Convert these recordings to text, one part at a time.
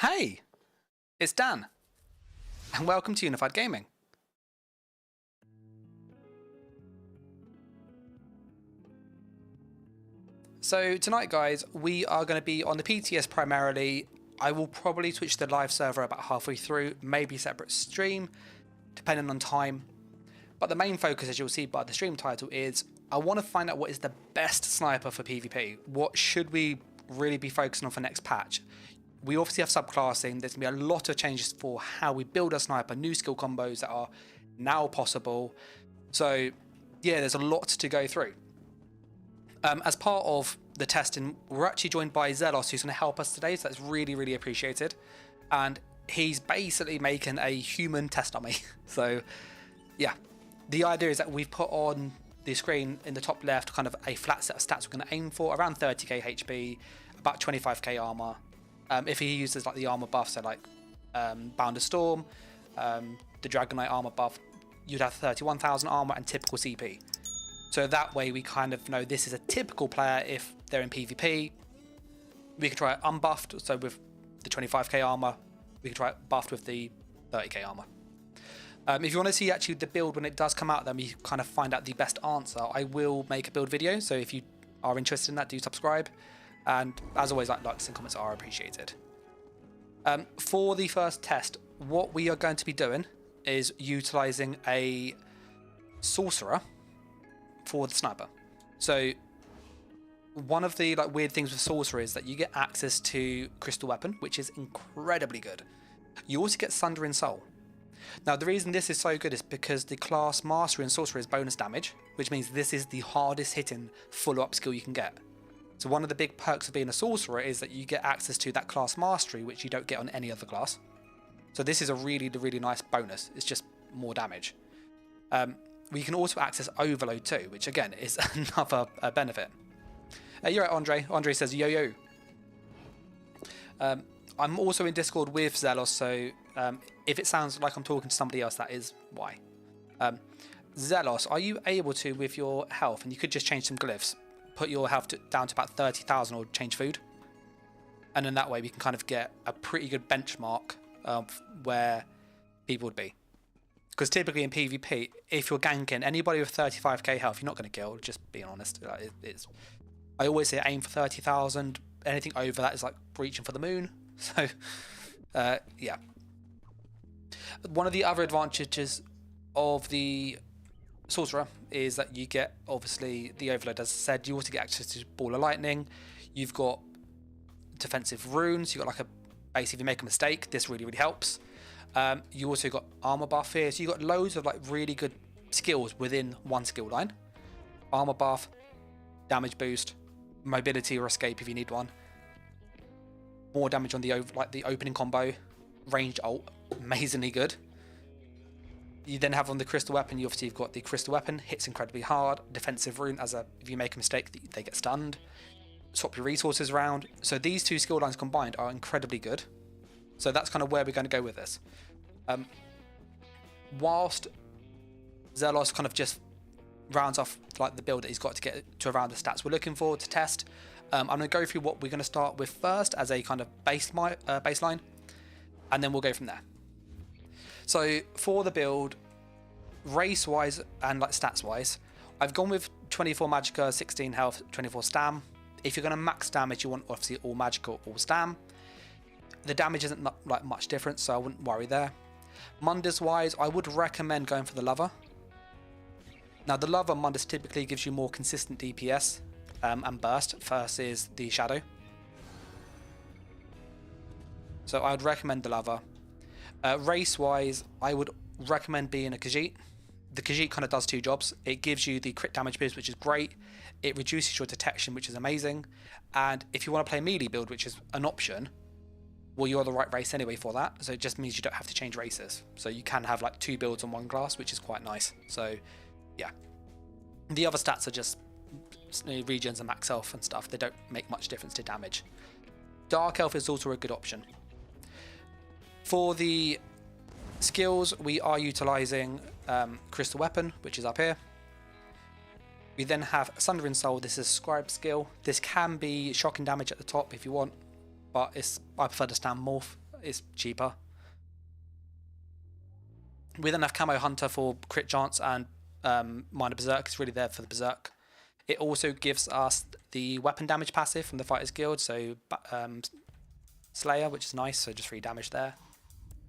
Hey, it's Dan, and welcome to Unified Gaming. So tonight, guys, we are going to be on the PTS primarily. I will probably switch to the live server about halfway through, maybe separate stream, depending on time. But the main focus, as you'll see by the stream title, is I want to find out what is the best sniper for PvP. What should we really be focusing on for next patch? We obviously have subclassing. There's going to be a lot of changes for how we build a sniper, new skill combos that are now possible. So yeah, there's a lot to go through. As part of the testing, we're actually joined by Zelos, who's going to help us today, so that's really, really appreciated. And he's basically making a human test dummy. So yeah, the idea is that we've put on the screen in the top left kind of a flat set of stats we're going to aim for, around 30k HP, about 25k armor. If he uses like the armor buff, so like Bound of Storm, the Dragon Knight armor buff, you'd have 31,000 armor and typical CP. So that way we kind of know this is a typical player if they're in PvP. We could try it unbuffed, so with the 25k armor. We could try it buffed with the 30k armor. If you want to see actually the build when it does come out, then we kind of find out the best answer. I will make a build video, so if you are interested in that, do subscribe. And as always, likes and comments are appreciated. For the first test, what we are going to be doing is utilizing a Sorcerer for the sniper. So one of the weird things with Sorcerer is that you get access to Crystal Weapon, which is incredibly good. You also get Sundering Soul. Now the reason this is so good is because the class Mastery in Sorcerer is bonus damage, which means this is the hardest hitting full up skill you can get. So one of the big perks of being a Sorcerer is that you get access to that class Mastery, which you don't get on any other class. So this is a really, really nice bonus. It's just more damage. We can also access Overload too, which again is another benefit. You're right, Andre. Andre says yo yo. I'm also in Discord with Zelos, so if it sounds like I'm talking to somebody else, that is why. Zelos, are you able to, with your health, and you could just change some glyphs, put your health down to about 30,000 or change food, and then that way we can kind of get a pretty good benchmark of where people would be. Because typically in PvP, if you're ganking anybody with 35k health, you're not going to kill, just being honest. I always say aim for 30,000. Anything over that is like reaching for the moon. So, yeah. One of the other advantages of the Sorcerer is that you get, obviously, the Overload. As I said, you also get access to Ball of Lightning. You've got defensive runes. You've got like a base if you make a mistake. This really, really helps. You also got armor buff here, so you got loads of like really good skills within one skill line. Armor buff, damage boost, mobility or escape if you need one. More damage on the opening combo, ranged ult, amazingly good. You then have on the crystal weapon, you obviously have got the crystal weapon, hits incredibly hard, defensive rune if you make a mistake they get stunned. Swap your resources around. So these two skill lines combined are incredibly good. So that's kind of where we're going to go with this. Whilst Zelos kind of just rounds off like the build that he's got to get to around the stats we're looking for to test, I'm going to go through what we're going to start with first as a kind of baseline, and then we'll go from there. So for the build, race-wise and like stats-wise, I've gone with 24 Magicka, 16 health, 24 stam. If you're going to max damage, you want obviously all Magicka, all stam. The damage isn't like much different, so I wouldn't worry there. Mundus wise, I would recommend going for the Lover. Now the Lover Mundus typically gives you more consistent DPS and burst versus the Shadow. So I would recommend the Lover. Race wise, I would recommend being a Khajiit. The Khajiit kind of does two jobs. It gives you the crit damage boost, which is great. It reduces your detection, which is amazing. And if you want to play melee build, which is an option, well, you're the right race anyway for that, so it just means you don't have to change races. So you can have like two builds on one class, which is quite nice. So yeah, the other stats are just regions and max health and stuff. They don't make much difference to damage. Dark Elf is also a good option. For the skills, we are utilizing Crystal Weapon, which is up here. We then have Sundering Soul. This is a Scribe skill. This can be shocking damage at the top if you want, but I prefer to stand morph it's cheaper. We then have Camo Hunter for crit chance and Minor Berserk. It's really there for the Berserk. It also gives us the weapon damage passive from the Fighters Guild, so Slayer, which is nice, so just 3 damage there.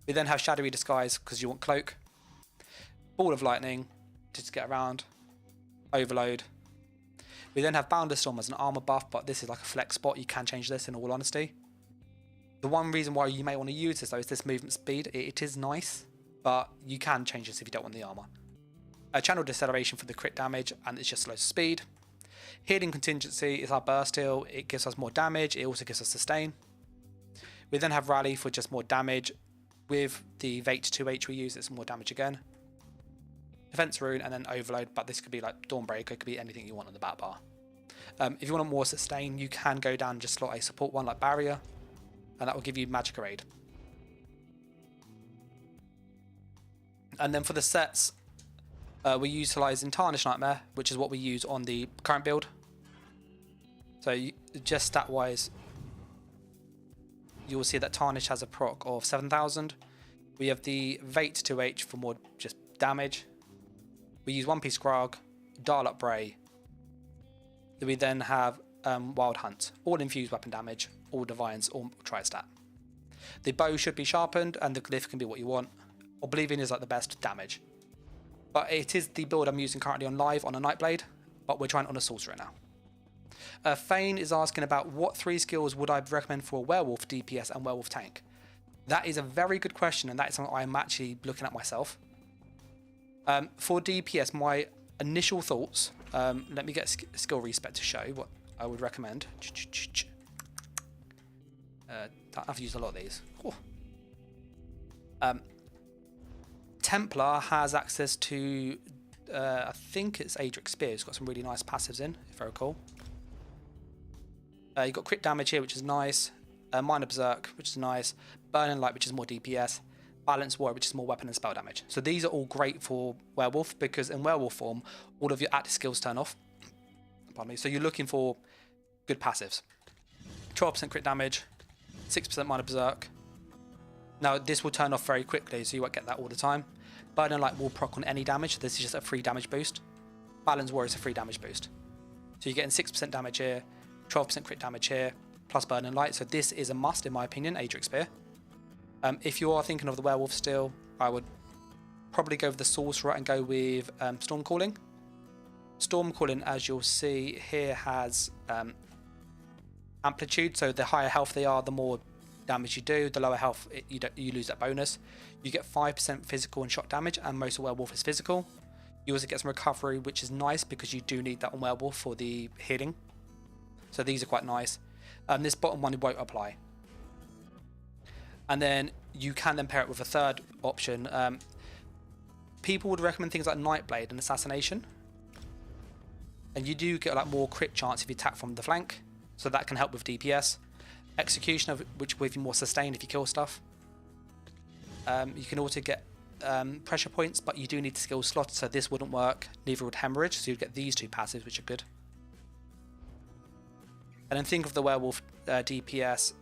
We then have Shadowy Disguise because you want Cloak. Ball of Lightning to just get around. Overload. We then have Boundless Storm as an armor buff, but this is like a flex spot. You can change this in all honesty. The one reason why you may want to use this though is this movement speed. It is nice, but you can change this if you don't want the armor. Channel Deceleration for the crit damage, and it's just slow speed. Healing Contingency is our burst heal. It gives us more damage. It also gives us sustain. We then have Rally for just more damage. With the Vate 2H we use, it's more damage again. Defense Rune and then Overload, but this could be like Dawnbreaker, it could be anything you want on the bat bar. If you want more sustain, you can go down and just slot a support one like Barrier, and that will give you Magic Raid. And then for the sets, we're utilising Tarnish Nightmare, which is what we use on the current build. So just stat wise, you will see that Tarnish has a proc of 7,000. We have the Vate 2H for more just damage. We use One Piece Grog, Dial Up Bray. We then have Wild Hunt, all infused weapon damage, all divines, all tri-stat. The bow should be sharpened and the glyph can be what you want. Oblivion is like the best damage. But it is the build I'm using currently on live on a Nightblade, but we're trying on a Sorcerer now. Fane is asking about what 3 skills would I recommend for a Werewolf DPS and Werewolf tank. That is a very good question, and that is something I'm actually looking at myself. For DPS, my initial thoughts, let me get a skill respec to show what I would recommend. I've used a lot of these. Templar has access to, I think it's Adric Spear. It's got some really nice passives in, if I recall. You've got crit damage here, which is nice. Minor Berserk, which is nice. Burning Light, which is more DPS. Balance War, which is more weapon and spell damage. So these are all great for Werewolf, because in Werewolf form, all of your active skills turn off. Pardon me. So you're looking for good passives. 12% crit damage, 6% Minor Berserk. Now this will turn off very quickly, so you won't get that all the time. Burning Light will proc on any damage. This is just a free damage boost. Balance War is a free damage boost. So you're getting 6% damage here, 12% crit damage here, plus Burning Light. So this is a must in my opinion, Adric Spear. If you are thinking of the Werewolf still, I would probably go with the Sorcerer and go with Storm Calling. Storm Calling, as you'll see here, has amplitude, so the higher health they are, the more damage you do. The lower health, you lose that bonus. You get 5% physical and shock damage, and most of Werewolf is physical. You also get some recovery, which is nice because you do need that on Werewolf for the healing. So these are quite nice. This bottom one won't apply. And then you can then pair it with a third option. People would recommend things like Nightblade and Assassination. And you do get like more crit chance if you attack from the flank. So that can help with DPS. Executioner, which will give you more sustain if you kill stuff. You can also get pressure points, but you do need the skill slot, so this wouldn't work. Neither would Hemorrhage, so you'd get these 2 passives, which are good. And then think of the Werewolf DPS.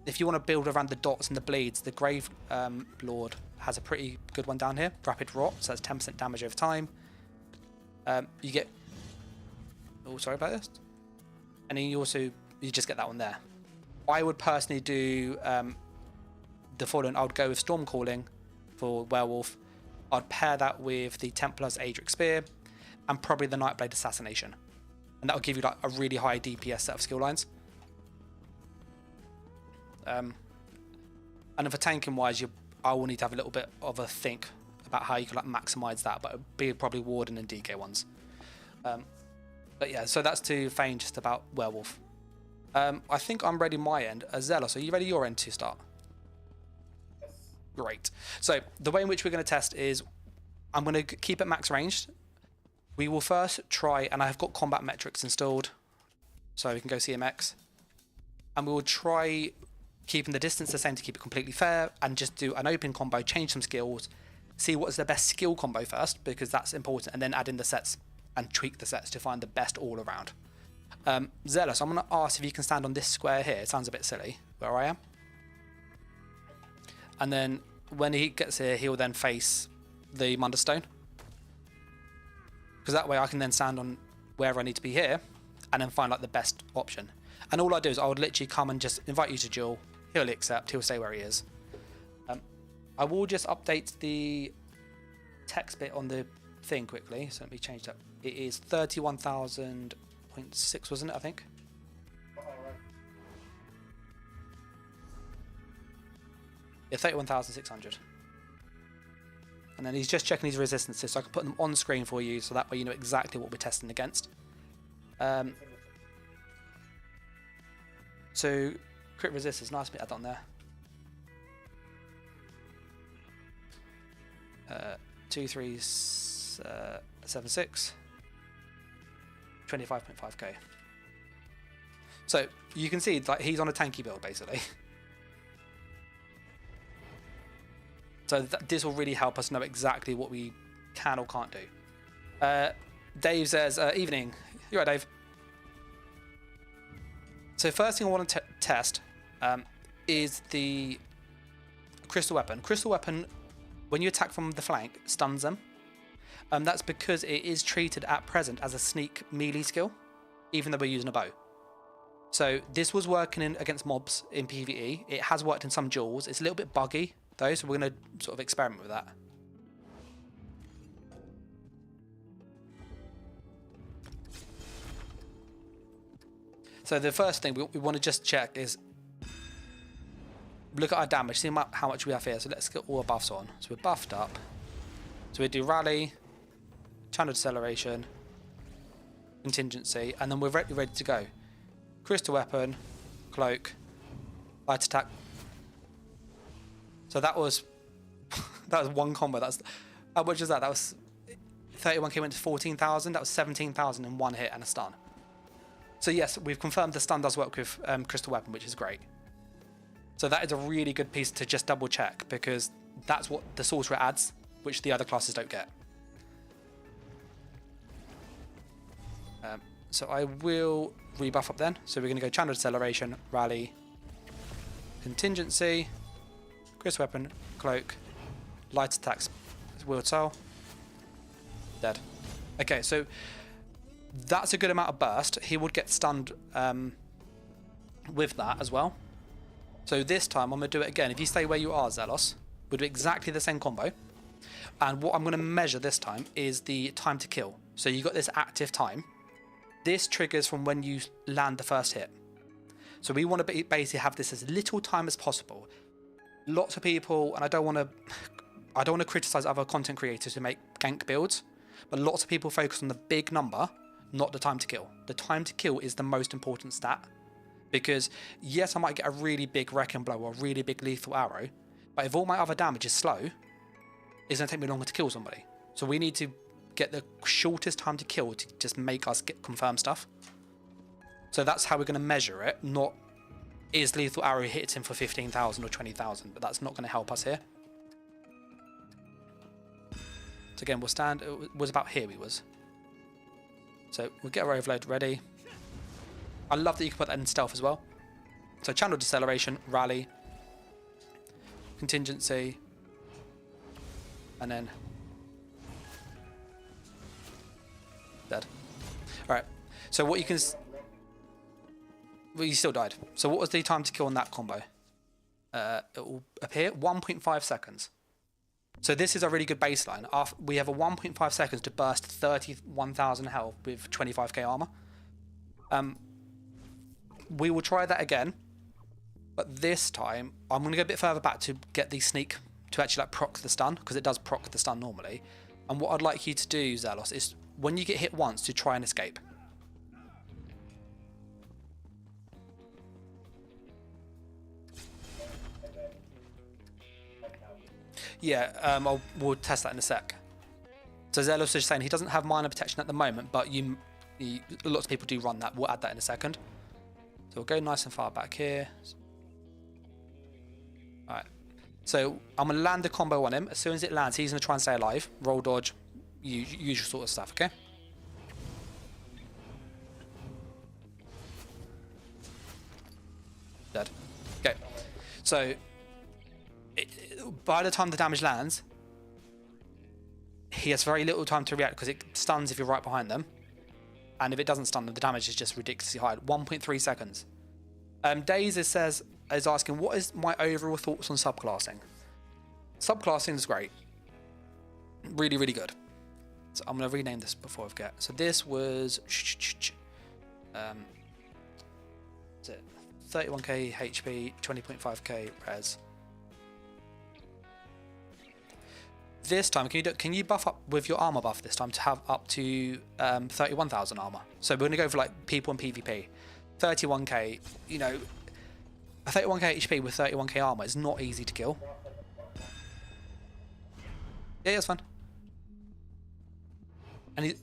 If you want to build around the dots and the bleeds, the Grave Lord has a pretty good one down here. Rapid Rot, so that's 10% damage over time. You get... Oh, sorry about this. And then you just get that one there. I would personally do the following. I would go with Storm Calling for Werewolf. I'd pair that with the Templar's Adric Spear and probably the Nightblade Assassination. And that will give you like a really high DPS set of skill lines. And then for tanking wise, I will need to have a little bit of a think about how you can like maximize that, but it'll be probably Warden and DK ones. But yeah, so that's to Fane just about Werewolf. I think I'm ready my end. Zealous, are you ready your end to start? Yes. Great. So the way in which we're going to test is I'm going to keep it max ranged. We will first try, and I've got combat metrics installed, so we can go CMX. And we will try keeping the distance the same to keep it completely fair, and just do an open combo, change some skills, see what is the best skill combo first, because that's important, and then add in the sets and tweak the sets to find the best all around. Zealous, I'm going to ask if you can stand on this square here. It sounds a bit silly, where I am. And then when he gets here, he'll then face the Munderstone. Because that way I can then stand on wherever I need to be here and then find like the best option. And all I do is I would literally come and just invite you to duel. He'll accept, he'll stay where he is. I will just update the text bit on the thing quickly. So let me change that. It is 31,000.6, wasn't it, I think? Yeah, 31,600. And then he's just checking his resistances, so I can put them on screen for you, so that way you know exactly what we're testing against. So, crit resist is nice to add that on there. 2376, 25.5k. So you can see like he's on a tanky build basically. So this will really help us know exactly what we can or can't do. Dave says, evening. You're right, Dave. So first thing I want to test is the crystal weapon. Crystal weapon, when you attack from the flank, stuns them. That's because it is treated at present as a sneak melee skill, even though we're using a bow. So this was working against mobs in PvE. It has worked in some duels. It's a little bit buggy though, so we're going to sort of experiment with that. So the first thing we want to just check is look at our damage, see how much we have here. So let's get all our buffs on. So we're buffed up. So we do rally, channel deceleration, contingency, and then we're ready to go. Crystal weapon, cloak, light attack. So that was one combo. That's how much is that? That was 31k went to 14,000. That was 17,000 in one hit and a stun. So yes, we've confirmed the stun does work with crystal weapon, which is great. So that is a really good piece to just double check, because that's what the sorcerer adds, which the other classes don't get. So I will rebuff up then. So we're going to go channel deceleration, rally, contingency, crystal weapon, cloak, light attacks, wield soul, dead. Okay, so that's a good amount of burst. He would get stunned with that as well. So this time I'm going to do it again. If you stay where you are, Zelos, we'll do exactly the same combo. And what I'm going to measure this time is the time to kill. So you got this active time. This triggers from when you land the first hit. So we want to basically have this as little time as possible. Lots of people, and I don't want to criticize other content creators who make gank builds, but lots of people focus on the big number, not the time to kill. The time to kill is the most important stat, because yes, I might get a really big wrecking blow or a really big lethal arrow, but if all my other damage is slow, it's going to take me longer to kill somebody. So we need to get the shortest time to kill to just make us get confirmed stuff. So that's how we're going to measure it, not is lethal arrow hits him for 15,000 or 20,000, but that's not going to help us here. So again, we'll stand, it was about here we was. So we'll get our overload ready. I love that you can put that in stealth as well. So channel deceleration, rally, contingency, and then dead. Alright, so what you can... Well, you still died. So what was the time to kill on that combo? It will appear 1.5 seconds. So this is a really good baseline. We have a 1.5 seconds to burst 31,000 health with 25k armor. We will try that again, but this time I'm going to go a bit further back to get the sneak to actually like proc the stun, because it does proc the stun normally. And what I'd like you to do, Zelos, is when you get hit once to try and escape. Yeah, we'll test that in a sec. So Zelos is saying he doesn't have minor protection at the moment, but lots of people do run that. We'll add that in a second. So we'll go nice and far back here. Alright. So I'm going to land the combo on him. As soon as it lands, he's going to try and stay alive. Roll dodge, usual sort of stuff, okay? Dead. Okay. So by the time the damage lands, he has very little time to react because it stuns if you're right behind them. And if it doesn't stun them, the damage is just ridiculously high. 1.3 seconds. Days is asking, what is my overall thoughts on subclassing? Subclassing is great. Really, really good. So I'm going to rename this before I forget. So this was... what's it? 31k HP, 20.5k res. This time, can you buff up with your armor buff this time to have up to 31,000 armor? So we're going to go for like people in PvP. 31k, you know, a 31k HP with 31k armor is not easy to kill. Yeah, it's fun. And yeah,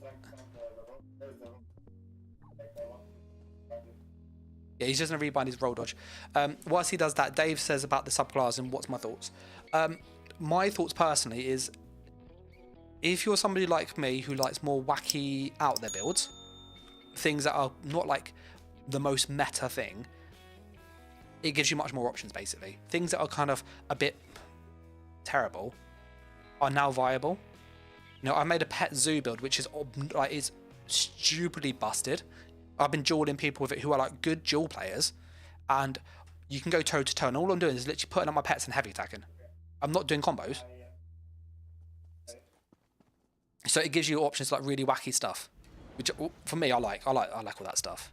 he's just going to rebind his roll dodge. Whilst he does that, Dave says about the subclass and what's my thoughts. My thoughts personally is, if you're somebody like me who likes more wacky out there builds, things that are not like the most meta thing, it gives you much more options basically. Things that are kind of a bit terrible are now viable. You know, I made a pet zoo build which is like is stupidly busted. I've been dueling people with it who are like good duel players, and you can go toe to toe, and all I'm doing is literally putting up my pets and heavy attacking. I'm not doing combos. So it gives you options like really wacky stuff, which for me I like all that stuff.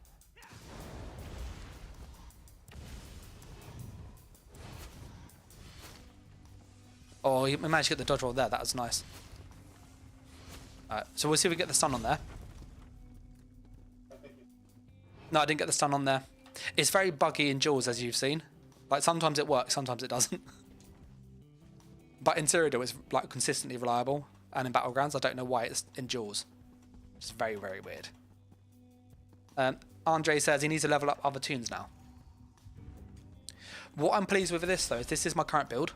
Oh, we managed to get the dodge roll there. That was nice. Alright, so we'll see if we get the stun on there. No, I didn't get the stun on there. It's very buggy in duels, as you've seen. Like sometimes it works, sometimes it doesn't. But in Cyrodiil, it's like consistently reliable, and in Battlegrounds, I don't know why it's in duels. It's very, very weird. Andre says he needs to level up other tunes now. What I'm pleased with this though is this is my current build.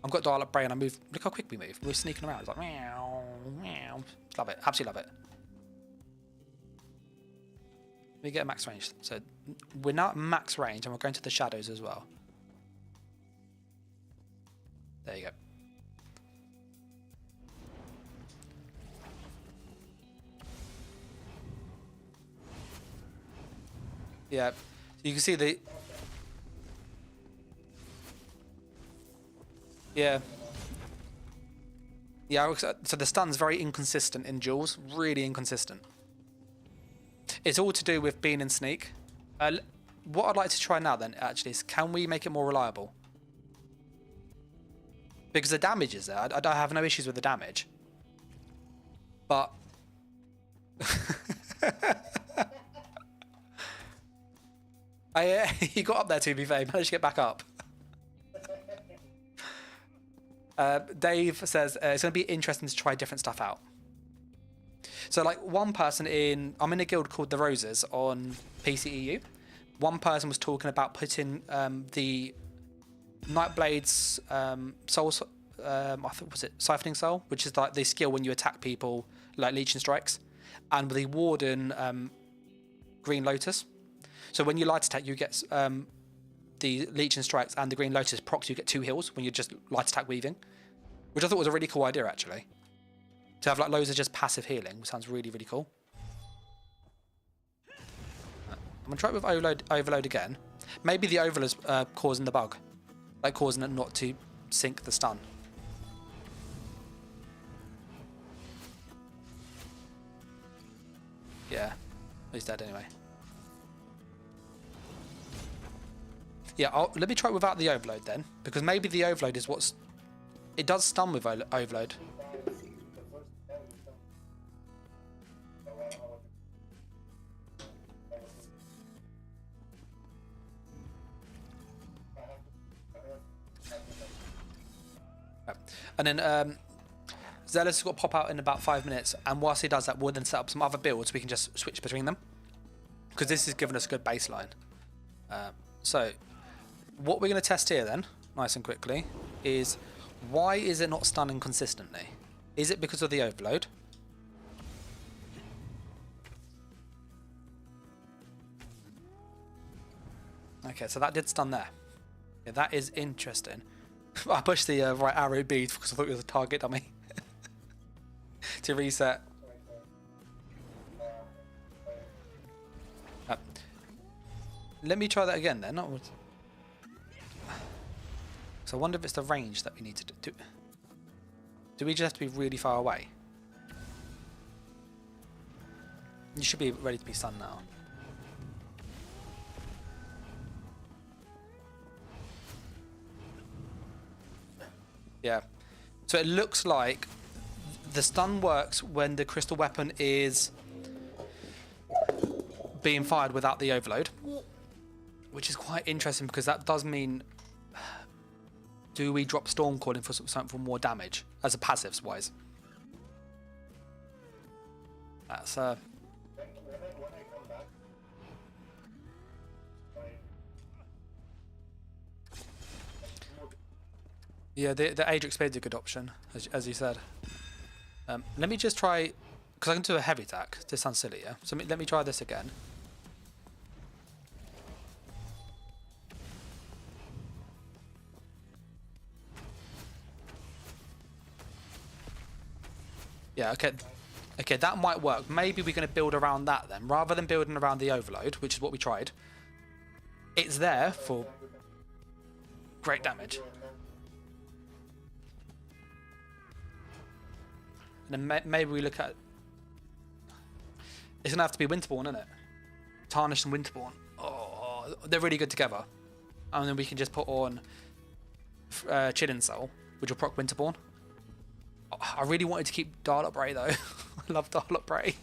I've got dial up brain. I move. Look how quick we move. We're sneaking around. It's like meow, meow. Love it. Absolutely love it. We get a max range. So we're now at max range, and we're going to the shadows as well. There you go. Yeah, you can see the... Yeah. Yeah, so the stun's very inconsistent in duels. Really inconsistent. It's all to do with being in sneak. What I'd like to try now then, actually, is can we make it more reliable? Because the damage is there. I have no issues with the damage. But... he got up there, to be fair. He managed to get back up. Dave says it's going to be interesting to try different stuff out. So like one person I'm in a guild called the Roses on PCEU. One person was talking about putting the Nightblade's soul, I think was it Siphoning Soul, which is like the skill when you attack people like Legion Strikes, and the Warden Green Lotus. So when you light attack, you get the Legion Strikes and the Green Lotus procs. You get 2 heals when you're just light attack weaving, which I thought was a really cool idea actually. To have like loads of just passive healing sounds really, really cool. I'm gonna try it with overload again. Maybe the overload's causing the bug, like causing it not to sync the stun. Yeah, he's dead anyway. Yeah, let me try it without the overload then, because maybe the overload is what's... It does stun with overload. And then Zealous has got to pop out in about 5 minutes, and whilst he does that, we'll then set up some other builds so we can just switch between them, because this has given us a good baseline. So what we're going to test here then, nice and quickly, is why is it not stunning consistently? Is it because of the overload? Okay, so that did stun there. Yeah, that is interesting. I pushed the right arrow bead because I thought it was a target dummy. To reset. Let me try that again then. So I wonder if it's the range that we need to do. Do we just have to be really far away? You should be ready to be stunned now. Yeah. So it looks like the stun works when the crystal weapon is being fired without the overload, which is quite interesting because that does mean, do we drop storm calling for something for more damage as a passives wise? That's When I come back, yeah, the Ajax Spade's a good option, as you said. Let me just try, because I can do a heavy attack. This sounds silly, yeah? So let me try this again. Yeah, okay. Okay, that might work. Maybe we're going to build around that then, rather than building around the overload, which is what we tried. It's there for great damage. And then maybe we look at... It's going to have to be Winterborn, isn't it? Tarnished and Winterborn. Oh, they're really good together. And then we can just put on Chilling Soul, which will proc Winterborn. Oh, I really wanted to keep Darlock Bray though. I love Darlock Bray.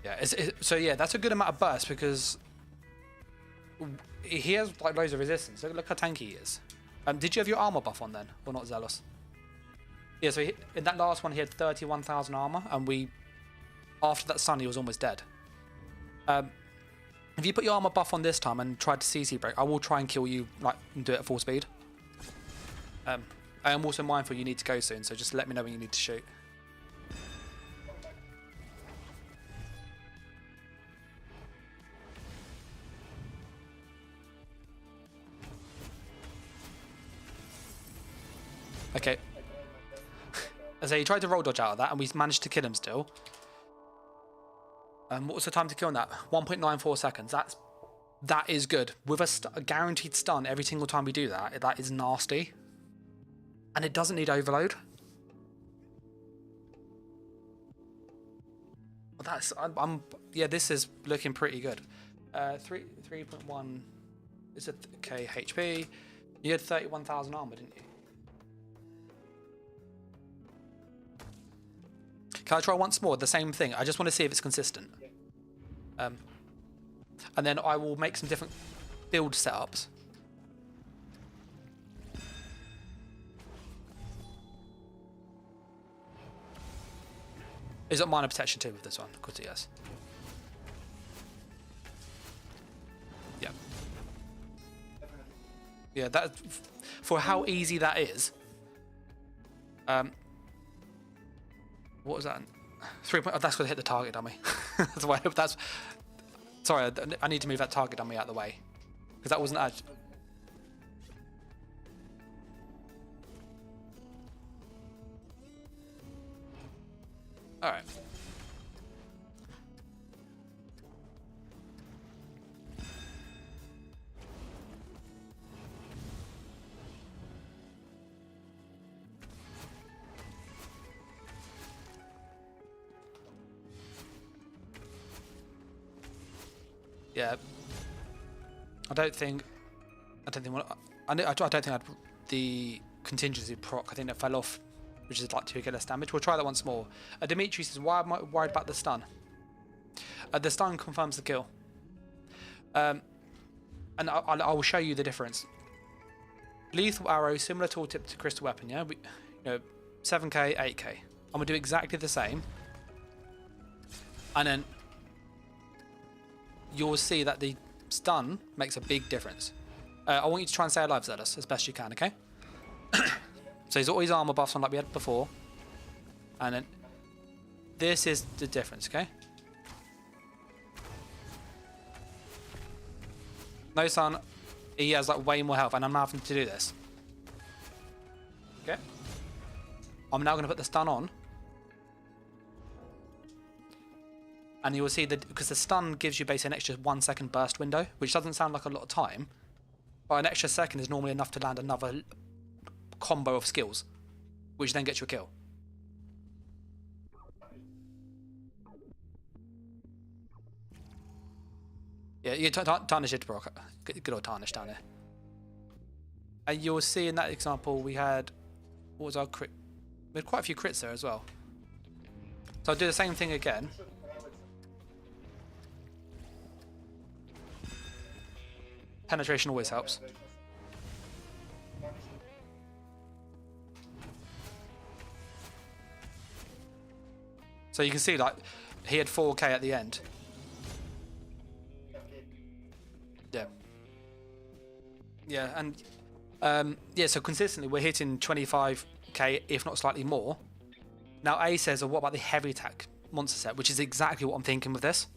Yeah, so yeah, that's a good amount of burst because he has like loads of resistance. Look how tanky he is. Did you have your armor buff on then, or not, Zealous? Yeah, so in that last one he had 31,000 armor, and after that stun he was almost dead. If you put your armor buff on this time and tried to CC break, I will try and kill you like and do it at full speed. I am also mindful you need to go soon, so just let me know when you need to shoot. Okay. So he tried to roll dodge out of that, and we managed to kill him still. What was the time to kill on that? 1.94 seconds. That is good. With a guaranteed stun every single time we do that, that is nasty. And it doesn't need overload. Well, yeah, this is looking pretty good. 3.1 is a K HP. You had 31,000 armor, didn't you? Can I try once more? The same thing. I just want to see if it's consistent. And then I will make some different build setups. Is it minor protection too with this one? Of course it is. Yeah. Yeah, that for how easy that is. What was that? 3 point. Oh, that's going to hit the target dummy. That's why. That's. Sorry, I need to move that target dummy out of the way because that wasn't. All right. Yeah, I don't think the contingency proc. I think that fell off, which is like 2k less damage. We'll try that once more. Dimitri says, "Why am I worried about the stun?" The stun confirms the kill, and I will show you the difference. Lethal arrow, similar tooltip to crystal weapon. Yeah, 7k, 8k. I'm gonna do exactly the same, and then you'll see that the stun makes a big difference. I want you to try and stay alive, Zealous, as best you can, okay? So he's got his armor buffs on like we had before. And then this is the difference, okay? No stun, he has like way more health, and I'm having to do this. Okay? I'm now going to put the stun on. And you will see that because the stun gives you basically an extra 1 second burst window, which doesn't sound like a lot of time, but an extra second is normally enough to land another combo of skills, which then gets you a kill. Yeah, you tarnish it, bro. Good old tarnish down there. And you'll see in that example we had, what was our crit? We had quite a few crits there as well. So I'll do the same thing again. Penetration always helps. So you can see like he had 4k at the end. Yeah. Yeah, and yeah, so consistently we're hitting 25k, if not slightly more. Now A says, what about the heavy attack monster set, which is exactly what I'm thinking with this.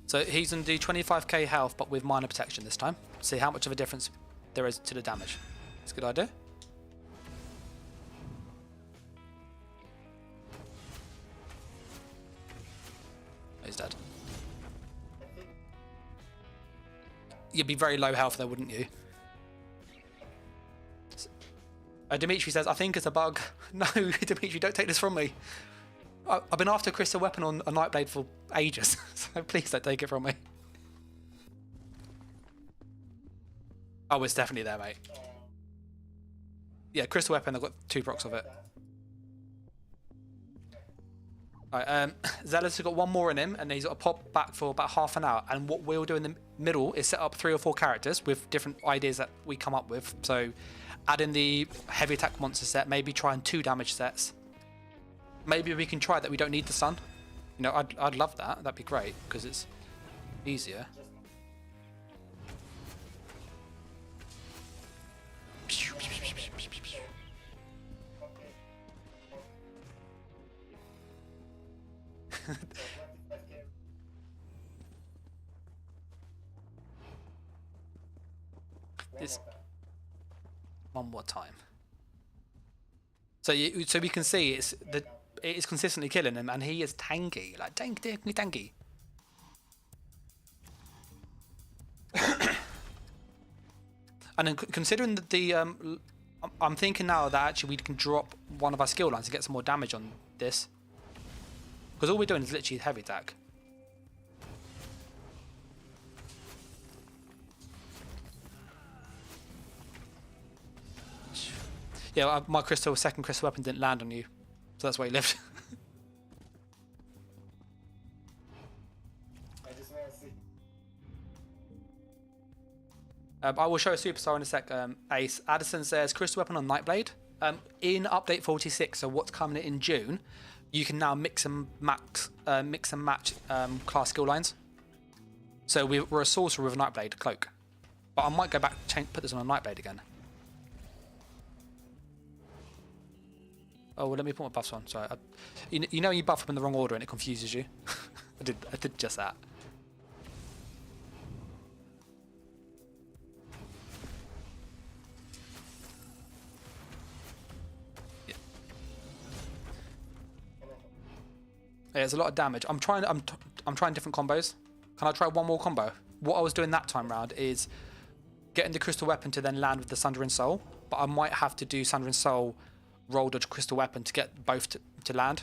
So he's going to do 25k health, but with minor protection this time. See how much of a difference there is to the damage. It's a good idea. Oh, he's dead. You'd be very low health though, wouldn't you? Dimitri says, I think it's a bug. No, Dimitri, don't take this from me. I've been after a crystal weapon on a Nightblade for ages, so please don't take it from me. Oh, it's definitely there, mate. Yeah, crystal weapon, I've got 2 procs of it. Alright, Zealous has got 1 more in him, and he's got to pop back for about half an hour. And what we'll do in the middle is set up 3 or 4 characters with different ideas that we come up with. So add in the heavy attack monster set, maybe try 2 damage sets. Maybe we can try that we don't need the stun. You know, I'd love that. That'd be great because it's easier. This one more time. So we can see it is consistently killing him, and he is tanky, like tanky. And then considering that I'm thinking now that actually we can drop one of our skill lines to get some more damage on this, because all we're doing is literally heavy attack. Yeah, my second crystal weapon didn't land on you, so that's why he lived. I just want to see. I will show a superstar in a sec. Ace Addison says crystal weapon on Nightblade. In update 46, so what's coming in June, you can now mix and match class skill lines. So we're a sorcerer with a Nightblade cloak, but I might go back put this on a Nightblade again. Oh, well, let me put my buffs on. Sorry, you know you buff them in the wrong order and it confuses you. I did just that. Yeah. Yeah, it's a lot of damage. I'm trying different combos. Can I try one more combo? What I was doing that time round is getting the crystal weapon to then land with the Sundering Soul, but I might have to do Sundering Soul roll dodge crystal weapon to get both to land.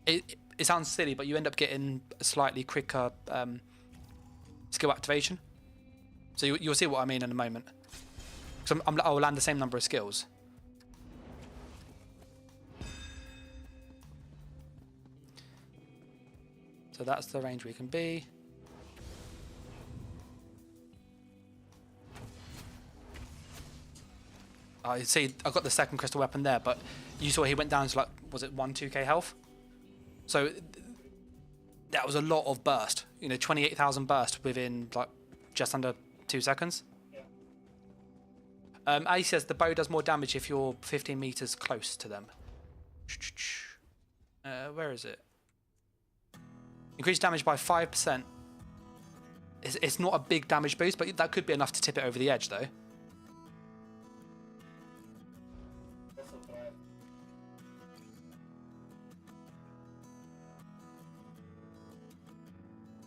It sounds silly, but you end up getting a slightly quicker skill activation. So you'll see what I mean in a moment. So I'll land the same number of skills. So that's the range we can be. I see. I got the second crystal weapon there, but you saw he went down to like, was it 2K health? So that was a lot of burst. 28,000 burst within like just under 2 seconds. A says the bow does more damage if you're 15 meters close to them. Where is it? Increase damage by 5%. It's not a big damage boost, but that could be enough to tip it over the edge, though.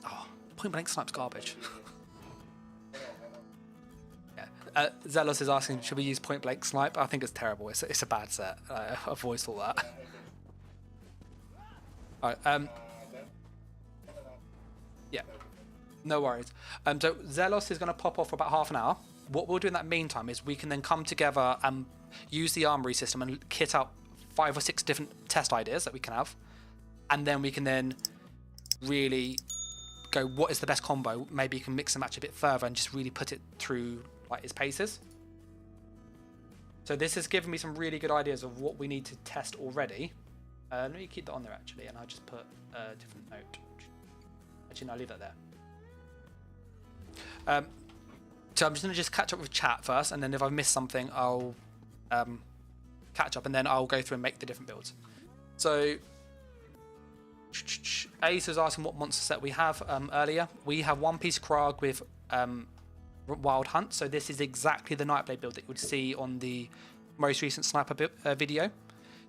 Oh, point blank snipe's garbage. Yeah. Zealous is asking, should we use point blank snipe? I think it's terrible. It's a bad set. I've always thought that. Alright, yeah. No worries. So Zelos is going to pop off for about half an hour. What we'll do in that meantime is we can then come together and use the armory system and kit out 5 or 6 different test ideas that we can have. And then we can then really go, what is the best combo? Maybe you can mix and match a bit further and just really put it through like its paces. So this has given me some really good ideas of what we need to test already. Let me keep that on there actually, and I'll just put a different note. Actually, no, I'll leave that there. So I'm just going to catch up with chat first, and then if I've missed something, I'll catch up, and then I'll go through and make the different builds. So Ace was asking what monster set we have earlier. We have One Piece Krag with Wild Hunt, so this is exactly the Nightblade build that you would see on the most recent Sniper video.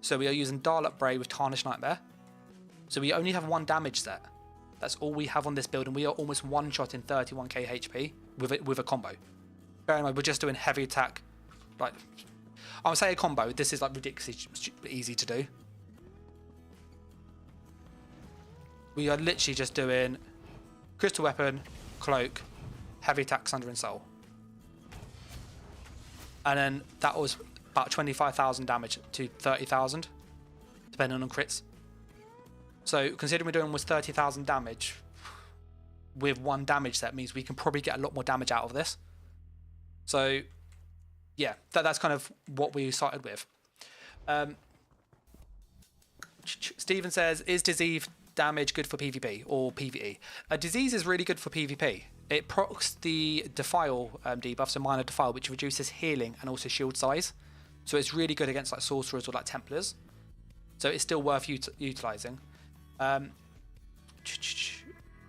So we are using Darluck Bray with Tarnished Nightmare. So we only have 1 damage set. That's all we have on this build, and we are almost one-shot in 31k HP with a combo. Bear in mind, we're just doing heavy attack. Like, I would say a combo. This is like ridiculously easy to do. We are literally just doing crystal weapon, cloak, heavy attack, Sunder and Soul. And then that was about 25,000 damage to 30,000, depending on crits. So considering we're doing almost 30,000 damage with 1 damage set means we can probably get a lot more damage out of this. So yeah, that's kind of what we started with. Stephen says, is disease damage good for PvP or PvE? Disease is really good for PvP. It procs the Defile debuff, so minor Defile, which reduces healing and also shield size. So it's really good against like Sorcerers or like Templars. So it's still worth utilising.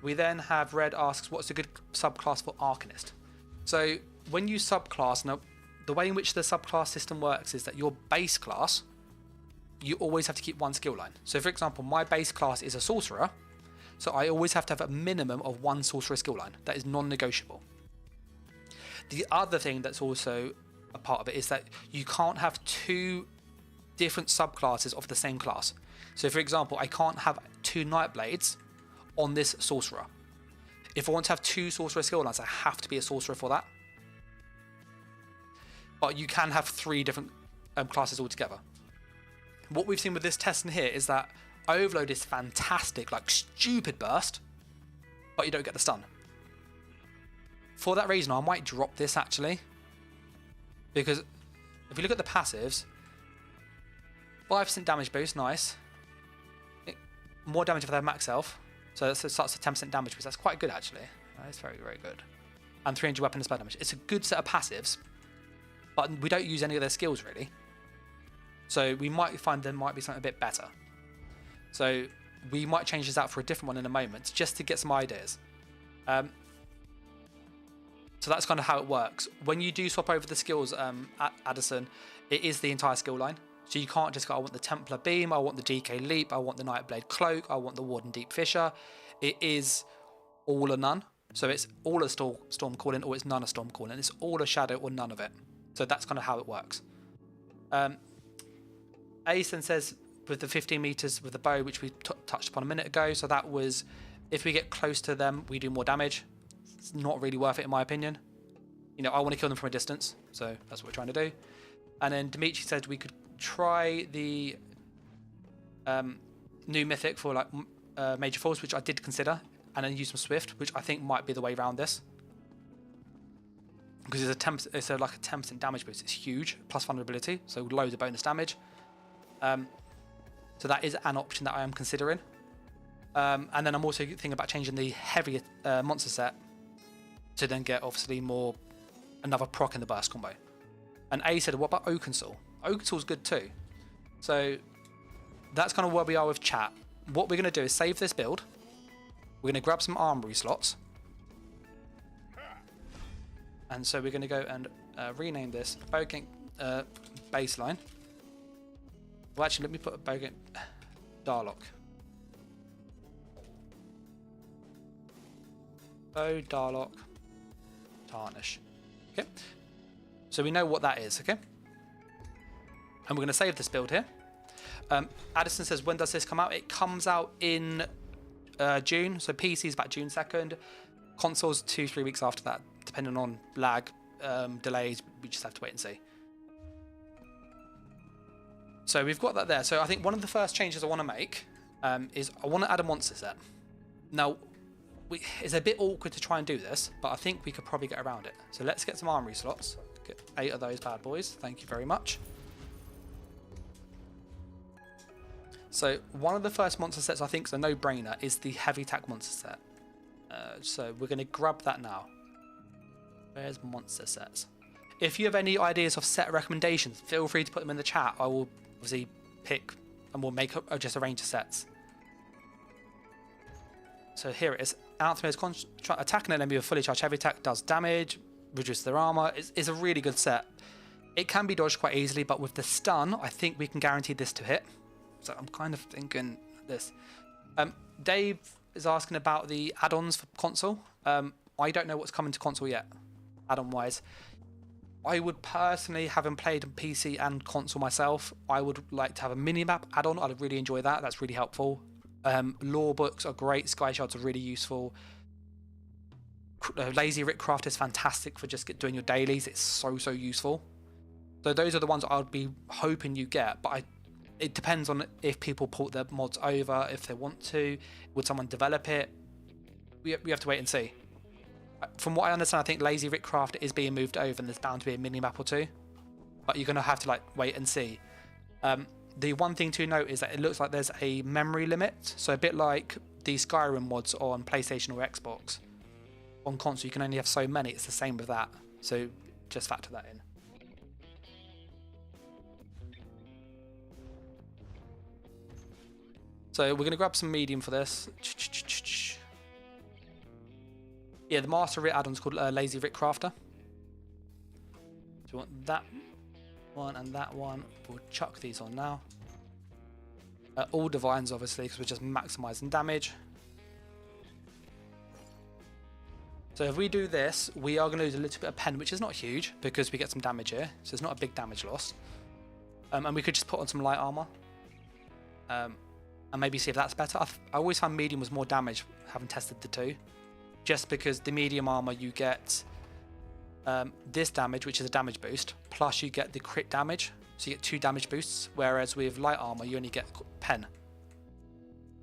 We then have Red asks, what's a good subclass for Arcanist? So when you subclass, now the way in which the subclass system works is that your base class, you always have to keep 1 skill line. So for example, my base class is a Sorcerer, so I always have to have a minimum of 1 Sorcerer skill line. That is non-negotiable. The other thing that's also a part of it is that you can't have 2 different subclasses of the same class. So for example, I can't have 2 Nightblades on this Sorcerer. If I want to have 2 Sorcerer skill lines, I have to be a Sorcerer for that. But you can have 3 different classes altogether. What we've seen with this test in here is that Overload is fantastic, like stupid burst, but you don't get the stun. For that reason, I might drop this actually. Because if you look at the passives, 5% damage boost, nice. More damage if they have max health. So that starts at 10% damage boost. That's quite good actually. That's very, very good. And 300 weapon and spell damage. It's a good set of passives, but we don't use any of their skills really. So we might find there might be something a bit better. So we might change this out for a different one in a moment, just to get some ideas. So that's kind of how it works. When you do swap over the skills, Addison, it is the entire skill line. So you can't just go, I want the Templar Beam, I want the DK Leap, I want the Nightblade Cloak, I want the Warden Deep Fissure. It is all or none. So it's all a Storm Calling or it's none a Storm Calling. It's all a Shadow or none of it. So that's kind of how it works. Asen says with the 15 meters with the bow, which we touched upon a minute ago. So that was, if we get close to them, we do more damage. It's not really worth it in my opinion. You know, I want to kill them from a distance. So that's what we're trying to do. And then Dimitri said we could try the new mythic for like Major Force, which I did consider, and then use some Swift, which I think might be the way around this. because it's like a 10% damage boost. It's huge, plus vulnerability, so loads of bonus damage. So that is an option that I am considering. And then I'm also thinking about changing the heavy monster set to then get obviously another proc in the burst combo. And A said, what about Oakensaw? Oakensaw's good too. So that's kind of where we are with chat. What we're going to do is save this build. We're going to grab some armory slots. And so we're going to go and rename this Bowgank baseline. Well, actually, let me put a Bowgank Darlock. Bow, Darlock, Tarnish. Okay. So we know what that is, okay? And we're going to save this build here. Addison says, when does this come out? It comes out in June. So PC is about June 2nd. Consoles 2-3 weeks after that, depending on lag, delays. We just have to wait and see. So we've got that there. So I think one of the first changes I want to make is I want to add a monster set. Now, it's a bit awkward to try and do this, but I think we could probably get around it. So let's get some armory slots. Get 8 of those bad boys. Thank you very much. So one of the first monster sets I think is a no-brainer is the heavy attack monster set. So we're going to grab that now. Where's monster sets? If you have any ideas of set recommendations, feel free to put them in the chat. I will obviously pick and we'll make just a range of sets. So here it is. Anthony's attacking an enemy with fully charged heavy attack does damage, reduces their armor. It's a really good set. It can be dodged quite easily, but with the stun, I think we can guarantee this to hit. So I'm kind of thinking this. Dave is asking about the add-ons for console. I don't know what's coming to console yet, add-on wise. I would personally, having played on PC and console myself, I would like to have a mini-map add-on. I'd really enjoy that. That's really helpful. Lore books are great. Sky shards are really useful. Lazy Rickcraft is fantastic for just doing your dailies. It's so useful. So those are the ones I'd be hoping you get. But it depends on if people port their mods over, if they want to. Would someone develop it? We have to wait and see. From what I understand, I think Lazy Rickcraft is being moved over, and there's bound to be a mini map or two. But you're gonna have to wait and see. The one thing to note is that it looks like there's a memory limit. So a bit like the Skyrim mods on PlayStation or Xbox. On console, you can only have so many. It's the same with that. So just factor that in. So we're going to grab some medium for this. Yeah, the Master Writ add-on is called Lazy Writ Crafter. So we want that one and that one. We'll chuck these on now. All divines, obviously, because we're just maximizing damage. So if we do this, we are going to lose a little bit of pen, which is not huge because we get some damage here. So it's not a big damage loss. And we could just put on some light armor. And maybe see if that's better. I always found medium was more damage, having tested the two. Just because the medium armor, you get this damage, which is a damage boost, plus you get the crit damage. So you get 2 damage boosts, whereas with light armor, you only get pen.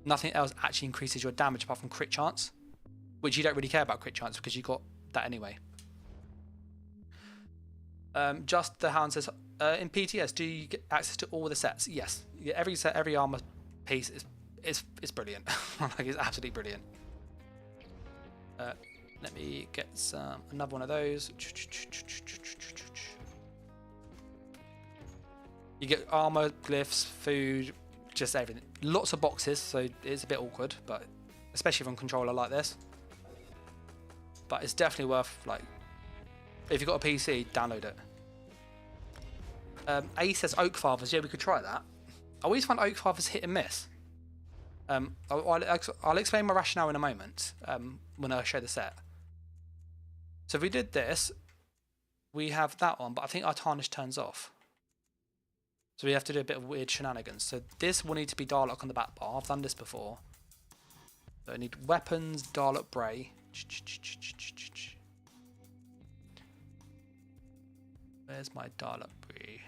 Nothing else actually increases your damage apart from crit chance, which you don't really care about crit chance because you got that anyway. Just the Hound says, in PTS, do you get access to all the sets? Yes. You get every set, every armor piece is brilliant. Like, it's absolutely brilliant. Let me get another one of those. You get armor, glyphs, food, just everything. Lots of boxes, so it's a bit awkward, but especially from a controller like this. But it's definitely worth, if you've got a PC, download it. A says Oak Fathers. Yeah, we could try that. I always find Oak Fathers hit and miss. I'll explain my rationale in a moment when I show the set. So if we did this, we have that one, but I think our tarnish turns off. So we have to do a bit of weird shenanigans. So this will need to be Darlock on the back bar. I've done this before. So I need weapons, Darlock Bray. Where's my Darlock Bray?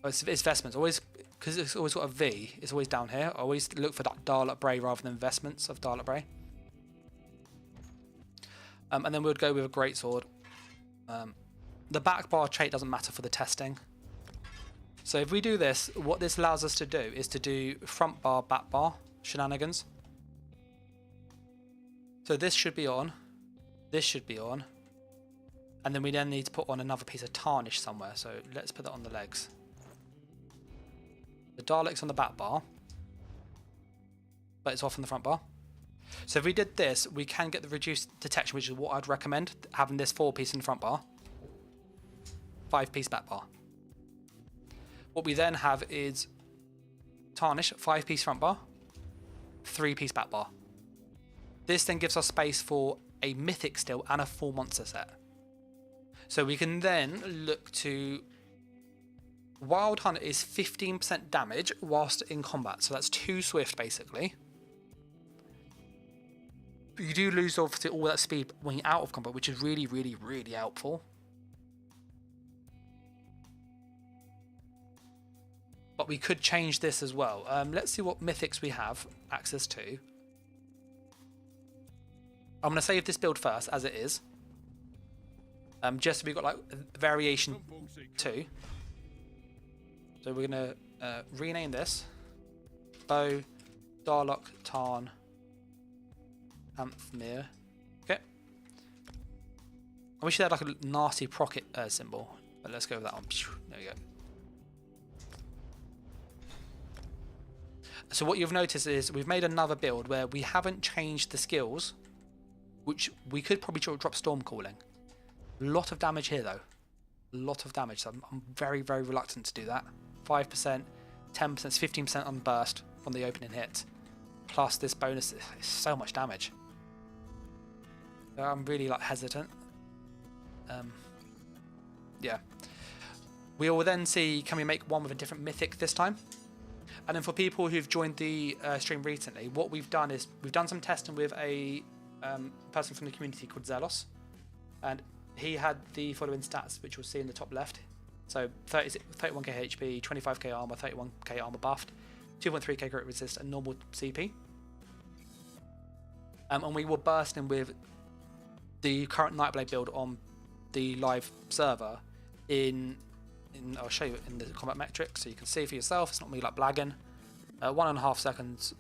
Oh, it's vestments. Always, because it's always got a V, it's always down here. I always look for that Darlock Bray rather than vestments of Darlock Bray. And then we would go with a greatsword. The back bar trait doesn't matter for the testing. So if we do this, what this allows us to do is to do front bar, back bar shenanigans. So this should be on. This should be on. And then we then need to put on another piece of tarnish somewhere. So let's put that on the legs. The Dalek's on the back bar, but it's off on the front bar. So if we did this, we can get the reduced detection, which is what I'd recommend, having this 4-piece in the front bar, 5-piece back bar. What we then have is tarnish, 5-piece front bar, 3-piece back bar. This then gives us space for a mythic still and a full monster set. So we can then look to... Wild Hunt is 15% damage whilst in combat, so that's 2 swift basically. But you do lose obviously all that speed when you're out of combat, which is really, really, really helpful. But we could change this as well. Let's see what mythics we have access to. I'm going to save this build first, as it is. Just so we've got like variation 2. So we're going to rename this. Bow, Darlock, Tarn, Amthmir. Okay. I wish they had like a nasty procket symbol. But let's go with that one. There we go. So what you've noticed is we've made another build where we haven't changed the skills, which we could probably drop Storm Calling. A lot of damage here though. A lot of damage. So I'm very, very reluctant to do that. 5%, 10%, 15% on burst from the opening hit. Plus this bonus is so much damage. So I'm really like hesitant. Yeah. We will then see, can we make one with a different mythic this time? And then for people who've joined the stream recently, what we've done is we've done some testing with a person from the community called Zelos, and he had the following stats, which you'll see in the top left. So 31k HP, 25k armor, 31k armor buffed, 2.3k crit resist, and normal CP. And we were bursting with the current Nightblade build on the live server I'll show you in the combat metrics so you can see for yourself. It's not me like blagging. 1.5 seconds.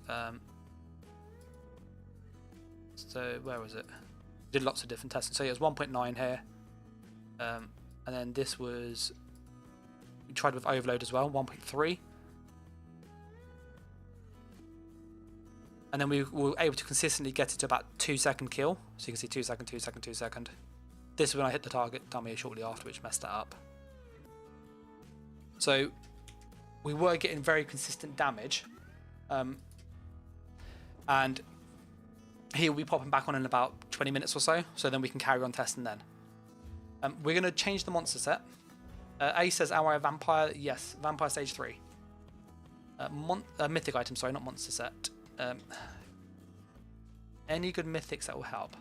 So where was it? Did lots of different testing. So it was 1.9 here, and then this was, we tried with overload as well, 1.3, and then we were able to consistently get it to about 2-second kill. So you can see 2 second, 2 second, 2 second. This is when I hit the target dummy shortly after, which messed that up. So we were getting very consistent damage, and he'll be popping back on in about 20 minutes or so, so then we can carry on testing then. We're going to change the monster set. A says, am I a vampire? Yes, vampire stage 3. Mythic item, sorry, not monster set. Any good mythics that will help?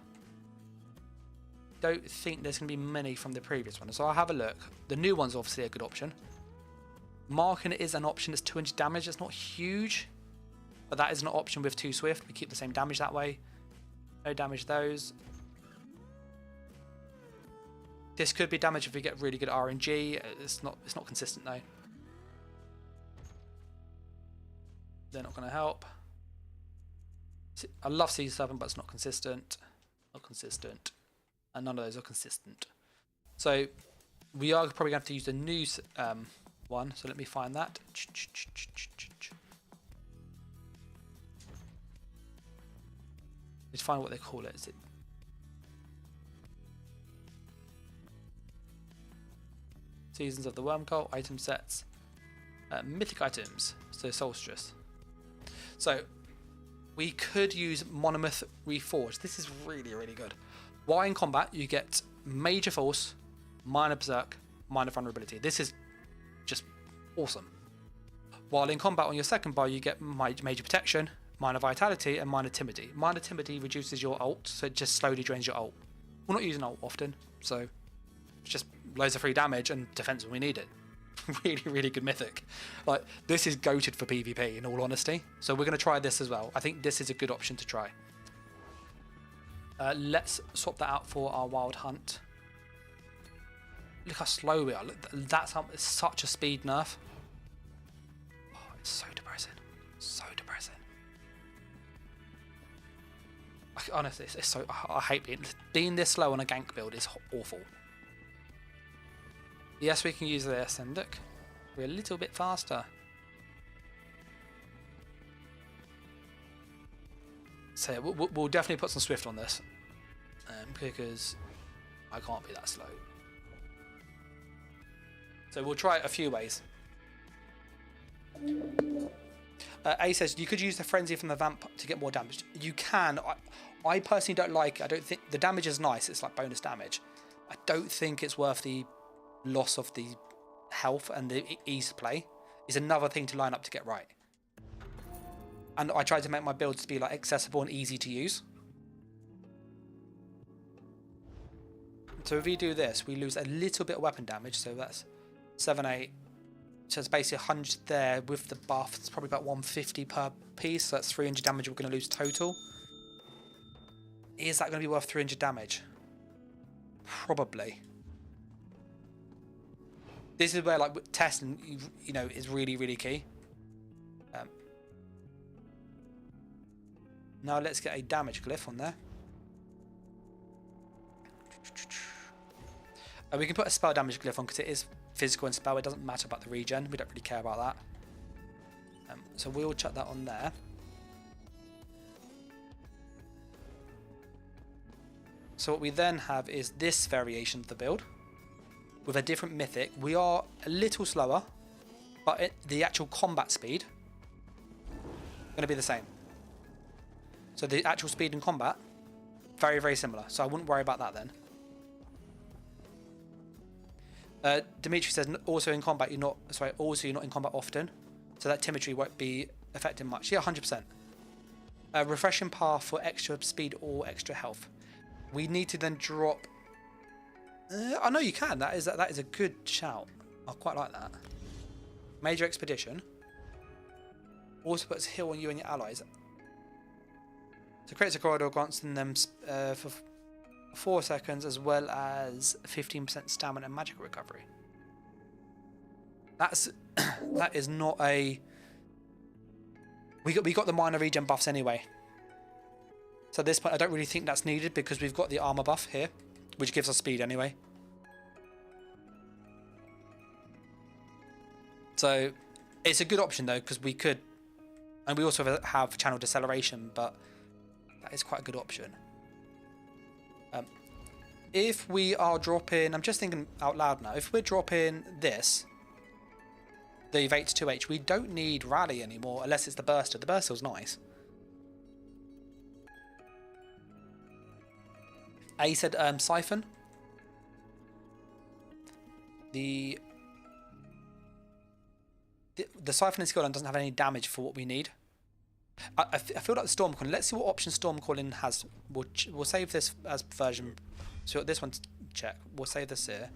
Don't think there's going to be many from the previous one, so I'll have a look. The new one's obviously a good option. Marking is an option. It's 200 damage. It's not huge, but that is an option with 2 swift. We keep the same damage that way. No damage those. This could be damage if we get really good RNG. It's not consistent though. They're not going to help. I love C7, but it's not consistent. Not consistent. And none of those are consistent. So we are probably going to have to use the new one. So let me find that. Let's find what they call it. Is it Seasons of the Worm Cult, item sets, mythic items, so Sorceress. So we could use Monomyth Reforged. This is really, really good. While in combat, you get Major Force, Minor Berserk, Minor Vulnerability. This is just awesome. While in combat on your second bar, you get Major Protection, Minor Vitality, and Minor Timidity. Minor Timidity reduces your ult, so it just slowly drains your ult. We're not using ult often, so it's just loads of free damage and defense when we need it. Really, really good mythic. Like, this is goated for PvP, in all honesty. So we're going to try this as well. I think this is a good option to try. Let's swap that out for our Wild Hunt. Look how slow we are. Look, that's how, it's such a speed nerf. Oh, it's so depressing. So depressing. Honestly, it's so... I hate being this slow on a gank build is awful. Yes, we can use this, and look, we're a little bit faster. So we'll definitely put some Swift on this, because I can't be that slow. So we'll try it a few ways. A says you could use the Frenzy from the Vamp to get more damage. You can. I personally don't like it. I don't think the damage is nice. It's like bonus damage. I don't think it's worth the loss of the health and the ease to play. It's another thing to line up to get right. And I tried to make my builds to be like accessible and easy to use. So if we do this, we lose a little bit of weapon damage. So that's 7, 8. So it's basically 100 there with the buff. It's probably about 150 per piece. So that's 300 damage we're going to lose total. Is that going to be worth 300 damage? Probably. This is where like testing, you know, is really, really key. Now let's get a damage glyph on there. We can put a spell damage glyph on because it is physical and spell. It doesn't matter about the regen. We don't really care about that. So we'll chuck that on there. So what we then have is this variation of the build with a different mythic. We are a little slower, but the actual combat speed is going to be the same. So the actual speed in combat, very, very similar. So I wouldn't worry about that then. Dimitri says also in combat you're not in combat often, so that Timotry won't be affecting much. Yeah, 100%. Refreshing path for extra speed or extra health. We need to then drop. I know you can. That is a good shout. I quite like that. Major expedition. Also puts heal on you and your allies. So creates a corridor, grants them for 4 seconds, as well as 15% stamina and magical recovery. That is not a. We got the minor regen buffs anyway. So at this point, I don't really think that's needed because we've got the armor buff here, which gives us speed anyway. So it's a good option though because we could, and we also have channel deceleration, but that is quite a good option. If we are dropping, I'm just thinking out loud now, if we're dropping this, the evade to 2H, we don't need rally anymore unless it's the burster. The burster's nice. A said siphon. The siphon in Skillland doesn't have any damage for what we need. I feel like the storm calling. Let's see what option storm calling has. We'll save this as version. So this one to check. We'll save this here,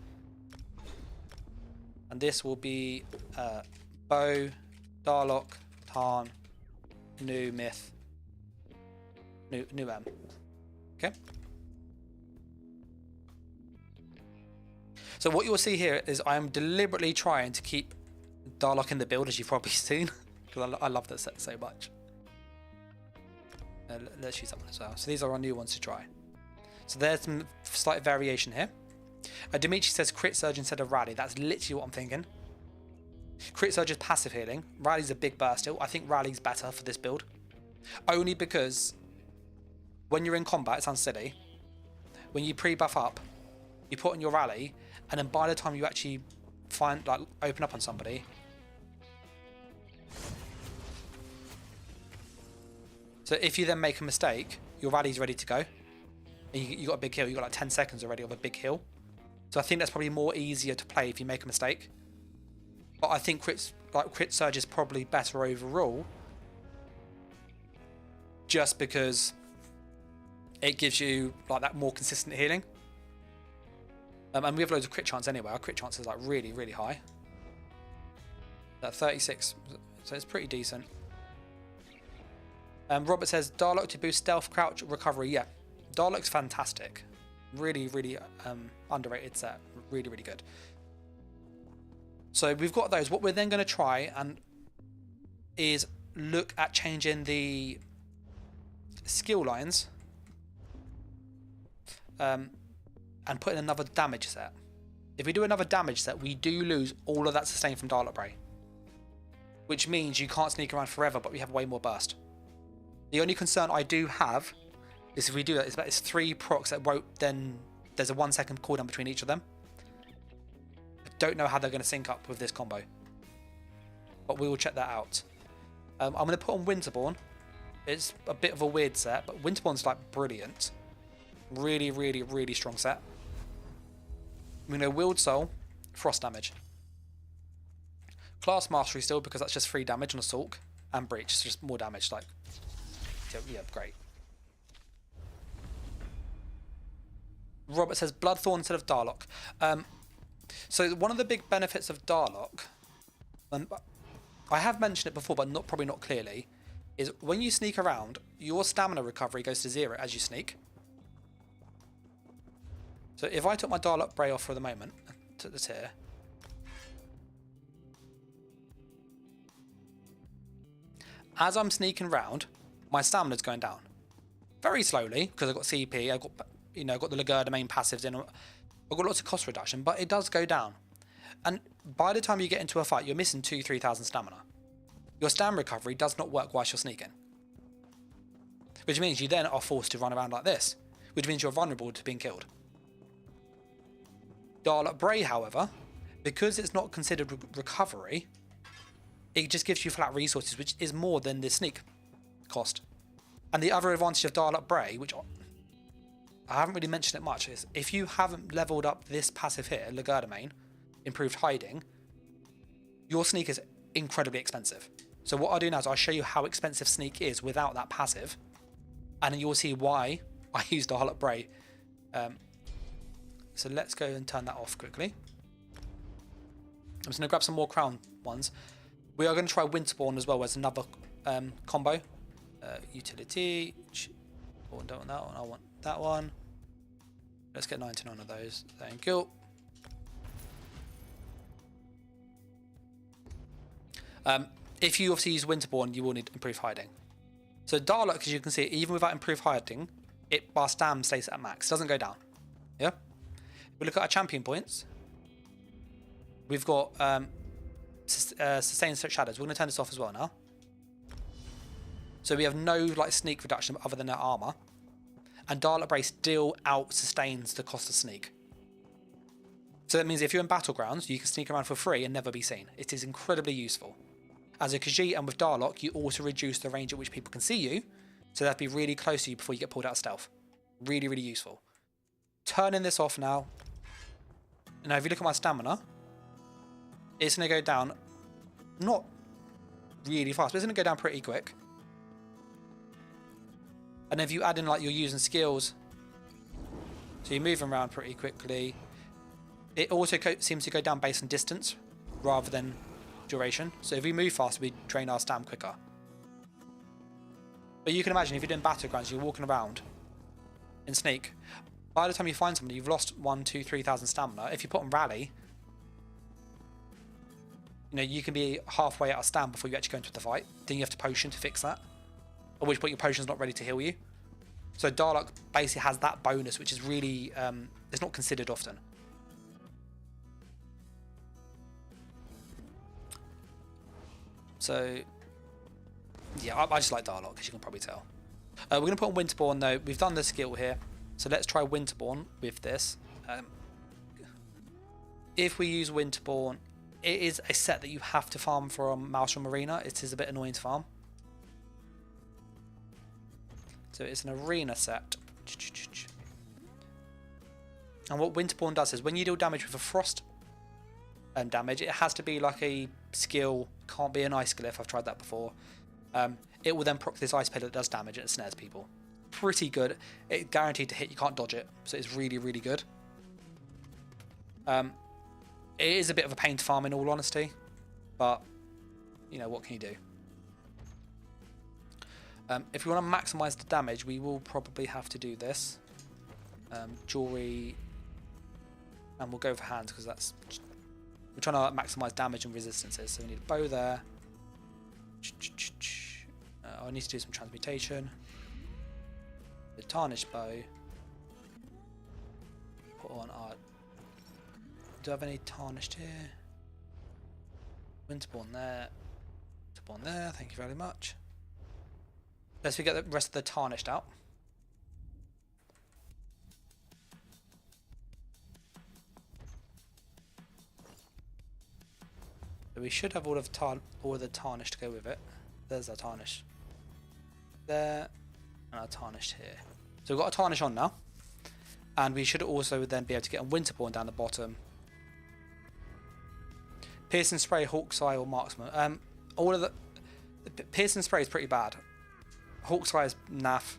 and this will be bow, Darlock, Tarn, new myth, new M. Okay. So what you'll see here is I am deliberately trying to keep Darlock in the build, as you've probably seen, because I love that set so much. Let's use that one as well. So these are our new ones to try. So there's some slight variation here. Dimitri says crit surge instead of rally. That's literally what I'm thinking. Crit surge is passive healing. Rally's a big burst still. I think rally's better for this build. Only because when you're in combat, it sounds silly. When you pre-buff up, you put on your rally, and then by the time you actually open up on somebody, so if you then make a mistake, your rally's ready to go. And you got a big heal. You got like 10 seconds already of a big heal. So I think that's probably more easier to play if you make a mistake. But I think crit surge is probably better overall, just because it gives you like that more consistent healing. And we have loads of crit chance anyway. Our crit chance is like really, really high. That 36, so it's pretty decent. Robert says Darlock to boost stealth, crouch, recovery. Yeah, Darlok's fantastic. Really, really underrated set. Really, really good. So we've got those. What we're then going to try and is look at changing the skill lines and putting another damage set. If we do another damage set, we do lose all of that sustain from Darlok Bray, which means you can't sneak around forever, but we have way more burst. The only concern I do have is if we do that, is that it's 3 procs that won't then... There's a 1 second cooldown between each of them. I don't know how they're going to sync up with this combo, but we will check that out. I'm going to put on Winterborn. It's a bit of a weird set, but Winterborn's like brilliant. Really, really, really strong set. I'm going to Wield Soul, Frost damage. Class Mastery still, because that's just 3 damage on Assault, and Breach, it's just more damage, like, yeah, great. Robert says Bloodthorn instead of Darlok. So one of the big benefits of Darlok, and I have mentioned it before, but probably not clearly, is when you sneak around, your stamina recovery goes to 0 as you sneak. So if I took my Darlok Bray off for the moment, took this here, as I'm sneaking around, my stamina's going down very slowly because I've got CP, I've got the Lagerda main passives in, I've got lots of cost reduction, but it does go down. And by the time you get into a fight, you're missing 2,000-3,000 stamina. Your stam recovery does not work whilst you're sneaking, which means you then are forced to run around like this, which means you're vulnerable to being killed. Darlok Bray, however, because it's not considered recovery, it just gives you flat resources, which is more than the sneak cost. And the other advantage of Darlok Bray, which I haven't really mentioned it much, is if you haven't leveled up this passive here, Lagerda main, improved hiding, your sneak is incredibly expensive. So what I'll do now is I'll show you how expensive sneak is without that passive, and then you'll see why I used Darlok Bray. So let's go and turn that off quickly. I'm just going to grab some more crown ones. We are going to try Winterborn as well as another combo. Utility. Oh, I don't want that one. I want that one. Let's get 99 of those. Thank you. If you obviously use Winterborn, you will need improved hiding. So Darlok, as you can see, even without improved hiding, our stam stays at max. It doesn't go down. Yeah. If we look at our champion points, we've got sustained shadows. We're going to turn this off as well now. So we have no sneak reduction other than our armor, and Darlok Bray still out sustains the cost of sneak. So that means if you're in battlegrounds, you can sneak around for free and never be seen. It is incredibly useful. As a Khajiit and with Darlok, you also reduce the range at which people can see you, so they have to be really close to you before you get pulled out of stealth. Really, really useful. Turning this off now. Now, if you look at my stamina, it's going to go down, not really fast, but it's going to go down pretty quick. And if you add in you're using skills, so you're moving around pretty quickly, it also seems to go down based on distance rather than duration. So if we move faster, we drain our stam quicker. But you can imagine if you're doing battlegrounds, you're walking around in sneak. By the time you find somebody, you've lost 1, 2, 3,000 stamina. If you put on rally, you can be halfway out of stam before you actually go into the fight. Then you have to potion to fix that. At which point your potion's not ready to heal you. So Darlok basically has that bonus, which is really it's not considered often. So yeah, I just like Darlok, as you can probably tell. We're going to put on Winterborn though. We've done the skill here, so let's try Winterborn with this. If we use Winterborn, it is a set that you have to farm from Maelstrom Arena. It is a bit annoying to farm. So it's an arena set. And what Winterborn does is when you deal damage with a frost damage, it has to be like a skill, can't be an ice glyph. I've tried that before. It will then proc this ice pillar that does damage and it snares people. Pretty good. It's guaranteed to hit, you can't dodge it. So it's really, really good. It is a bit of a pain to farm in all honesty, but what can you do? If we want to maximise the damage, we will probably have to do this. Jewelry, and we'll go for hands because that's we're trying to maximise damage and resistances. So we need a bow there. I need to do some transmutation. The tarnished bow. Put on our. Do I have any tarnished here? Winterborn there. Winterborn there. Thank you very much. Let's get the rest of the tarnished out. So we should have all of the tarnished to go with it. There's our tarnish. There, and our tarnished here. So we've got a tarnish on now, and we should also then be able to get a Winterborn down the bottom. Piercing spray, Hawkeye, or marksman. All of the piercing spray is pretty bad. Hawkeye is naff.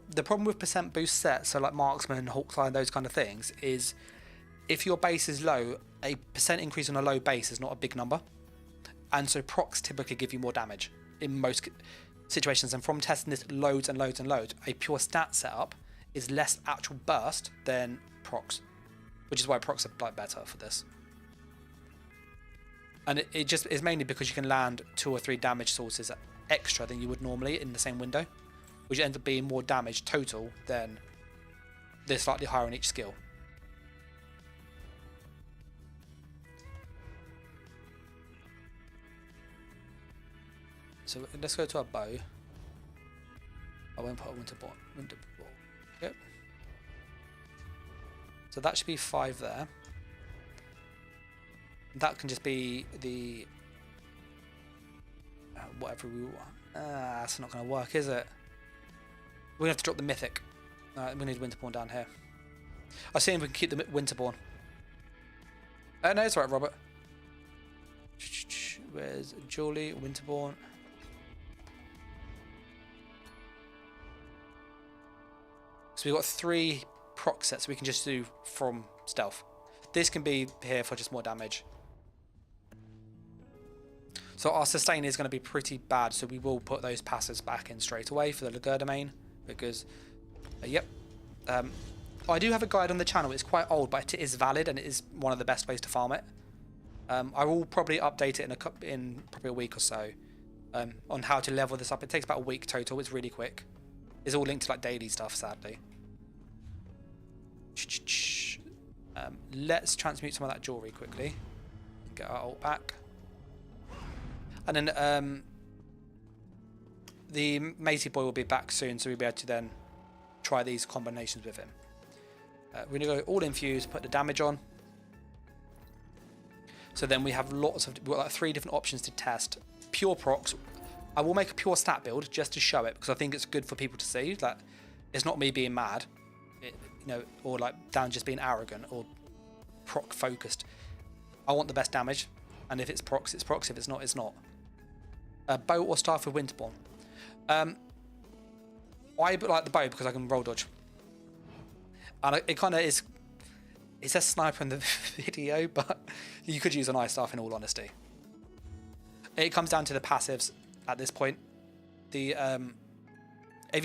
The problem with percent boost sets, so like marksman, Hawkeye, and those kind of things, is if your base is low, a percent increase on a low base is not a big number, and so procs typically give you more damage in most situations. And from testing this loads and loads and loads, a pure stat setup is less actual burst than procs, which is why procs are like better for this. And it just is mainly because you can land 2 or 3 damage sources extra than you would normally in the same window, which ends up being more damage total than they're slightly higher on each skill. So let's go to our bow. I won't put a Winterborn. Yep. So that should be 5 there. That can just be the whatever we want. That's not going to work, is it? We're going to have to drop the mythic. We need Winterborn down here. I'll see if we can keep the Winterborn. No, it's alright, Robert. Where's Julie? Winterborn. So we've got 3 proc sets we can just do from stealth. This can be here for just more damage. So our sustain is going to be pretty bad, so we will put those passives back in straight away for the Lagur domain, because, yep. I do have a guide on the channel. It's quite old, but it is valid, and it is one of the best ways to farm it. I will probably update it in probably a week or so on how to level this up. It takes about a week total. It's really quick. It's all linked to like daily stuff, sadly. Let's transmute some of that jewelry quickly and get our ult back. And then the matey boy will be back soon, so we'll be able to then try these combinations with him. We're going to go all infused, put the damage on. So then we have we've got like 3 different options to test. Pure procs. I will make a pure stat build just to show it, because I think it's good for people to see that it's not me being mad, or like down just being arrogant or proc focused. I want the best damage, and if it's procs, it's procs. If it's not, it's not. Bow or staff with Winterborn. I like the bow because I can roll dodge, and it kind of is. It says sniper in the video, but you could use an ice staff in all honesty. It comes down to the passives at this point. If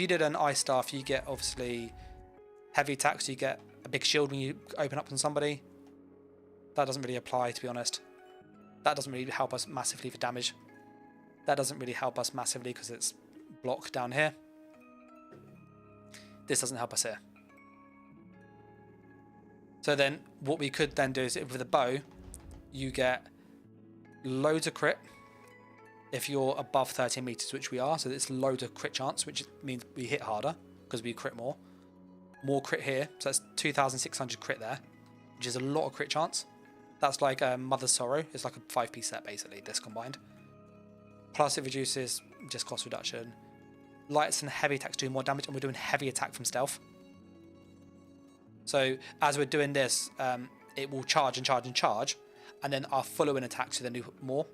you did an ice staff, you get obviously heavy attacks. So you get a big shield when you open up on somebody. That doesn't really apply, to be honest. That doesn't really help us massively for damage. That doesn't really help us massively because it's blocked down here. This doesn't help us here. So then what we could then do is with a bow, you get loads of crit if you're above 13 meters, which we are. So it's loads of crit chance, which means we hit harder because we crit more. More crit here. So that's 2,600 crit there, which is a lot of crit chance. That's like Mother's Sorrow. It's like a 5p set basically, this combined. Plus it reduces just cost reduction. Lights and heavy attacks do more damage, and we're doing heavy attack from stealth. So as we're doing this, it will charge and charge and charge, and then our follow-in attacks will then do more.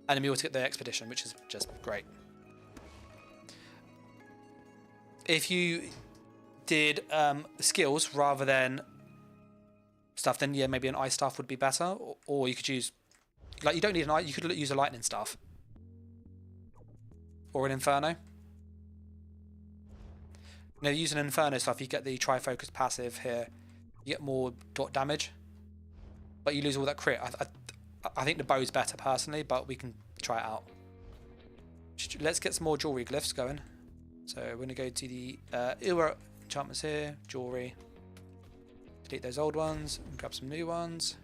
And then we also get the expedition, which is just great. If you did skills rather than stuff, then yeah, maybe an ice staff would be better, or you could use, like, you don't need an ice, you could use a lightning staff. or an Inferno. Now, using an Inferno stuff, you get the Trifocus passive here. You get more dot damage, but you lose all that crit. I think the bow's better personally, but we can try it out. Let's get some more jewelry glyphs going. So we're going to go to the Ura enchantments here, jewelry. Delete those old ones and grab some new ones.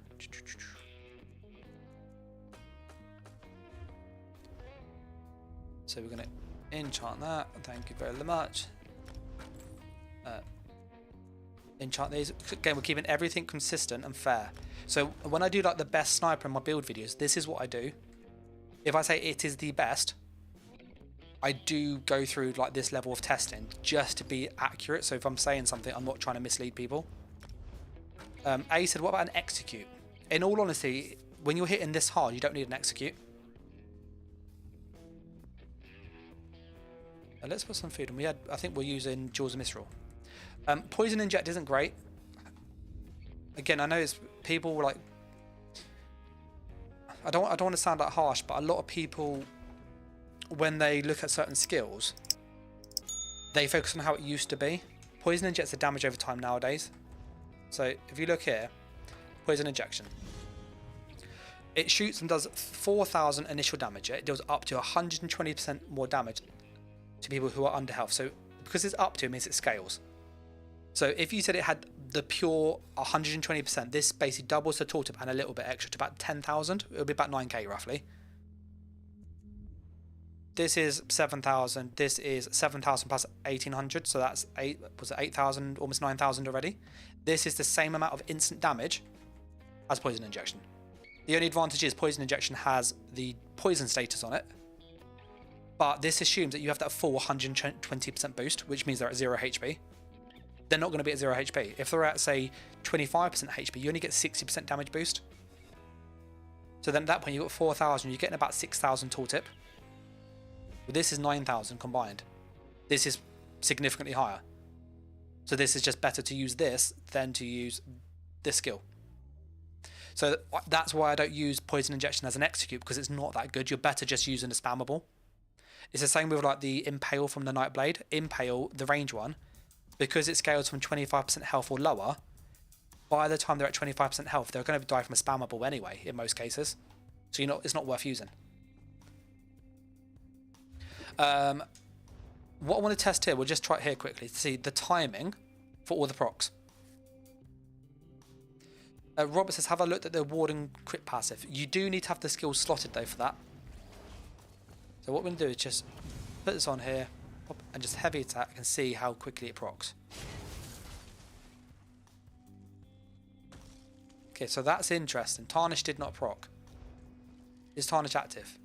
So we're going to enchant that. Thank you very much. Enchant these. Again, we're keeping everything consistent and fair. So when I do like the best sniper in my build videos, this is what I do. If I say it is the best, I do go through like this level of testing just to be accurate. So if I'm saying something, I'm not trying to mislead people. A said, what about an execute? In all honesty, when you're hitting this hard, you don't need an execute. Let's put some food on. I think we're using Jaws of Mistral. Poison inject isn't great. Again, I know it's people like. I don't want to sound like harsh, but a lot of people, when they look at certain skills, they focus on how it used to be. Poison injects the damage over time nowadays. So if you look here, poison injection. It shoots and does 4,000 initial damage. It does up to 120% more damage to people who are under health. So because it's up to, it means it scales. So if you said it had the pure 120%, this basically doubles the tooltip and a little bit extra to about 10,000. It'll be about 9k roughly. This is 7,000. This is 7,000 plus 1,800. So that's 8,000, almost 9,000 already. This is the same amount of instant damage as poison injection. The only advantage is poison injection has the poison status on it. But this assumes that you have that full 120% boost, which means they're at 0 HP. They're not going to be at 0 HP. If they're at, say, 25% HP, you only get 60% damage boost. So then at that point, you've got 4,000. You're getting about 6,000 tooltip. Well, this is 9,000 combined. This is significantly higher. So this is just better to use this than to use this skill. So that's why I don't use poison injection as an execute, because it's not that good. You're better just using a spammable. It's the same with like the Impale from the Nightblade. Impale, the range one, because it scales from 25% health or lower, by the time they're at 25% health, they're going to die from a spammable anyway, in most cases. So it's not worth using. What I want to test here, we'll just try it here quickly to see the timing for all the procs. Robert says, have I looked at the Warden crit passive? You do need to have the skills slotted though for that. So what we're going to do is just put this on here and just heavy attack and see how quickly it procs. Okay, so that's interesting. Tarnish did not proc. Is Tarnish active?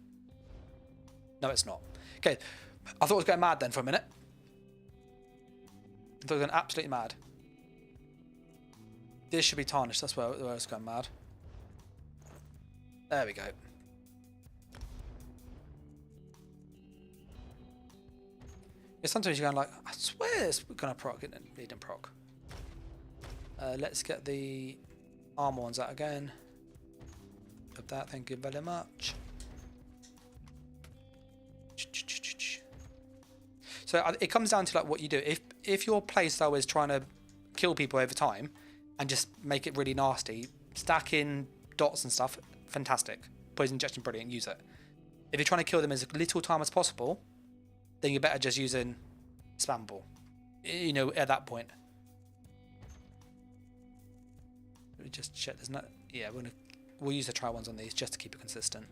No, it's not. Okay, I thought I was going mad then for a minute. I thought I was going absolutely mad. This should be Tarnish, that's where I was going mad. There we go. Yeah, sometimes you're going like, I swear it's going to proc, it didn't proc. Let's get the armor ones out again. Of that, thank you very much. So it comes down to like what you do. If your playstyle is trying to kill people over time and just make it really nasty, stack in dots and stuff, fantastic. Poison injection, brilliant, use it. If you're trying to kill them as little time as possible, then you're better just using spammable. You know, at that point. Let me just check. There's not. Yeah, we'll use the try ones on these just to keep it consistent.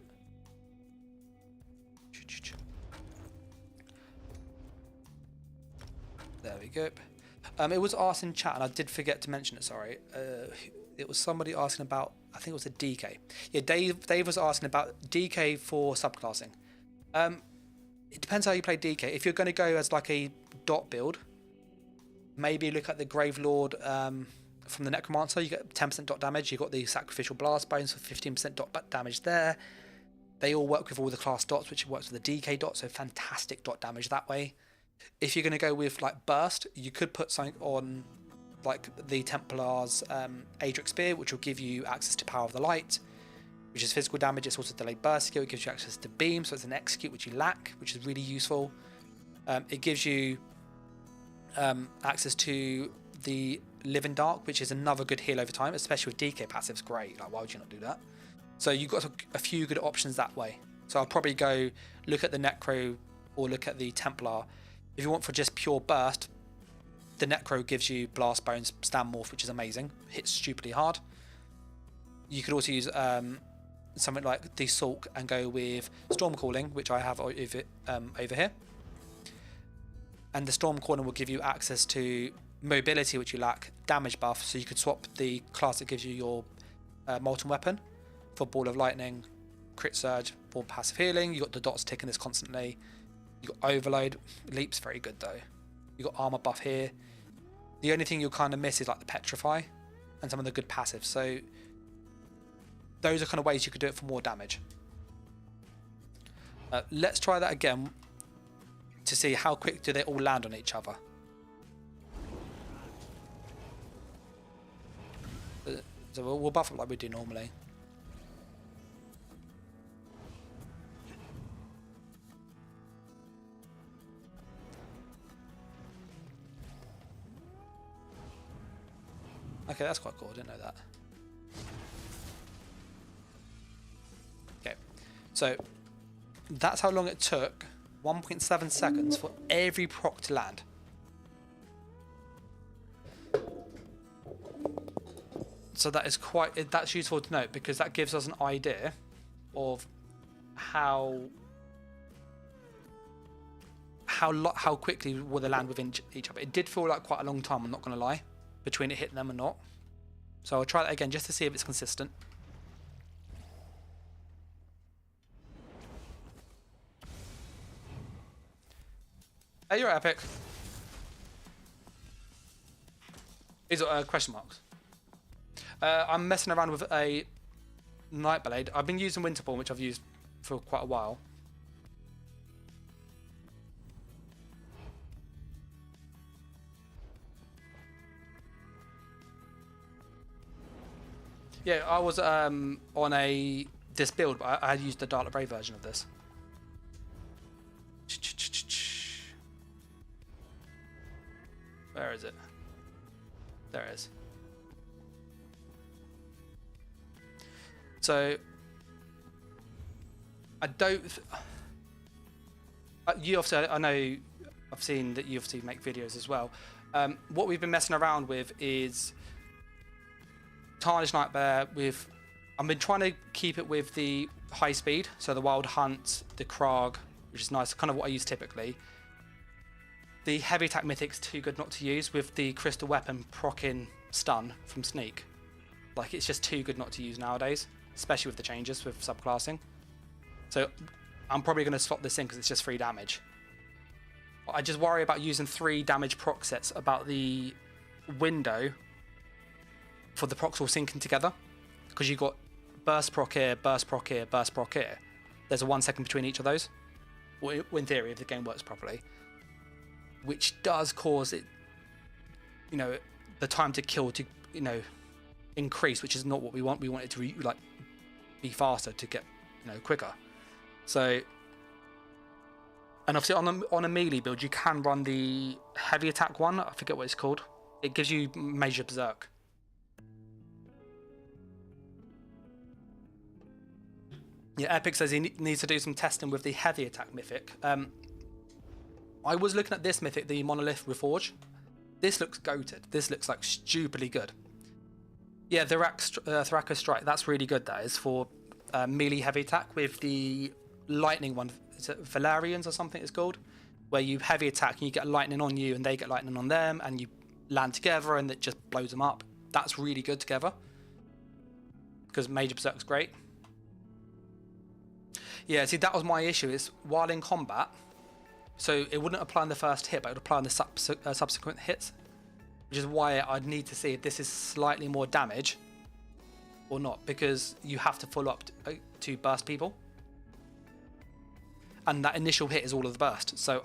There we go. It was asked in chat, and I did forget to mention it. Sorry. It was somebody asking about. I think it was a DK. Yeah, Dave was asking about DK for subclassing. It depends how you play DK. If you're going to go as like a dot build, maybe look at the Gravelord from the Necromancer. You get 10% dot damage. You've got the Sacrificial Blast Bones for 15% dot damage there. They all work with all the class dots, which works with the DK dot, so fantastic dot damage that way. If you're going to go with like Burst, you could put something on like the Templar's Adric Spear, which will give you access to Power of the Light. which is physical damage. It's also delayed burst skill. It gives you access to beam, so it's an execute which you lack, which is really useful. It gives you access to the Live in Dark, which is another good heal over time, especially with DK passives. Great. Like, why would you not do that? So you've got a few good options that way. So I'll probably go look at the Necro or look at the Templar. If you want for just pure burst, the Necro gives you Blast Bones, Stand Morph, which is amazing. Hits stupidly hard. You could also use something like the Sulk and go with Storm Calling, which I have over here. And the Storm Calling will give you access to mobility, which you lack, damage buff, so you could swap the class that gives you your Molten Weapon for Ball of Lightning, Crit Surge, for passive healing. You got the dots ticking this constantly. You got Overload. Leap's very good though. You got armor buff here. The only thing you'll kind of miss is like the Petrify and some of the good passives. So those are kind of ways you could do it for more damage. Let's try that again to see how quick do they all land on each other. So we'll buff up like we do normally. Okay, that's quite cool. I didn't know that. Okay, so that's how long it took. 1.7 seconds for every proc to land. So that is that's useful to note, because that gives us an idea of how quickly will they land within each other. It did feel like quite a long time, I'm not going to lie, between it hitting them and not. So I'll try that again just to see if it's consistent. Hey, you're epic. These are question marks. I'm messing around with a Nightblade. I've been using Winterborn, which I've used for quite a while. Yeah, I was on this build, but I had used the Dark Brave version of this. Where is it? There it is. So I don't. You obviously, I know, I've seen that you obviously make videos as well. What we've been messing around with is Tarnished Nightmare. I've been trying to keep it with the high speed, so the Wild Hunt, the Krag, which is nice, kind of what I use typically. The heavy attack mythic's too good not to use with the crystal weapon proccing stun from Sneak. Like, it's just too good not to use nowadays, especially with the changes with subclassing. So I'm probably going to swap this in because it's just 3 damage. I just worry about using 3 damage proc sets about the window for the procs all syncing together, because you've got burst proc here, burst proc here, burst proc here. There's a 1 second between each of those. Well, in theory, if the game works properly. Which does cause it, the time to kill to, increase, which is not what we want. We want it to be faster to get, quicker. So, and obviously on a melee build, you can run the heavy attack one. I forget what it's called. It gives you major berserk. Yeah, Epic says he needs to do some testing with the heavy attack mythic. I was looking at this mythic, the Monolith Reforge. This looks goated. This looks like stupidly good. Yeah, the Thraka Strike, that's really good. That is for melee heavy attack with the lightning one. Is it Valerians or something it's called? Where you heavy attack and you get lightning on you and they get lightning on them and you land together and it just blows them up. That's really good together. Because Major Berserk's great. Yeah, see, that was my issue. Is while in combat, so it wouldn't apply on the first hit, but it would apply on the subsequent hits, which is why I'd need to see if this is slightly more damage or not, because you have to follow up to burst people, and that initial hit is all of the burst. So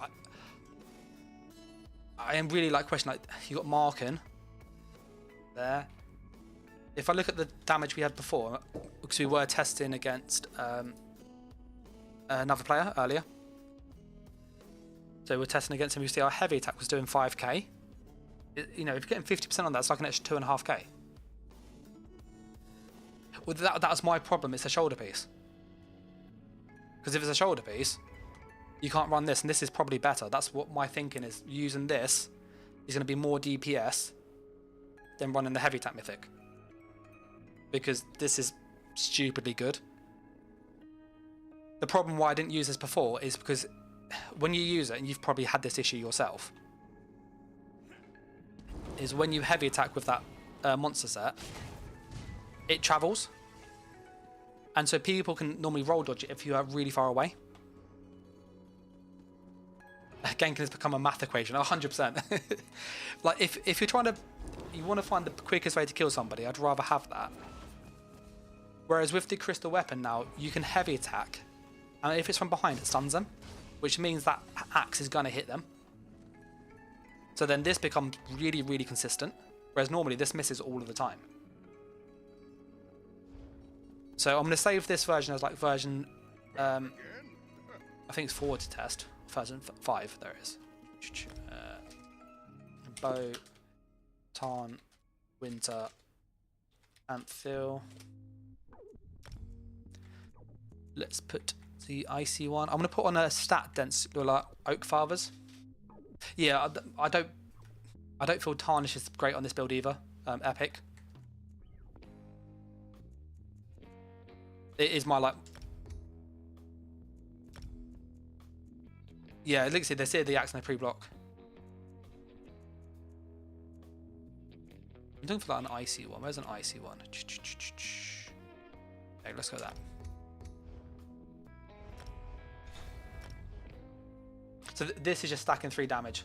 I am really questioning, you got Markin there. if I look at the damage we had before, because we were testing against another player earlier. So we're testing against him. You see our heavy attack was doing 5k. You know, if you're getting 50% on that, it's like an extra 2.5k. Well, that was my problem. It's a shoulder piece. Because if it's a shoulder piece, you can't run this, and this is probably better. That's what my thinking is. Using this is going to be more DPS than running the heavy attack mythic. Because this is stupidly good. The problem why I didn't use this before is because when you use it, and you've probably had this issue yourself, is when you heavy attack with that monster set, it travels. And so people can normally roll dodge it if you are really far away. Ganking has become a math equation, 100%. Like if you're trying to, you want to find the quickest way to kill somebody, I'd rather have that. Whereas with the crystal weapon now, you can heavy attack, and if it's from behind, it stuns them, which means that axe is going to hit them. So then this becomes really, really consistent, whereas normally this misses all of the time. So I'm going to save this version as like version, I think it's 4 to test, version 5, there it is. Bow, Tarn, Winter, Anthill. Let's put the icy one. I'm going to put on a stat dense like Oak Fathers. Yeah, I don't feel Tarnish is great on this build either. Epic. It is my like. Yeah, it looks like they see the axe and they pre-block. I'm looking for like an icy one. Where's an icy one? Okay, let's go with that. So this is just stacking 3 damage.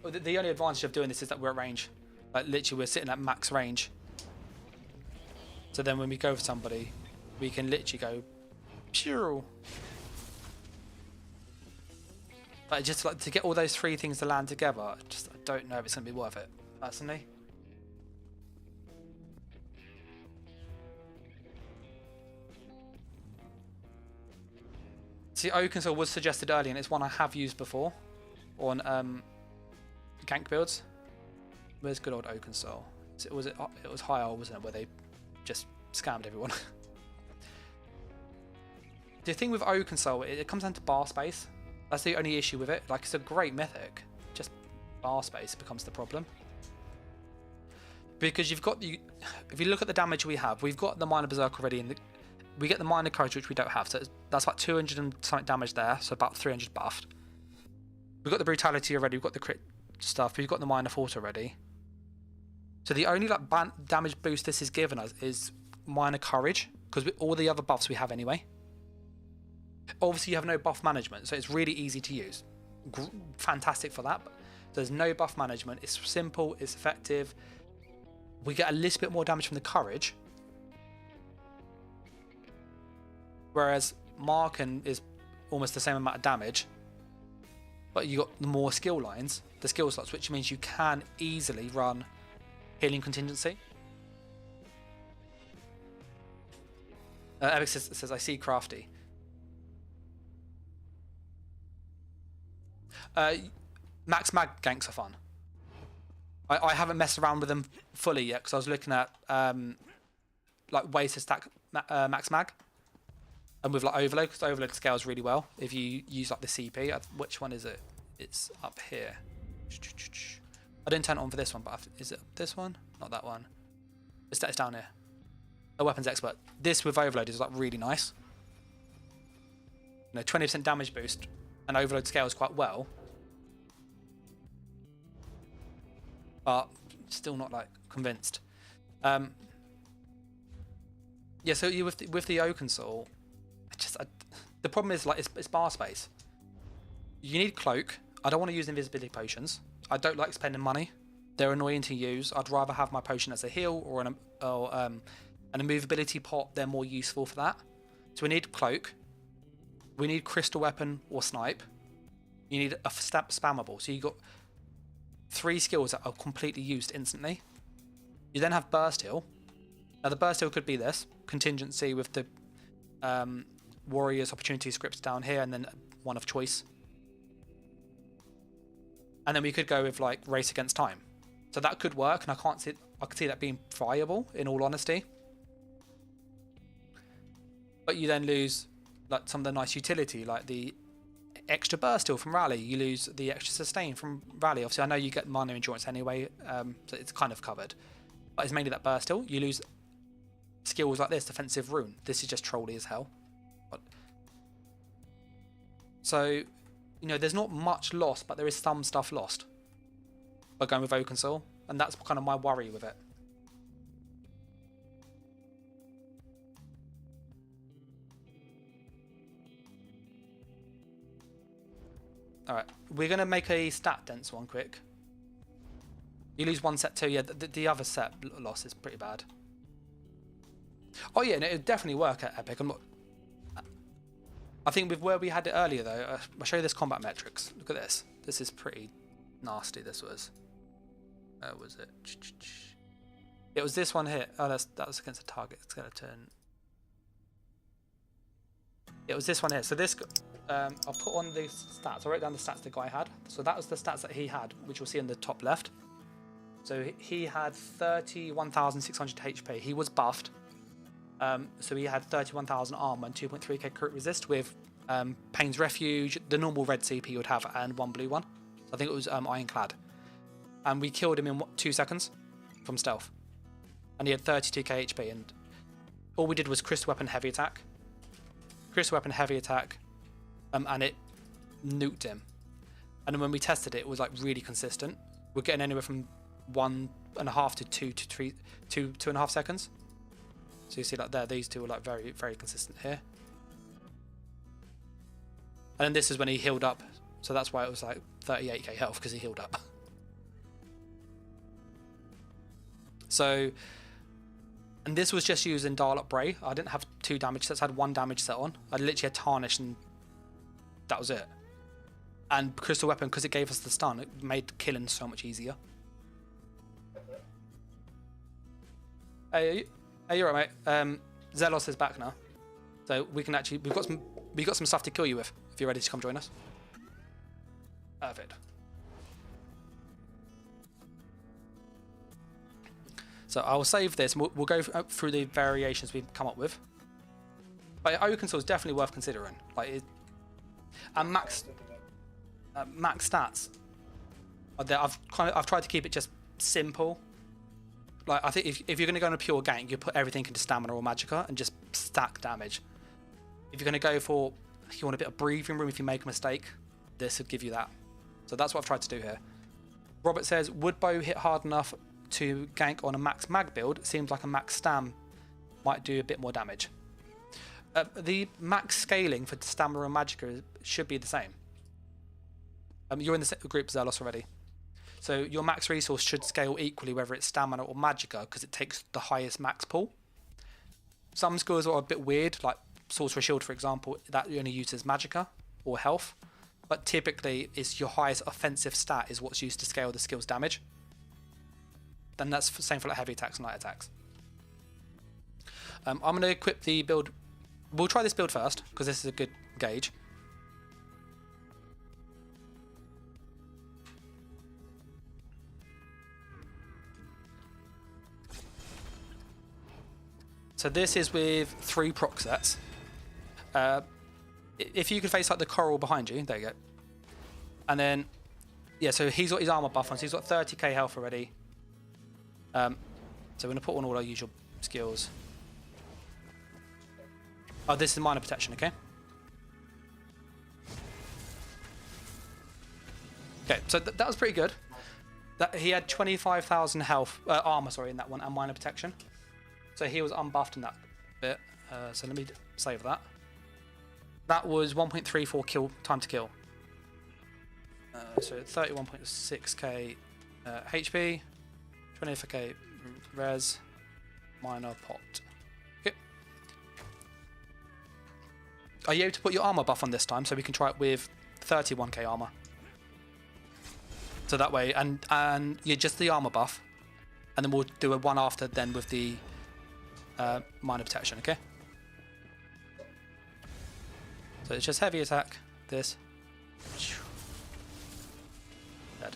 Well, the only advantage of doing this is that we're at range. Like literally we're sitting at max range. So then when we go for somebody, we can literally go pure. But just like to get all those 3 things to land together, I don't know if it's gonna be worth it, personally. See, Oakensall was suggested earlier, and it's one I have used before on gank builds. Where's good old Oakensall? It was High Isle, wasn't it, where they just scammed everyone. The thing with Oakensall, it comes down to bar space. That's the only issue with it. Like, it's a great mythic, just bar space becomes the problem. Because you've got the, if you look at the damage we have, we've got the Minor Berserk already in the. We get the Minor Courage, which we don't have, so that's about 200 and something damage there, so about 300 buffed. We've got the Brutality already, we've got the crit stuff, we've got the Minor Fort already. So the only like damage boost this is given us is Minor Courage, because all the other buffs we have anyway. Obviously you have no buff management, so it's really easy to use. Fantastic for that, but there's no buff management, it's simple, it's effective. We get a little bit more damage from the Courage. Whereas Marken is almost the same amount of damage, but you got the more skill lines, the skill slots, which means you can easily run healing contingency. Epic says, I see crafty. Max Mag ganks are fun. I haven't messed around with them fully yet because I was looking at like ways to stack Max Mag. And with like Overload, because Overload scales really well if you use like the CP. Which one is it? It's up here. I didn't turn it on for this one, but is it this one? Not that one. It's down here. A Weapons Expert. This with Overload is like really nice. You know, 20% damage boost, and Overload scales quite well. But still not like convinced. Yeah, so you with the Oakensall, the problem is like it's bar space. You need Cloak. I don't want to use invisibility potions. I don't like spending money. They're annoying to use. I'd rather have my potion as a heal or an immovability pot. They're more useful for that. So we need Cloak. We need Crystal Weapon or Snipe. You need a spammable. So you got 3 skills that are completely used instantly. You then have burst heal. Now the burst heal could be this contingency with the warriors opportunity scripts down here, and then one of choice. And then we could go with like race against time. So that could work, and I could see that being viable in all honesty. But you then lose like some of the nice utility, like the extra burst heal from rally. You lose the extra sustain from rally. Obviously, I know you get mana endurance anyway, so it's kind of covered. But it's mainly that burst heal. You lose skills like this, defensive rune. This is just trolly as hell. So, you know, there's not much lost, but there is some stuff lost by going with Oakensoul, and that's kind of my worry with it. Alright, we're going to make a stat dense one quick. You lose 1 set too. Yeah, the other set loss is pretty bad. Oh yeah, no, it would definitely work at Epic. I think with where we had it earlier though, I'll show you this combat metrics. Look at this. This is pretty nasty, this was. Where was it? It was this one here. Oh, that was against a target skeleton. It was this one here. So this, I'll put on the stats. I wrote down the stats the guy had. So that was the stats that he had, which you'll see in the top left. So he had 31,600 HP. He was buffed. So he had 31,000 armor and 2.3k crit resist with Pain's Refuge, the normal red CP you would have, and 1 blue one. So I think it was Ironclad. And we killed him in 2 seconds from stealth. And he had 32k HP. And all we did was Crystal Weapon Heavy Attack. Crystal Weapon Heavy Attack. And it nuked him. And then when we tested it, it was like really consistent. We're getting anywhere from 1.5 to 2.5 seconds. So you see like there, these two are like very, very consistent here. And then this is when he healed up. So that's why it was like 38k health, because he healed up. So, and this was just using Dial Up Bray. I didn't have 2 damage sets, I had 1 damage set on. I literally had Tarnish and that was it. And Crystal Weapon, because it gave us the stun, it made killing so much easier. Hey, you're right, mate. Zelos is back now, so we can actually we've got some stuff to kill you with if you're ready to come join us. Perfect. So I will save this. And we'll go through the variations we've come up with. But Oakensoul is definitely worth considering. Like, and max stats. I've tried to keep it just simple. Like, I think if you're going to go on a pure gank, you put everything into stamina or magicka and just stack damage. If you're going to go for, if you want a bit of breathing room if you make a mistake, this would give you that. So that's what I've tried to do here. Robert says, would bow hit hard enough to gank on a max mag build? Seems like a max stam might do a bit more damage. The max scaling for stamina and magicka should be the same. You're in the group Zelos already. So your max resource should scale equally whether it's stamina or magicka, because it takes the highest max pool. Some skills are a bit weird, like Sorcerer Shield for example, that only uses magicka or health. But typically it's your highest offensive stat is what's used to scale the skill's damage. Then that's the same for like heavy attacks and light attacks. I'm going to equip the build. We'll try this build first, because this is a good gauge. So this is with 3 proc sets. If you could face like the coral behind you, there you go. And then, yeah, so he's got his armor buff on, so he's got 30k health already. So we're going to put on all our usual skills. Oh, this is minor protection, okay? Okay, so that was pretty good. He had 25,000 health, armor, sorry, in that one, and minor protection. So he was unbuffed in that bit. So let me save that. That was 1.34 time to kill. So 31.6k HP, 25k res, minor pot. Okay. Are you able to put your armor buff on this time so we can try it with 31k armor? So that way, and yeah, just the armor buff, and then we'll do a one after then with the minor protection. Okay. So it's just heavy attack. This. Dead.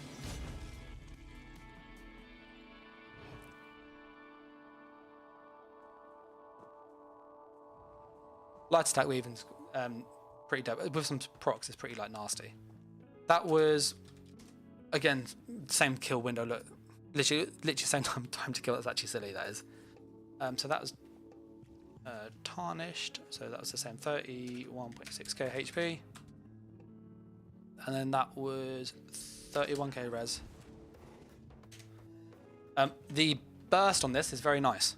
Light attack weaving's pretty dope. With some procs, it's pretty like nasty. That was again same kill window. Look, literally same time to kill. That's actually silly. That is. So that was tarnished. So that was the same 31.6k HP, and then that was 31k res. The burst on this is very nice,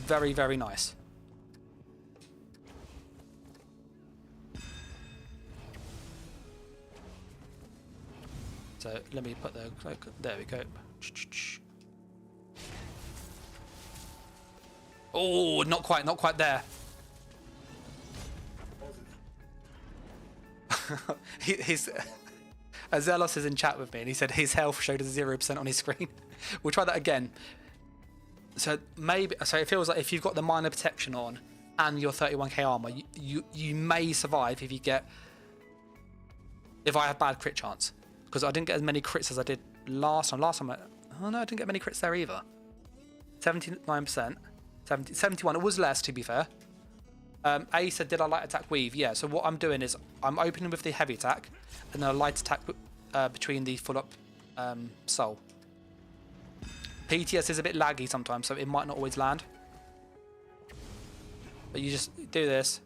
very nice. So let me put the cloak. There we go. Oh, not quite there. He's Zelos is in chat with me, and he said his health showed as 0% on his screen. We'll try that again. So it feels like if you've got the minor protection on and your 31k armor, you may survive if I have bad crit chance. Because I didn't get as many crits as I did last time. Oh no, I didn't get many crits there either. 79%. 71. It was less, to be fair. A said, did I light attack weave? Yeah, so what I'm doing is I'm opening with the heavy attack and then a light attack between the full up soul. PTS is a bit laggy sometimes, so it might not always land. But you just do this.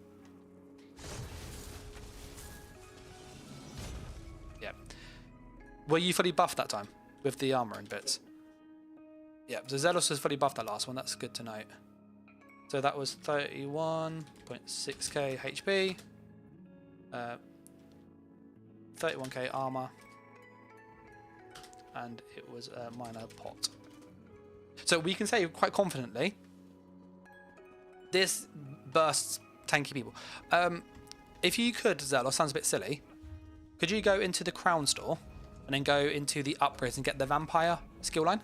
Yeah. Were you fully buffed that time with the armor and bits? Yeah, so Zelos was fully buffed that last one. That's good to note. So that was 31.6k HP, 31k armor, and it was a minor pot. So we can say quite confidently, this bursts tanky people. If you could, Zelos, sounds a bit silly, could you go into the crown store and then go into the upgrades and get the vampire skill line?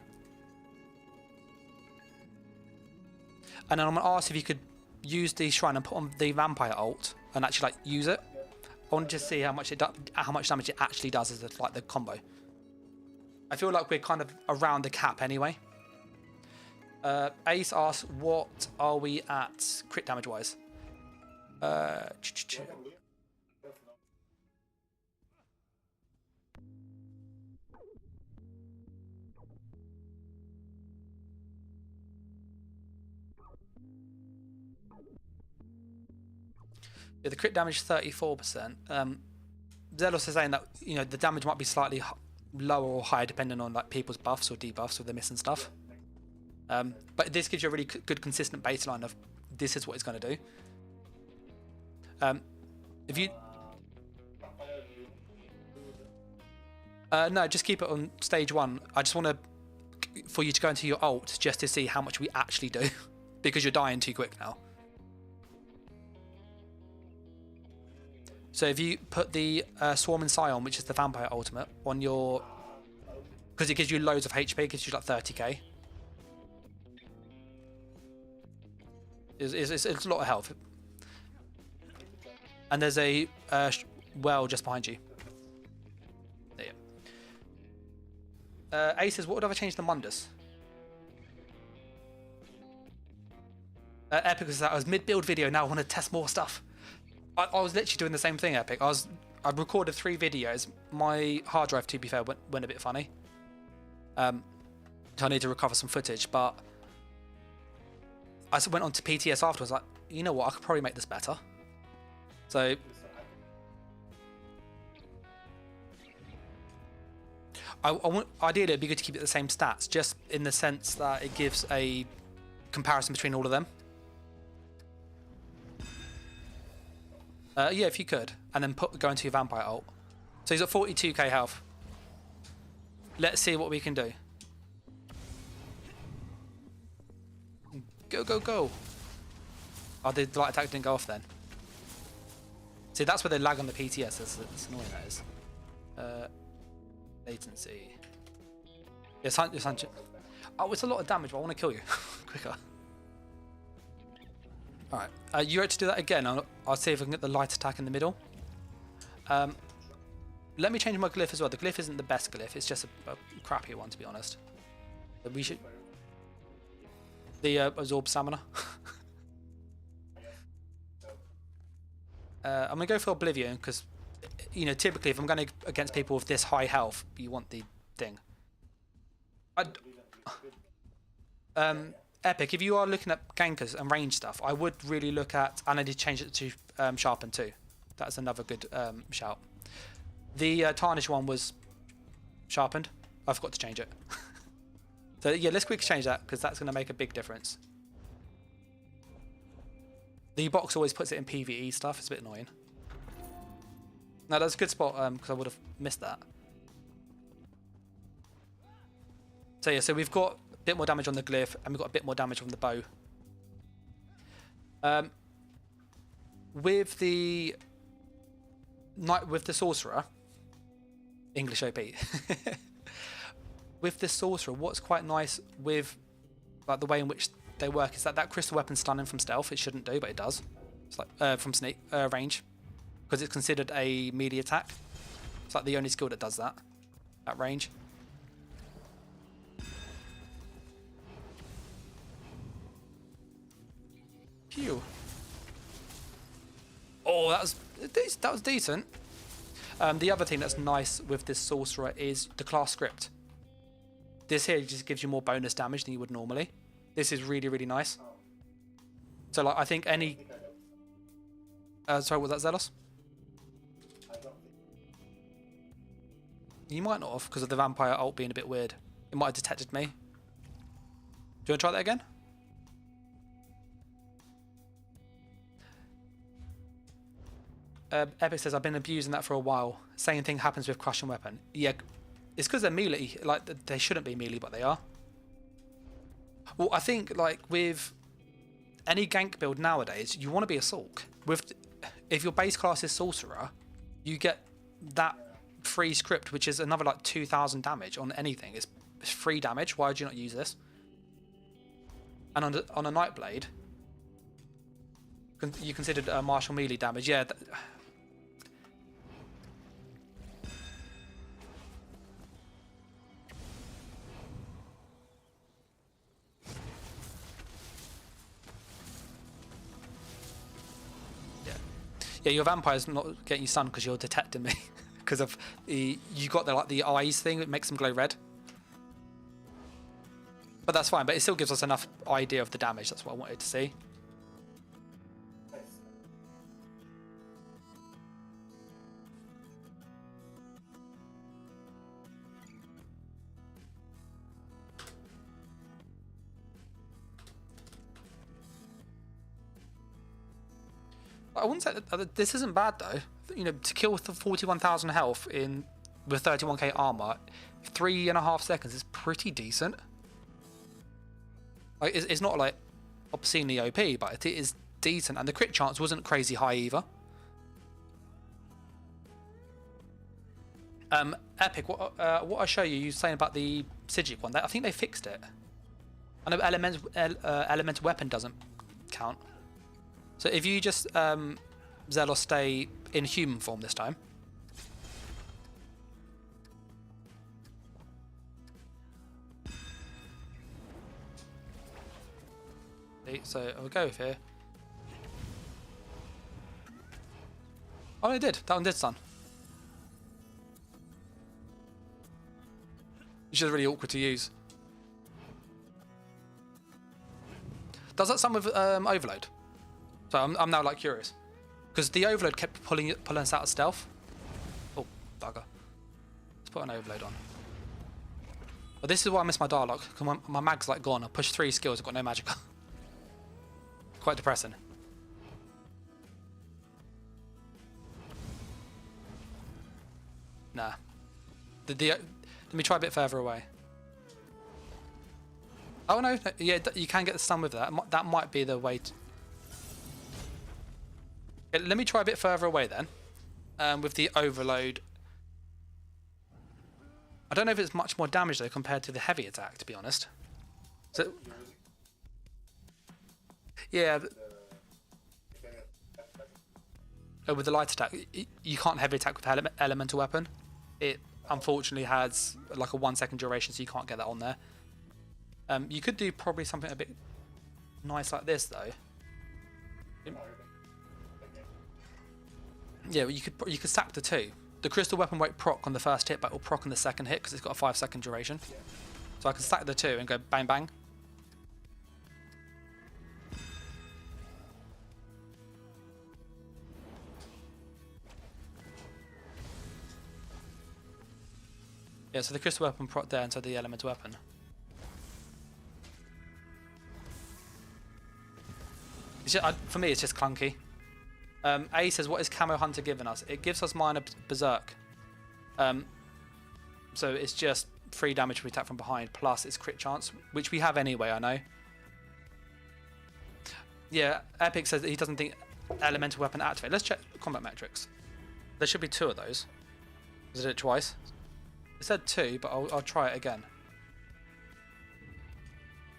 And then I'm going to ask if you could use the shrine and put on the vampire ult and actually like use it. I want to just see how much damage it actually does as like the combo. I feel like we're kind of around the cap anyway. Ace asks, what are we at crit damage wise? Yeah, the crit damage is 34%. Zelos is saying that the damage might be slightly lower or higher depending on like people's buffs or debuffs or they're missing stuff. But this gives you a really good consistent baseline of this is what it's going to do. If you no, just keep it on stage 1. I just want for you to go into your ult just to see how much we actually do because you're dying too quick now. So if you put the Swarming Scion, which is the vampire ultimate, on your... Because it gives you loads of HP, it gives you like 30k. It's a lot of health. And there's a well just behind you. There you go. Ace says, what would I change the Mundus? Epic was that I was mid-build video, now I want to test more stuff. I was literally doing the same thing, Epic. I recorded 3 videos. My hard drive, to be fair, went a bit funny. So I need to recover some footage, but I went on to PTS afterwards, like, you know what, I could probably make this better. So ideally it'd be good to keep it the same stats, just in the sense that it gives a comparison between all of them. Yeah, if you could, and then go into your vampire ult. So he's at 42k health. Let's see what we can do. Go, go, go. Oh, the light attack didn't go off then. See, that's where they lag on the PTS. That's annoying, that is. Latency. It's 100. Oh, it's a lot of damage, but I want to kill you quicker. Alright, you ready to do that again? I'll see if I can get the light attack in the middle. Let me change my glyph as well. The glyph isn't the best glyph, it's just a crappy one, to be honest. But we should... The absorb stamina. I'm going to go for Oblivion, because, you know, typically if I'm going against people with this high health, you want the thing. Epic, if you are looking at gankers and range stuff, I would really look at, and I did change it to sharpen too. That's another good shout. The tarnish one was sharpened. I forgot to change it. So yeah, let's quickly change that because that's going to make a big difference. The box always puts it in PvE stuff. It's a bit annoying. No, that's a good spot because I would have missed that. So yeah, so we've got a bit more damage on the glyph and we've got a bit more damage from the bow. With the Sorcerer, English OP. With the Sorcerer, what's quite nice with like the way in which they work is that crystal weapon stunning from stealth. It shouldn't do, but it does. It's like from sneak range, because it's considered a melee attack. It's like the only skill that does that at range. Phew. Oh, that was decent. The other thing that's nice with this Sorcerer is the class script. This here just gives you more bonus damage than you would normally. This is really, really nice. So, like, I think any... sorry, was that Zealous? You might not have, because of the Vampire ult being a bit weird. It might have detected me. Do you want to try that again? Epic says, I've been abusing that for a while. Same thing happens with Crushing Weapon. Yeah, it's because they're melee. Like, they shouldn't be melee, but they are. Well, I think, like, with any gank build nowadays, you want to be a Sulk. If your base class is Sorcerer, you get that free script, which is another, like, 2,000 damage on anything. It's free damage. Why would you not use this? And on a Nightblade, you considered martial melee damage. Yeah. Yeah, your vampire's not getting you stunned because you're detecting me. Because of you got the eyes thing that makes them glow red. But that's fine. But it still gives us enough idea of the damage. That's what I wanted to see. I wouldn't say that this isn't bad though. You know, to kill with the 41,000 health with 31k armor, 3.5 seconds is pretty decent. Like, it's not like obscenely OP, but it is decent, and the crit chance wasn't crazy high either. Epic, what I show you, you're saying about the Sigic one, I think they fixed it. I know elemental weapon doesn't count. So if you just Zealous stay in human form this time. So I'll go with here. Oh, it did. That one did stun. It's just really awkward to use. Does that stun with Overload? So I'm now like curious, because the Overload kept pulling us out of stealth. Oh, bugger! Let's put an Overload on. Well, this is why I miss my Darlock. Cause my mag's like gone. I pushed 3 skills. I've got no magic. Quite depressing. Nah. Let me try a bit further away. Oh no! Yeah, you can get the stun with that. That might be the way to. Let me try a bit further away then, with the Overload. I don't know if it's much more damage though compared to the heavy attack, to be honest. So, yeah, with the light attack, you can't heavy attack with elemental weapon. It unfortunately has like a 1 second duration, so you can't get that on there. You could do probably something a bit nice like this though. Yeah, you could stack the two. The crystal weapon won't proc on the first hit, but it will proc on the second hit because it's got a 5 second duration. So I can stack the two and go bang bang. Yeah, so the crystal weapon proc there instead of the elemental weapon. It's just, for me, it's just clunky. A says, what is Camo Hunter giving us? It gives us minor Berserk. So it's just 3 damage if we attack from behind, plus its crit chance, which we have anyway, I know. Yeah, Epic says that he doesn't think elemental weapon activate. Let's check combat metrics. There should be 2 of those. I did it twice. It said 2, but I'll try it again.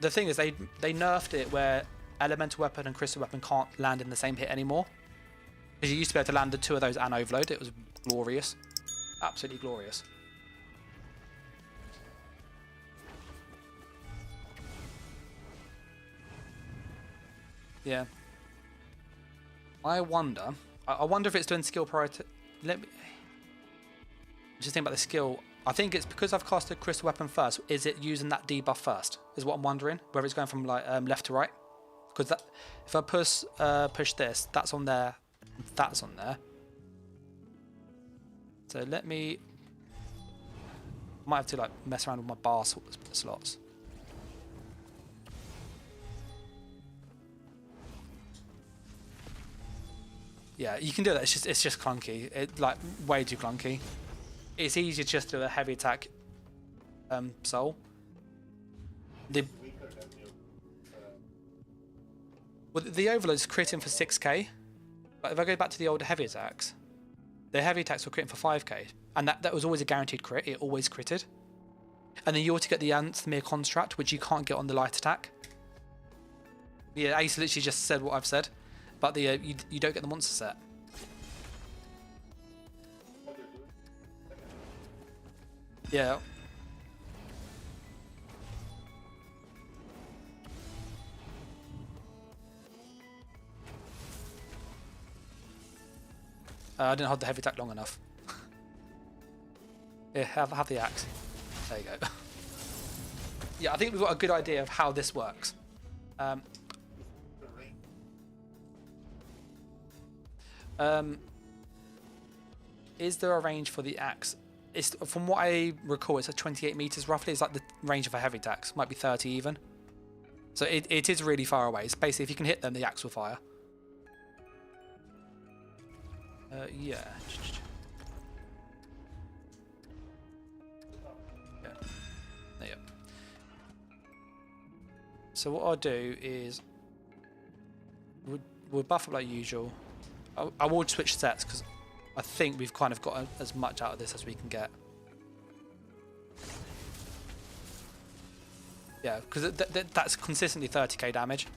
The thing is, they nerfed it where elemental weapon and crystal weapon can't land in the same hit anymore. Because you used to be able to land the 2 of those and overload. It was glorious. Absolutely glorious. Yeah. I wonder if it's doing skill priority. Let me just think about the skill. I think it's because I've casted crystal weapon first. Is it using that debuff first? Is what I'm wondering. Whether it's going from like left to right. Because that, if I push this, that's on there. That's on there. So let me. Might have to like mess around with my bar slots. Yeah, you can do that. It's just clunky. It like way too clunky. It's easier just to do a heavy attack. Soul. The overload's critting for 6k. But if I go back to the older heavy attacks, the heavy attacks were critting for 5k, and that was always a guaranteed crit. It always critted. And then you also get the Anthemere construct, which you can't get on the light attack. Yeah, Ace literally just said what I've said, but the you don't get the monster set. Yeah. I didn't hold the heavy attack long enough. Yeah, have the axe. There you go. Yeah, I think we've got a good idea of how this works. Is there a range for the axe? It's, from what I recall, it's at 28 meters roughly. It's like the range of a heavy axe. Might be 30 even. So it is really far away. It's basically, if you can hit them, the axe will fire. Yeah. Yeah. There you go. So what I'll do is we'll buff up like usual. I will switch sets because I think we've kind of got as much out of this as we can get. Yeah, because that's consistently 30k damage,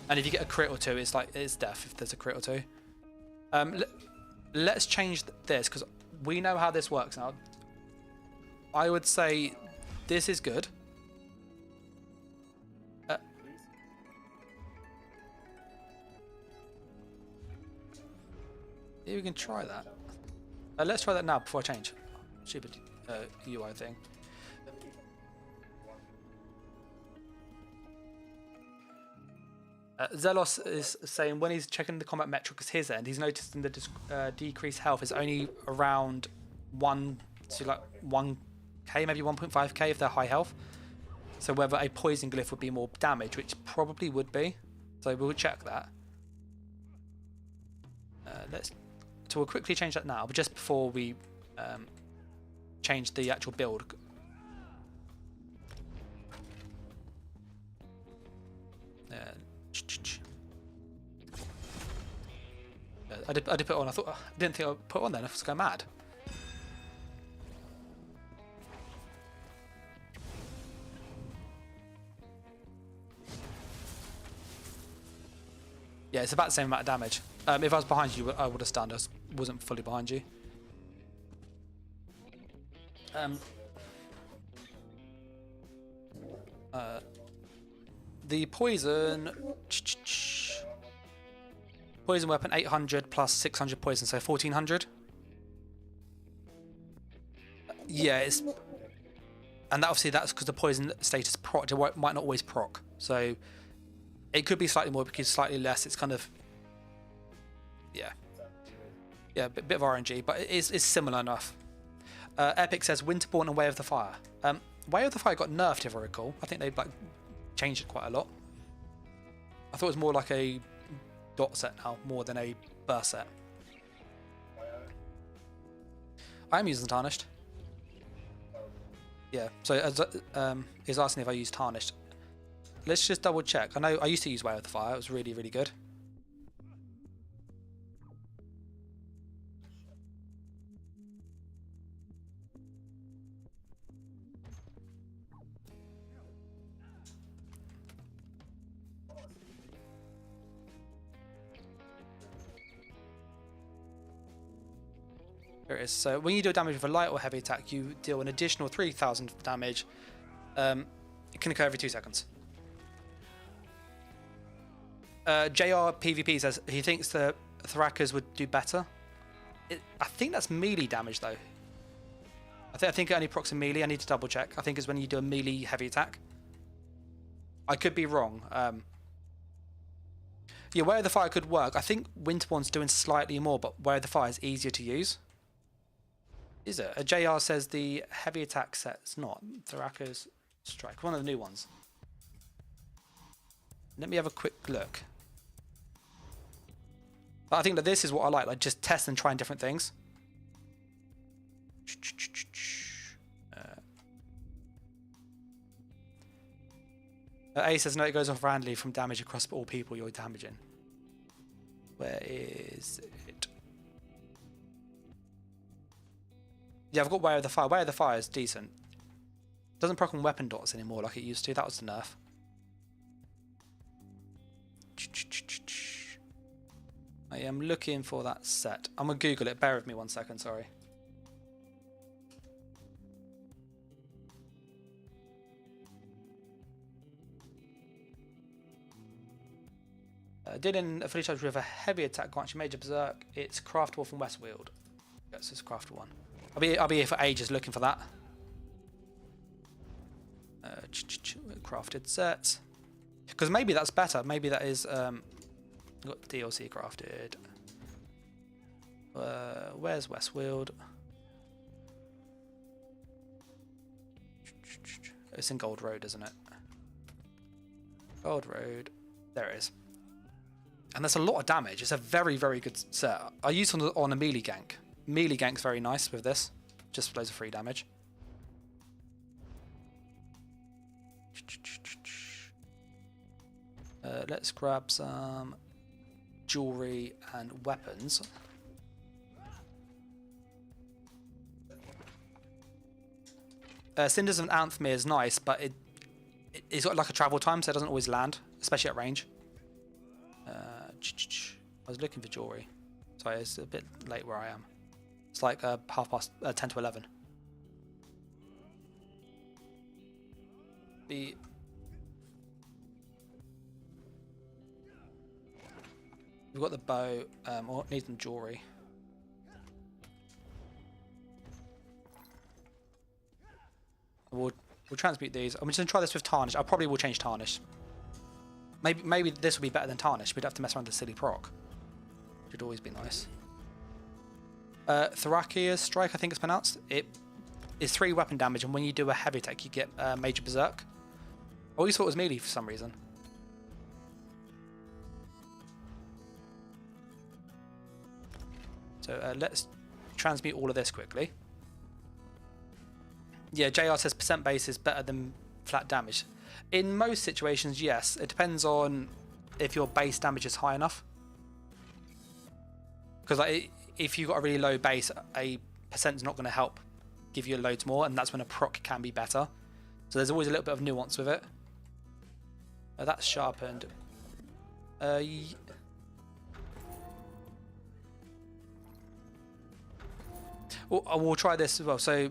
and if you get a crit or two, it's death if there's a crit or two. Let's change this because we know how this works now. I would say this is good. Yeah, we can try that. Let's try that now before I change. Stupid UI thing. Zelos is saying when he's checking the combat metrics his end, he's noticing the decreased health is only around 1 to like 1k, maybe 1.5k if they're high health. So whether a poison glyph would be more damage, which probably would be. So we'll check that. So we'll quickly change that now, but just before we change the actual build. I did put it on. I didn't think I'd put it on then. I was going mad. Yeah, it's about the same amount of damage. If I was behind you, I would have stunned. I wasn't fully behind you. The poison weapon 800 plus 600 poison, so 1400. Yeah, it's, and that obviously that's because the poison status proc. It might not always proc, so it could be slightly more because slightly less. It's kind of yeah, a bit of RNG, but it's similar enough. Epic says Winterborn and Way of the Fire. Way of the Fire got nerfed, if I recall. I think they've like changed it quite a lot. I thought it was more like a dot set now, more than a burst set. I am using Tarnished. Yeah, so as he's asking if I use Tarnished. Let's just double check. I know I used to use Way of the Fire. It was really, really good. There it is. So when you do damage with a light or heavy attack, you deal an additional 3000 damage. It can occur every 2 seconds. JR PvP says he thinks the Thrackers would do better. I think that's melee damage though. I think it only procs in melee. I need to double check. I think it's when you do a melee heavy attack. I could be wrong. Yeah, Way of the Fire could work. I think Winterborn's doing slightly more, but Way of the Fire is easier to use. Is it? JR says the heavy attack set's not. Thrackers Strike, one of the new ones. Let me have a quick look. But I think that this is what I like just test and trying different things. A says no, it goes off randomly from damage across all people you're damaging. Where is it? Yeah, I've got Way of the Fire. Way of the Fire is decent. Doesn't proc on weapon dots anymore like it used to. That was the nerf. I am looking for that set. I'm gonna Google it. Bear with me 1 second. Sorry. Dylan fully charged with a heavy attack grants you major berserk. It's craftable from Westfield. Yes, it's craftable one. I'll be here for ages looking for that. Crafted sets. Because maybe that's better. Maybe that is got DLC crafted. Where's Westfield? It's in Gold Road, isn't it? Gold Road. There it is. And that's a lot of damage. It's a very, very good set. I use it on a melee gank. Melee gank's very nice with this. Just loads of free damage. Let's grab some jewelry and weapons. Cinders of Anthemere is nice, but it's got like a travel time, so it doesn't always land, especially at range. I was looking for jewelry. Sorry, it's a bit late where I am. It's like 10 to 11. We've got the bow, or need some jewelry. We'll transmute these. I'm just gonna try this with Tarnish. I probably will change Tarnish. Maybe this will be better than Tarnish. We'd have to mess around with the silly proc. Which would always be nice. Thrakia's Strike, I think it's pronounced. It is 3 weapon damage, and when you do a heavy attack, you get major berserk. I always thought it was melee for some reason. So let's transmute all of this quickly. Yeah, JR says percent base is better than flat damage. In most situations, yes. It depends on if your base damage is high enough. Because like, if you've got a really low base, a percent is not going to help give you loads more, and that's when a proc can be better. So there's always a little bit of nuance with it. That's sharpened. We'll try this as well. So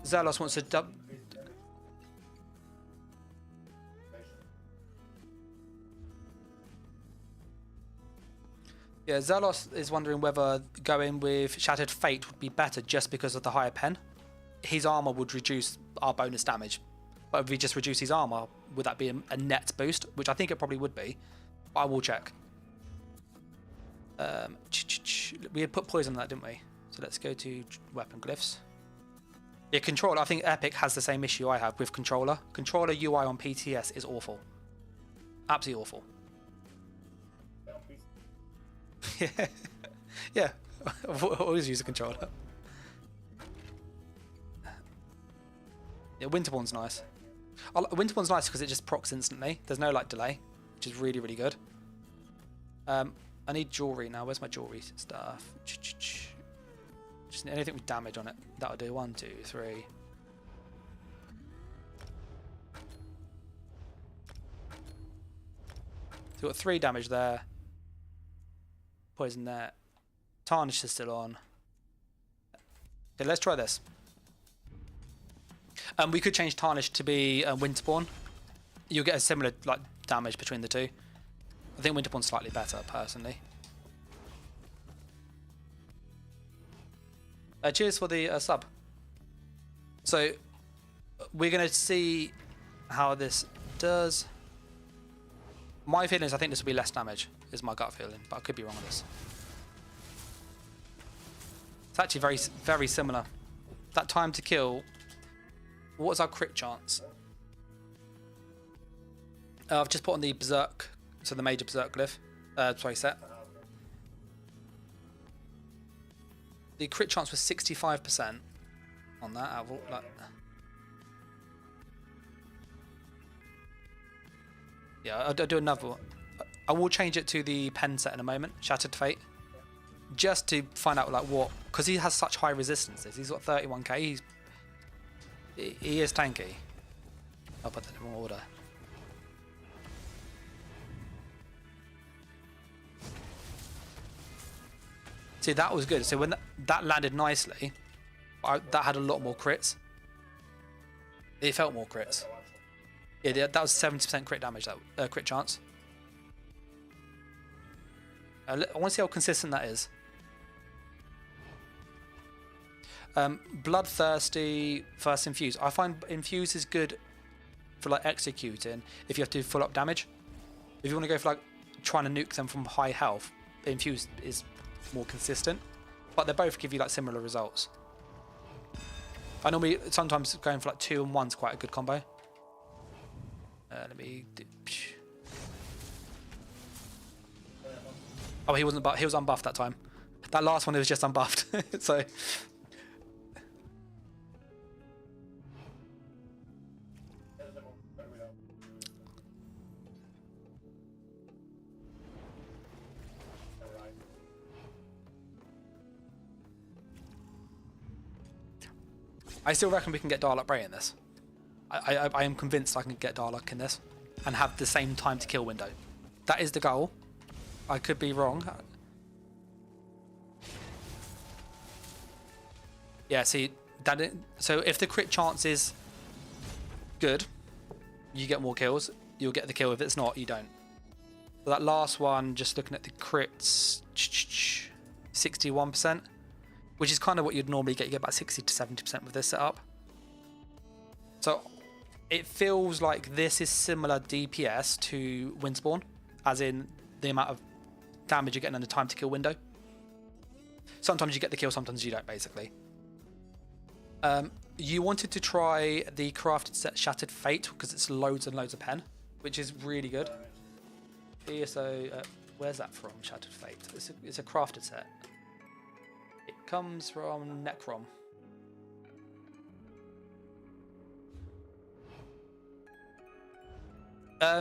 Zelos wants to yeah, Zelos is wondering whether going with Shattered Fate would be better just because of the higher pen. His armor would reduce our bonus damage, but if we just reduce his armor, would that be a net boost? Which I think it probably would be. But I will check. We had put poison on that, didn't we? So let's go to weapon glyphs. Yeah, controller. I think Epic has the same issue I have with controller. Controller UI on PTS is awful. Absolutely awful. Yeah, yeah. I've always use a controller. Yeah, Winterborn's nice. Winterborn's nice because it just procs instantly. There's no like delay, which is really, really good. I need jewelry now. Where's my jewelry stuff? Just need anything with damage on it. That'll do. 1, 2, 3. So we've got 3 damage there. Poison there. Tarnish is still on. Okay, let's try this. We could change Tarnish to be Winterborn. You'll get a similar like damage between the two. I think Winterborn's slightly better, personally. Cheers for the sub. So, we're going to see how this does. My feeling is I think this will be less damage, is my gut feeling, but I could be wrong on this. It's actually very, very similar. That time to kill, what was our crit chance? I've just put on the Berserk, so the major Berserk glyph, sorry, set. The crit chance was 65% on that. Out of all, like, yeah, I'll do another one. I will change it to the pen set in a moment, Shattered Fate, just to find out like what, because he has such high resistances. He's got 31k. He is tanky. I'll put that in wrong order. See, that was good. So when that landed nicely, that had a lot more crits. It felt more crits. Yeah, that was 70% crit damage, that crit chance. I want to see how consistent that is. Bloodthirsty, first infuse. I find infuse is good for like executing if you have to full up damage. If you want to go for like trying to nuke them from high health, infuse is more consistent, but they both give you like similar results. I normally sometimes going for like 2 and 1's quite a good combo. Let me do. Oh, he wasn't. He was unbuffed that time. That last one, he was just unbuffed. So. I still reckon we can get Darluck Bray in this. I am convinced I can get Darluck in this and have the same time to kill window. That is the goal. I could be wrong. Yeah, see, so if the crit chance is good, you get more kills. You'll get the kill. If it's not, you don't. So that last one, just looking at the crits, 61%. Which is kind of what you'd normally get. You get about 60 to 70% with this setup. So it feels like this is similar DPS to Winterborn, as in the amount of damage you're getting in the time to kill window. Sometimes you get the kill, sometimes you don't, basically. You wanted to try the crafted set Shattered Fate because it's loads and loads of pen, which is really good. ESO, where's that from? Shattered Fate. It's a crafted set. It comes from Necrom.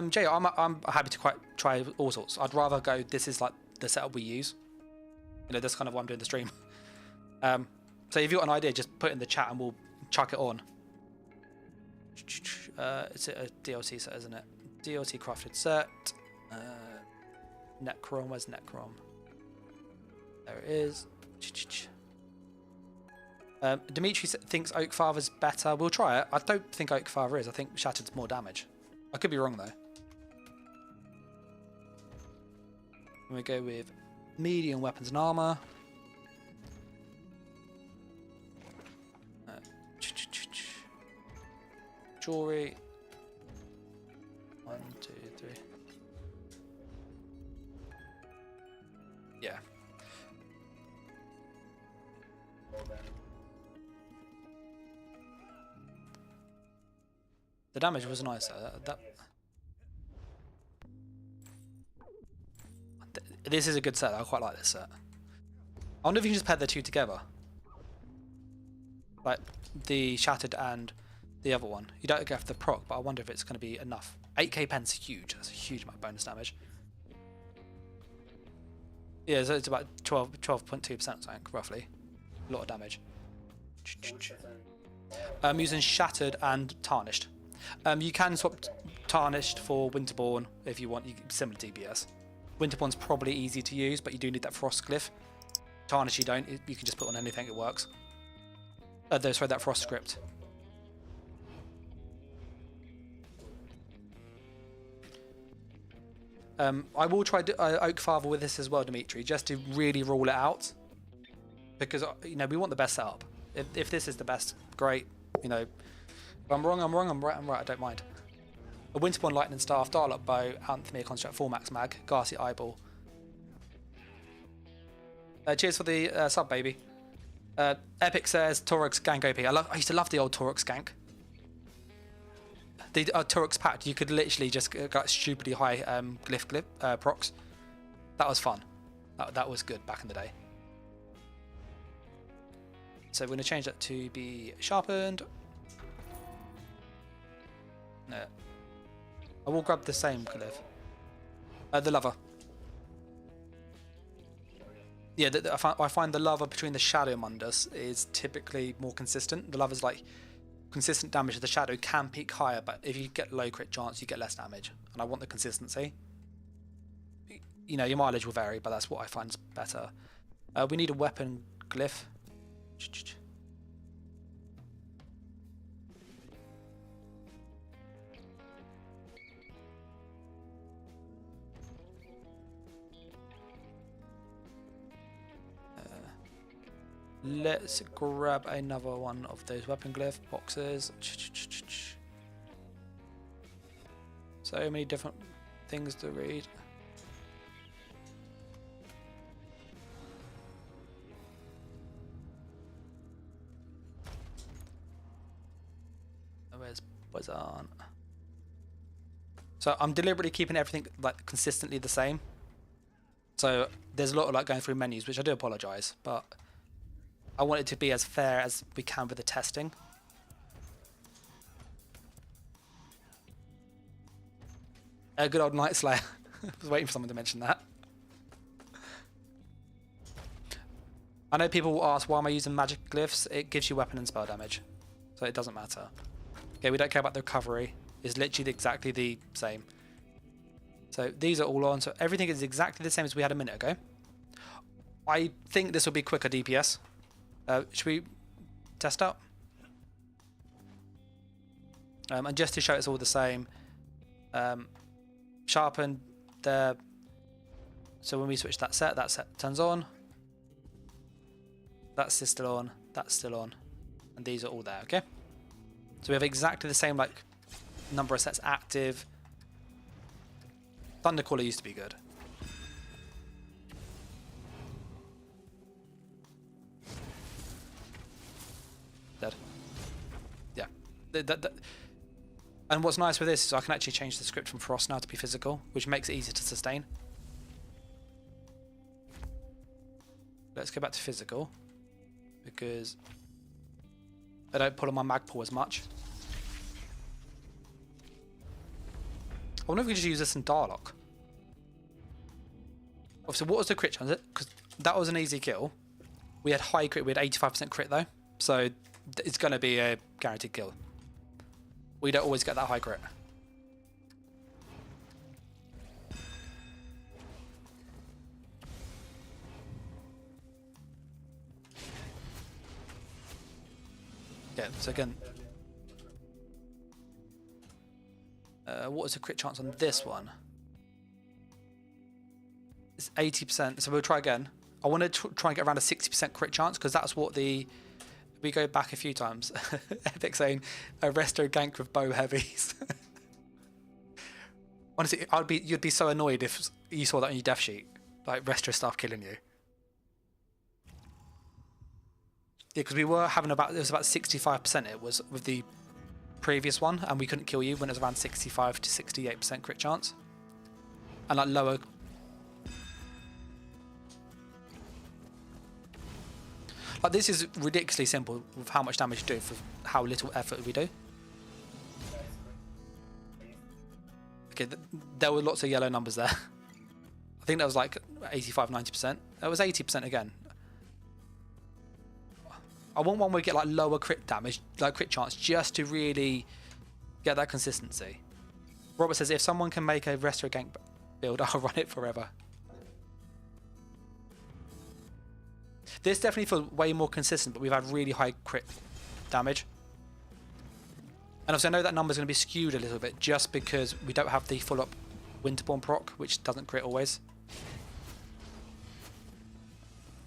Jay, I'm happy to try all sorts. I'd rather go. This is like the setup we use. You know, that's kind of why I'm doing the stream. So if you've got an idea, just put it in the chat and we'll chuck it on. It's a DLC set, isn't it? DLC crafted set. Necrom. Where's Necrom? There it is. Dimitri thinks Oak Father's better. We'll try it. I don't think Oak Father is. I think Shattered's more damage. I could be wrong though. We go with medium weapons and armor. Jewelry. 1, 2, 3. Yeah. The damage was nice. This is a good set. I quite like this set. I wonder if you can just pair the two together, like the Shattered and the other one. You don't get the proc, but I wonder if it's going to be enough. 8k pen's huge. That's a huge amount of bonus damage. Yeah, so it's about 12.2%, something roughly. A lot of damage. I'm using Shattered and Tarnished. You can swap Tarnished for Winterborn if you want. Similar DPS. Winterborn's probably easy to use, but you do need that Frost Glyph. Tarnish you don't. You can just put on anything, it works. Sorry, that Frost Script. I will try Oak Father with this as well, Dimitri, just to really rule it out. Because, you know, we want the best setup. If this is the best, great. You know, if I'm wrong, I'm wrong. I'm right, I don't mind. A Winterborn Lightning Staff, Dial-Up Bow, Anthemir Construct, 4 Max Mag, Garcia Eyeball. Cheers for the sub, baby. Epic says Torux Gank OP. I used to love the old Torux Gank. The Torux Pact, you could literally just get stupidly high glyph procs. That was fun. That was good back in the day. So we're going to change that to be sharpened. No. I will grab the same glyph. The Lover. Yeah, I find the Lover between the Shadow Mundus is typically more consistent. The Lover's like consistent damage of the Shadow can peak higher, but if you get low crit chance, you get less damage. And I want the consistency. You know, your mileage will vary, but that's what I find is better. We need a weapon glyph. Let's grab another one of those weapon glyph boxes. So many different things to read. Where's Bazan? So I'm deliberately keeping everything like consistently the same. So there's a lot of like going through menus, which I do apologise, but I want it to be as fair as we can with the testing. A good old Night Slayer. I was waiting for someone to mention that. I know people will ask, why am I using magic glyphs? It gives you weapon and spell damage, so it doesn't matter. Okay, we don't care about the recovery. It's literally exactly the same. So these are all on, so everything is exactly the same as we had a minute ago. I think this will be quicker DPS. Should we test out? And just to show it's all the same, sharpen there. So when we switch that set turns on. That's still on. That's still on, and these are all there. Okay. So we have exactly the same like number of sets active. Thundercaller used to be good. Dead. Yeah. And what's nice with this is I can actually change the script from Frost now to be physical, which makes it easier to sustain. Let's go back to physical, because I don't pull on my Magpul as much. I wonder if we could just use this in Darlock. So what was the crit chance? Because that was an easy kill. We had high crit, we had 85% crit though. So it's going to be a guaranteed kill. We don't always get that high crit. Yeah, so again, what was the crit chance on this one? It's 80%, so we'll try again. I want to try and get around a 60% crit chance, because that's what we go back a few times. Epic saying, a resto gank with bow heavies. Honestly, you'd be so annoyed if you saw that on your death sheet, like resto stuff killing you. Yeah, because we were having it was about 65% it was with the previous one, and we couldn't kill you when it was around 65 to 68% crit chance. And like lower. Like this is ridiculously simple with how much damage you do for how little effort we do. Okay, there were lots of yellow numbers there. I think that was like 85, 90%. That was 80% again. I want one where we get like lower crit damage, like crit chance, just to really get that consistency. Robert says, if someone can make a resto gank build, I'll run it forever. This definitely feels way more consistent, but we've had really high crit damage. And obviously I know that number's going to be skewed a little bit just because we don't have the full up Winterborn proc, which doesn't crit always.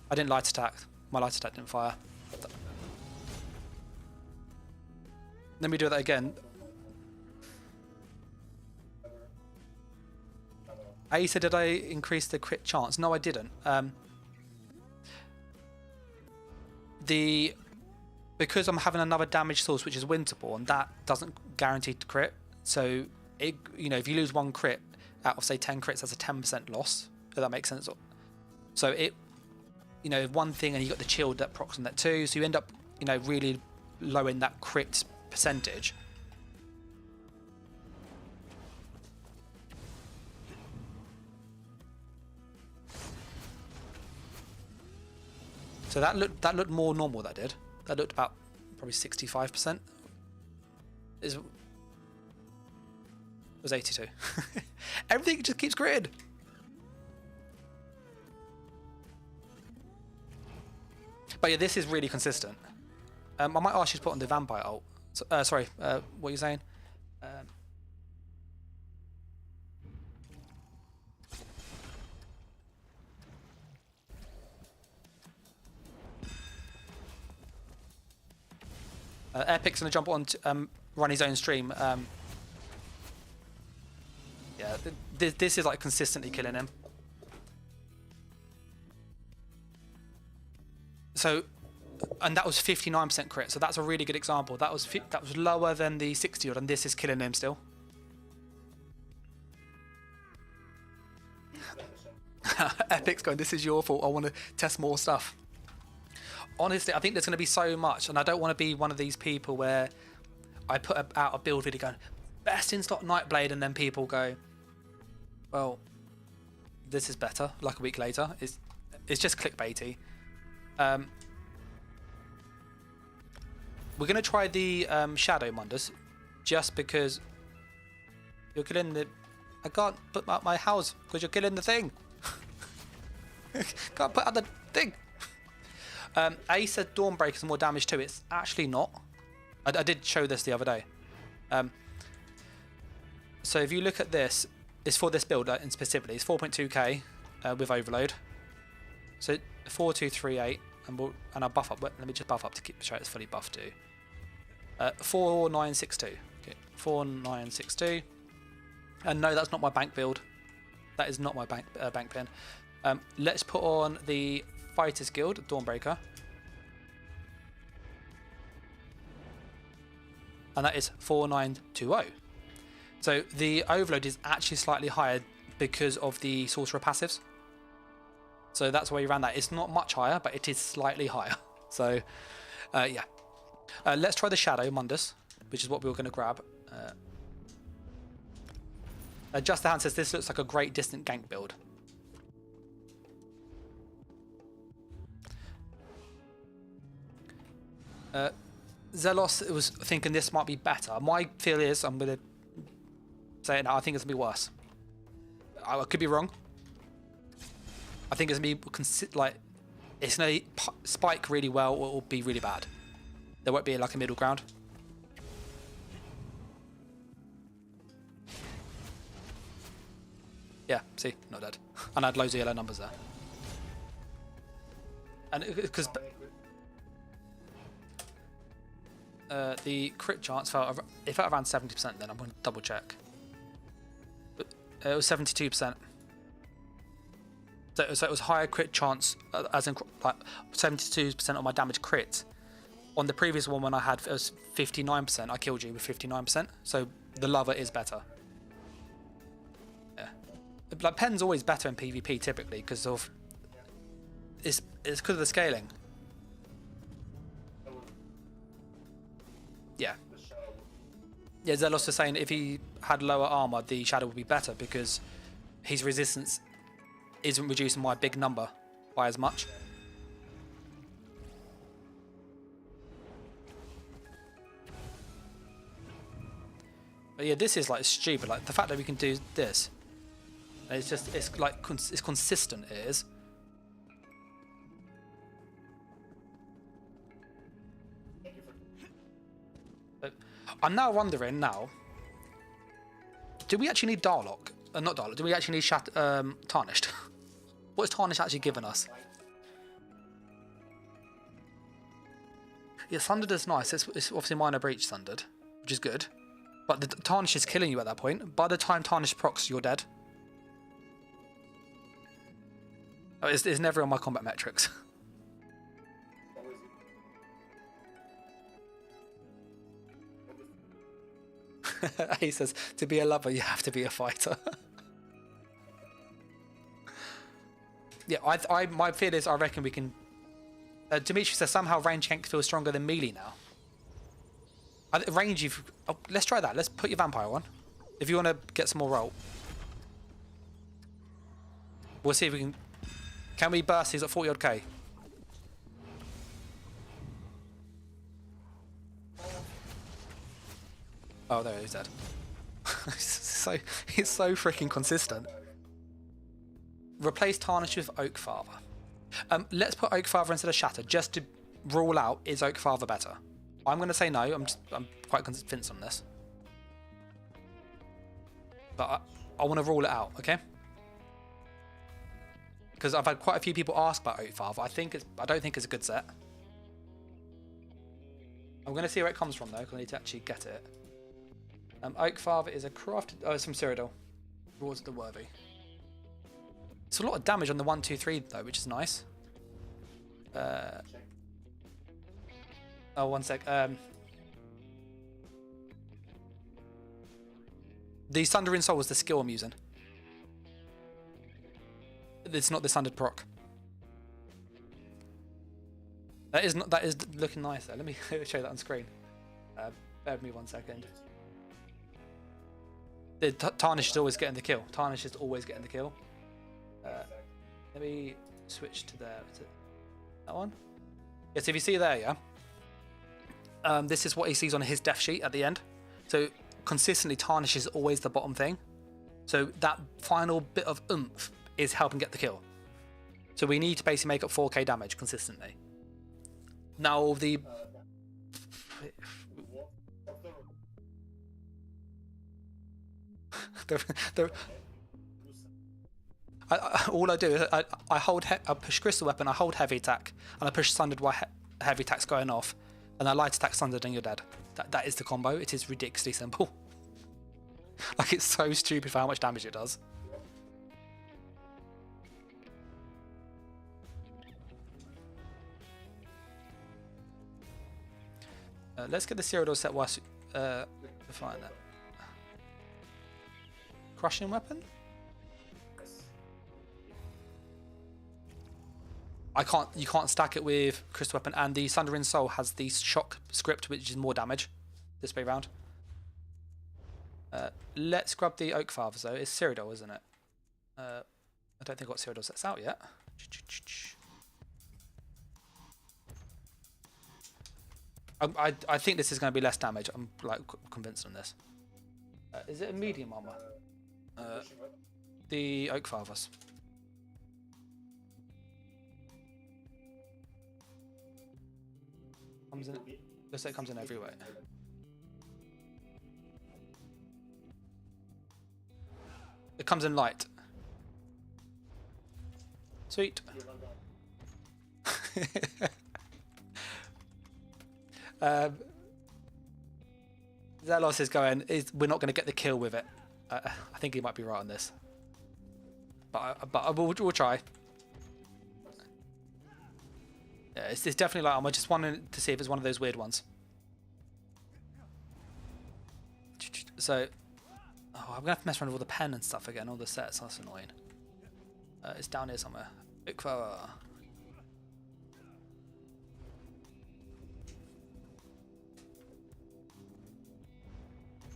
I didn't light attack. My light attack didn't fire. Let me do that again. Asa, did I increase the crit chance? No, I didn't. Because I'm having another damage source, which is Winterborn, that doesn't guarantee to crit. So, if you lose one crit out of say 10 crits, that's a 10% loss. If that makes sense. So one thing, and you got the shield that procs on that too. So you end up, really lowering that crit percentage. So that looked more normal. That did. That looked about probably 65%. It was 82. Everything just keeps critted. But yeah, this is really consistent. I might ask you to put on the vampire ult. So, sorry, what are you saying? Epic's gonna jump on to run his own stream. Yeah, this is like consistently killing him. So, and that was 59% crit. So that's a really good example. That was lower than the 60 odd, and this is killing him still. Epic's going, this is your fault. I want to test more stuff. Honestly, I think there's going to be so much, and I don't want to be one of these people where I put out a build video going, best in stock Nightblade, and then people go, well, this is better, like a week later. It's just clickbaity. We're going to try the Shadow Mundus, just because you're killing the... I can't put up my house, because you're killing the thing. Can't put out the thing. A said Dawnbreaker is more damage too. It's actually not. I did show this the other day. So if you look at this, it's for this build and specifically. It's 4.2k with overload. So 4238, and I'll buff up. Let me just buff up to show it's fully buffed too. 4962. Okay, 4962. And no, that's not my bank build. That is not my bank pin. Let's put on the Fighters Guild Dawnbreaker, and that is 4920. So the overload is actually slightly higher because of the Sorcerer passives. So that's why you ran that. It's not much higher, but it is slightly higher. So yeah, let's try the Shadow Mundus, which is what we were going to grab. Just the Hand says this looks like a great distant gank build. Zelos was thinking this might be better. My feel is, I'm going to say it now, I think it's going to be worse. I could be wrong. I think it's going to be like, it's going to spike really well or it'll be really bad. There won't be like a middle ground. Yeah, see, not dead. And I had loads of yellow numbers there. And because the crit chance felt around 70%, then I'm going to double check. But it was 72%. So it was higher crit chance, as in like 72% of my damage crit. On the previous one when I had, it was 59%. I killed you with 59%. So the lover is better. Yeah, like pen's always better in PvP typically because of it's because of the scaling. Yeah. Yeah, Zelos was saying if he had lower armor, the shadow would be better because his resistance isn't reducing my big number by as much. But yeah, this is like stupid. Like the fact that we can do this, it's like it's consistent. It is. But I'm now wondering now. Do we actually need Darlock? Not Darlock. Do we actually need Tarnished? What is Tarnished actually giving us? Yeah, Sundered is nice. It's obviously minor breach Sundered, which is good. But the Tarnish is killing you at that point. By the time Tarnish procs, you're dead. Oh, it's never on my combat metrics. He says, to be a lover, you have to be a fighter. Yeah, my fear is I reckon we can... Dimitri says somehow range gank feels stronger than melee now. Range, let's try that. Let's put your vampire on. If you want to get some more roll. We'll see if we can... Can we burst? He's at 40 odd K. Oh, there he's dead. He's so freaking consistent. Replace Tarnish with Oak Father. Let's put Oak Father instead of Shatter, just to rule out, is Oak Father better? I'm going to say no. I'm quite convinced on this. But I want to rule it out, okay? Because I've had quite a few people ask about Oak Father. I don't think it's a good set. I'm going to see where it comes from though, because I need to actually get it. Oak Father is a crafted... Oh, it's from Cyrodiil. Rewards the Worthy. It's a lot of damage on the 1, 2, 3 though, which is nice. Oh, one sec. The Sundering Soul was the skill I'm using. It's not the Sundered proc. That is looking nice though. Let me show you that on screen. Bear with me 1 second. The Tarnish is always getting the kill. Tarnish is always getting the kill. Let me switch to that one. Yes, if you see there, yeah. This is what he sees on his death sheet at the end. So consistently, Tarnish is always the bottom thing. So that final bit of oomph is helping get the kill. So we need to basically make up 4k damage consistently. Now the... all I do is I push Crystal Weapon, I hold Heavy Attack, and I push Sundered while Heavy Attack's going off, and I Light Attack Sundered and you're dead. That is the combo. It is ridiculously simple. Like, it's so stupid for how much damage it does. Let's get the Cyrodiil set whilst find that. Crushing Weapon? You can't stack it with Crystal Weapon, and the Sundering Soul has the shock script, which is more damage this way round. Let's grab the Oak Fathers though. It's Cyrodiil, isn't it? I don't think I've got Cyrodiil sets out yet. I think this is going to be less damage. I'm like convinced on this. Is it a medium armor? The Oak Fathers. Comes in. Looks like it comes in every way. It comes in light. Sweet. Zelos is going. We're not going to get the kill with it. I think he might be right on this, but we'll try. Yeah, it's definitely like I'm just wanting to see if it's one of those weird ones. So, I'm gonna have to mess around with all the pen and stuff again, all the sets. That's annoying. It's down here somewhere.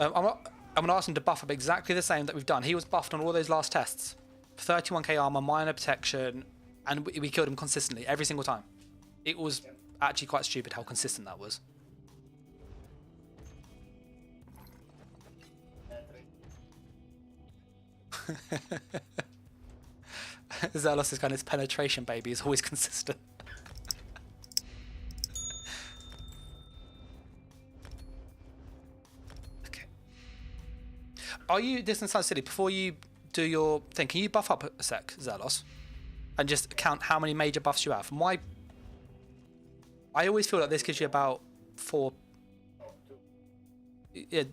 I'm going to ask him to buff up exactly the same that we've done. He was buffed on all those last tests. 31k armor, minor protection, and we killed him consistently every single time. It was actually quite stupid how consistent that was. Zealous is kind of his penetration baby is always consistent. Are you, this sounds silly, before you do your thing, can you buff up a sec, Zelos? And just count how many major buffs you have? I always feel like this gives you about 4. Yeah,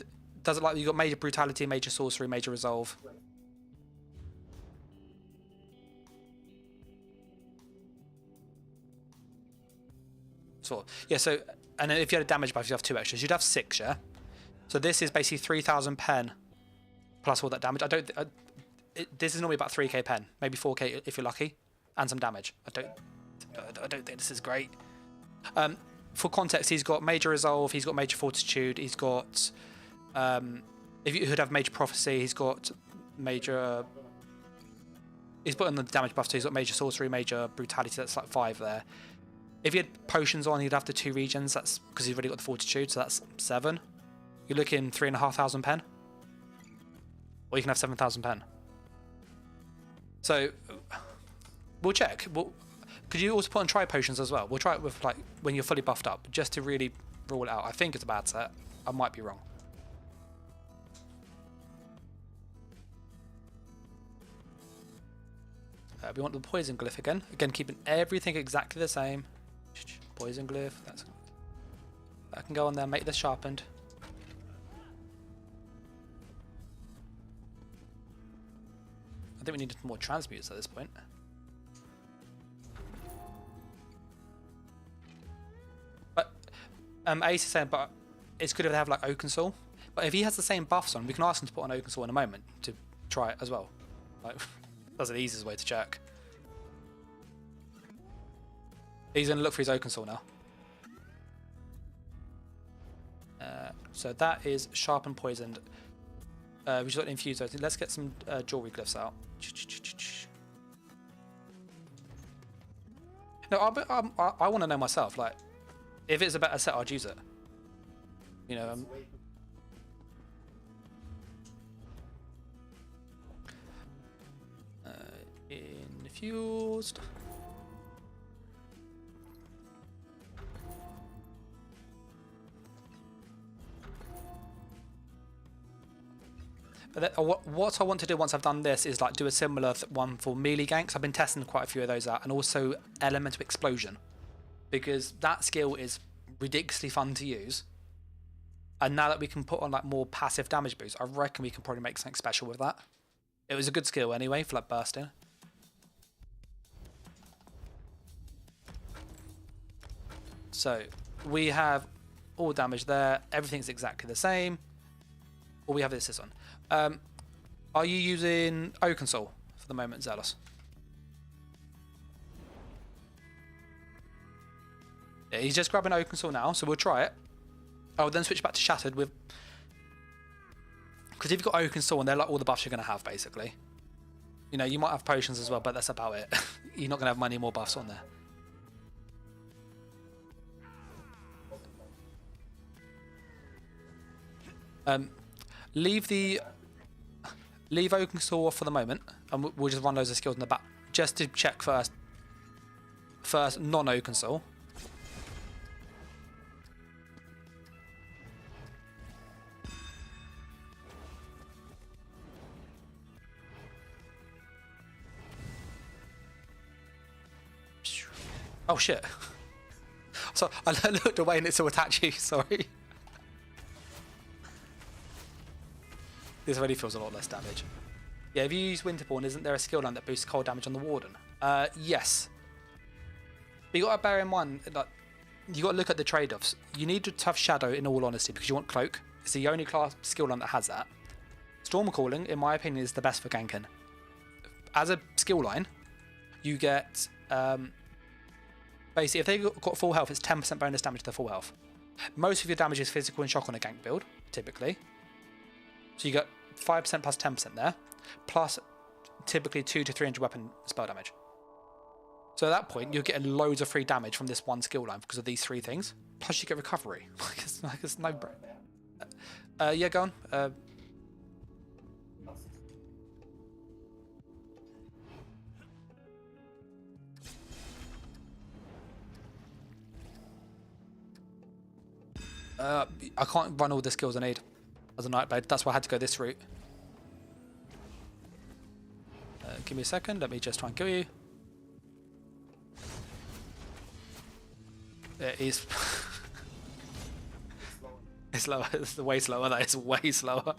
does it like you got major brutality, major sorcery, major resolve? So, yeah, so, and then if you had a damage buff, you have 2 extras. You'd have 6, yeah? So this is basically 3,000 pen. Plus all that damage. This is normally about 3k pen, maybe 4k if you're lucky, and some damage. I don't think this is great. For context, he's got major resolve, he's got major fortitude, he's got if you would have major prophecy, he's got major. He's put on the damage buff, so he's got major sorcery, major brutality. That's like 5 there. If he had potions on, he'd have the 2 regions. That's because he's already got the fortitude, so that's 7. You're looking 3,500 pen. Or you can have 7,000 pen. So, we'll check. Could you also put on try potions as well? We'll try it with like when you're fully buffed up, just to really rule it out. I think it's a bad set. I might be wrong. We want the poison glyph again. Again, keeping everything exactly the same. Poison glyph. That can go on there. Make this sharpened. I think we needed more transmutes at this point. But Ace is saying, but it's good if they have like Oaken Soul. But if he has the same buffs on, we can ask him to put on Oaken Soul in a moment to try it as well. Like, that's the easiest way to check. He's going to look for his Oaken Soul now. So that is sharpened, poisoned. We just got infused. Let's get some jewelry glyphs out. No, I want to know myself. Like, if it's a better set, I'd use it. You know. Infused. But what I want to do once I've done this is like do a similar one for melee ganks. I've been testing quite a few of those out, and also elemental explosion, because that skill is ridiculously fun to use. And now that we can put on like more passive damage boosts, I reckon we can probably make something special with that. It was a good skill anyway for like bursting. So we have all damage there. Everything's exactly the same. All we have is this one. Are you using Oaken Soul for the moment, Zealous? Yeah, he's just grabbing Oaken Soul now, so we'll try it. I'll then switch back to Shattered with... Because if you've got Oaken Soul, and they're like all the buffs you're going to have, basically. You know, you might have potions as well, but that's about it. You're not going to have many more buffs on there. Leave Oaken Soul off for the moment, and we'll just run loads of skills in the back just to check first. First, non-Oaken Soul. Oh shit. So I looked away and it still attacked you, sorry. This already feels a lot less damage. Yeah, if you use Winterborn, isn't there a skill line that boosts cold damage on the Warden? Yes. But you got to bear in mind, like, you got to look at the trade-offs. You need to have Shadow, in all honesty, because you want Cloak. It's the only class skill line that has that. Storm Calling, in my opinion, is the best for ganking. As a skill line, you get basically, if they've got full health, it's 10% bonus damage to their full health. Most of your damage is physical and shock on a gank build, typically. So you get 5% plus 10% there, plus typically 200 to 300 weapon spell damage. So at that point, you're getting loads of free damage from this one skill line because of these three things. Plus you get recovery. it's no brainer. Yeah, go on. I can't run all the skills I need as a Nightblade. That's why I had to go this route. Give me a second. Let me just try and kill you. It is. It's slower. It's way slower. That is way slower.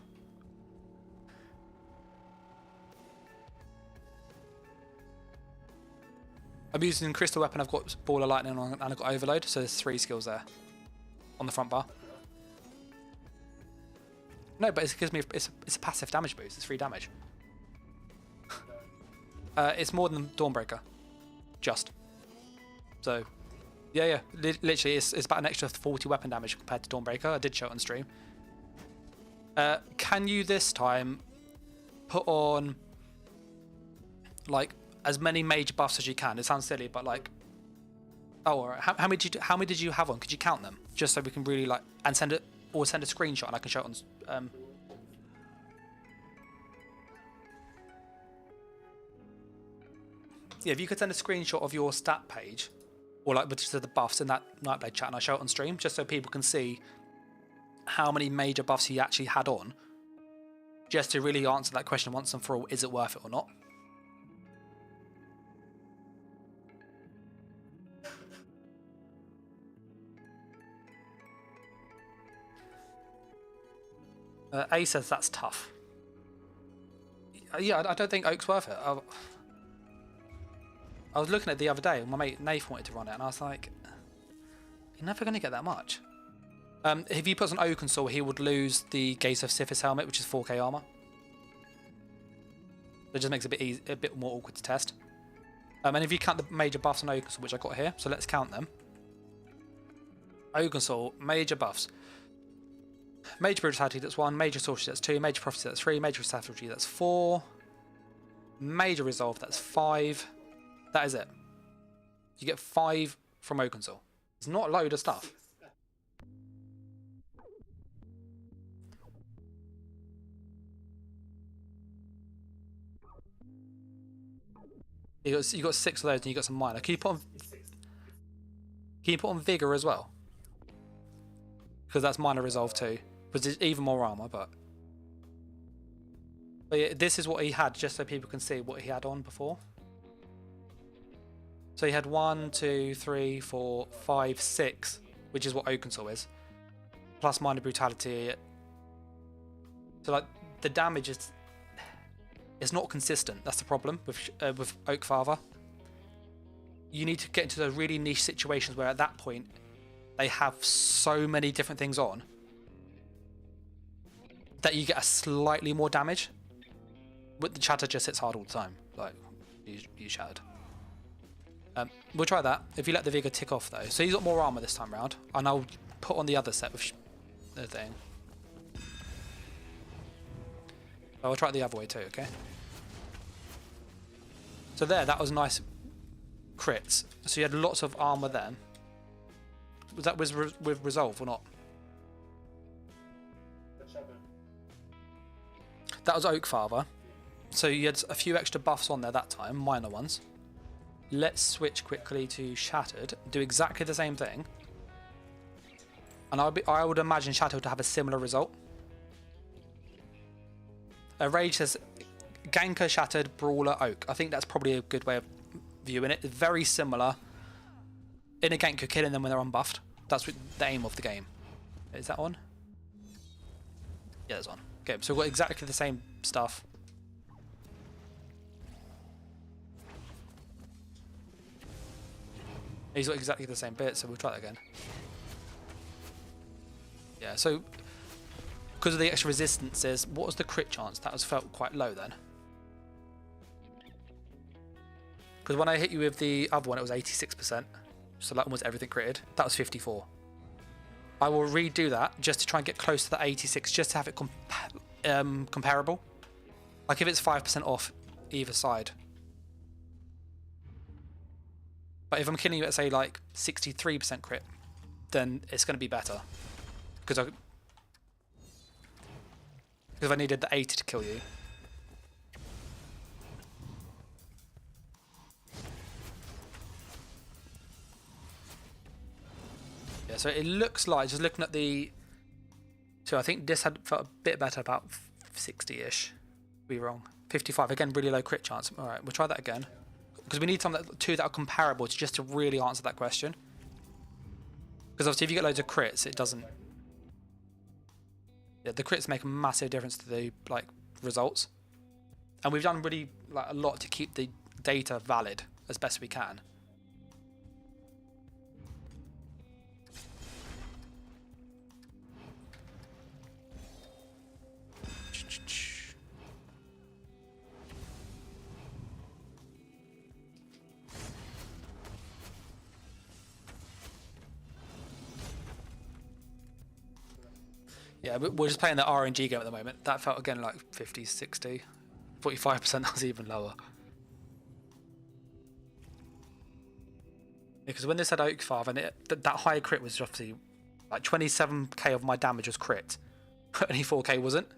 I'm using Crystal Weapon. I've got Ball of Lightning on, and I've got Overload. So there's 3 skills there on the front bar. No, but it gives me it's a passive damage boost. It's free damage. It's more than Dawnbreaker, just. So, yeah. Literally, it's about an extra 40 weapon damage compared to Dawnbreaker. I did show it on stream. Can you this time put on like as many major buffs as you can? It sounds silly, but like, oh, all right. How many did you have on? Could you count them just so we can really like and send it or send a screenshot and I can show it on. Yeah, if you could send a screenshot of your stat page, or like just the buffs in that Nightblade chat, and I show it on stream, just so people can see how many major buffs he actually had on, just to really answer that question once and for all: is it worth it or not? A says that's tough. Yeah, I don't think Oak's worth it. I was looking at it the other day, and my mate Nath wanted to run it, and I was like, you're never going to get that much. If he puts on Oakensor, he would lose the Gaze of Sithis helmet, which is 4k armor. It just makes it a bit more awkward to test. And if you count the major buffs on Oakensor, which I got here, so let's count them. Oakensor, major buffs. Major Brutality, that's 1. Major Sorcery, that's 2. Major Prophecy, that's 3. Major Savagery, that's 4. Major Resolve, that's 5. That is it. You get 5 from Oakensor. It's not a load of stuff. You got 6 of those, and you got some minor. Can you put on Vigor as well? Because that's minor resolve too. Because it's even more armor, but yeah, this is what he had, just so people can see what he had on before. So he had 1, 2, 3, 4, 5, 6, which is what Oakensor is, plus minor brutality. So like the damage is, it's not consistent. That's the problem with Oakfather. You need to get into those really niche situations where at that point they have so many different things on that you get a slightly more damage. But the chatter just hits hard all the time. Like you shattered. We'll try that. If you let the Vigor tick off though. So he's got more armor this time round, and I'll put on the other set with the thing. I'll try it the other way too, okay? So that was nice crits. So you had lots of armor then. Was that with resolve or not? That was Oakfather. So you had a few extra buffs on there that time, minor ones. Let's switch quickly to Shattered. Do exactly the same thing. And I would imagine Shattered to have a similar result. Rage says Ganker, Shattered, Brawler, Oak. I think that's probably a good way of viewing it. Very similar In a gank, you're killing them when they're unbuffed. That's the aim of the game. Is that on? Yeah, it's on. Okay, so we've got exactly the same stuff. He's got exactly the same bit, so we'll try that again. Yeah, so because of the extra resistances, what was the crit chance? That was felt quite low then. Because when I hit you with the other one, it was 86%. So like almost everything critted. That was 54. I will redo that just to try and get close to the 86, just to have it comparable. Like if it's 5% off either side. But if I'm killing you at say like 63% crit, then it's going to be better. Because I needed the 80 to kill you. Yeah, so it looks like, just looking at the... So I think this had felt a bit better, about 60-ish. Be wrong. 55, again, really low crit chance. Alright, we'll try that again. Because we need two that are comparable just to really answer that question. Because obviously if you get loads of crits, it doesn't... Yeah, the crits make a massive difference to the like results. And we've done really like a lot to keep the data valid as best we can. Yeah, we're just playing the RNG game at the moment. That felt again like 50, 60, 45%, that was even lower. Because when this had Oak Farm, and that high crit was roughly like 27k of my damage was crit. Only 4k wasn't.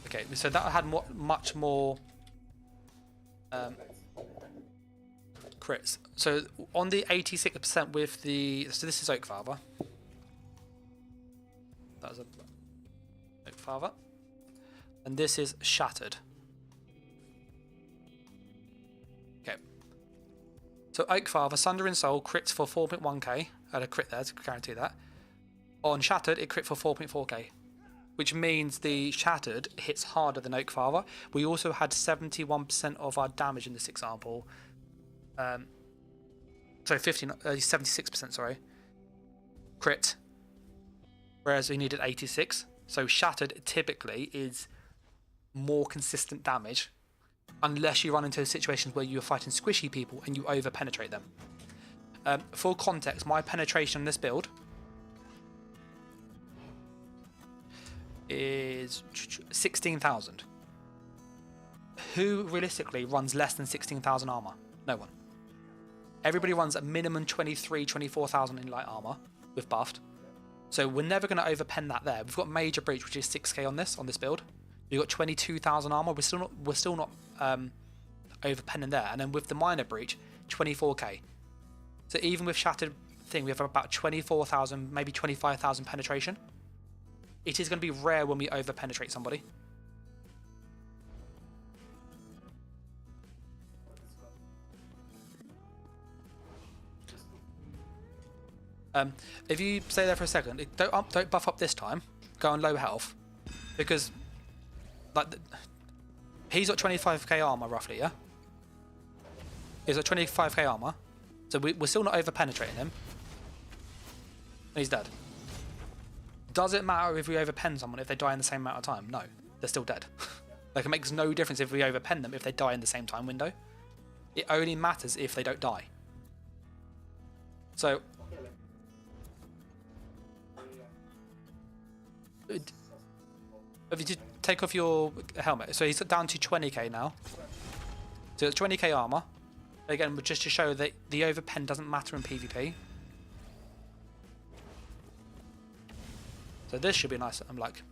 Okay, so that had much more crits. So on the 86% with the... So this is Oak Father. That was a Oak Father. And this is Shattered. Okay. So Oak Father, Sundering Soul, crits for 4.1k. I had a crit there to guarantee that. On Shattered, it crit for 4.4k. Which means the Shattered hits harder than Oak Father. We also had 71% of our damage in this example. Sorry, 76%, sorry. Crit. Whereas we needed 86. So Shattered typically is more consistent damage. Unless you run into situations where you're fighting squishy people and you over-penetrate them. For context, my penetration on this build is 16,000. Who realistically runs less than 16,000 armor? No one. Everybody runs a minimum 23, 24,000 in light armor with buffed. So we're never going to overpen that there. We've got Major Breach, which is 6k on this build. We've got 22,000 armor. We're still not overpenning there. And then with the Minor Breach, 24k. So even with Shattered thing, we have about 24,000, maybe 25,000 penetration. It is going to be rare when we over-penetrate somebody. If you stay there for a second, don't buff up this time. Go on low health, because like he's got 25k armor roughly, yeah. He's got 25k armor, so we're still not over-penetrating him. And he's dead. Does it matter if we overpen someone if they die in the same amount of time? No, they're still dead. Like it makes no difference if we overpen them if they die in the same time window. It only matters if they don't die. So if you just take off your helmet, so he's down to 20k now. So it's 20k armor. Again, just to show that the overpen doesn't matter in PvP. So this should be nice. I'm like,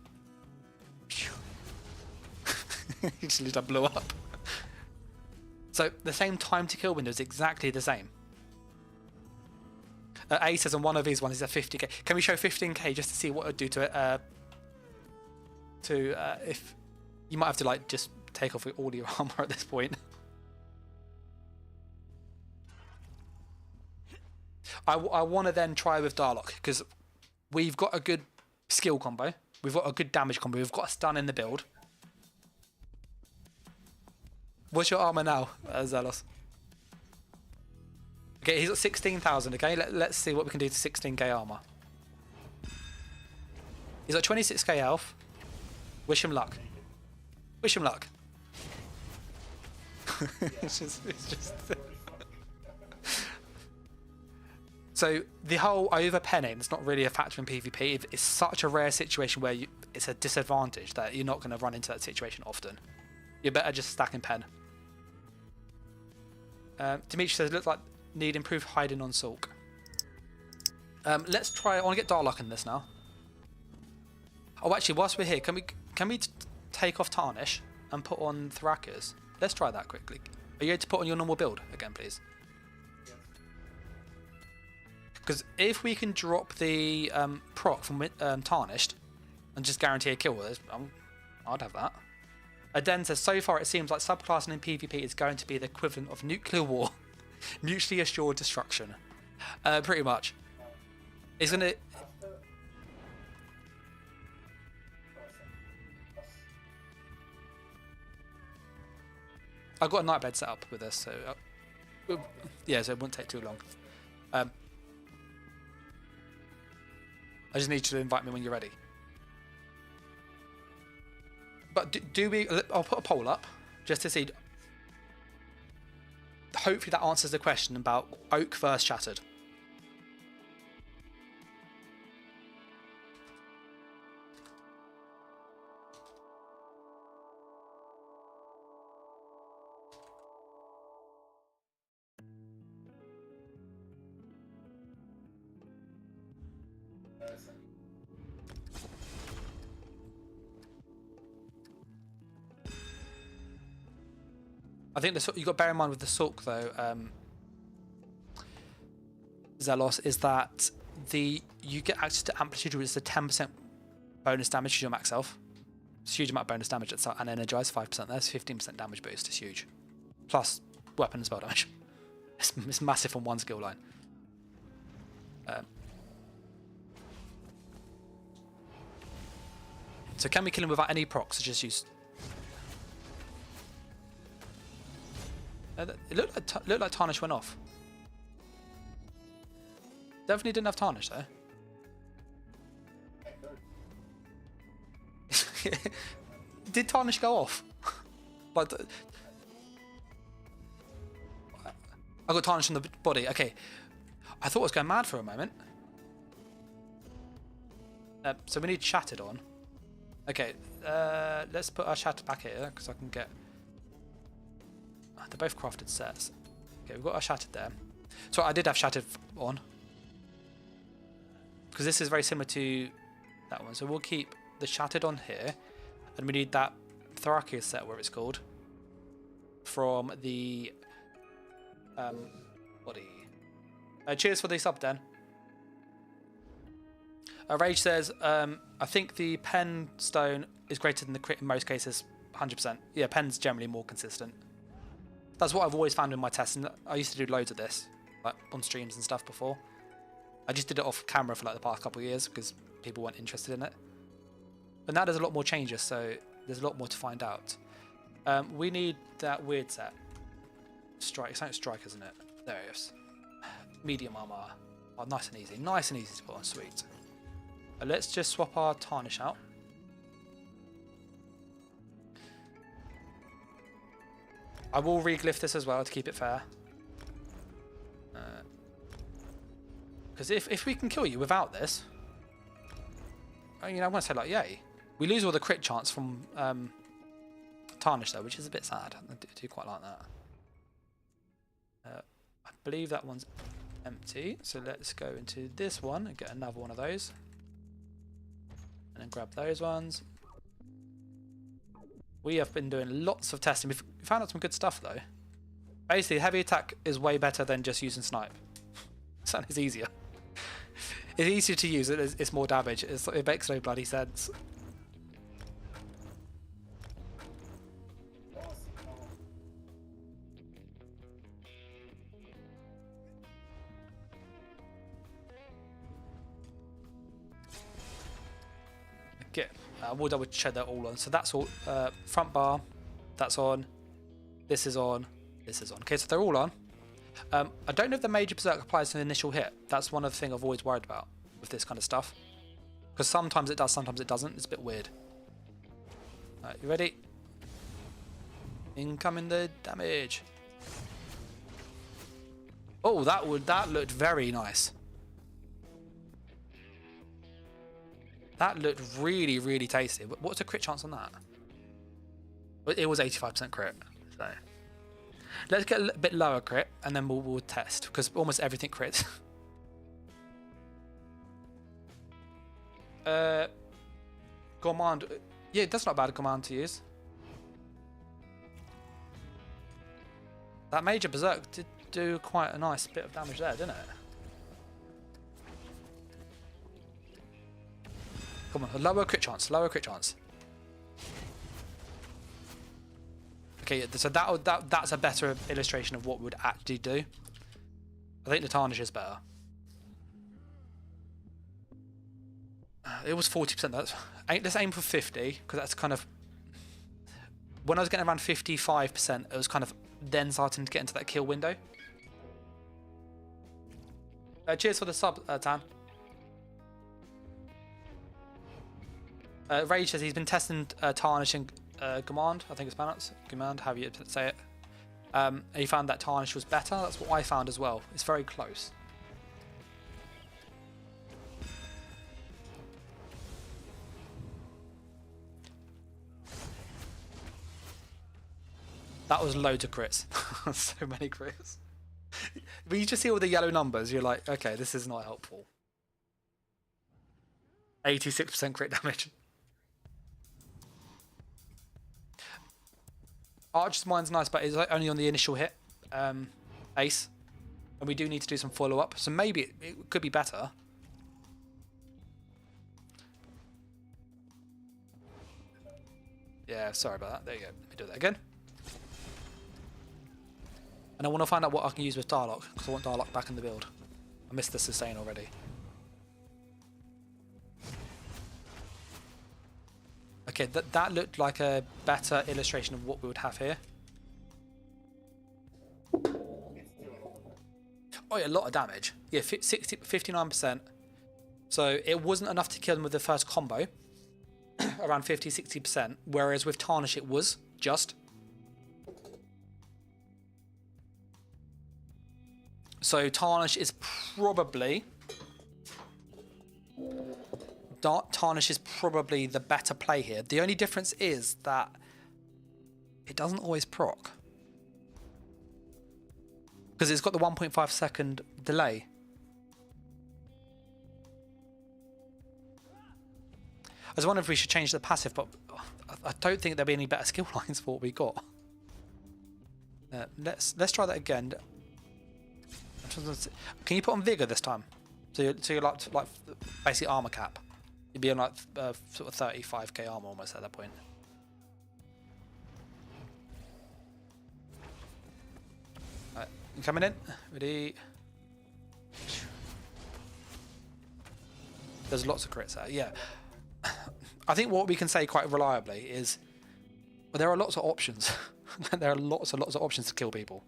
actually, I blew up. So the same time to kill window is exactly the same. A says on one of his ones, he's at 50k. Can we show 15k just to see what it would do to it? If you might have to like just take off all your armor at this point. I want to then try with Darlock because we've got a good skill combo. We've got a good damage combo. We've got a stun in the build. What's your armor now, Zelos? Okay, he's got 16,000. Okay, let's see what we can do to 16k armor. He's got 26k health. Wish him luck. Wish him luck. it's just... So the whole overpenning is not really a factor in PvP. It's such a rare situation where it's a disadvantage that you're not going to run into that situation often. You're better just stacking pen. Dimitri says, looks like need improved hiding on Sulk. Let's try. I want to get Darlock in this now. Oh, actually, whilst we're here, can we take off Tarnish and put on Thrackers? Let's try that quickly. Are you able to put on your normal build again, please? Because if we can drop the proc from Tarnished and just guarantee a kill, I'd have that. Aden says, so far it seems like subclassing in PvP is going to be the equivalent of nuclear war. Mutually assured destruction. Pretty much. It's going to... I've got a night bed set up with this, so... yeah, so it won't take too long. I just need you to invite me when you're ready. But do we... I'll put a poll up just to see... Hopefully that answers the question about Oak versus Shattered. I think you've got to bear in mind with the Sulk though, Zelos, is that you get access to Amplitude, which is a 10% bonus damage to your max health. It's a huge amount of bonus damage at start, and Energize 5%. That's 15% damage boost. It's huge. Plus weapon and spell damage. It's massive on one skill line. So can we kill him without any procs? Just use. It looked like Tarnish went off. Definitely didn't have Tarnish though. Did Tarnish go off? Like, I got Tarnish on the body. Okay, I thought I was going mad for a moment. So we need Shattered on. Okay, let's put our Shattered back here because I can get. They're both crafted sets. Okay, we've got our Shattered there. So I did have Shattered on. Because this is very similar to that one. So we'll keep the Shattered on here. And we need that Thrakius set, where it's called. From the body. Cheers for the sub, Dan. Rage says, I think the pen stone is greater than the crit in most cases. 100%. Yeah, pen's generally more consistent. That's what I've always found in my tests, and I used to do loads of this, like on streams and stuff before. I just did it off camera for like the past couple of years because people weren't interested in it. But now there's a lot more changes, so there's a lot more to find out. We need that weird set. Strike, it's like strike, isn't it? There it is. Medium armor. Oh, nice and easy. Nice and easy to put on, sweet. Let's just swap our Tarnish out. I will re-glyph this as well to keep it fair. Because if we can kill you without this, I mean, I want to say like, yay. We lose all the crit chance from Tarnish though, which is a bit sad. I do quite like that. I believe that one's empty, so let's go into this one and get another one of those. And then grab those ones. We have been doing lots of testing. We found out some good stuff though. Basically, heavy attack is way better than just using Snipe. That is easier. It's easier to use. It's more damage. It makes no bloody sense. Okay, we'll double check that all on. So that's all. Front bar, that's on. This is on. This is on. Okay, so they're all on. I don't know if the major berserk applies to the initial hit. That's one of the things I've always worried about with this kind of stuff. Because sometimes it does, sometimes it doesn't. It's a bit weird. Alright, you ready? Incoming the damage. Oh, that looked very nice. That looked really, really tasty. What's the crit chance on that? It was 85% crit. So let's get a bit lower crit, and then we'll test, because almost everything crits. Command. Yeah, that's not a bad command to use. That major berserk did do quite a nice bit of damage there, didn't it? Come on, lower crit chance, lower crit chance. Okay, so that's a better illustration of what we would actually do. I think the tarnish is better. It was 40%. Let's aim for 50, because that's kind of... When I was getting around 55%, it was kind of then starting to get into that kill window. Cheers for the sub, Tan. Rage says he's been testing tarnishing Command, I think it's pronounced Command, however you say it. And he found that tarnish was better. That's what I found as well. It's very close. That was loads of crits. So many crits. But you just see all the yellow numbers, you're like, okay, this is not helpful. 86% crit damage. Archer's Mind's nice, but it's only on the initial hit. Ace. And we do need to do some follow-up, so maybe it could be better. Yeah, sorry about that. There you go. Let me do that again. And I want to find out what I can use with Darlock, because I want Darlock back in the build. I missed the sustain already. Okay, that looked like a better illustration of what we would have here. Oh yeah, a lot of damage. Yeah, 59%. So it wasn't enough to kill them with the first combo. Around 50-60%. Whereas with Tarnish it was just. So Tarnish is probably... Tarnish is probably the better play here. The only difference is that it doesn't always proc. Because it's got the 1.5 second delay. I was wondering if we should change the passive, but I don't think there'll be any better skill lines for what we got. Let's try that again. Can you put on Vigor this time? So you're like basically armor cap. You'd be on like sort of 35k armor almost at that point. Right, you coming in? Ready? There's lots of crits there. Yeah. I think what we can say quite reliably is, well, there are lots of options. There are lots of options to kill people.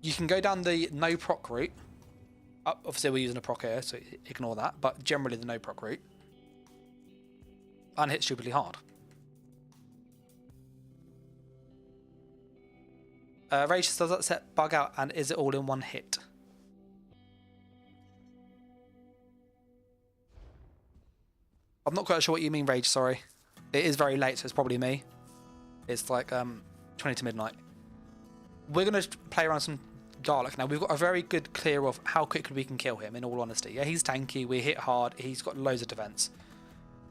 You can go down the no proc route. Obviously we're using a proc here, so ignore that, but generally the no proc route. And hit stupidly hard. Rage, does that set bug out and is it all in one hit? I'm not quite sure what you mean, Rage, sorry. It is very late, so it's probably me. It's like 20 to midnight. We're going to play around some Dalek now. We've got a very good clear of how quickly we can kill him, in all honesty. Yeah, he's tanky, we hit hard, he's got loads of defense.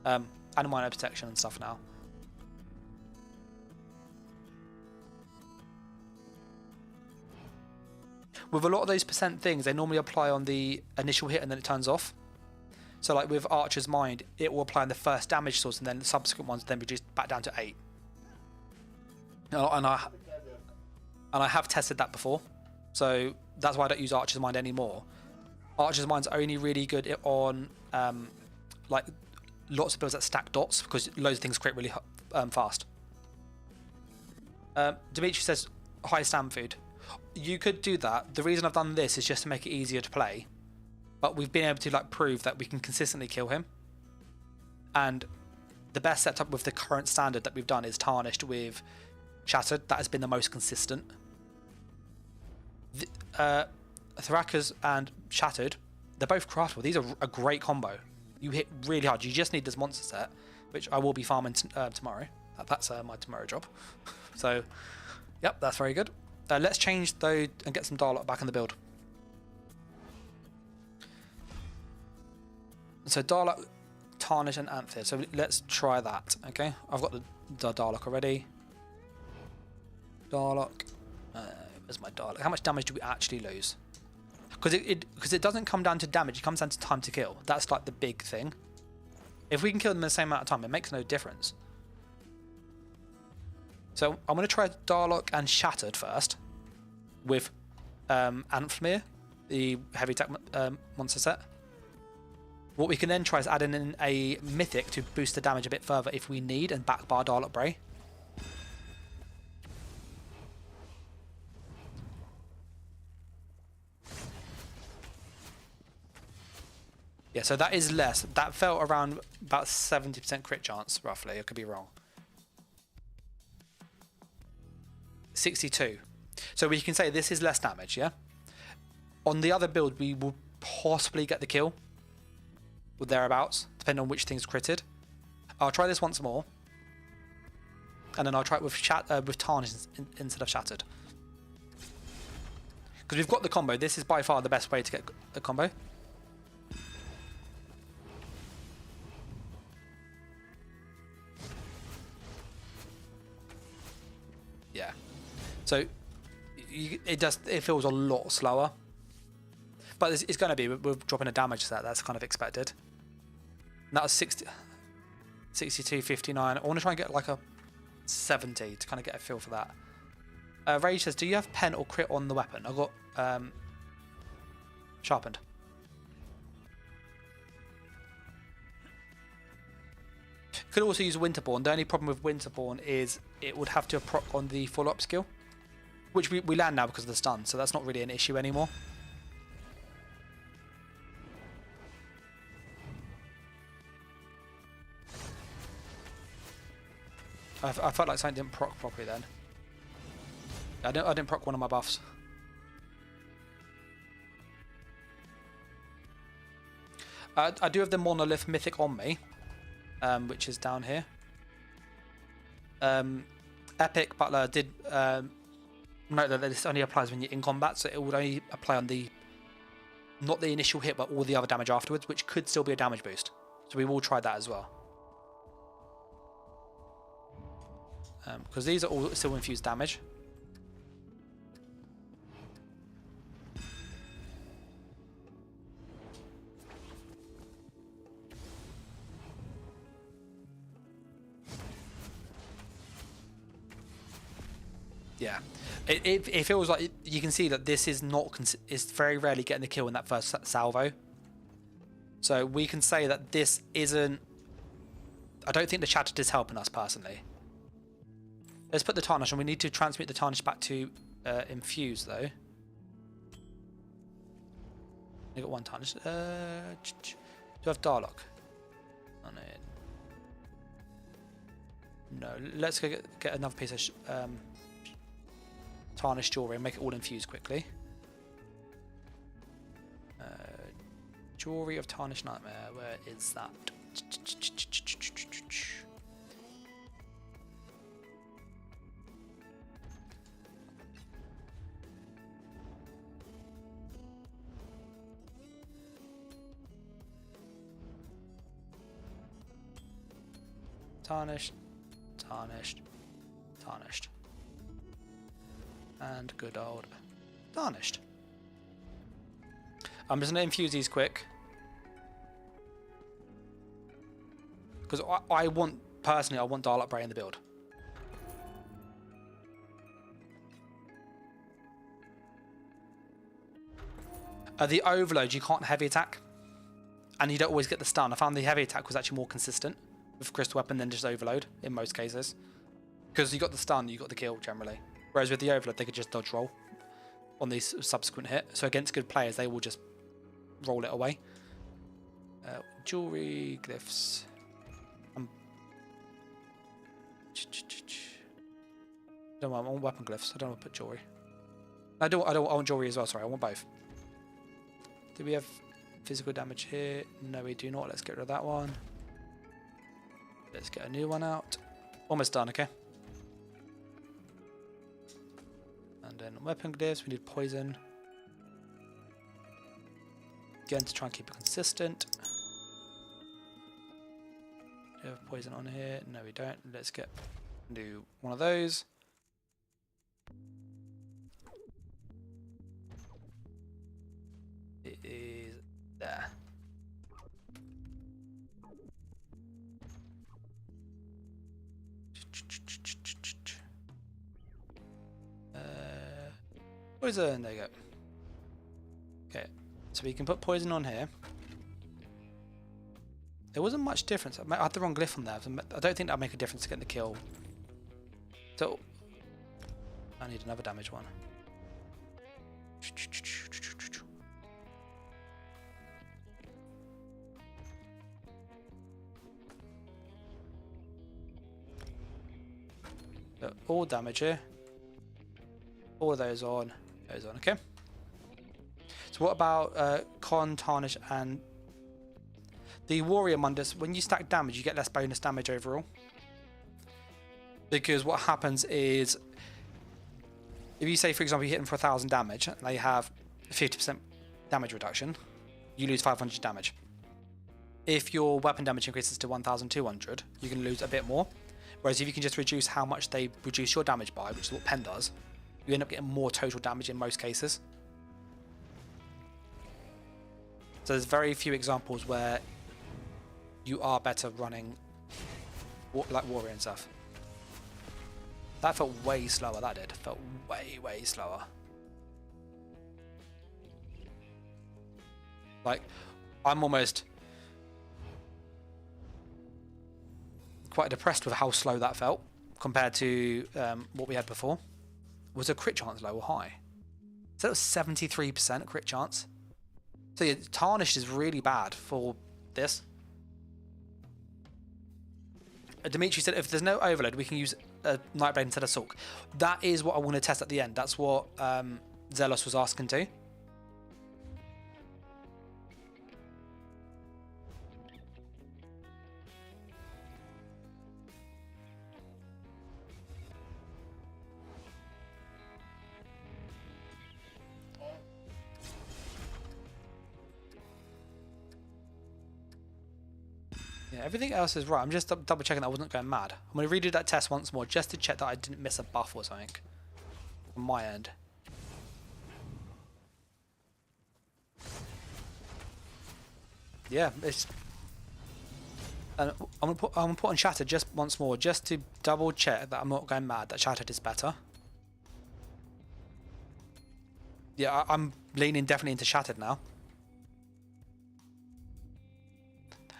And minor protection and stuff now. with a lot of those percent things, they normally apply on the initial hit and then it turns off. So like with Archer's Mind, it will apply on the first damage source and then the subsequent ones then reduce back down to 8. And I have tested that before, so that's why I don't use Archer's Mind anymore. Archer's Mind's only really good on like lots of builds that stack dots, because loads of things crit really fast. Dimitri says, high stam food. You could do that. The reason I've done this is just to make it easier to play. But we've been able to like prove that we can consistently kill him. And the best setup with the current standard that we've done is Tarnished with Shattered. That has been the most consistent. Thrackers and Shattered, they're both craftable. These are a great combo. You hit really hard. You just need this monster set, which I will be farming tomorrow. That's my tomorrow job. So, yep, that's very good. Let's change though and get some Darlock back in the build. So Darlock, Tarnish and Anther. So let's try that, okay? I've got the Darlock already. Darlock. Where's my Darlock? How much damage do we actually lose? Because it doesn't come down to damage, it comes down to time to kill. That's like the big thing. If we can kill them in the same amount of time, it makes no difference. So I'm going to try Darlock and Shattered first with Anthmere, the heavy attack monster set. What we can then try is add in a Mythic to boost the damage a bit further if we need, and back bar Darlock Bray. Yeah, so that is less. That felt around about 70% crit chance, roughly. I could be wrong. 62. So we can say this is less damage, yeah? On the other build, we will possibly get the kill. Or thereabouts, depending on which thing's critted. I'll try this once more. And then I'll try it with Tarnish instead of Shattered. Because we've got the combo. This is by far the best way to get the combo. Yeah. So it feels a lot slower. But it's going to be, we're dropping a damage set, that's kind of expected. And that was 62, 59. I want to try and get like a 70 to kind of get a feel for that. Rage says, do you have pen or crit on the weapon? I've got sharpened. Could also use Winterborn. The only problem with Winterborn is it would have to proc on the follow-up skill, which we land now because of the stun, so that's not really an issue anymore. I felt like something didn't proc properly then. I didn't proc one of my buffs. I do have the Monolith Mythic on me, which is down here. Epic Butler did note that this only applies when you're in combat, so it would only apply on not the initial hit, but all the other damage afterwards, which could still be a damage boost. So we will try that as well. Because these are all still infused damage. Yeah, it feels like you can see that this is is very rarely getting the kill in that first salvo. So we can say that this isn't. I don't think the Shattered is helping us personally. Let's put the Tarnish on. We need to transmute the Tarnish back to Infuse though. We got one Tarnish. Do I have Darlock on it? No. Let's go get another piece of Tarnished Jewelry and make it all infused quickly. Jewelry of Tarnished Nightmare. Where is that? Tarnished, tarnished, tarnished. And good old tarnished. I'm just going to infuse these quick. Because I want, personally, I want Dial-Up Bray in the build. The Overload, you can't heavy attack. And you don't always get the stun. I found the heavy attack was actually more consistent with Crystal Weapon than just Overload in most cases. Because you got the stun, you got the kill generally. Whereas with the Overload, they could just dodge roll on these subsequent hit. So against good players, they will just roll it away. Jewelry, glyphs. I want weapon glyphs. I don't want to put jewelry. I want jewelry as well. Sorry, I want both. Do we have physical damage here? No, we do not. Let's get rid of that one. Let's get a new one out. Almost done. Okay. And then weapon glyphs. We need poison. Again, to try and keep it consistent. Do we have poison on here? No, we don't. Let's get do one of those. It is there. Poison, there you go. Okay, so we can put poison on here. There wasn't much difference. I had the wrong glyph on there. I don't think that'll make a difference to getting the kill. So, I need another damage one. So all damage here. All those on. Those on, okay? So what about Con, Tarnish, and the Warrior Mundus? When you stack damage, you get less bonus damage overall. Because what happens is, if you say, for example, you hit them for 1,000 damage, and they have 50% damage reduction, you lose 500 damage. If your weapon damage increases to 1,200, you can lose a bit more. Whereas if you can just reduce how much they reduce your damage by, which is what Pen does, you end up getting more total damage in most cases. So there's very few examples where you are better running like Warrior and stuff. That felt way slower, that did. Felt way, way slower. Like, I'm almost quite depressed with how slow that felt compared to what we had before. Was a crit chance low or high? So it was 73% crit chance. So yeah, Tarnished is really bad for this. Dimitri said if there's no overload, we can use a Nightblade instead of Sulk. That is what I want to test at the end. That's what Zelos was asking to. Yeah, everything else is right. I'm just double checking that I wasn't going mad. I'm going to redo that test once more just to check that I didn't miss a buff or something on my end. Yeah, it's. And I'm gonna put on Shattered just once more, just to double check that I'm not going mad. That Shattered is better. Yeah, I'm leaning definitely into Shattered now.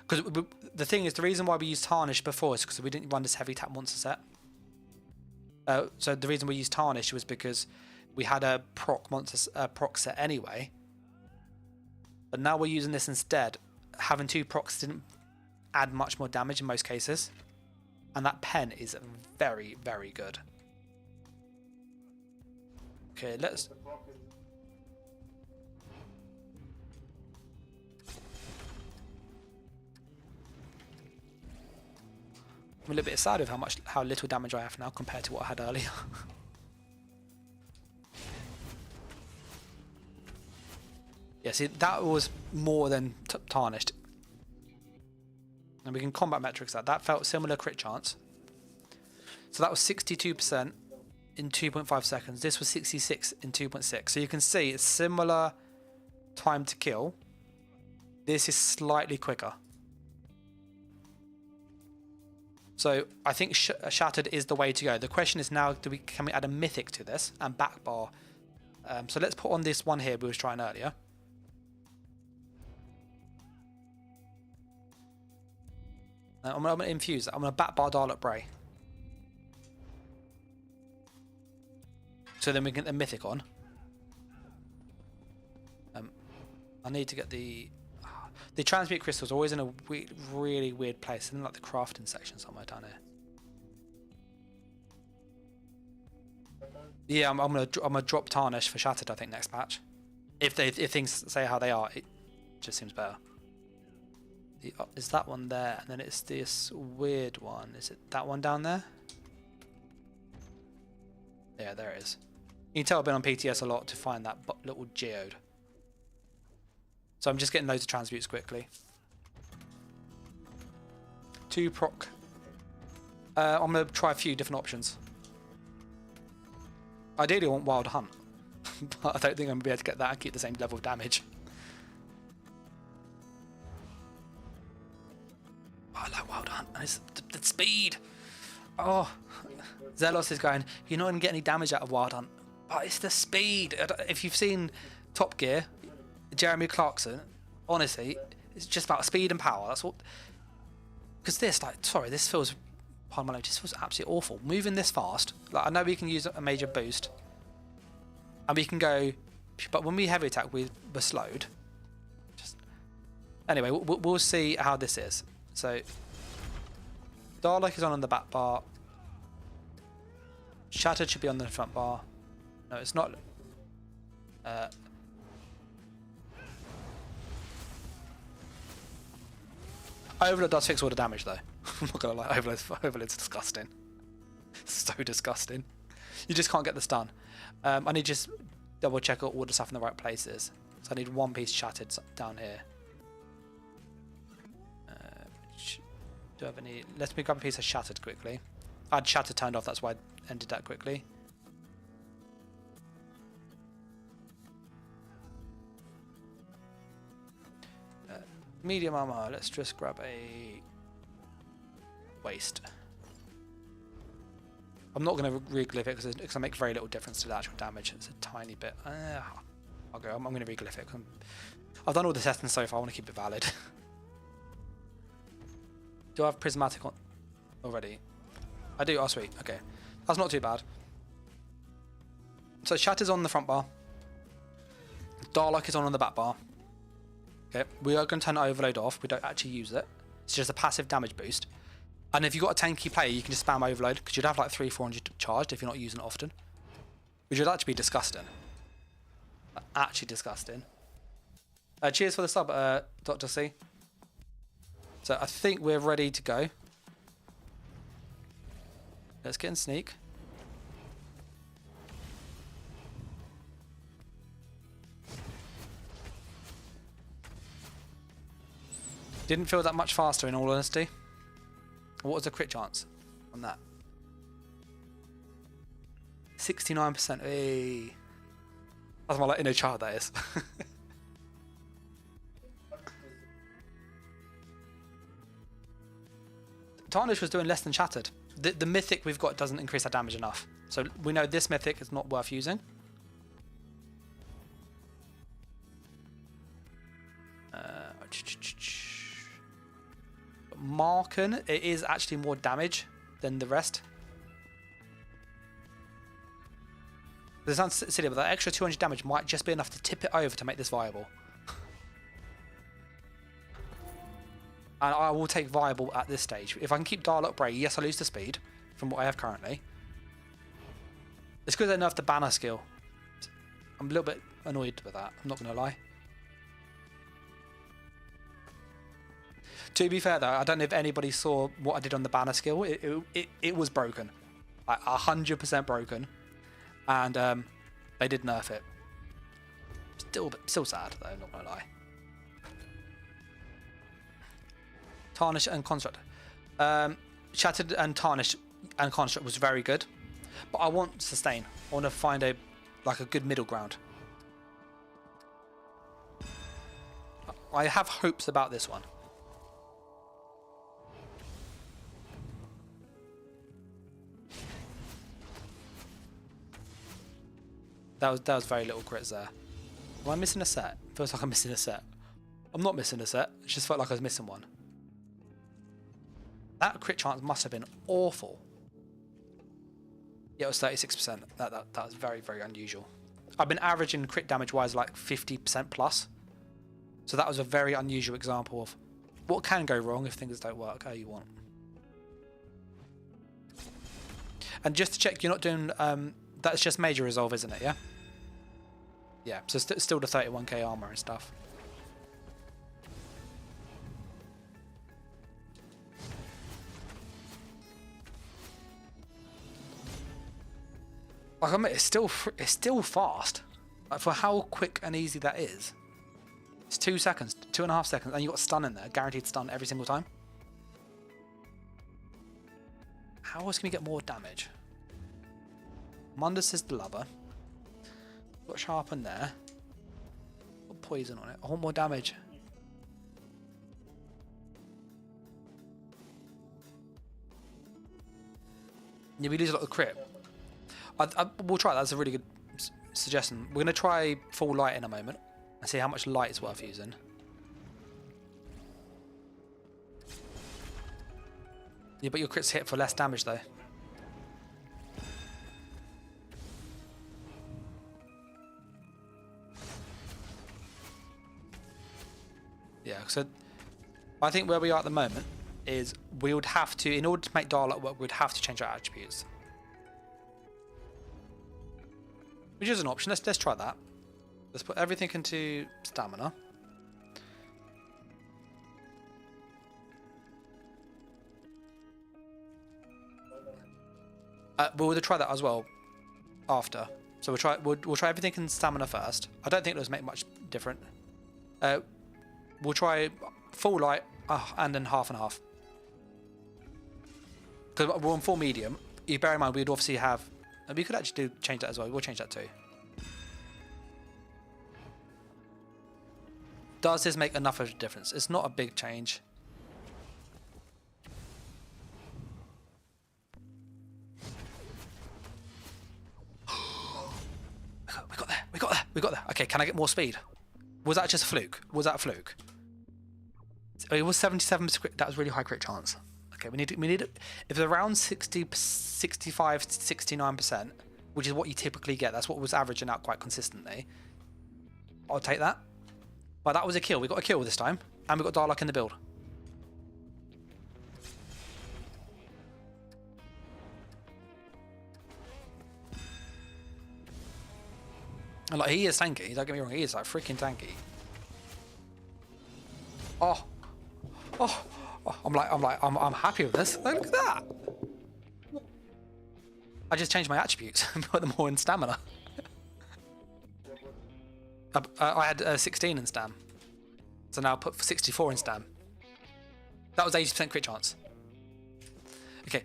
Because the thing is, the reason why we used Tarnish before is because we didn't run this heavy tap monster set. So the reason we used Tarnish was because we had a proc set anyway. But now we're using this instead. Having two procs didn't add much more damage in most cases. And that pen is very, very good. Okay, let's... I'm a little bit sad with how little damage I have now compared to what I had earlier. Yeah, see, that was more than Tarnished. And we can combat metrics that. That felt similar crit chance. So that was 62% in 2.5 seconds. This was 66 in 2.6. So you can see it's similar time to kill, this is slightly quicker. So I think Shattered is the way to go. The question is now, can we add a mythic to this and back bar? So let's put on this one here we was trying earlier. I'm going to infuse that. I'm going to back bar Darlock Bray. So then we can get the mythic on. I need to get the transmute crystals always in a really weird place, in like the crafting section somewhere down here. Yeah, I'm gonna drop Tarnish for Shattered, I think, next patch. If things say how they are, it just seems better. Is that one there, and then it's this weird one. Is it that one down there? Yeah, there it is. You can tell I've been on PTS a lot to find that little geode. So I'm just getting loads of transmutes quickly. 2 proc. I'm going to try a few different options. Ideally I want Wild Hunt, but I don't think I'm going to be able to get that and keep the same level of damage. Oh, I like Wild Hunt, and it's the speed. Oh, Zelos is going, you're not going to get any damage out of Wild Hunt, but it's the speed. If you've seen Top Gear, Jeremy Clarkson, honestly, it's just about speed and power. That's what. Because this, like, sorry, this feels, pardon my language, this feels absolutely awful. Moving this fast, like, I know we can use a major boost, and we can go, but when we heavy attack, we're slowed. Anyway, we'll see how this is. So, Darlock is on the back bar. Shattered should be on the front bar. No, it's not. Overload does fix all the damage though. I'm not gonna lie, Overload's disgusting. So disgusting. You just can't get the stun. I need to just double check all the stuff in the right places. So I need one piece Shattered down here. Do I have any? Let me grab a piece of Shattered quickly. I had Shattered turned off, that's why I ended that quickly. Medium armor, let's just grab a waist. I'm not going to reglyph it because it makes very little difference to the actual damage. It's a tiny bit. I'll go. I'm going to reglyph it. I've done all the settings so far. I want to keep it valid. Do I have prismatic on already? I do. Oh, sweet. Okay, that's not too bad. So Shatter's on the front bar. Darlock is on the back bar. Okay, we are going to turn Overload off. We don't actually use it. It's just a passive damage boost. And if you've got a tanky player, you can just spam Overload because you'd have like 300-400 charged if you're not using it often. Which would actually be disgusting. Actually disgusting. Cheers for the sub, Dr. C. So I think we're ready to go. Let's get in sneak. Didn't feel that much faster in all honesty. What was the crit chance on that? 69%. Hey. That's my like inner child, that is. Tarnish was doing less than Shattered. The mythic we've got doesn't increase our damage enough. So we know this mythic is not worth using. Marken, it is actually more damage than the rest. It sounds silly, but that extra 200 damage might just be enough to tip it over to make this viable. And I will take viable at this stage. If I can keep Darlock Bray, yes, I lose the speed from what I have currently. It's because I nerfed the banner skill. I'm a little bit annoyed with that, I'm not going to lie. To be fair though, I don't know if anybody saw what I did on the banner skill. It was broken. Like 100% broken. And they did nerf it. Still sad though, not going to lie. Tarnish and Construct. Shattered and Tarnish and Construct was very good. But I want Sustain. I want to find a good middle ground. I have hopes about this one. That was very little crits there. Am I missing a set? Feels like I'm missing a set. I'm not missing a set. It just felt like I was missing one. That crit chance must have been awful. Yeah, it was 36%. That was very, very unusual. I've been averaging crit damage wise like 50% plus. So that was a very unusual example of what can go wrong if things don't work how you want. And just to check, you're not doing that's just major resolve, isn't it? Yeah. Yeah. So still the 31k armor and stuff. Like, I mean, it's still fast. Like, for how quick and easy that is. It's 2 seconds, 2.5 seconds, and you got stun in there, guaranteed stun every single time. How else can we get more damage? Mundus is the lover. Got sharpen there. Got poison on it. I want more damage. Yeah, we lose a lot of crit. We'll try that. That's a really good suggestion. We're going to try full light in a moment and see how much light is worth using. Yeah, but your crits hit for less damage though. Yeah, so I think where we are at the moment is we would have to, in order to make Darlock work, we'd have to change our attributes. Which is an option. Let's try that. Let's put everything into stamina. We'll try that as well after. So we'll try everything in stamina first. I don't think it'll make much different. We'll try full light and then half and half. Because we're on full medium. You bear in mind we'd obviously have. We could actually change that as well. We'll change that too. Does this make enough of a difference? It's not a big change. We got there. Okay, can I get more speed? Was that just a fluke? Was that a fluke? It was 77%. That was really high crit chance. Okay, we need it. If it's around 60, 65, 69%, which is what you typically get, that's what was averaging out quite consistently. I'll take that. But that was a kill. We got a kill this time, and we got Darlock in the build. And like, he is tanky. Don't get me wrong. He is like freaking tanky. Oh. I'm happy with this. Look at that. I just changed my attributes and put them all in stamina. I had 16 in stam. So now I put 64 in stam. That was 80% crit chance. Okay.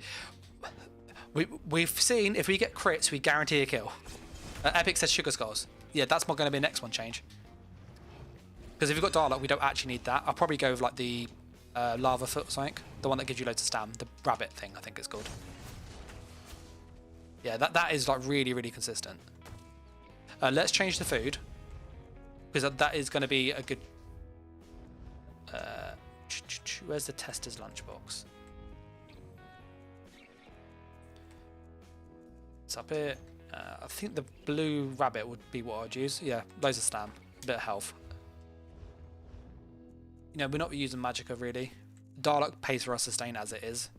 We've seen if we get crits, we guarantee a kill. Epic says sugar skulls. Yeah, that's not going to be the next one change. Because if you've got Darlock, we don't actually need that. I'll probably go with like the lava foot or something. The one that gives you loads of stam. The rabbit thing, I think it's called. Yeah, that is like really, really consistent. Let's change the food. Because that is going to be a good... where's the tester's lunchbox? It's up here. I think the blue rabbit would be what I'd use. Yeah, loads of stam. A bit of health. You know, we're not using magicka really. Darlock pays for our sustain as it is.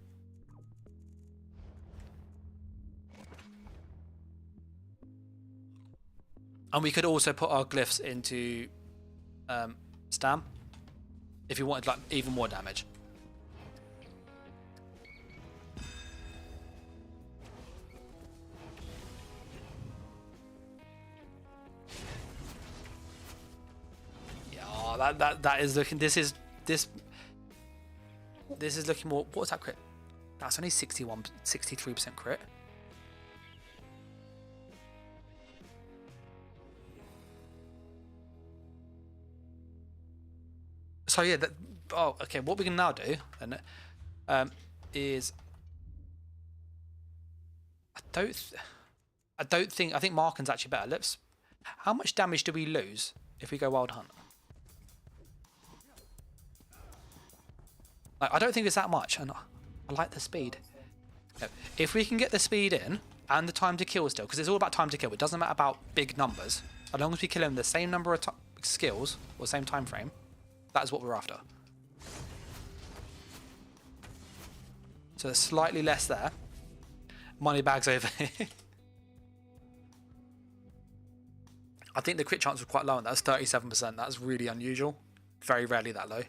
And we could also put our glyphs into stam if you wanted like even more damage. Yeah, that is looking. This is looking more. What's that crit? That's only 63% crit. So yeah, oh, okay. What we can now do then is I think Marken's actually better. How much damage do we lose if we go Wild Hunt? Like, I don't think it's that much, and I like the speed. If we can get the speed in and the time to kill still, because it's all about time to kill. It doesn't matter about big numbers. As long as we kill him the same number of skills or same time frame, that is what we're after. So there's slightly less there. Money bags over here. I think the crit chance was quite low, and that was 37%. That's really unusual. Very rarely that low.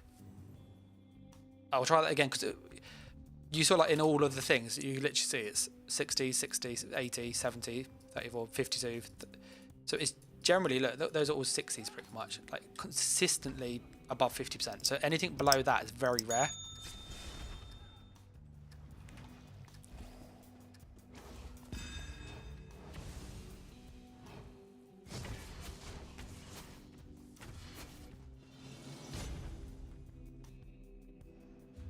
I'll try that again, because you saw like in all of the things, you literally see it's 60, 60, 80, 70, 34, 52. So it's generally, look, those are all 60s pretty much, like consistently above 50%. So anything below that is very rare.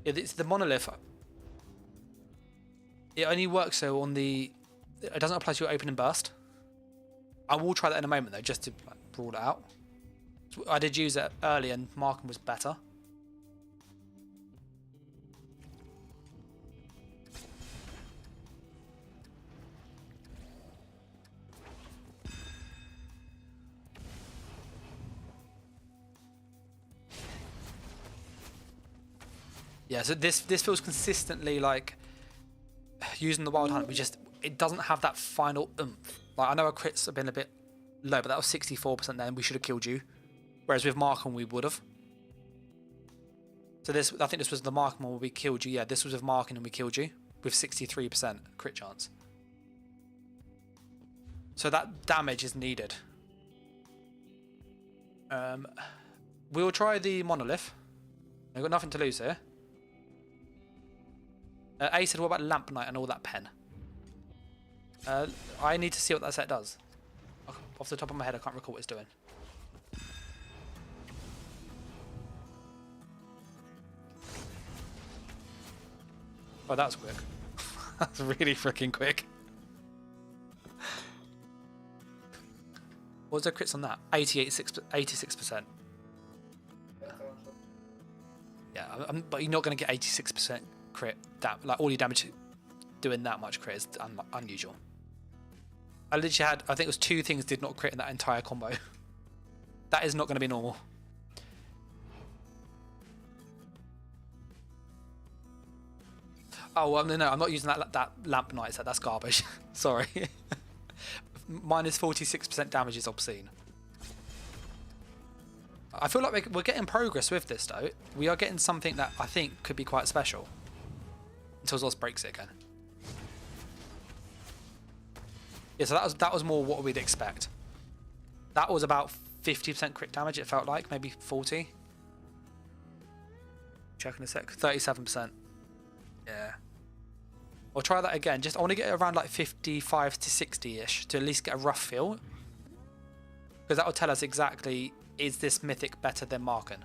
Yeah, it's the monolith. It only works so on the. It doesn't apply to your open and burst. I will try that in a moment though, just to like, rule it out. So I did use it early, and Markham was better. Yeah, so this feels consistently like using the Wild Hunt. It doesn't have that final oomph. Like, I know our crits have been a bit low, but that was 64% then. We should have killed you. Whereas with Markham, we would have. So I think this was the Markham where we killed you. Yeah, this was with Markham and we killed you with 63% crit chance. So that damage is needed. We'll try the monolith. We've got nothing to lose here. A said, what about Lamp Knight and all that pen? I need to see what that set does. Off the top of my head, I can't recall what it's doing. Oh, that was quick. That's really freaking quick. What was the crits on that? 86%. Yeah, but you're not going to get 86% crit. Like, all your damage doing that much crit is unusual. I literally had, I think it was 2 things did not crit in that entire combo. That is not going to be normal. Oh, well, no, I'm not using that Lamp Knight set. That's garbage. Sorry. Minus 46% damage is obscene. I feel like we're getting progress with this, though. We are getting something that I think could be quite special. Until Zoz breaks it again. Yeah, so that was more what we'd expect. That was about 50% crit damage, it felt like. Maybe 40. Check in a sec. 37%. Yeah. I'll try that again. I want to get around like 55 to 60-ish to at least get a rough feel. Because that will tell us exactly, is this mythic better than Marken?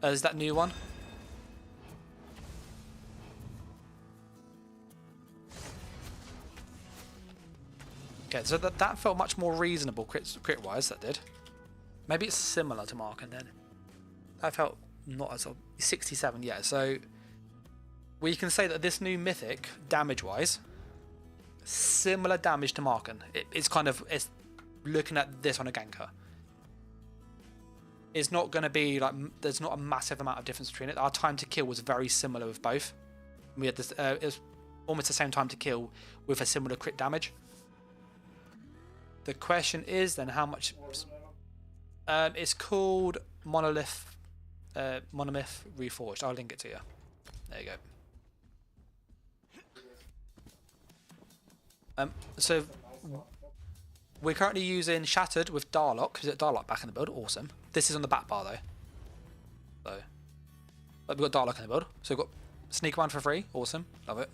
Is that new one? Okay, so that felt much more reasonable crit-wise, that did. Maybe it's similar to Marken then. That felt not as 67, yeah. So we can say that this new mythic, damage-wise, similar damage to Marken. It's looking at this on a ganker. It's not going to be like, there's not a massive amount of difference between it. Our time to kill was very similar with both. We had this, it was almost the same time to kill with a similar crit damage. The question is then how much. It's called Monolith Reforged. I'll link it to you. There you go. So we're currently using Shattered with Darlock. Is it Darlock back in the build? Awesome. This is on the back bar though. So, but we've got Darlock in the build. So we've got Sneak 1 for free. Awesome. Love it.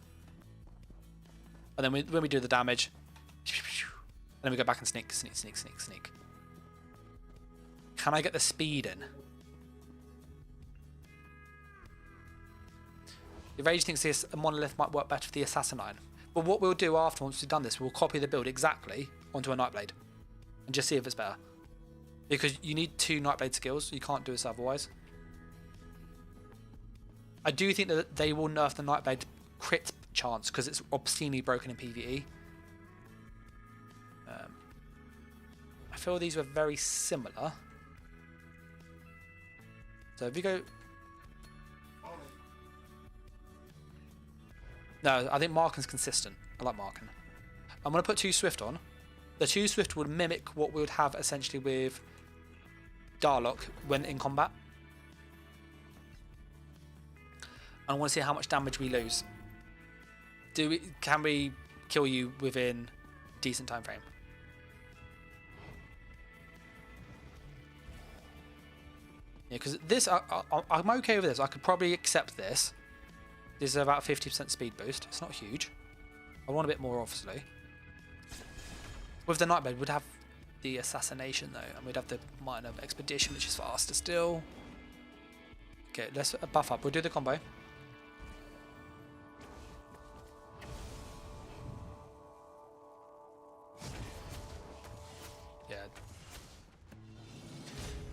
And then when we do the damage, and then we go back and sneak. Can I get the speed in? The Rage thinks this monolith might work better for the Assassinine. But what we'll do after, once we've done this, we'll copy the build exactly onto a Nightblade. And just see if it's better. Because you need 2 Nightblade skills. You can't do this otherwise. I do think that they will nerf the Nightblade crit chance because it's obscenely broken in PvE. I feel these were very similar. So if you go... No, I think Marken's consistent. I like Marken. I'm going to put 2 Swift on. The 2 Swift would mimic what we would have essentially with Darlock when in combat. I want to see how much damage we lose. Can we kill you within a decent time frame? Yeah, because this, I'm okay with this. I could probably accept this. This is about 50% speed boost. It's not huge. I want a bit more, obviously. With the Nightblade, we'd have the Assassination, though, and we'd have the Minor Expedition, which is faster still. Okay, let's buff up. We'll do the combo. Yeah.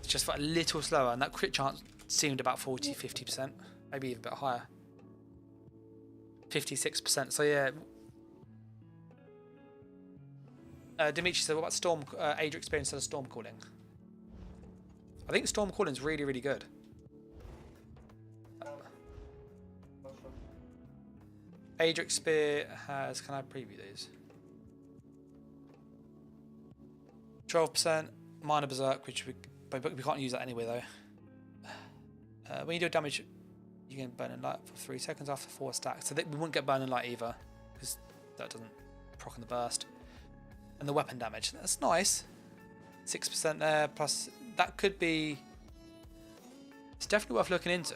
It's just a little slower, and that crit chance seemed about 40-50%, maybe even a bit higher. 56%. So yeah. Dimitri said, "What about Storm age or experience instead of Storm Calling?" I think Storm Calling is really, really good. Age or experience has. Can I preview these? 12% minor berserk, which we can't use that anyway though. When you do damage, you can burn in light for 3 seconds after 4 stacks. So we wouldn't get burn in light either, because that doesn't proc on the burst. And the weapon damage, that's nice. 6% there, plus that could be... It's definitely worth looking into.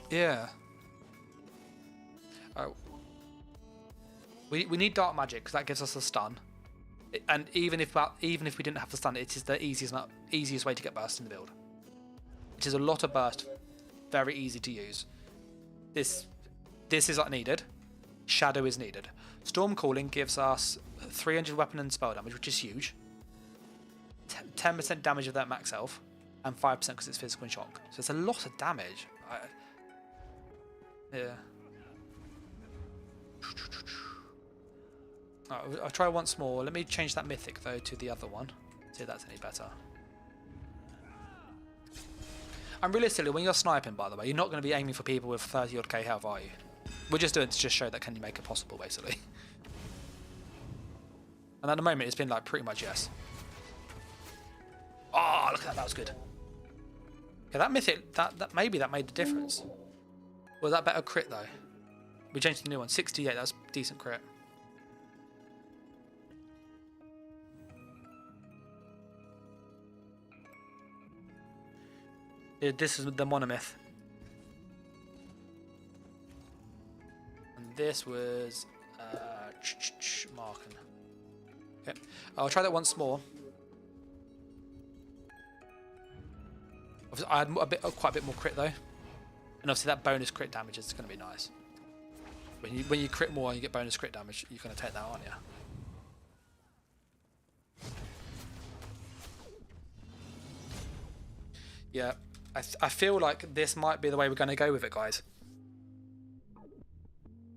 Yeah. Oh. We need dark magic because that gives us a stun. And even if we didn't have the stun, it is the easiest way to get burst in the build. It is a lot of burst, very easy to use. This is not needed. Shadow is needed. Storm Calling gives us 300 weapon and spell damage, which is huge. 10% damage of that max health, and 5% because it's physical and shock. So it's a lot of damage. Yeah. Right, I'll try once more. Let me change that mythic though to the other one. See if that's any better. And realistically, when you're sniping, by the way, you're not going to be aiming for people with 30 odd K health, are you? We're just doing it to just show that can you make it possible, basically. And at the moment, it's been like pretty much yes. Oh, look at that! That was good. Yeah, that mythic, that maybe that made the difference. Was that better crit though? We changed the new one. 68. That's decent crit. Yeah, this is the monomyth. And this was Marken. Okay, I'll try that once more. I had quite a bit more crit though, and obviously that bonus crit damage is going to be nice. When you crit more and you get bonus crit damage, you're going to take that, aren't you? Yeah, I feel like this might be the way we're going to go with it, guys.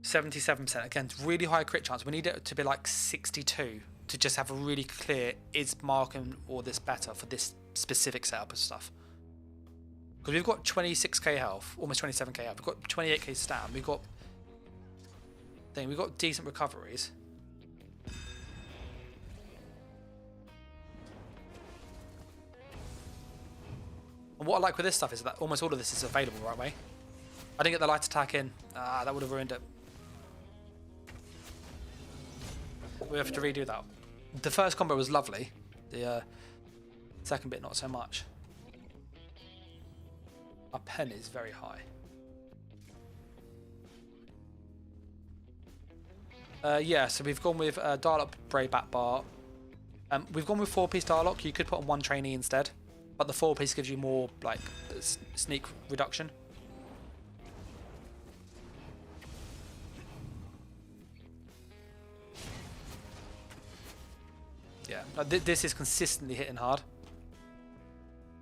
77%. Again, it's really high crit chance. We need it to be like 62 to just have a really clear, is Marken or this better for this specific setup of stuff. Because we've got 26k health, almost 27k health. We've got 28k stam. We've got decent recoveries. And what I like with this stuff is that almost all of this is available right away. I didn't get the light attack in. That would have ruined it. We have to redo that. The first combo was lovely. The second bit not so much. Our pen is very high. Yeah, so we've gone with dial up Bray Bat Bar. We've gone with 4-piece Darlock. You could put on 1 trainee instead, but the 4-piece gives you more like sneak reduction. Yeah, this is consistently hitting hard,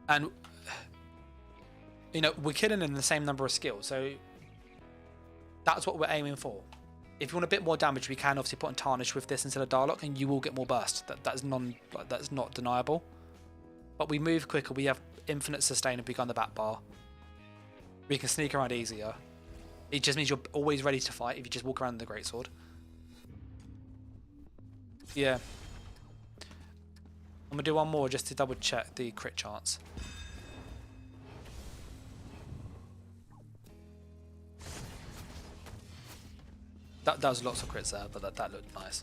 and you know we're killing in the same number of skills, so that's what we're aiming for. If you want a bit more damage, we can obviously put on Tarnish with this instead of Darlock, and you will get more burst. That's not deniable. But we move quicker. We have infinite sustain if we go on the back bar. We can sneak around easier. It just means you're always ready to fight if you just walk around with the greatsword. Yeah. I'm gonna do one more just to double check the crit chance. That was lots of crits there, but that looked nice.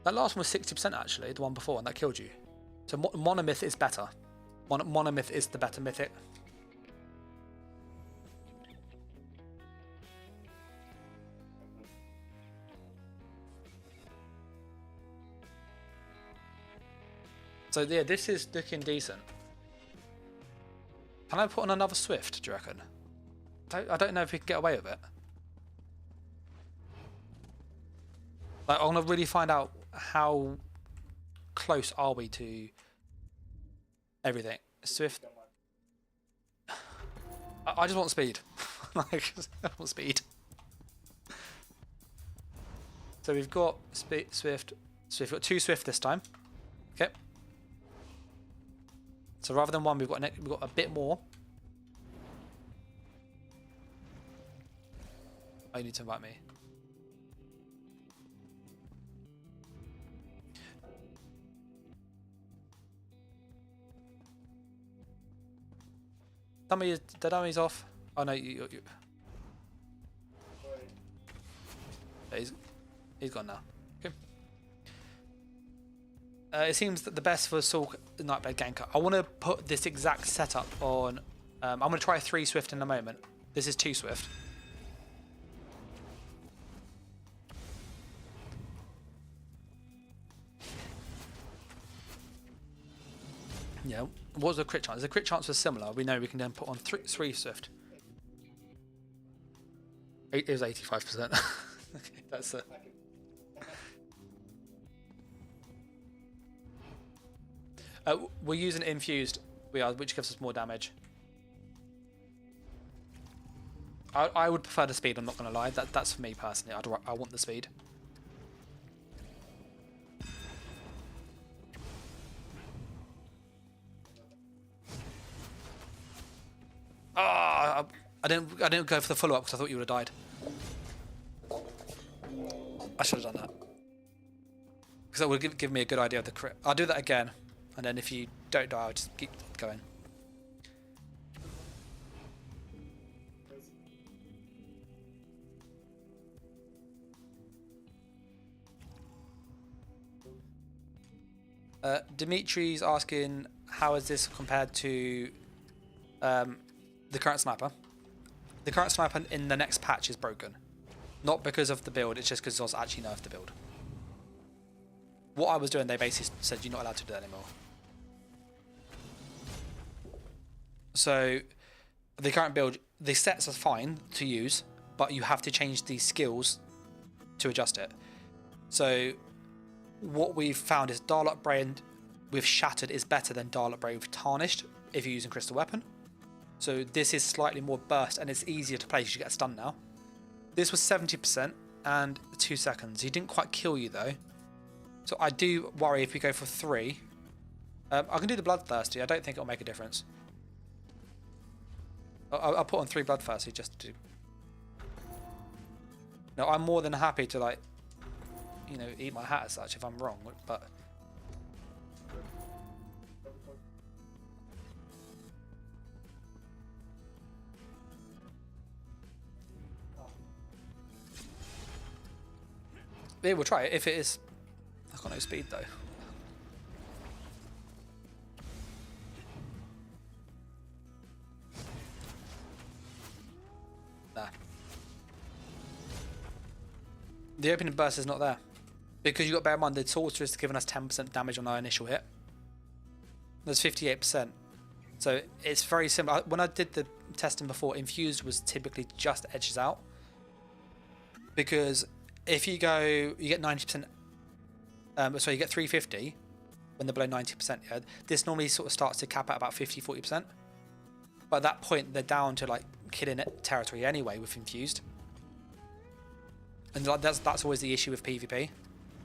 That last one was 60% actually, the one before, and that killed you. So Monomyth is better. Monomyth is the better mythic. So yeah, this is looking decent. Can I put on another Swift, do you reckon? I don't know if we can get away with it. Like, I want to really find out how close are we to everything. Swift. I just want speed. Like, I want speed. So we've got Swift. So we've got 2 Swift this time. Okay. So rather than 1, we've got a bit more. Oh, you need to invite me. The dummy's off. Oh no, you. Yeah, he's gone now. Okay. It seems that the best for Soul Nightblade Ganker. I want to put this exact setup on. I'm going to try 3 Swift in a moment. This is 2 Swift. Yeah, what was the crit chance? The crit chance was similar. We know we can then put on 3 Swift. It was 85%. Okay, that's it. We're using infused, which gives us more damage. I would prefer the speed. I'm not going to lie. That's for me personally. I want the speed. Ah, I didn't go for the follow up because I thought you would have died. I should have done that because that would give me a good idea of the crit. I'll do that again, and then if you don't die, I'll just keep going. Dimitri's asking, how is this compared to the current sniper? The current sniper in the next patch is broken. Not because of the build, it's just because I was actually nerfed the build. What I was doing, they basically said you're not allowed to do that anymore. So, the current build, the sets are fine to use, but you have to change the skills to adjust it. So, what we've found is Darlock Brain with Shattered is better than Darlock Brain with Tarnished if you're using Crystal Weapon. So this is slightly more burst and it's easier to play because you get stunned now. This was 70% and 2 seconds. He didn't quite kill you though. So I do worry if we go for 3. I can do the Bloodthirsty. I don't think it'll make a difference. I'll put on 3 Bloodthirsty just to... No, I'm more than happy to like, you know, eat my hat as such if I'm wrong, but... Yeah, we'll try it if it is. I've got no speed though. Nah. The opening burst is not there. Because you got to bear in mind the Sorcerer is giving us 10% damage on our initial hit. There's 58%. So it's very similar. When I did the testing before, Infused was typically just edges out. Because if you go, you get 90%, so you get 350 when they're below 90%. Yeah, this normally sort of starts to cap at about 50-40%. But at that point, they're down to like killing it territory anyway with Infused. And like that's always the issue with PvP.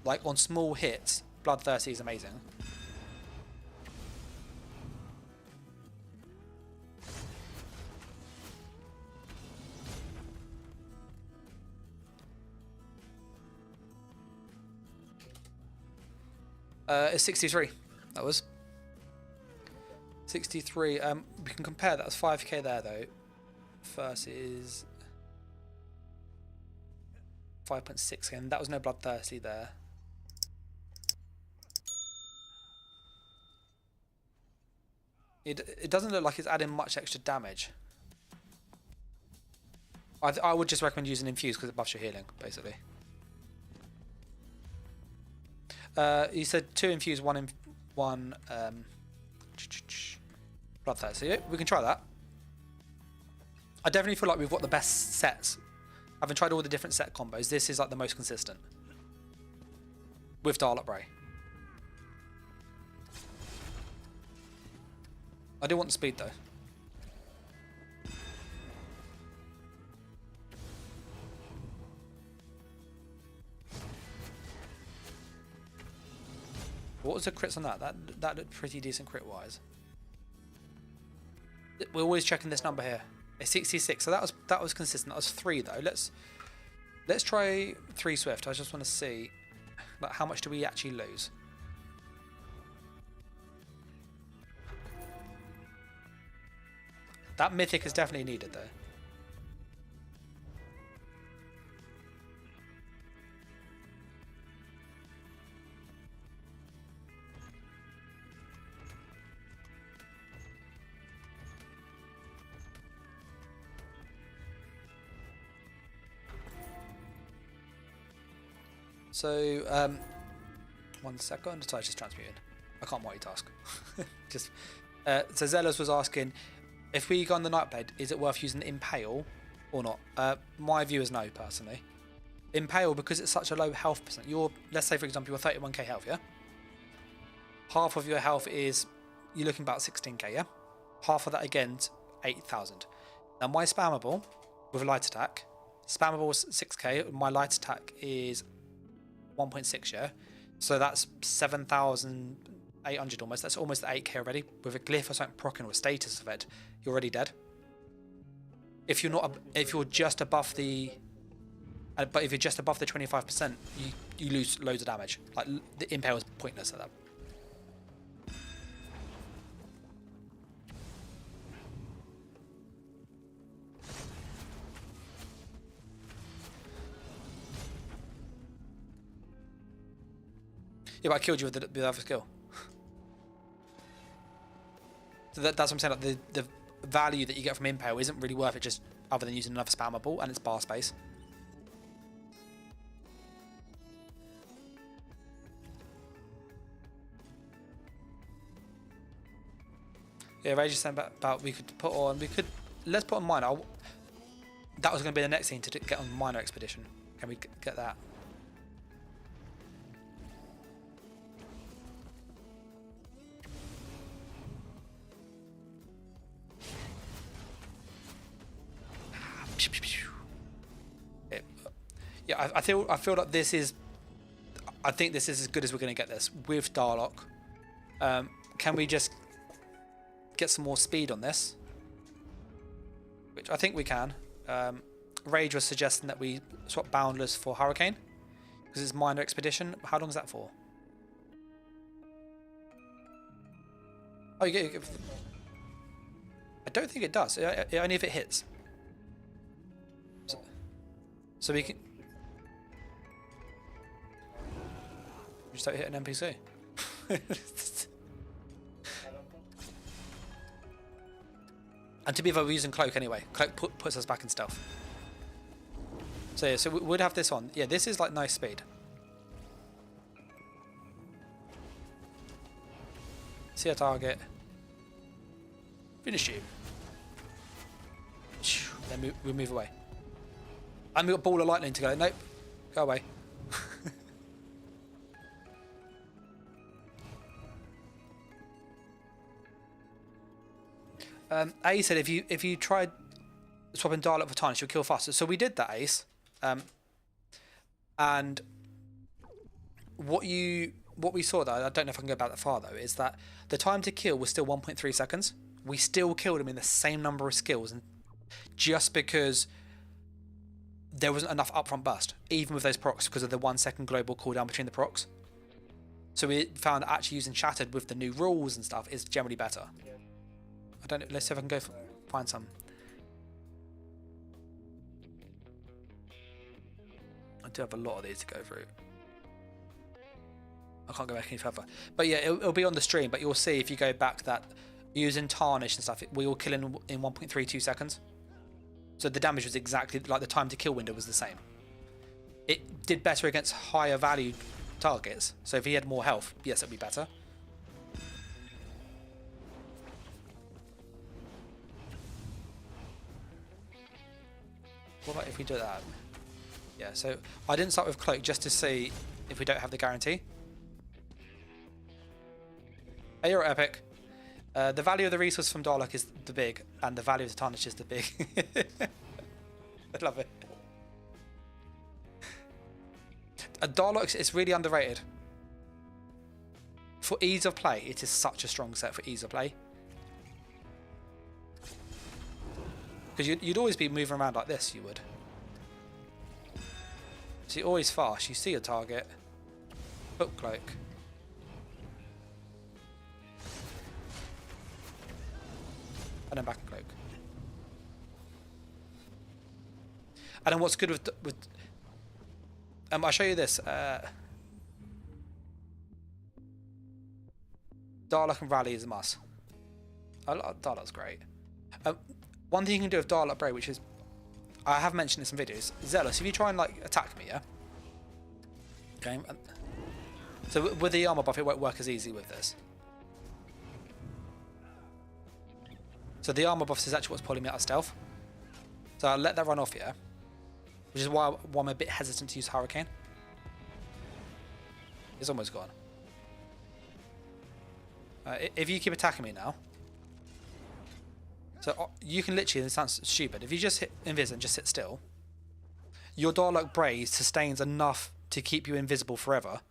Like on small hits, Bloodthirsty is amazing. It's 63. That was 63. We can compare that. That's 5k there though. Versus 5.6k, and that was no Bloodthirsty there. It doesn't look like it's adding much extra damage. I would just recommend using Infuse because it buffs your healing, basically. You said 2 Infuse, 1 Bloodthirsty. So we can try that. I definitely feel like we've got the best sets. Having tried all the different set combos, this is like the most consistent. With Dial-Up Ray. I do want the speed though. What was the crits on that? That looked pretty decent crit wise. We're always checking this number here. It's 66, so that was consistent. That was 3 though. Let's try 3 Swift. I just want to see like how much do we actually lose. That mythic is definitely needed though. So, 1 second. Sorry, just transmuting. I can't multitask. Just so Zealous was asking, if we go on the Nightblade, is it worth using Impale or not? My view is no, personally. Impale, because it's such a low health percent. Let's say for example, you're 31k health, yeah. Half of your health is you're looking about 16k, yeah. Half of that again's 8,000. Now my spammable with a light attack, spammable is 6k. My light attack is 1.6, yeah. So that's 7,800 almost. That's almost 8k already. With a glyph or something proccing or a status event, you're already dead. If you're just above the, but if you're just above the 25%, you lose loads of damage. Like the impale is pointless at that. Yeah, but I killed you with the other skill. So that's what I'm saying. Like the value that you get from Impale isn't really worth it, just other than using another spammable, and it's bar space. Yeah, Rage is saying about let's put on Minor. That was going to be the next thing to get on Minor Expedition. Can we get that? Yeah, I feel like this is. I think this is as good as we're going to get this with Darlock. Can we just get some more speed on this? Which I think we can. Rage was suggesting that we swap Boundless for Hurricane because it's Minor Expedition. How long is that for? Oh, you get. I don't think it does. Only if it hits. So we can. You just don't hit an NPC. And to be fair, we're using Cloak anyway. Cloak puts us back in stealth. So yeah, so we would have this on. Yeah, this is like nice speed. See a target. Finish you. Then we move away. And we've got ball of lightning to go. Nope. Go away. Ace said if you tried swapping Dial-Up for Tarnish, you'll kill faster. So we did that, Ace. And what we saw, though, I don't know if I can go back that far, though, is that the time to kill was still 1.3 seconds. We still killed him in the same number of skills, and just because there wasn't enough upfront burst, even with those procs, because of the 1 second global cooldown between the procs. So we found actually using Shattered with the new rules and stuff is generally better. I don't know, let's see if I can go find some. I do have a lot of these to go through. I can't go back any further. But yeah, it'll be on the stream, but you'll see if you go back that using Tarnish and stuff, we all kill in 1.32 seconds. So the damage was exactly, like the time to kill window was the same. It did better against higher value targets. So if he had more health, yes, it'd be better. What about if we do that? Yeah, so I didn't start with Cloak just to see if we don't have the guarantee. Hey, you're epic. The value of the resource from Darlock is the big, and the value of the Tarnish is the big. I love it. Darlock is really underrated. For ease of play, it is such a strong set for ease of play. Because you'd always be moving around like this, you would. So you're always fast, you see a target, book Cloak. And then back and Cloak. And then what's good with I'll show you this. Darlock and Rally is a must. Darlock's great. One thing you can do with Darlock Brave, which is, I have mentioned this in videos, Zealous, if you try and like attack me, yeah? Okay. So with the armor buff, it won't work as easy with this. So the armor buff is actually what's pulling me out of stealth. So I'll let that run off here. Which is why I'm a bit hesitant to use Hurricane. It's almost gone. If you keep attacking me now. So you can literally, it sounds stupid, if you just hit Invis and just sit still, your Darlock Braze sustains enough to keep you invisible forever.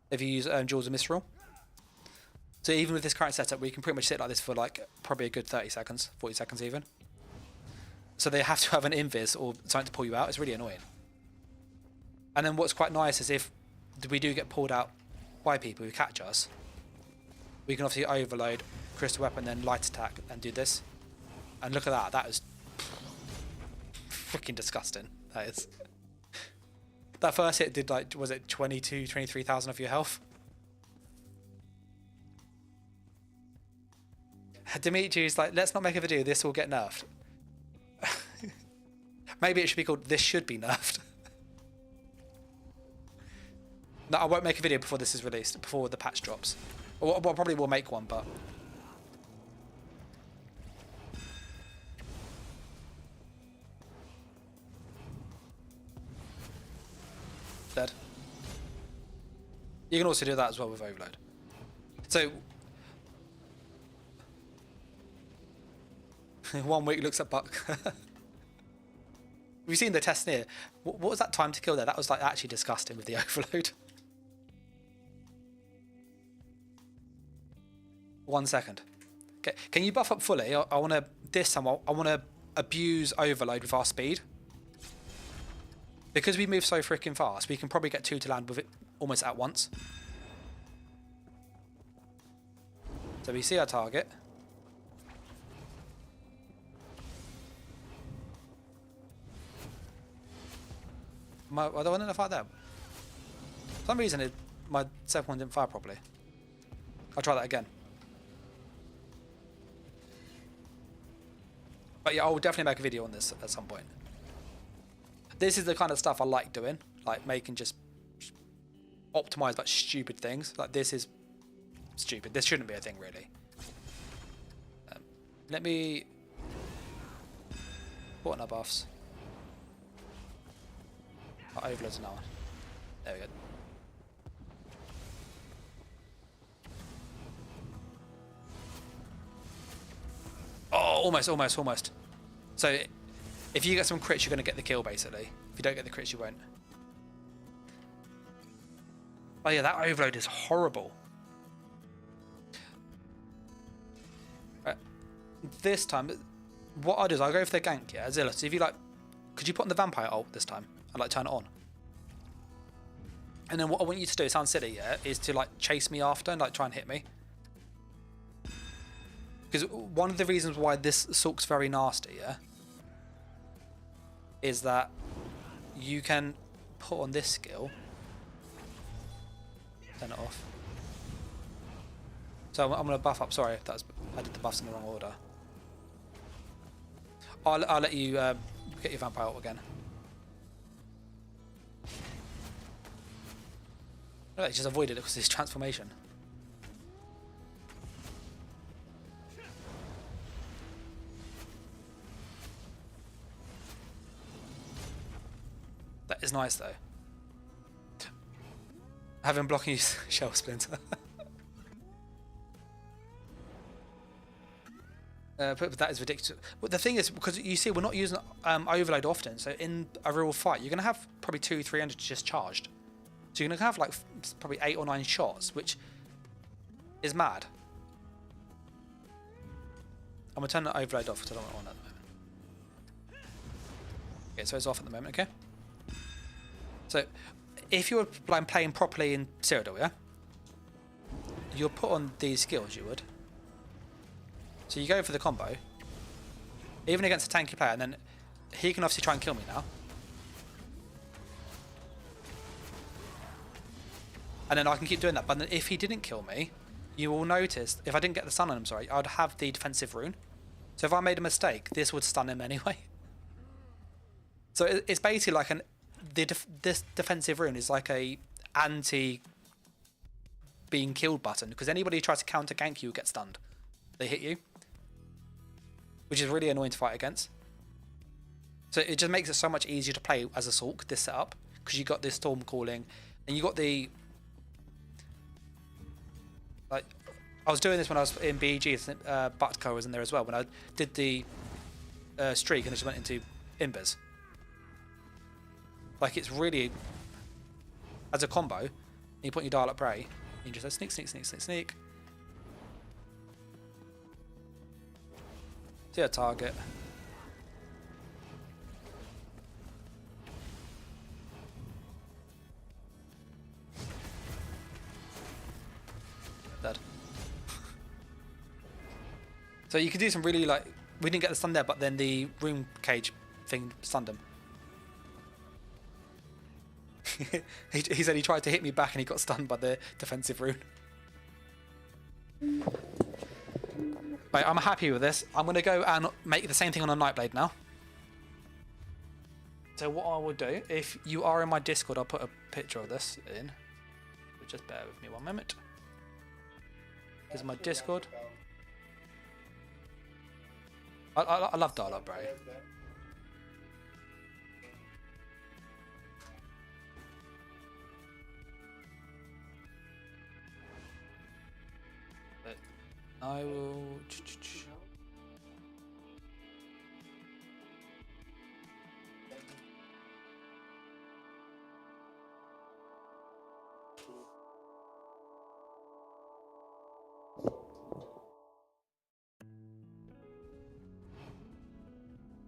If you use Jewels of Mistral. So even with this current setup, we can pretty much sit like this for like probably a good 30 seconds, 40 seconds even. So they have to have an invis or something to pull you out. It's really annoying. And then what's quite nice is if we do get pulled out by people who catch us, we can obviously overload Crystal Weapon, then Light Attack and do this. And look at that. That is freaking disgusting. That is. That first hit did like, was it 22, 23,000 of your health? Dimitri's like, let's not make a video, this will get nerfed. Maybe it should be called, this should be nerfed. No, I won't make a video before this is released, before the patch drops. Or probably will make one, but... Dead. You can also do that as well with Overload. So... 1 week looks at Buck. We've seen the test here. What was that time to kill there? That was like actually disgusting with the Overload. 1 second. Okay, can you buff up fully? I want to this time. I want to abuse Overload with our speed. Because we move so freaking fast, we can probably get 2 to land with it almost at once. So we see our target. I don't know if I that. For some reason, my 7-1 didn't fire properly. I'll try that again. But yeah, I'll definitely make a video on this at some point. This is the kind of stuff I like doing, like making just optimize about stupid things. Like this is stupid. This shouldn't be a thing really. Let me put on our buffs. Our overloads now. There we go. Oh, almost. So if you get some crits, you're going to get the kill basically. If you don't get the crits, you won't. Oh yeah, that overload is horrible. Right. This time, what I'll do is I'll go for the gank, yeah, Zilla. So if you like, could you put on the vampire ult this time? I'd like turn it on. And then what I want you to do, it sounds silly, yeah, is to like chase me after and like try and hit me. Because one of the reasons why this Sulk's very nasty, yeah, is that you can put on this skill, turn it off. So I'm going to buff up. Sorry if I did the buffs in the wrong order. I'll let you get your vampire ult again. No, just avoided it because of his transformation. That is nice though. Having blocking you shell splinter. But that is ridiculous. But the thing is, because you see, we're not using overload often, so in a real fight, you're going to have probably 200-300 just charged. So you're going to have like probably 8 or 9 shots, which is mad. I'm going to turn the overload off because I don't want it on at the moment. Okay, so it's off at the moment, okay? So if you're playing properly in Cyrodiil, yeah? You'll put on these skills, you would. So you go for the combo, even against a tanky player, and then he can obviously try and kill me now. And then I can keep doing that, but then if he didn't kill me, you will notice, if I didn't get the stun on him, sorry, I'd have the defensive rune. So if I made a mistake, this would stun him anyway. So it's basically like this defensive rune is like a anti being killed button, because anybody who tries to counter gank you gets stunned. They hit you, which is really annoying to fight against. So it just makes it so much easier to play as a Sulk, this setup, because you got this storm calling, and you got the like. I was doing this when I was in BEG. Butker was in there as well when I did the streak, and I just went into Imbers. Like it's really as a combo. You put your dial up Bray, you just sneak, sneak, sneak, sneak, sneak. See a target. Dead. So you can do some really like, we didn't get the stun there, but then the room cage thing stunned him. he said he tried to hit me back and he got stunned by the defensive rune. Right, I'm happy with this. I'm going to go and make the same thing on a Nightblade now. So what I will do, if you are in my Discord, I'll put a picture of this in. Just bear with me one moment. Here's my Discord. I love dial-up, bro. But I will.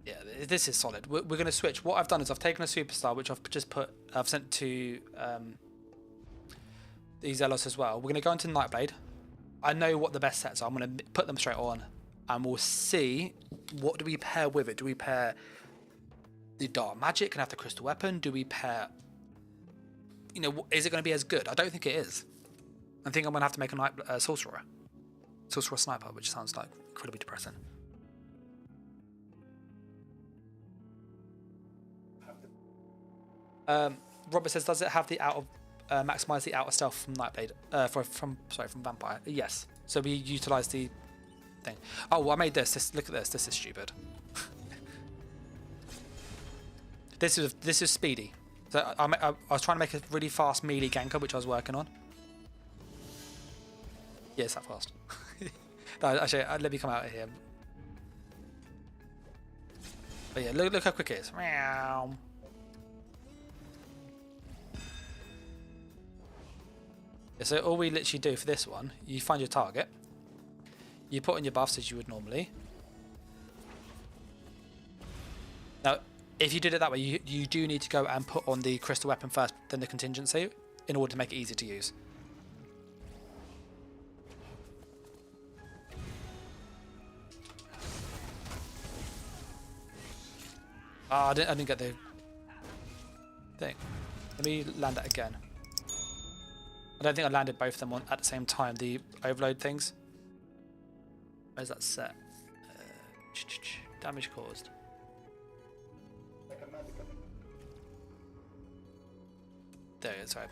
Yeah, this is solid. We're going to switch. What I've done is I've taken a superstar, which I've sent to these Zelos as well. We're going to go into Nightblade. I know what the best sets are. I'm going to put them straight on, and we'll see what do we pair with it. Do we pair the Dark Magic and have the Crystal Weapon? Do we pair? You know, is it going to be as good? I don't think it is. I think I'm going to have to make a Sorcerer Sniper, which sounds like incredibly depressing. Robert says, does it have the out of maximise the outer stealth from Nightblade. From Vampire. Yes. So we utilise the thing. Oh, well, I made this. Look at this. This is stupid. This is speedy. So I was trying to make a really fast melee ganker, which I was working on. Yeah, it's that fast. No, actually, let me come out of here. But yeah, look how quick it is. Meow. Yeah, so all we literally do for this one, you find your target, you put in your buffs as you would normally. Now, if you did it that way, you do need to go and put on the crystal weapon first, then the contingency, in order to make it easy to use. I didn't get the thing. Let me land that again. I don't think I landed both of them on at the same time, the overload things. Where's that set? Damage caused. There it is, sorry.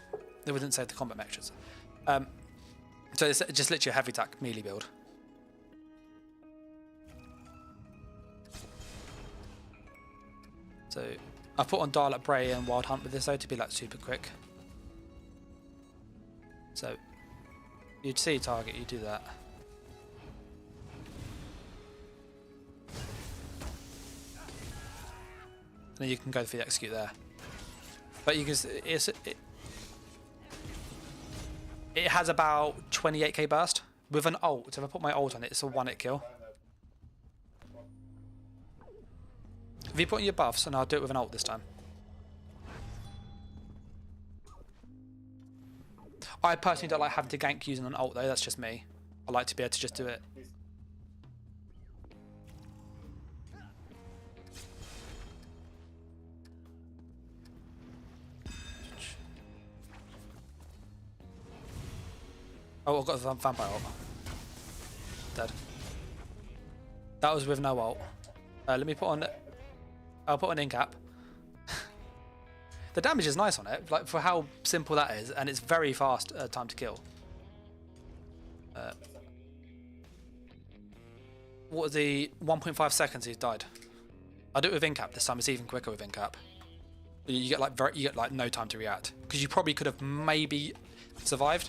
It wouldn't save the combat metrics. So it's just literally a heavy attack melee build. So I put on Dial Up Bray and Wild Hunt with this though to be like super quick. So you'd see target, you do that. And then you can go for the execute there. But you can it has about 28k burst with an ult. If I put my ult on it, it's a 1-hit kill. If you put in your buffs, and I'll do it with an ult this time. I personally don't like having to gank using an ult though, that's just me. I like to be able to just do it. Oh, I've got the vampire ult. Dead. That was with no ult. Let me put on... I'll put an in-cap. The damage is nice on it, like for how simple that is, and it's very fast time to kill. What was the 1.5 seconds he's died? I'll do it with in-cap this time. It's even quicker with in-cap. You get like no time to react because you probably could have maybe survived.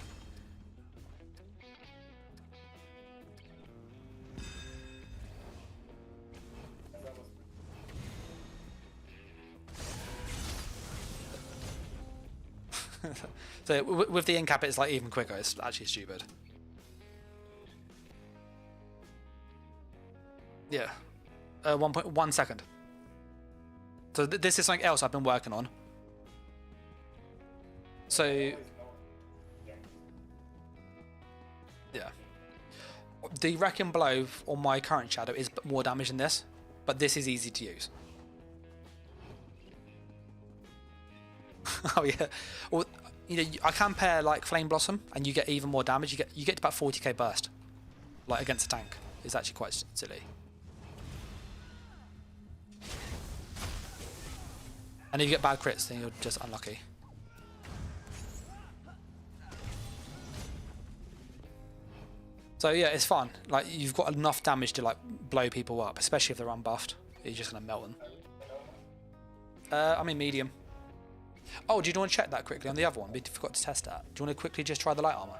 So with the in-cap it's like even quicker, it's actually stupid. Yeah. 1.1 second. So this is something else I've been working on. So yeah. The Wrecking Blow on my current shadow is more damage than this, but this is easy to use. Oh yeah. Well, you know, I can pair like Flame Blossom, and you get even more damage. You get about 40k burst, like against a tank. It's actually quite silly. And if you get bad crits, then you're just unlucky. So yeah, it's fun. Like you've got enough damage to like blow people up, especially if they're unbuffed. You're just gonna melt them. I'm in medium. Oh, do you want to check that quickly on the other one? We forgot to test that. Do you want to quickly just try the light armor?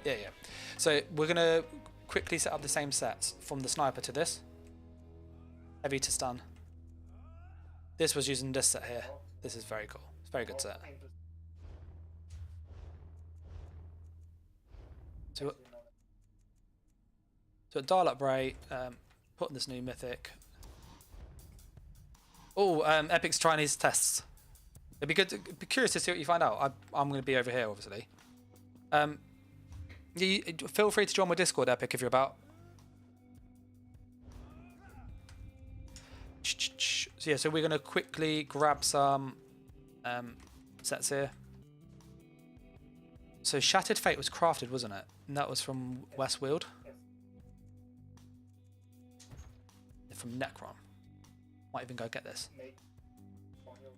Yeah. So we're going to quickly set up the same sets from the sniper to this. Heavy to stun. This was using this set here. This is very cool. It's a very good set. So Dial Up Bray, put in this new mythic. Oh, Epic's trying his tests. It'd be good. Be curious to see what you find out. I'm going to be over here, obviously. Feel free to join my Discord, Epic, if you're about. So yeah, so we're going to quickly grab some sets here. So Shattered Fate was crafted, wasn't it? And that was from Westfield. From Necron. Might even go get this. Make on your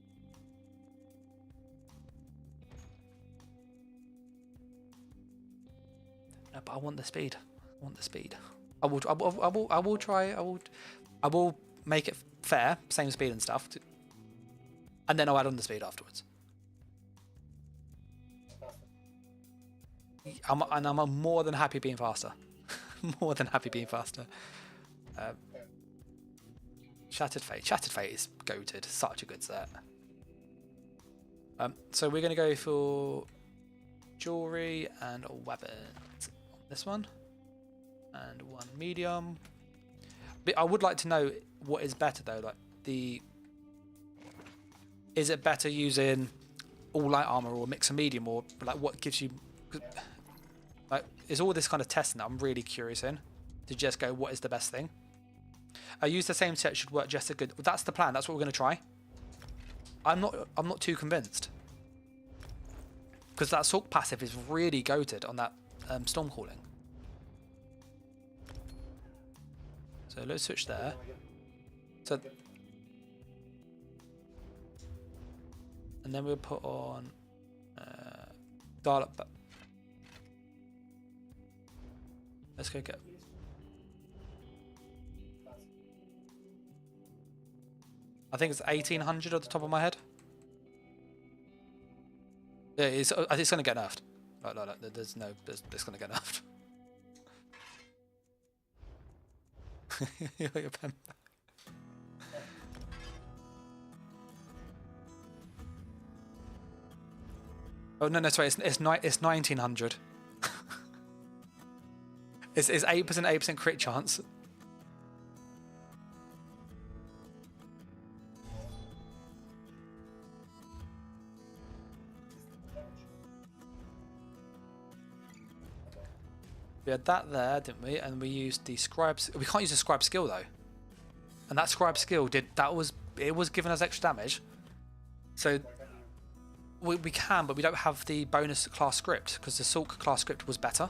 No, but I want the speed. I want the speed. I will try. I will make it fair, same speed and stuff, and then I'll add on the speed afterwards. I'm more than happy being faster. More than happy being faster. Shattered Fate. Shattered Fate is goated. Such a good set. So we're going to go for jewelry and weapons. This one. And one medium. But I would like to know what is better though. Like is it better using all light armor or mix of medium, or like what gives you? Like, is all this kind of testing that I'm really curious in to just go what is the best thing? I use the same set should work just as good. That's the plan. That's what we're going to try. I'm not too convinced because that Sorc passive is really goated on that storm calling. So let's switch there. So and then we'll put on dial up. Let's go get. I think it's 1800 at the top of my head. Yeah, it's going to get nerfed. No, there's going to get nerfed. Your pen. Oh no, sorry, it's 1900. It's 8% crit chance. We had that there, didn't we? And we used the scribes. We can't use the scribe skill though. And that scribe skill was giving us extra damage. So we can, but we don't have the bonus class script because the Sorc class script was better.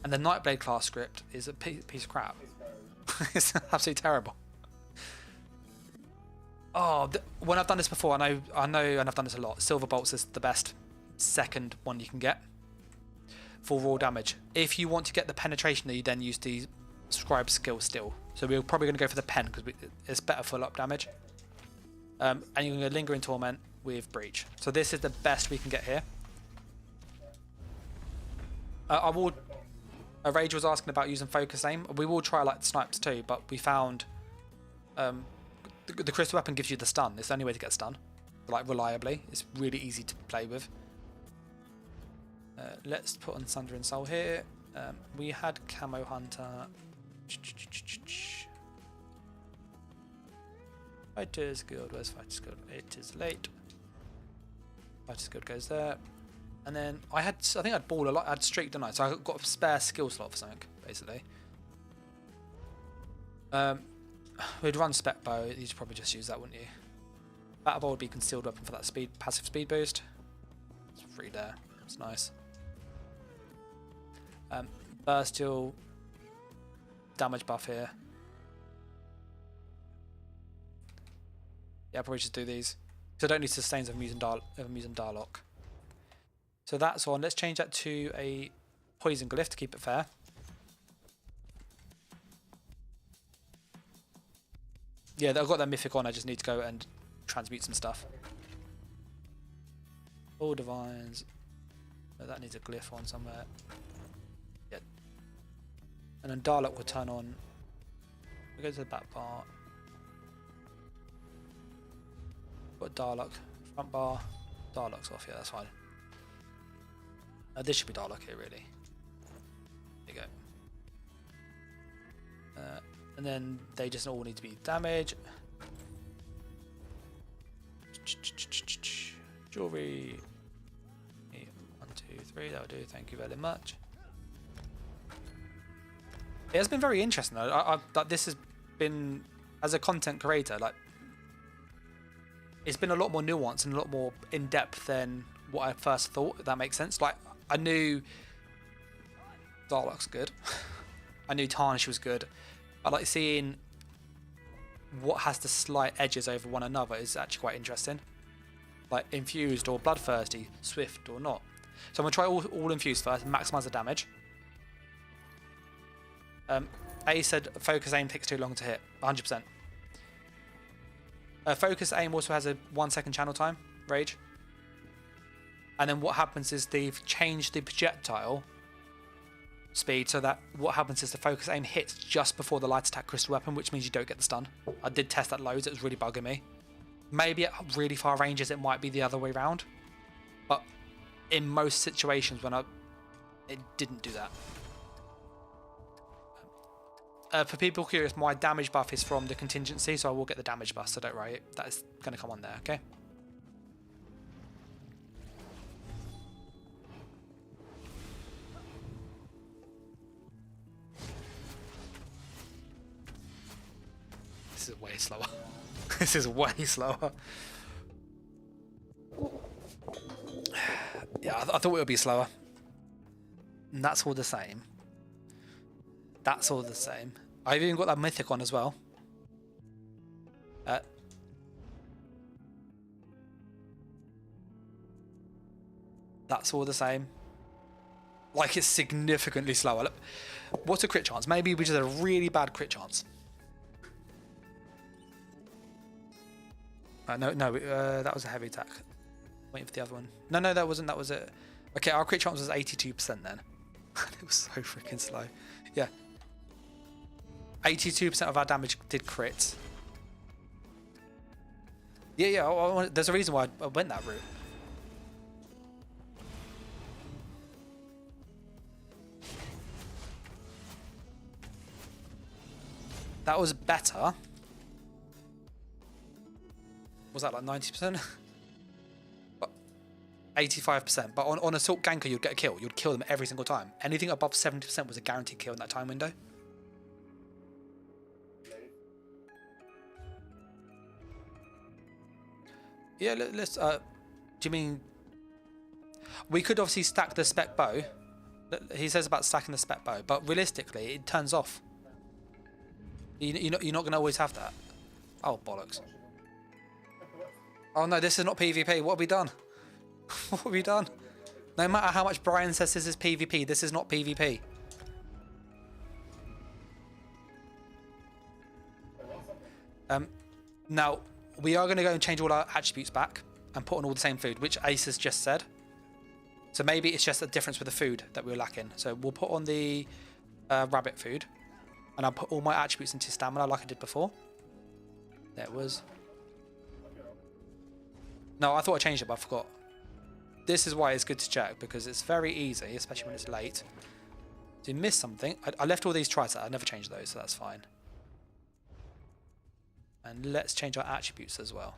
And the Nightblade class script is a piece of crap. It's absolutely terrible. Oh, when I've done this before, I know, and I've done this a lot. Silver Bolts is the best second one you can get for raw damage. If you want to get the penetration, you then use the scribe skill still. So we're probably going to go for the pen because it's better full up damage. And you're going to linger in torment with breach. So this is the best we can get here. Rage was asking about using focus aim. We will try like snipes too, but we found the crystal weapon gives you the stun. It's the only way to get stun, like reliably. It's really easy to play with. Let's put on Sunder and Soul here. We had Camo Hunter. Fighter's Guild. Where's Fighter's Guild? It is late. Fighter's Guild goes there. And then I think I'd ball a lot. I'd streak, didn't I? So I got a spare skill slot for something, basically. We'd run spec bow. You'd probably just use that, wouldn't you? Battle bow would be concealed weapon for that passive speed boost. It's free there. It's nice. Burstial damage buff here. Yeah, I'll probably just do these. So I don't need sustains if I'm using Darlock. So that's on. Let's change that to a poison glyph to keep it fair. Yeah, I've got that mythic on. I just need to go and transmute some stuff. All divines. Oh, that needs a glyph on somewhere. Yeah. And then Darlock will turn on. We go to the back bar. Got Darlock. Front bar. Darlock's off. Yeah, that's fine. This should be Darlock here, really. There you go. And then they just all need to be damage. Jewelry. 1, 2, 3. That'll do. Thank you very much. It has been very interesting though. This has been, as a content creator, like it's been a lot more nuanced and a lot more in depth than what I first thought. If that makes sense. Like I knew Darlock's good. I knew Tarnish was good. I like seeing what has the slight edges over one another is actually quite interesting. Like infused or bloodthirsty, swift or not. So I'm going to try all infused first, maximise the damage. A said focus aim takes too long to hit, 100%. Focus aim also has a 1 second channel time, rage. And then what happens is they've changed the projectile speed so that what happens is the focus aim hits just before the light attack crystal weapon, which means you don't get the stun. I did test that loads, it was really bugging me. Maybe at really far ranges it might be the other way around, but in most situations it didn't do that. For people curious, my damage buff is from the contingency, so I will get the damage buff, so don't worry, that is going to come on there, okay? This is way slower. This is way slower. Yeah, I thought it would be slower. And that's all the same. That's all the same. I've even got that mythic on as well. That's all the same. Like, it's significantly slower. Look, what's a crit chance? Maybe we just had a really bad crit chance. No, that was a heavy attack. Waiting for the other one. No, that wasn't. That was it. Okay, our crit chance was 82% then. It was so freaking slow. Yeah. 82% of our damage did crits. Yeah. There's a reason why I went that route. That was better. Was that like 90%? 85%. But on assault ganker, you'd get a kill. You'd kill them every single time. Anything above 70% was a guaranteed kill in that time window. Yeah, let's. Do you mean we could obviously stack the spec bow? He says about stacking the spec bow, but realistically, it turns off. You're not going to always have that. Oh bollocks! Oh no, this is not PvP. What have we done? What have we done? No matter how much Brian says this is PvP, this is not PvP. Now, we are going to go and change all our attributes back and put on all the same food, which Ace has just said. So maybe it's just a difference with the food that we were lacking. So we'll put on the rabbit food, and I'll put all my attributes into stamina like I did before. There it was. No, I thought I changed it, but I forgot. This is why it's good to check, because it's very easy, especially when it's late, to miss something. I left all these tries out. I never changed those, so that's fine. And let's change our attributes as well.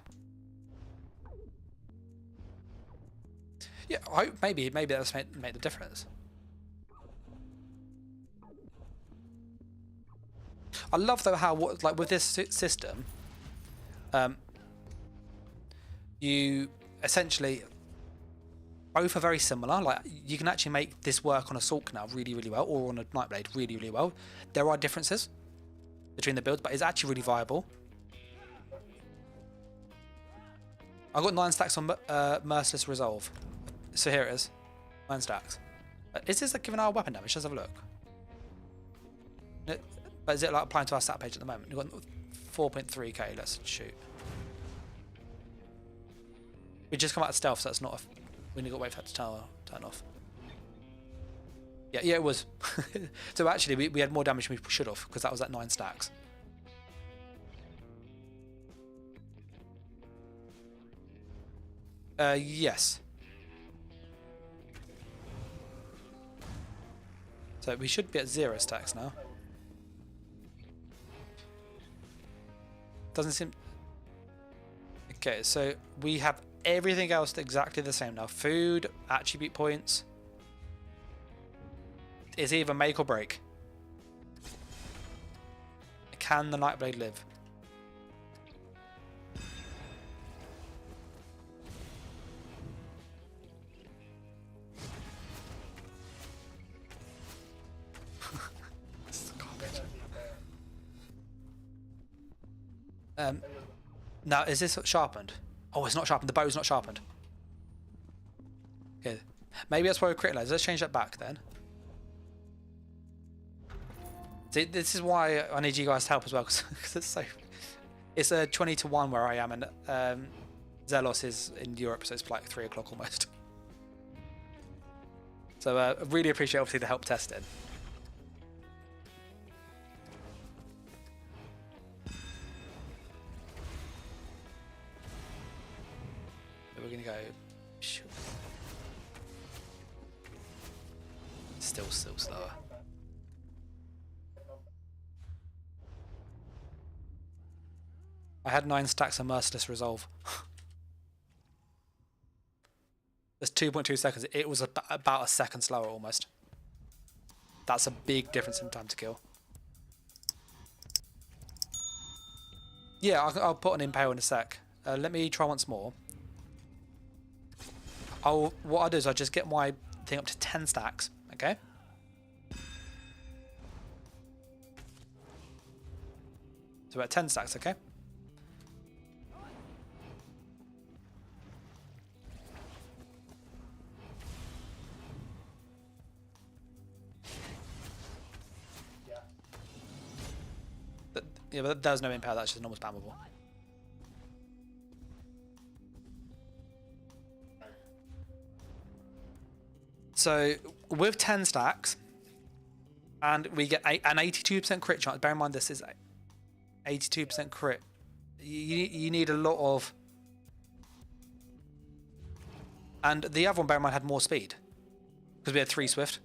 Yeah, I hope maybe that's made the difference. I love though how like with this system, you essentially both are very similar. Like you can actually make this work on a Assault Canal really well, or on a Nightblade really well. There are differences between the builds, but it's actually really viable. I got 9 stacks on Merciless Resolve. So here it is. 9 stacks. Is this like giving our weapon damage? Let's have a look. But is it like applying to our stat page at the moment? We've got 4.3k. Let's shoot. We just come out of stealth, so that's not a... We need to wait for that to turn off. Yeah, it was. So actually, we had more damage than we should have, because that was at 9 stacks. Yes. So we should be at 0 stacks now. Doesn't seem... Okay, so we have everything else exactly the same now. Food, attribute points. It's either make or break. Can the Nightblade live? Now, is this sharpened? Oh, it's not sharpened. The bow's not sharpened. Okay. Maybe that's why we're crit loads. Let's change that back then. See, this is why I need you guys to help as well, because it's so... It's a 20 to 1 where I am, and Zelos is in Europe, so it's like 3 o'clock almost. So I really appreciate, obviously, the help testing. We're going to go... Still slower. I had 9 stacks of Merciless Resolve. There's 2.2 seconds. It was about a second slower almost. That's a big difference in time to kill. Yeah, I'll put an impale in a sec. Let me try once more. What I'll do is I'll just get my thing up to 10 stacks, okay? So about 10 stacks, okay? Yeah, but there's no impale, that's just normal spammable. So, with 10 stacks, and we get an 82% crit chance, bear in mind this is 82% crit, you need a lot of... And the other one, bear in mind, had more speed, because we had 3 swift,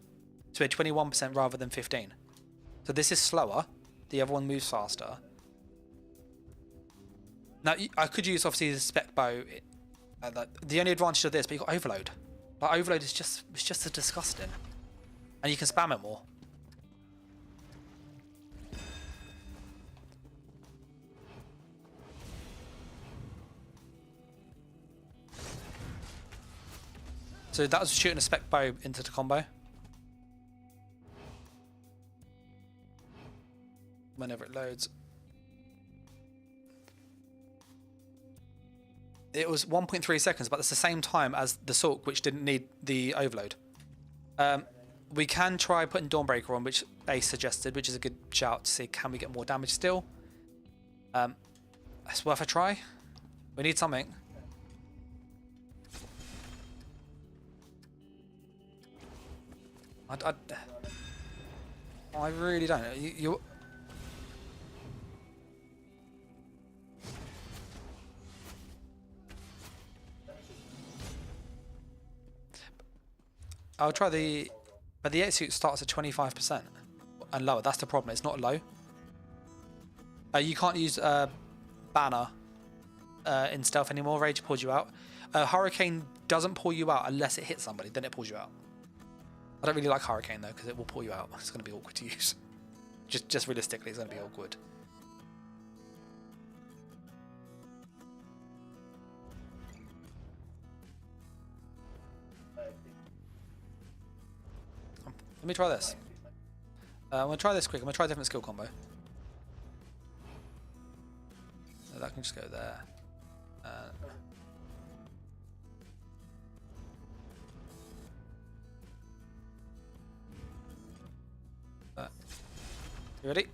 so we had 21% rather than 15. So this is slower. The other one moves faster. Now, I could use, obviously, the spec bow. The only advantage of this, but you've got overload. Like, overload is just as disgusting. And you can spam it more. So that was shooting a spec bow into the combo. Whenever it loads. It was 1.3 seconds, but that's the same time as the Sork, which didn't need the overload. We can try putting Dawnbreaker on, which Ace suggested, which is a good shout to see can we get more damage still. It's worth a try. We need something. I really don't. You I'll try the... But the 8 suit starts at 25% and lower. That's the problem. It's not low. You can't use Banner in stealth anymore. Rage pulls you out. Hurricane doesn't pull you out unless it hits somebody. Then it pulls you out. I don't really like Hurricane though because it will pull you out. It's going to be awkward to use. Just realistically, it's going to be awkward. Let me try this. I'm going to try this quick. I'm going to try a different skill combo. So that can just go there. You ready?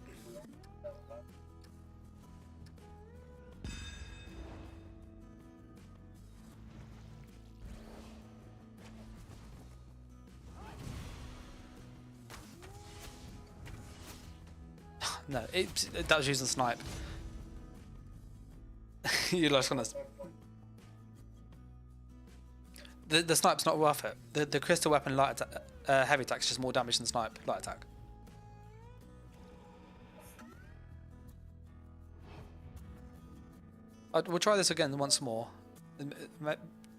No, that was using Snipe. You lost on us. The Snipe's not worth it. The crystal weapon light attack, heavy attack is just more damage than Snipe light attack. We'll try this again once more,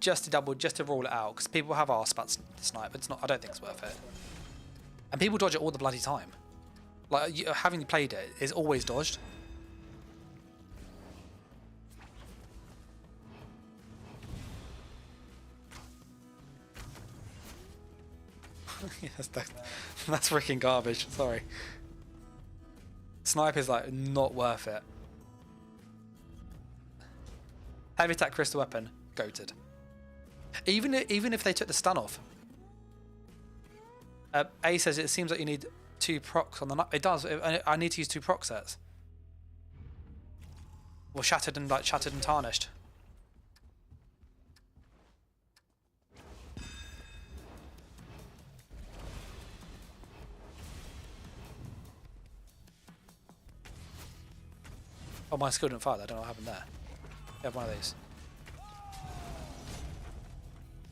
just to rule it out, because people have asked about Snipe. It's not. I don't think it's worth it, and people dodge it all the bloody time. Like, having played it, it's always dodged. Yes, that's freaking garbage. Sorry. Snipe is like not worth it. Heavy attack crystal weapon, goated. Even if they took the stun off. A says it seems like you need 2 procs on the night. It does. I need to use 2 proc sets. Or shattered and tarnished. Oh, my skill didn't fire. I don't know what happened there. You have one of these.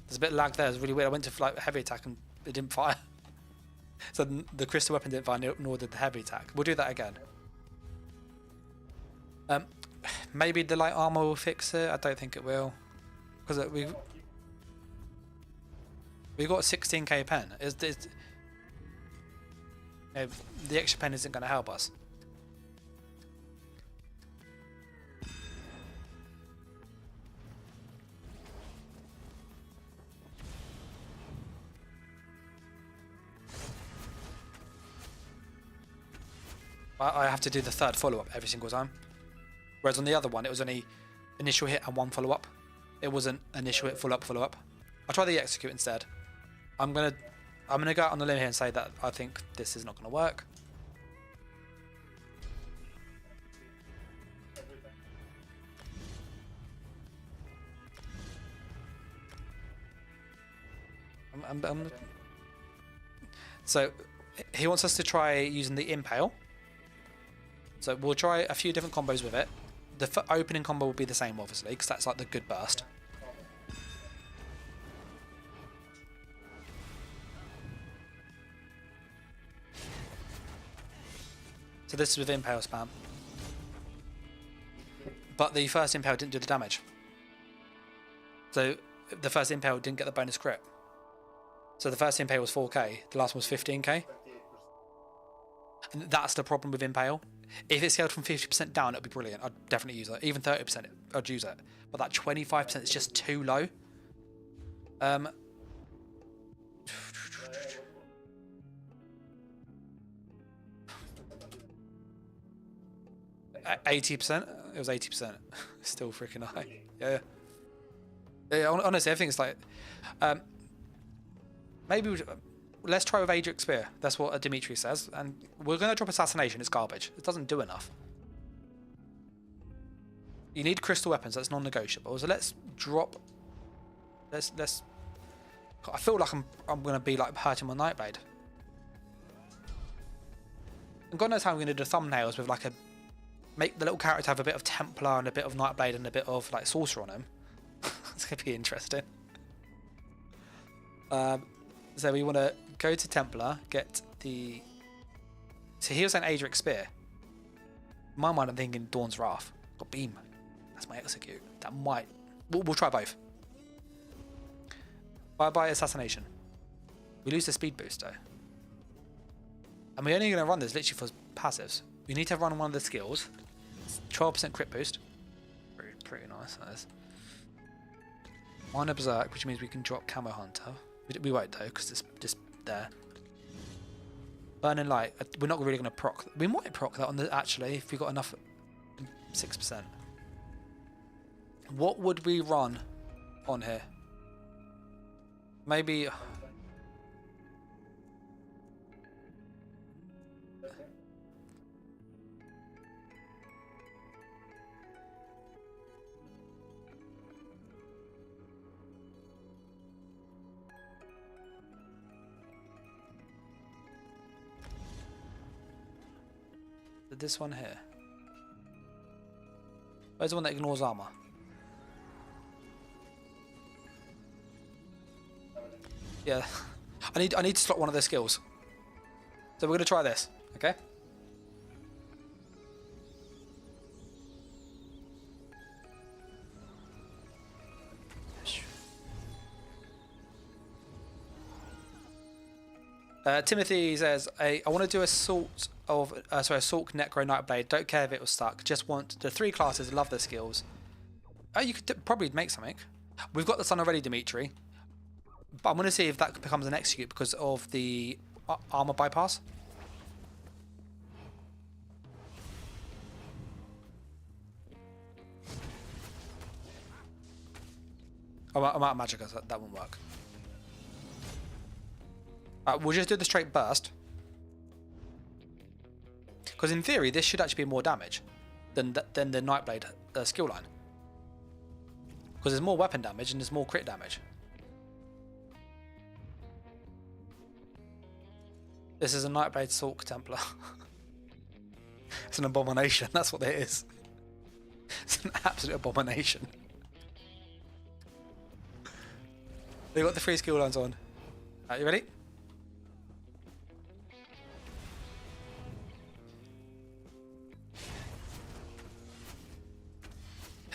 There's a bit of lag there. It's really weird. I went to like heavy attack and it didn't fire. So the crystal weapon didn't fire, nor did the heavy attack. We'll do that again. Maybe the light armor will fix it. I don't think it will, because we got 16k pen. The extra pen isn't going to help us. I have to do the 3rd follow-up every single time. Whereas on the other one, it was only initial hit and 1 follow-up. It wasn't initial hit, follow-up. I'll try the execute instead. I'm gonna go out on the limb here and say that I think this is not gonna work. So he wants us to try using the impale. So we'll try a few different combos with it. The opening combo will be the same, obviously, because that's like the good burst. So this is with impale spam. But the first impale didn't do the damage. So the first impale didn't get the bonus crit. So the first impale was 4k, the last one was 15k. And that's the problem with impale. If it scaled from 50% down, it would be brilliant. I'd definitely use it. Even 30%, I'd use it. But that 25% is just too low. 80%? It was 80%. Still freaking high. Yeah. Honestly, everything's like... maybe let's try with Adric Spear. That's what Dimitri says. And we're going to drop Assassination. It's garbage. It doesn't do enough. You need crystal weapons. That's non-negotiable. So let's drop... Let's... I feel like I'm going to be like hurting my Nightblade. And God knows how I'm going to do thumbnails with like a... Make the little character have a bit of Templar and a bit of Nightblade and a bit of like Sorcerer on him. It's going to be interesting. So we want to go to Templar, get the... So he was saying Adric Spear. In my mind, I'm thinking Dawn's Wrath. Got Beam. That's my execute. That might... We'll try both. Bye-bye Assassination. We lose the speed boost, though. And we're only going to run this literally for passives. We need to run one of the skills. 12% crit boost. Pretty nice, that is. Minor Berserk, which means we can drop Camo Hunter. We won't though, because it's just there. Burning Light, we're not really going to proc. We might proc that on the actually if we got enough. 6%. What would we run on here? Maybe. This one here. Where's the one that ignores armor? Yeah. I need to slot one of their skills. So we're gonna try this, okay? Timothy says, I want to do assault Necro Nightblade. Don't care if it was stuck. Just want the 3 classes. Love their skills. Oh, you could probably make something. We've got the sun already, Dimitri. But I'm going to see if that becomes an execute because of the armor bypass. I'm out of magicka, so that won't work. We'll just do the straight burst. Because in theory, this should actually be more damage than the Nightblade skill line. Because there's more weapon damage and there's more crit damage. This is a Nightblade Sorc Templar. It's an abomination, that's what it is. It's an absolute abomination. They've got the 3 skill lines on. Are you ready?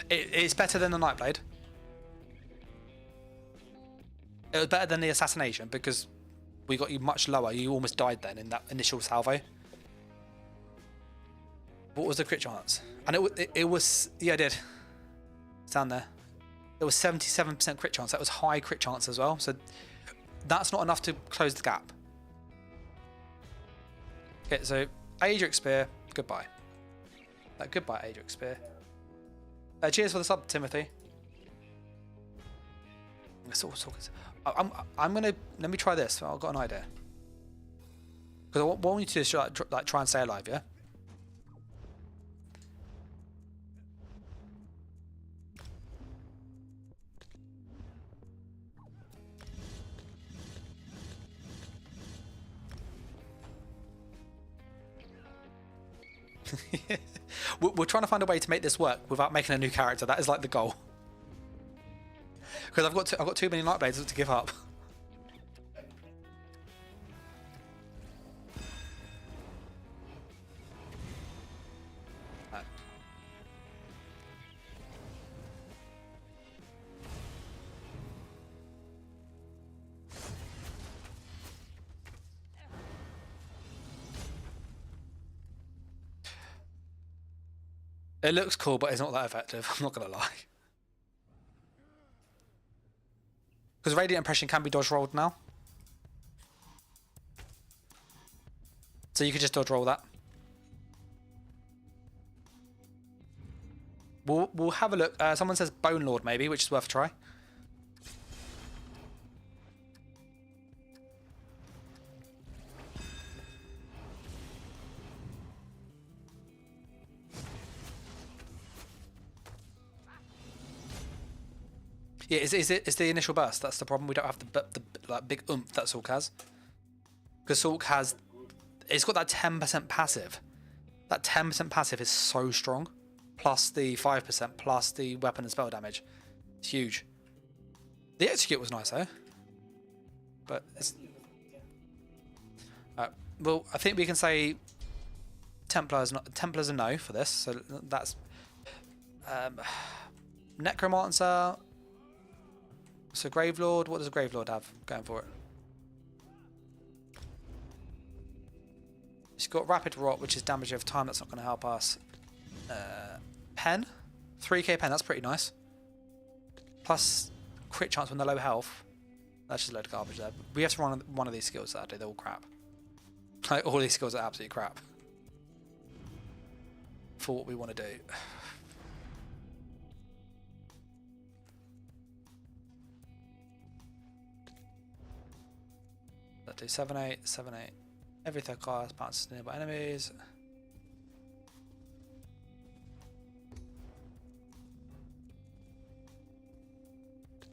It's better than the Nightblade. It was better than the Assassination because we got you much lower. You almost died then in that initial salvo. What was the crit chance? And it was, yeah, I did. It's down there. It was 77% crit chance. That was high crit chance as well. So that's not enough to close the gap. Okay, so Adric Spear, goodbye. Goodbye, Adric Spear. Cheers for the sub, Timothy. I'm gonna let me try this. I've got an idea. Because what I want you to do is like try and stay alive, yeah. We're trying to find a way to make this work without making a new character. That is like the goal. Because I've got too many Nightblades to give up. It looks cool, but it's not that effective. I'm not gonna lie. Because Radiant Impression can be dodge rolled now. So you could just dodge roll that. We'll have a look. Someone says Bone Lord maybe, which is worth a try. Yeah, it's the initial burst. That's the problem. We don't have the like big oomph that Sorc has. Because Sorc has, it's got that 10% passive. That 10% passive is so strong. Plus the 5%, plus the weapon and spell damage. It's huge. The execute was nice though. But it's... well, I think we can say Templars a no for this. So that's... Necromancer... So Gravelord, what does a Gravelord have going for it? It's got Rapid Rot, which is damage over time. That's not going to help us. Pen, 3k pen. That's pretty nice. Plus crit chance when they're low health. That's just a load of garbage there. We have to run one of these skills that day. They're all crap. Like all these skills are absolutely crap. For what we want to do. Do 7-8, 7-8. Every third class bounces nearby enemies.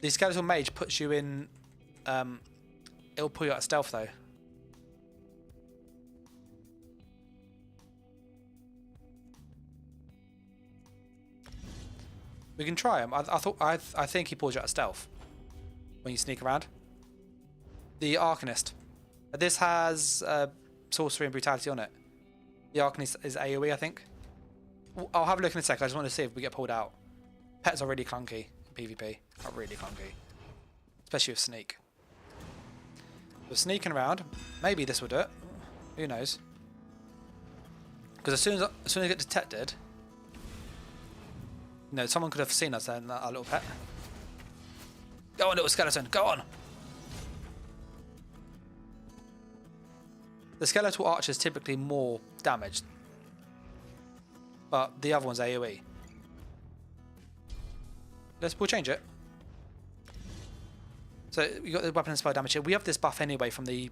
The Skeletal Mage puts you in. It'll pull you out of stealth though. We can try him. I think he pulls you out of stealth when you sneak around. The Arcanist. This has Sorcery and Brutality on it. The Arcanist is AoE, I think. I'll have a look in a sec. I just want to see if we get pulled out. Pets are really clunky in PvP. Are really clunky. Especially with Sneak. With sneaking around, maybe this will do it. Who knows? Because as soon as I get detected... No, someone could have seen us then, our little pet. Go on, little skeleton, go on! The skeletal archer is typically more damaged, but the other one's AoE. We'll change it. So we got the weapon and spell damage here. We have this buff anyway from the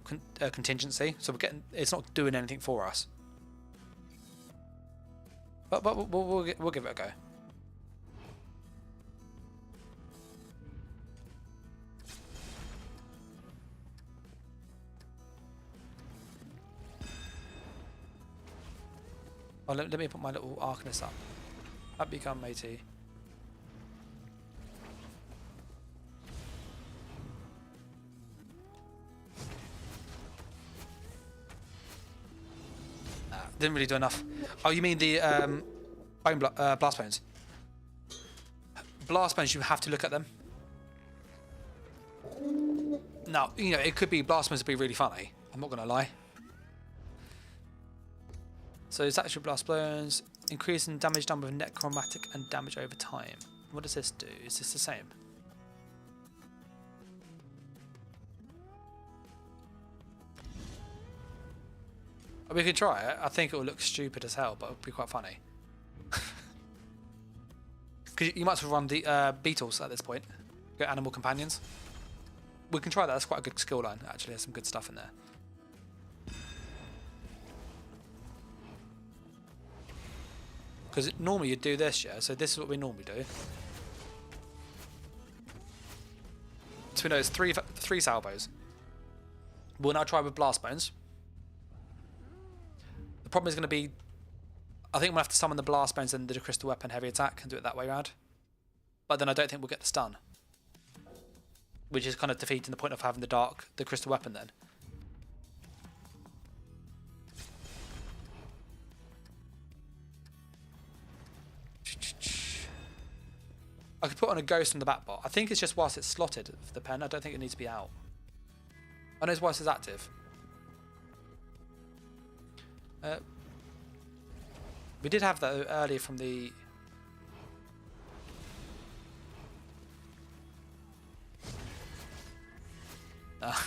contingency, so we're getting. It's not doing anything for us. But we'll give it a go. Oh, let me put my little Arcanist up. Up become matey. Didn't really do enough. Oh, you mean the blast bones? Blast bones, you have to look at them. Now, you know, it could be blast bones would be really funny. I'm not gonna lie. So it's actually blast bones, increasing damage done with necromantic and damage over time. What does this do? Is this the same? We can try it. I think it will look stupid as hell, but it'll be quite funny. Because you might as well run the beetles at this point. Get animal companions. We can try that. That's quite a good skill line, actually. There's some good stuff in there. Because normally you'd do this, yeah? So this is what we normally do. So we know it's three salvos. We'll now try with blast bones. The problem is going to be, I think we'll have to summon the blast bones and the crystal weapon heavy attack and do it that way around. But then I don't think we'll get the stun, which is kind of defeating the point of having the crystal weapon then. I could put on a ghost on the back bot. I think it's just whilst it's slotted for the pen. I don't think it needs to be out. I know it's whilst it's active. We did have that earlier from the...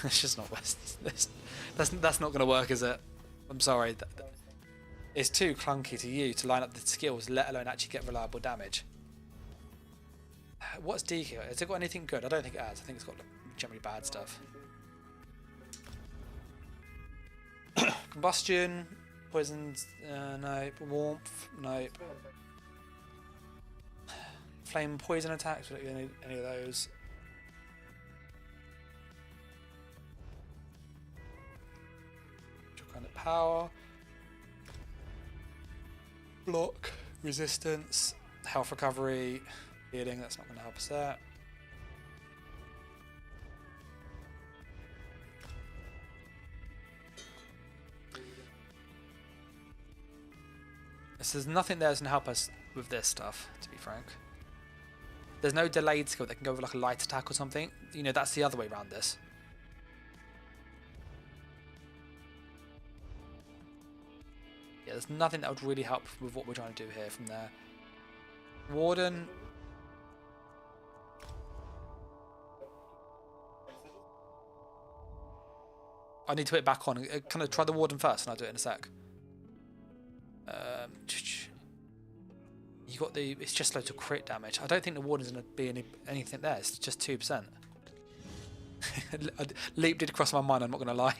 it's just not West. That's not going to work, is it? I'm sorry. It's too clunky to you to line up the skills, let alone actually get reliable damage. What's DK? Has it got anything good? I don't think it has. I think it's got generally bad stuff. Combustion, poisons, nope. Warmth, nope. Flame poison attacks, we don't get any of those. Kind of power. Block, resistance, health recovery, healing, that's not going to help us there. There's nothing there that's going to help us with this stuff, to be frank. There's no delayed skill that can go with like a light attack or something. You know, that's the other way around this. Yeah, there's nothing that would really help with what we're trying to do here from there. Warden. I need to put it back on. Can I try the Warden first and I'll do it in a sec? You got the... It's just loads of crit damage. I don't think the Warden's going to be anything there. It's just 2%. Leap did cross my mind, I'm not going to lie.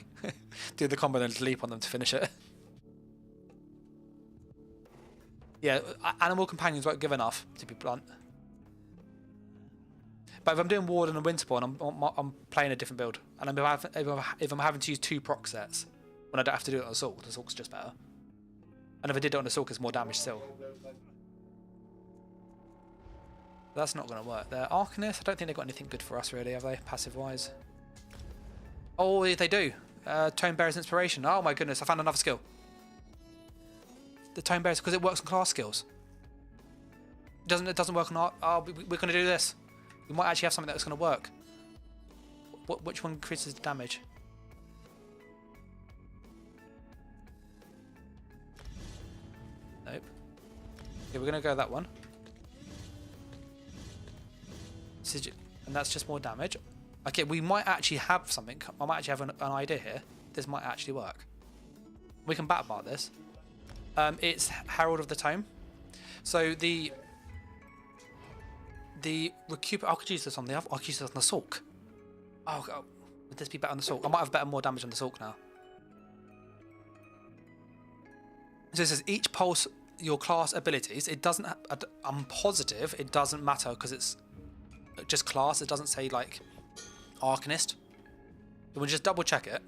Do the combo then leap on them to finish it. Yeah, animal companions won't give enough, to be blunt. But if I'm doing Warden and Winterborn, I'm playing a different build. And if I'm having to use 2 proc sets, when I don't have to do it on Assault, Assault's just better. And if I did it on Assault, it's more damage still. That's not going to work. They're Arcanist. I don't think they've got anything good for us, really, have they? Passive-wise. Oh, they do. Tone Bearer's Inspiration. Oh my goodness, I found another skill. The Tone Bearers, because it works on class skills. It doesn't work on art. Oh, we're going to do this. We might actually have something that's going to work. Which one increases the damage? Nope. Okay, we're going to go that one. And that's just more damage. Okay, we might actually have something. I might actually have an idea here. This might actually work. We can battle bar this. It's Herald of the Tome. So I could use this on the other. I could use this on the Sulk. Oh, would this be better on the Sorc? I might have better more damage on the Sorc now. So it says each pulse your class abilities. It doesn't. I'm positive it doesn't matter because it's just class. It doesn't say like Arcanist. We'll just double check it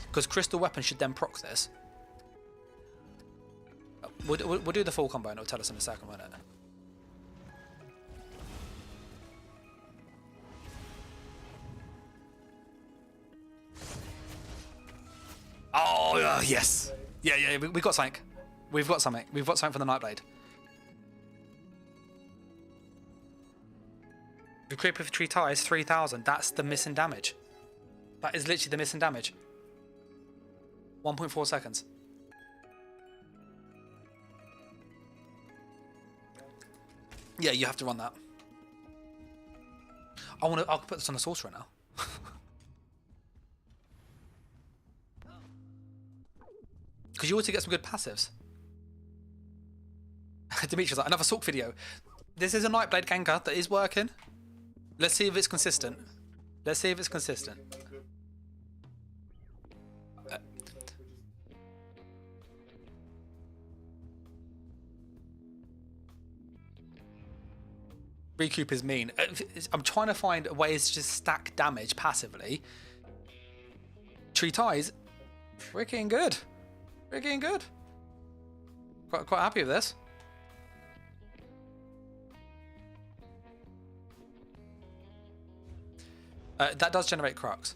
because Crystal Weapon should then proc this. We'll do the full combo and it'll tell us in a second, won't it? Oh, yes. Yeah, we got something. We've got something. We've got something for the Nightblade. The creep with tree tie is 3,000. That's the missing damage. That is literally the missing damage. 1.4 seconds. Yeah, you have to run that. I'll put this on the Sorcerer now. Because you also get some good passives. Dimitri's like, another Sorc video. This is a Nightblade ganker that is working. Let's see if it's consistent. Let's see if it's consistent. Recoup is mean. I'm trying to find ways to just stack damage passively. Tree ties, freaking good. Freaking good. Quite happy with this. That does generate crux.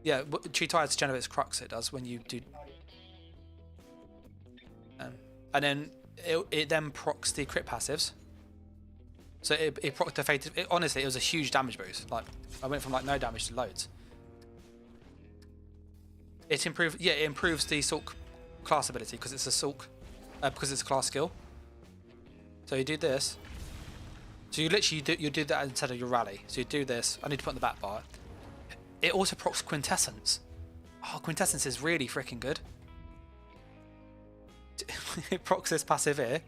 Yeah, tree ties generates crux. It does when you do. And then it then procs the crit passives. So it procs the fate. Honestly, it was a huge damage boost. Like I went from like no damage to loads. It improves. Yeah, it improves the Sorc class ability because it's a Sorc, because it's a class skill. So you do this. So you literally do that instead of your rally. So you do this. I need to put on the back bar. It also procs Quintessence. Oh, Quintessence is really freaking good. It procs this passive here.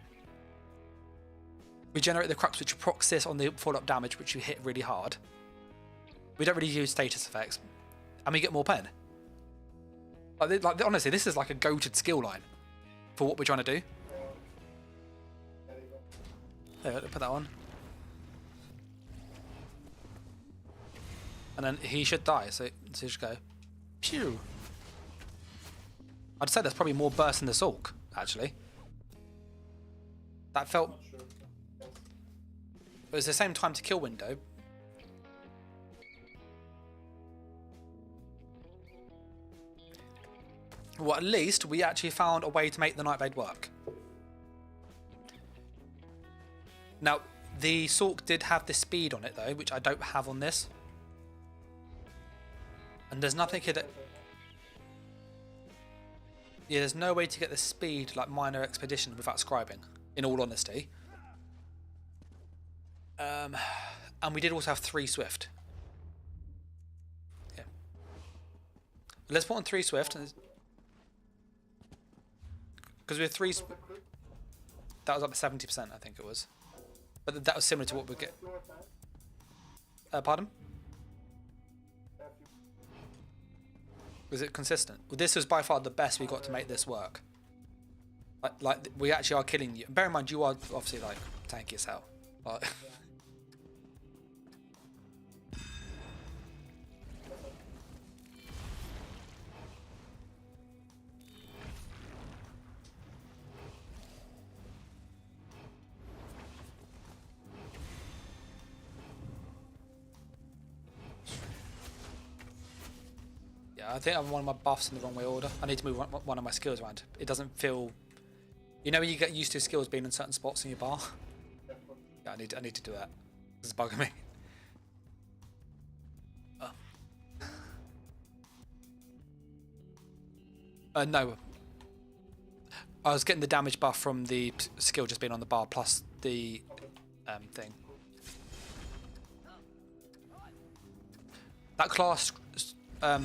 We generate the crux, which procs this on the fall-up damage, which you hit really hard. We don't really use status effects, and we get more pen. Like honestly, this is like a goated skill line for what we're trying to do. There, put that on. And then he should die, so just go. Pew! I'd say there's probably more burst in the Sorc, actually. That felt... It was the same time to kill window. Well, at least we actually found a way to make the Nightblade work. Now, the Sorc did have the speed on it though, which I don't have on this. And there's nothing here that... Yeah, there's no way to get the speed like Minor Expedition without scribing, in all honesty. And we did also have 3 Swift. Yeah. Let's put on 3 Swift. Because we have 3... That was up to 70%, I think it was. But that was similar to what we get. Pardon? Was it consistent? Well, this was by far the best we got to make this work. Like we actually are killing you. Bear in mind, you are obviously like tanky as hell. Like, I think I'm one of my buffs in the wrong way order. I need to move one of my skills around. It doesn't feel... You know when you get used to skills being in certain spots in your bar? Yeah, I need to do that. This is bugging me. No. I was getting the damage buff from the skill just being on the bar plus the thing. That class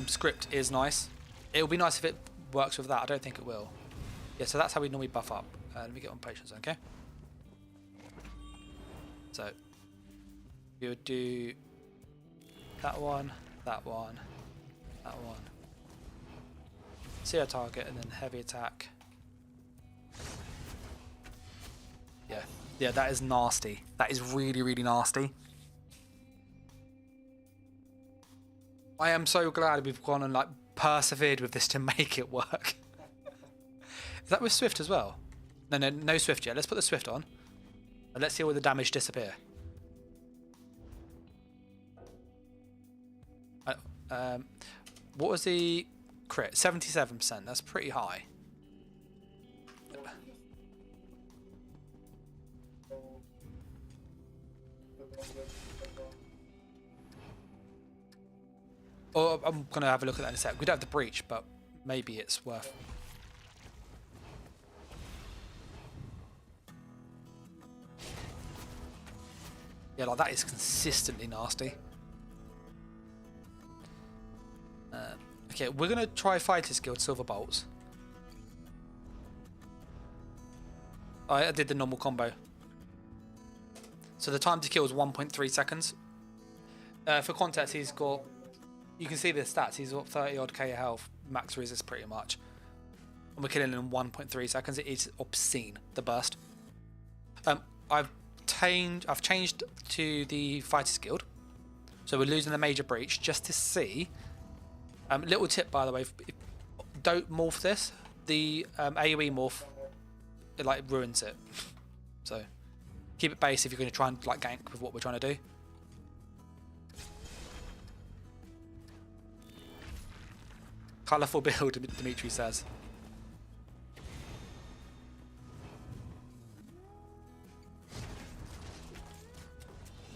script is nice. It'll be nice if it works with that. I don't think it will. Yeah, so that's how we normally buff up. Let me get on patience, okay? So we would do that one, that one, that one. See our target and then heavy attack. Yeah. Yeah, that is nasty. That is really, really nasty. I am so glad we've gone and like persevered with this to make it work. Is that with Swift as well? No Swift yet. Let's put the Swift on. And let's see all the damage disappear. What was the crit? 77%. That's pretty high. Oh, I'm going to have a look at that in a sec. We don't have the breach, but maybe it's worth. Yeah, like that is consistently nasty. Okay, we're going to try Fighter's Guild Silver Bolts. I did the normal combo. So the time to kill is 1.3 seconds. For context, he's got... You can see the stats. He's got 30 odd K health, max resist pretty much. And we're killing him in 1.3 seconds. It is obscene, the burst. I've changed to the Fighter's Guild. So we're losing the major breach just to see. Little tip, by the way, don't morph this. The AoE morph, it like ruins it. So keep it base if you're going to try and like gank with what we're trying to do. Colourful build, Dimitri says.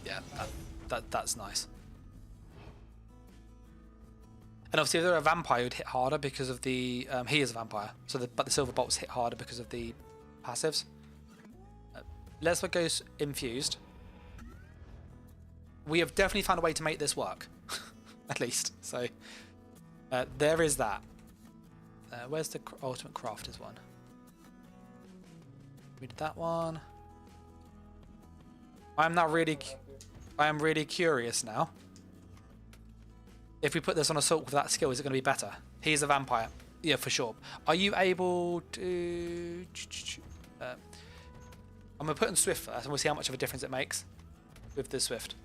Yeah, that's nice. And obviously, if they're a vampire, you'd hit harder because of the. He is a vampire, so but the silver bolts hit harder because of the passives. Let's goes infused. We have definitely found a way to make this work, at least. So. There is that. Where's the ultimate crafters one? We did that one. I am really curious now. If we put this on assault with that skill, is it going to be better? He's a vampire. Yeah, for sure. Are you able to... I'm going to put in Swift first, and we'll see how much of a difference it makes with the Swift.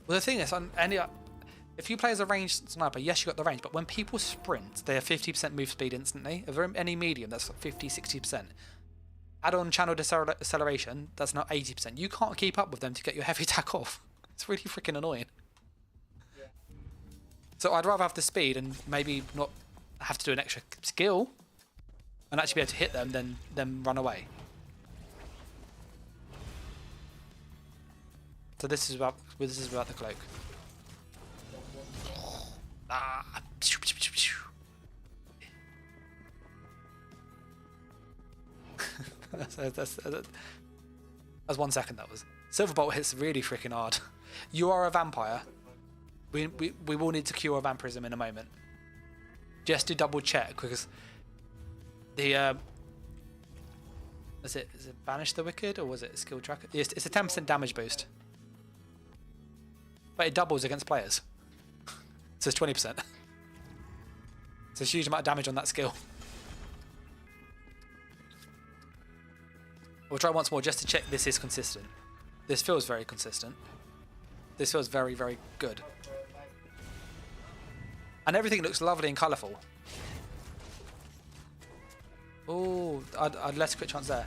Well, the thing is, if you play as a ranged sniper, yes, you got the range, but when people sprint, they have 50% move speed instantly. If they're any medium, that's like 50-60%. Add on channel acceleration, that's now 80%. You can't keep up with them to get your heavy attack off. It's really freaking annoying. Yeah. So I'd rather have the speed and maybe not have to do an extra skill and actually be able to hit them than them run away. So this is about the cloak. Ah. that's 1 second. That was Silverbolt hits really freaking hard. You are a vampire. We will need to cure vampirism in a moment. Just to double check because the is it banish the wicked or was it skill tracker? It's a 10% damage boost. But it doubles against players. So it's 20%. It's a huge amount of damage on that skill. We'll try once more just to check this is consistent. This feels very consistent. This feels very, very good. And everything looks lovely and colourful. Oh, I'd less crit chance there.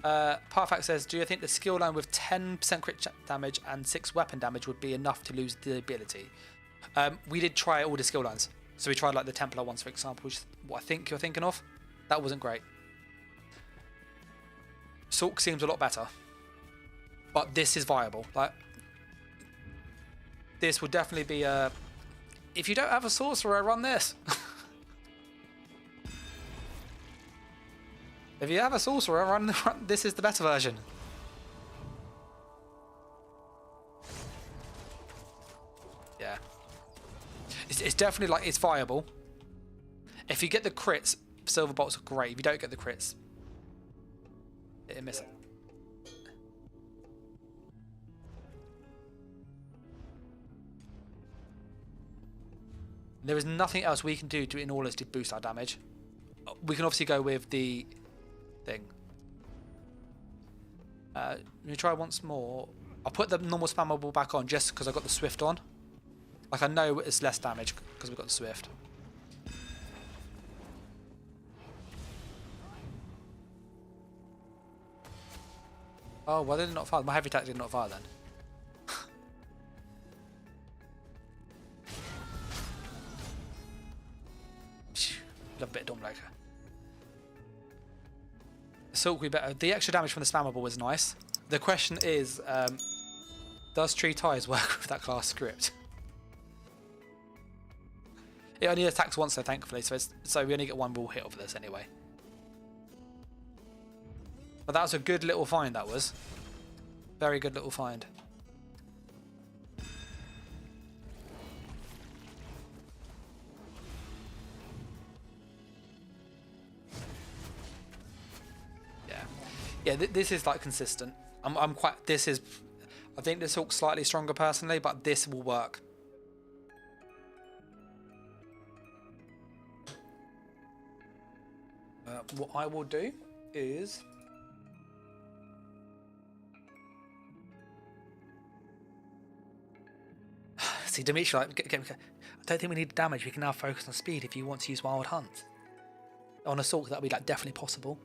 Parfax says, do you think the skill line with 10% crit damage and 6 weapon damage would be enough to lose the ability? We did try all the skill lines. So we tried like the Templar ones, for example, which is what I think you're thinking of. That wasn't great. Sulk seems a lot better. But this is viable. Like, this would definitely be a... If you don't have a Sorcerer, run this. If you have a Sorcerer, run this is the better version. Yeah. It's definitely like it's viable. If you get the crits, silver bolts are great. If you don't get the crits, it miss it. There is nothing else we can do in order to boost our damage. We can obviously go with the thing. Let me try once more. I'll put the normal spammable back on just because I got the Swift on. Like I know it's less damage because we've got the Swift. Oh, why did it not fire? My heavy attack did not fire then. Love a bit of Dawnbreaker. Assault will be better. The extra damage from the spammable was nice. The question is, does Tree Ties work with that class script? It only attacks once though, thankfully, so we only get one raw hit over this anyway. But that was a good little find, that was. Very good little find. Yeah, this is like consistent. I'm quite. This is. I think this Hulk's slightly stronger personally, but this will work. What I will do is. See, Dimitri, like, I don't think we need damage. We can now focus on speed if you want to use Wild Hunt. On Assault, that'll be like definitely possible.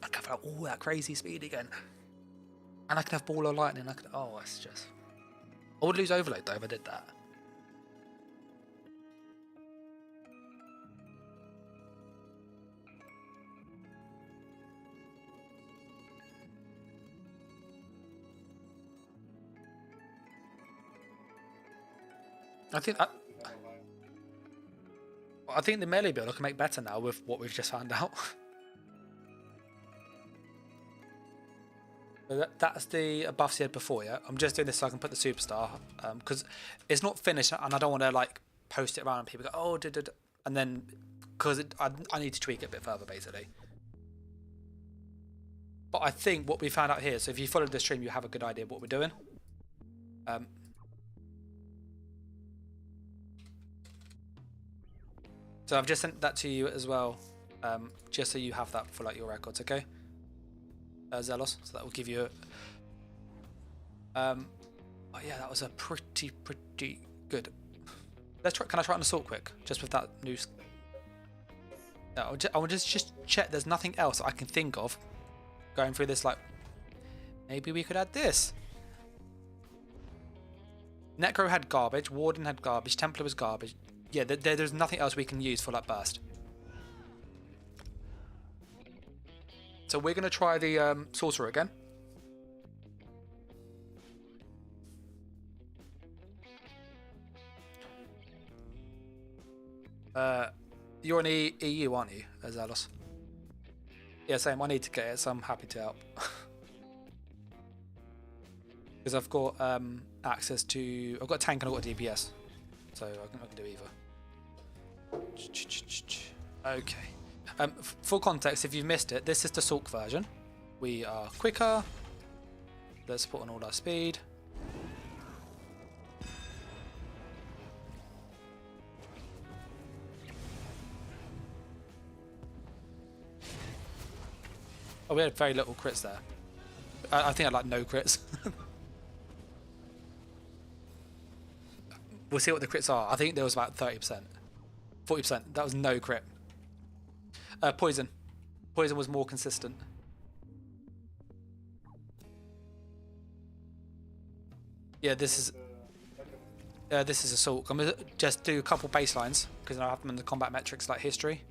I can have all that crazy speed again. And I can have Ball of Lightning. Oh, it's just... I would lose Overload though if I did that. I think the melee build I can make better now with what we've just found out. That's the buffs he had before, yeah? I'm just doing this so I can put the superstar, because it's not finished and I don't want to like post it around and people go, oh, and then, because I need to tweak it a bit further basically. But I think what we found out here, so if you followed the stream, you have a good idea of what we're doing. So I've just sent that to you as well, just so you have that for like your records, okay? Zealous, so that will give you oh yeah, that was a pretty good. Let's try. Can I try an assault quick just with that new I will just check there's nothing else I can think of going through this. Like maybe we could add this. Necro had garbage, Warden had garbage, Templar was garbage. Yeah, there's nothing else we can use for that burst. So we're going to try the Sorcerer again. You're on EU, aren't you, Zealous? Yeah, same. I need to get it, so I'm happy to help. Because I've got access to... I've got a tank and I've got a DPS. So I can do either. Okay. For context, if you've missed it, this is the Sulk version. We are quicker. Let's put on all our speed. Oh, we had very little crits there. I think I like no crits. We'll see what the crits are. I think there was about 30%. 40%. That was no crit. Poison. Poison was more consistent. Yeah, this is Assault. I'm gonna just do a couple baselines because I have them in the combat metrics like history.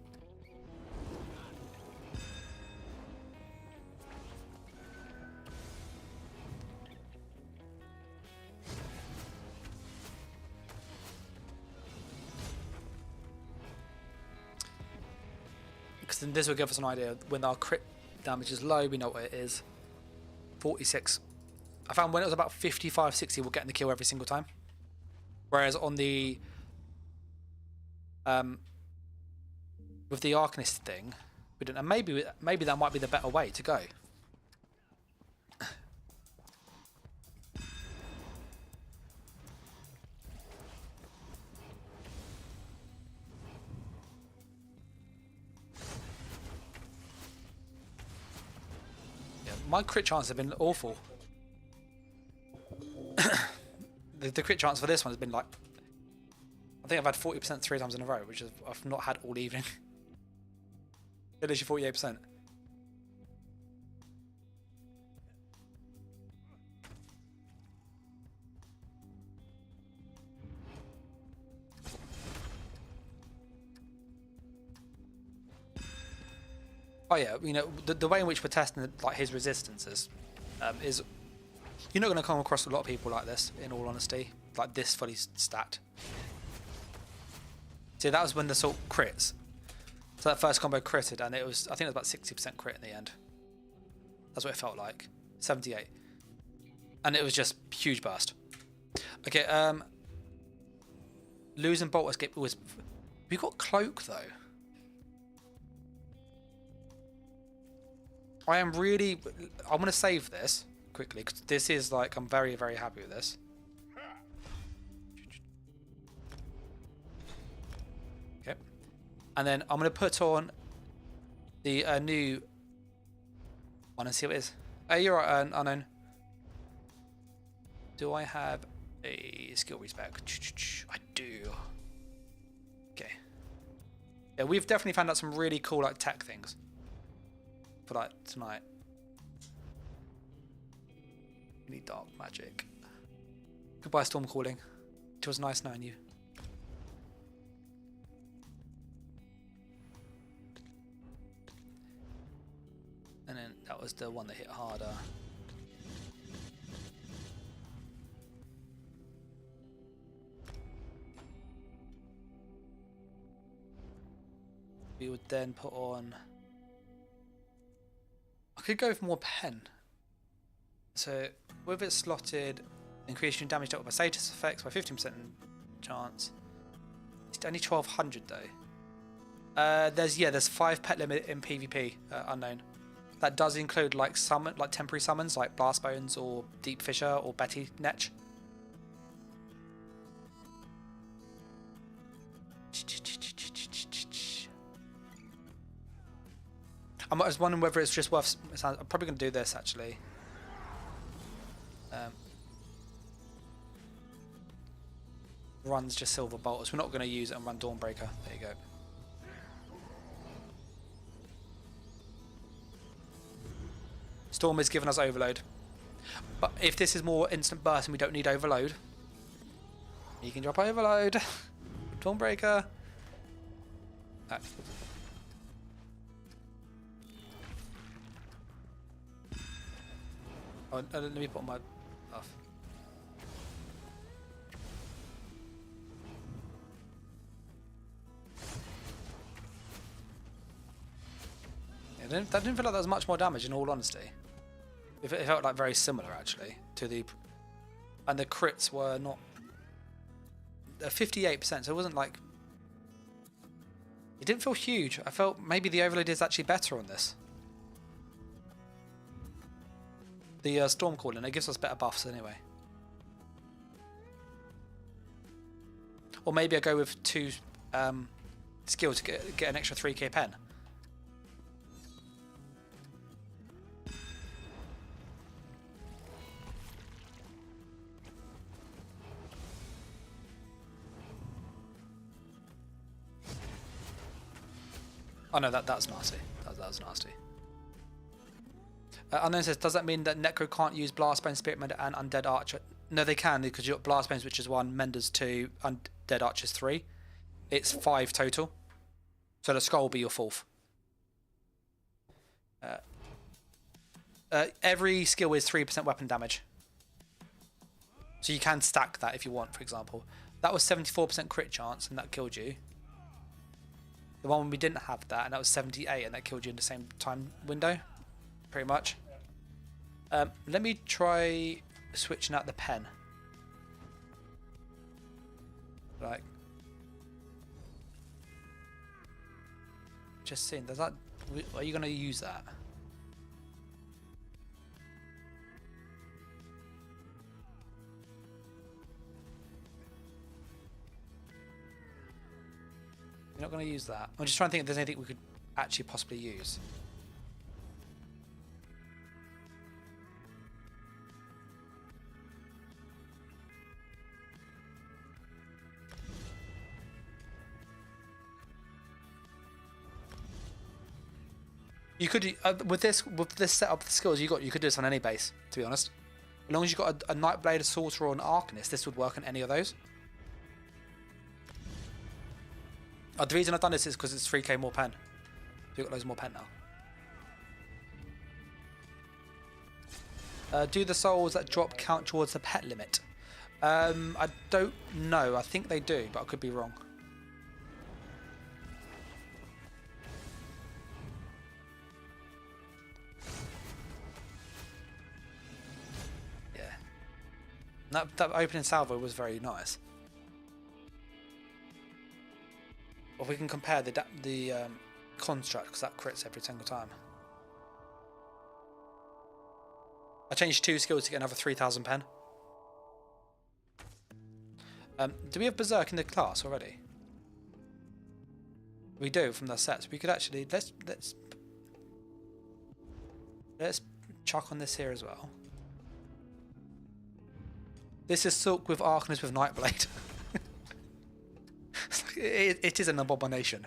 Then this will give us an idea. When our crit damage is low, we know what it is. 46. I found when it was about 55, 60, we're getting the kill every single time. Whereas on the With the Arcanist thing, we don't know. Maybe that might be the better way to go. My crit chance have been awful. the crit chance for this one has been like, I think I've had 40% 3 times in a row, which is I've not had all evening. Literally 48%. Oh yeah, you know, the way in which we're testing like his resistances is you're not going to come across a lot of people like this, in all honesty, like this fully stacked. See, that was when the salt crits. So that first combo critted, and it was, I think it was about 60% crit in the end. That's what it felt like. 78. And it was just huge burst. Okay, losing bolt escape was. We got cloak though. I'm going to save this quickly because this is like, I'm very, very happy with this. Okay. And then I'm going to put on the new one and see what it is. Oh, you're right, unknown. Do I have a skill respec? I do. Okay. Yeah, we've definitely found out some really cool like tech things for like tonight. We need dark magic. Goodbye, storm calling. It was nice knowing you. And then that was the one that hit harder. We would then put on. I could go for more pen. So with it slotted, increasing damage dealt by status effects by 15% chance. It's only 1200 though. There's 5 pet limit in PvP unknown. That does include like temporary summons like Blast Bones or Deep Fissure or Betty Netch. I was wondering whether it's just worth. I'm probably going to do this actually. Runs just Silver Bolters. We're not going to use it and run Dawnbreaker. There you go. Storm is giving us overload. But if this is more instant burst and we don't need overload, you can drop overload. Dawnbreaker. Ah. Oh, let me put on my buff. Yeah, that didn't feel like there was much more damage in all honesty. It felt like very similar actually to the, and the crits were not 58%, so it wasn't like, it didn't feel huge. I felt maybe the overload is actually better on this. The storm calling, it gives us better buffs anyway. Or maybe I go with 2 skills to get an extra 3k pen. Oh no, that's nasty. That was nasty. Unknown says, does that mean that Necro can't use Blastbone, Spirit Mender, and Undead Archer? No, they can, because you've got Blastbones, which is 1, Menders 2, Undead Archers 3. It's 5 total. So the Skull will be your 4th. Every skill is 3% weapon damage. So you can stack that if you want, for example. That was 74% crit chance, and that killed you. The one when we didn't have that, and that was 78, and that killed you in the same time window. Pretty much. Let me try switching out the pen. Like, just seeing. Does that? Are you going to use that? You're not going to use that. I'm just trying to think if there's anything we could actually possibly use. You could with this setup of the skills you could do this on any base. To be honest, as long as you've got a Nightblade, a Sorcerer, or an Arcanist, this would work on any of those. The reason I've done this is because it's 3k more pen. You've got loads more pen now. Do the souls that drop count towards the pet limit? I don't know. I think they do, but I could be wrong. Yeah. That opening salvo was very nice. Or we can compare the construct, because that crits every single time. I changed 2 skills to get another 3,000 pen. Do we have Berserk in the class already? We do from the sets. We could actually let's chuck on this here as well. This is Silk with Arcanist with Nightblade. It is an abomination.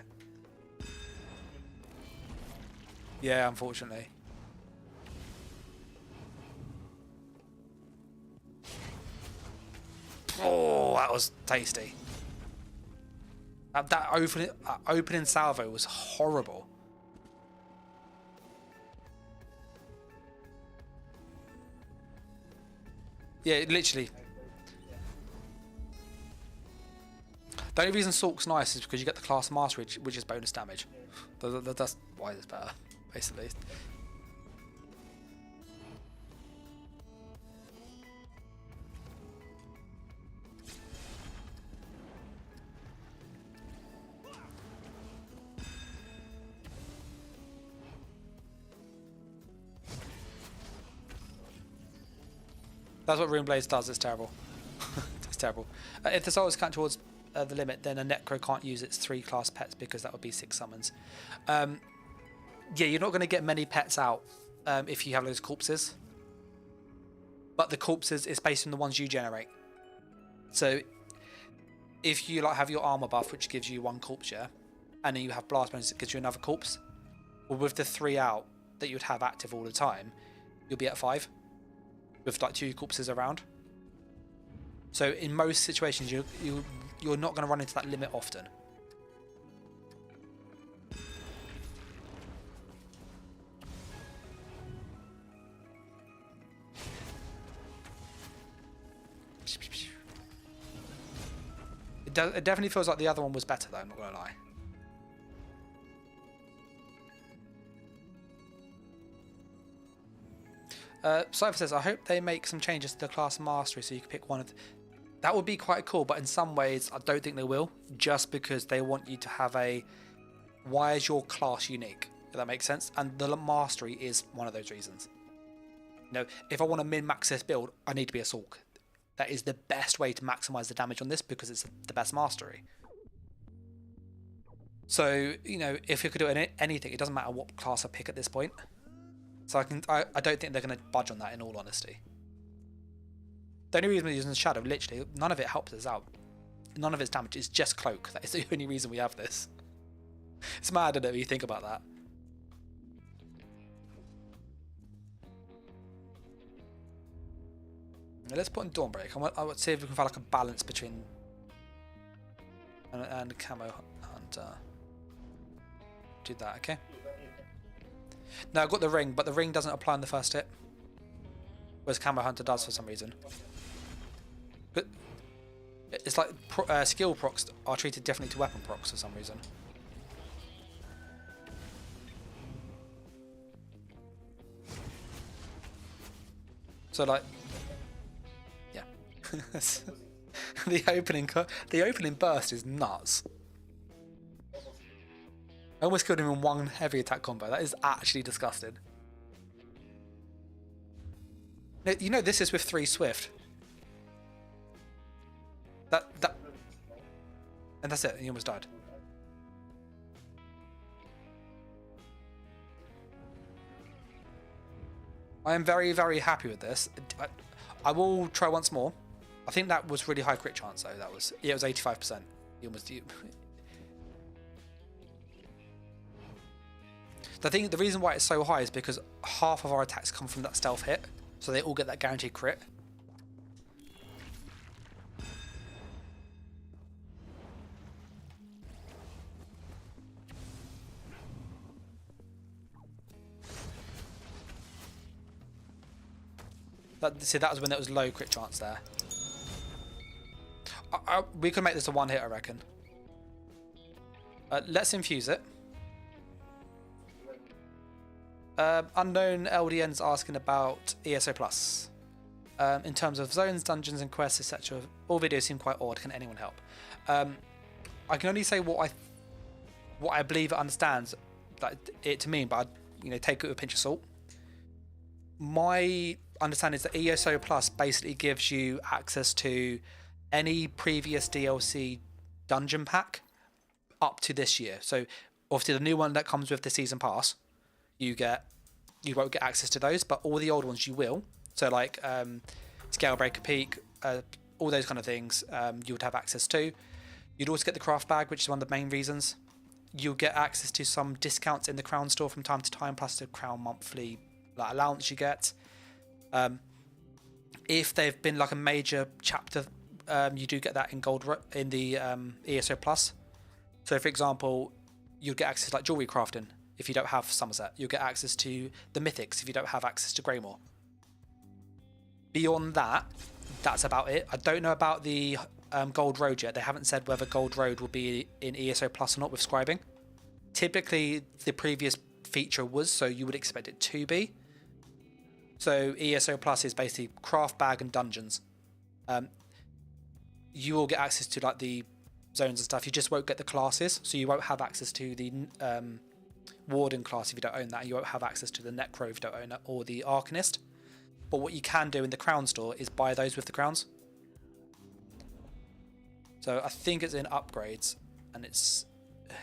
Yeah, unfortunately. Oh, that was tasty. That opening salvo was horrible. Yeah, literally. The only reason Sork's nice is because you get the class mastery, which is bonus damage. That's why it's better, basically. That's what Rune Blaze does. It's terrible. It's terrible. If the souls count towards the limit, then a Necro can't use its 3 class pets because that would be 6 summons. Yeah, you're not going to get many pets out if you have those corpses. But the corpses is based on the ones you generate. So if you have your armor buff, which gives you 1 corpse, yeah, and then you have blast bonus that gives you another corpse, well, with the 3 out that you'd have active all the time, you'll be at 5 with like 2 corpses around. So in most situations, you're not going to run into that limit often. It definitely feels like the other one was better though, I'm not going to lie. Cypher says, I hope they make some changes to the class mastery so you can pick one of that would be quite cool, but in some ways I don't think they will, just because they want you to have a why is your class unique, if that makes sense, and the mastery is one of those reasons. You know, if I want to min-max this build, I need to be a Sork. That is the best way to maximize the damage on this because it's the best mastery. So, you know, if you could do anything, it doesn't matter what class I pick at this point. So I don't think they're going to budge on that, in all honesty. The only reason we're using the Shadow, literally, none of it helps us out. None of its damage is just Cloak. That is the only reason we have this. It's mad, isn't it, when you think about that? Now let's put in Dawnbreak. I want to see if we can find like a balance between and Camo and do that, okay? No, I've got the ring, but the ring doesn't apply on the first hit, whereas Camo Hunter does for some reason. But it's like skill procs are treated differently to weapon procs for some reason. So like, yeah, the opening burst is nuts. I almost killed him in one heavy attack combo. That is actually disgusting. No, you know this is with 3 swift. And that's it. He almost died. I am very, very happy with this. I will try once more. I think that was really high crit chance though. That was, yeah, it was 85%. He almost. I think the reason why it's so high is because half of our attacks come from that stealth hit, so they all get that guaranteed crit. See, that was when it was low crit chance there. We can make this a 1-hit, I reckon. Let's infuse it. Unknown LDN's asking about ESO Plus. In terms of zones, dungeons and quests, etc. All videos seem quite odd. Can anyone help? I can only say what I believe it understands it to mean, but take it with a pinch of salt. My understanding is that ESO Plus basically gives you access to any previous DLC dungeon pack up to this year. So obviously the new one that comes with the season pass, you won't get access to those, but all the old ones you will. So like Scalebreaker Peak, all those kind of things you would have access to. You'd also get the craft bag, which is one of the main reasons. You'll get access to some discounts in the Crown store from time to time, plus the Crown monthly allowance you get. If they've been like a major chapter, you do get that in gold in the ESO Plus. So for example, you'll get access to like jewelry crafting if you don't have Somerset. You'll get access to the mythics if you don't have access to Greymore. Beyond that, that's about it. I don't know about the Gold Road yet. They haven't said whether Gold Road will be in ESO Plus or not with scribing. Typically, the previous feature was, so you would expect it to be. So ESO Plus is basically craft bag and dungeons. You will get access to like the zones and stuff. You just won't get the classes, so you won't have access to the Warden class if you don't own that. You won't have access to the Necro if you don't own it, or the Arcanist. But what you can do in the Crown store is buy those with the crowns. So I think it's in upgrades, and it's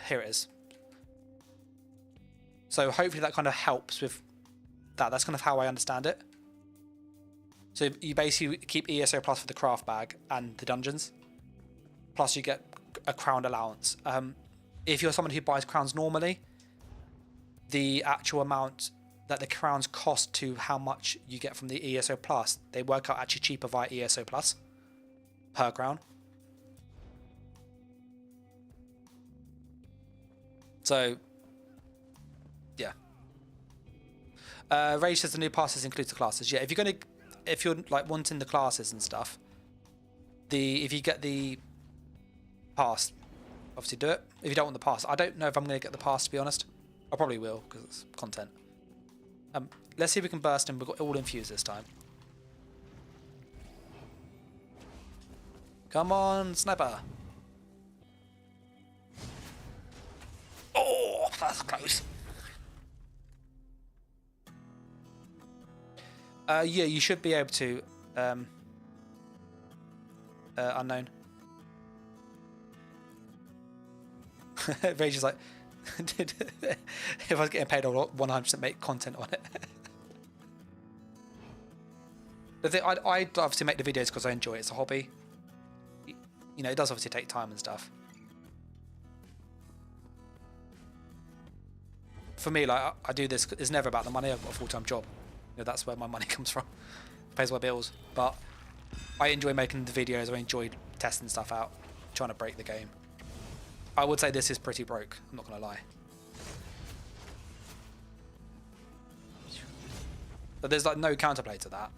here it is. So hopefully that kind of helps with that. That's kind of how I understand it. So you basically keep ESO Plus for the craft bag and the dungeons, plus you get a crown allowance. If you're someone who buys crowns normally, the actual amount that the crowns cost to how much you get from the ESO Plus, they work out actually cheaper via ESO Plus per crown. So yeah. Rage says the new passes includes the classes. Yeah, if you're like wanting the classes and stuff, if you get the pass, obviously do it. If you don't want the pass, I don't know if I'm going to get the pass, to be honest. I probably will because it's content. Let's see if we can burst him. We've got all infused this time. Come on, Sniper. Oh, that's close. Yeah, you should be able to. Unknown. Rage is like, if I was getting paid, I'll 100% make content on it. I obviously make the videos because I enjoy it. It's a hobby. It does obviously take time and stuff. For me, like I do this. It's never about the money. I've got a full-time job. That's where my money comes from. It pays my bills. But I enjoy making the videos. I enjoy testing stuff out, trying to break the game. I would say this is pretty broke. I'm not gonna lie. But there's like no counterplay to that.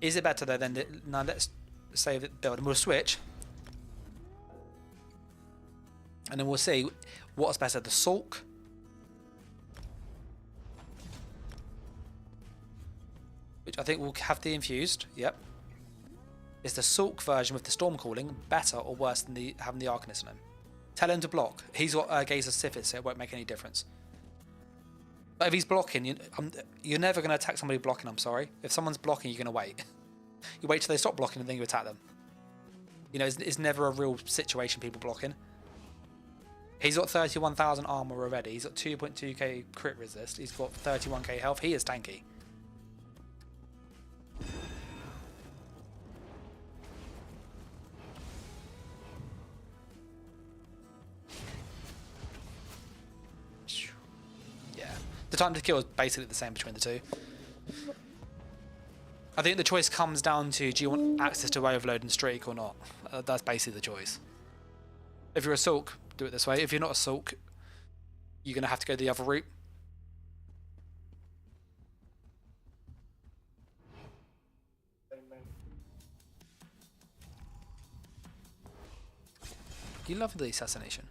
Is it better though than now? Let's save it, build, and we'll switch, and then we'll see what's better: the Sulk, which I think will have the infused. Yep. Is the Sulk version with the Storm Calling better or worse than having the Arcanist on him? Tell him to block. He's got Gaze of Sithis, so it won't make any difference. But if he's blocking, you're never going to attack somebody blocking, I'm sorry. If someone's blocking, you're going to wait. You wait till they stop blocking and then you attack them. You know, it's never a real situation, people blocking. He's got 31,000 armor already. He's got 2.2k crit resist. He's got 31k health. He is tanky. Yeah. The time to kill is basically the same between the two. I think the choice comes down to, do you want access to Overload and Streak or not? That's basically the choice. If you're a Sulk, do it this way. If you're not a Sulk, you're going to have to go the other route. You love the assassination.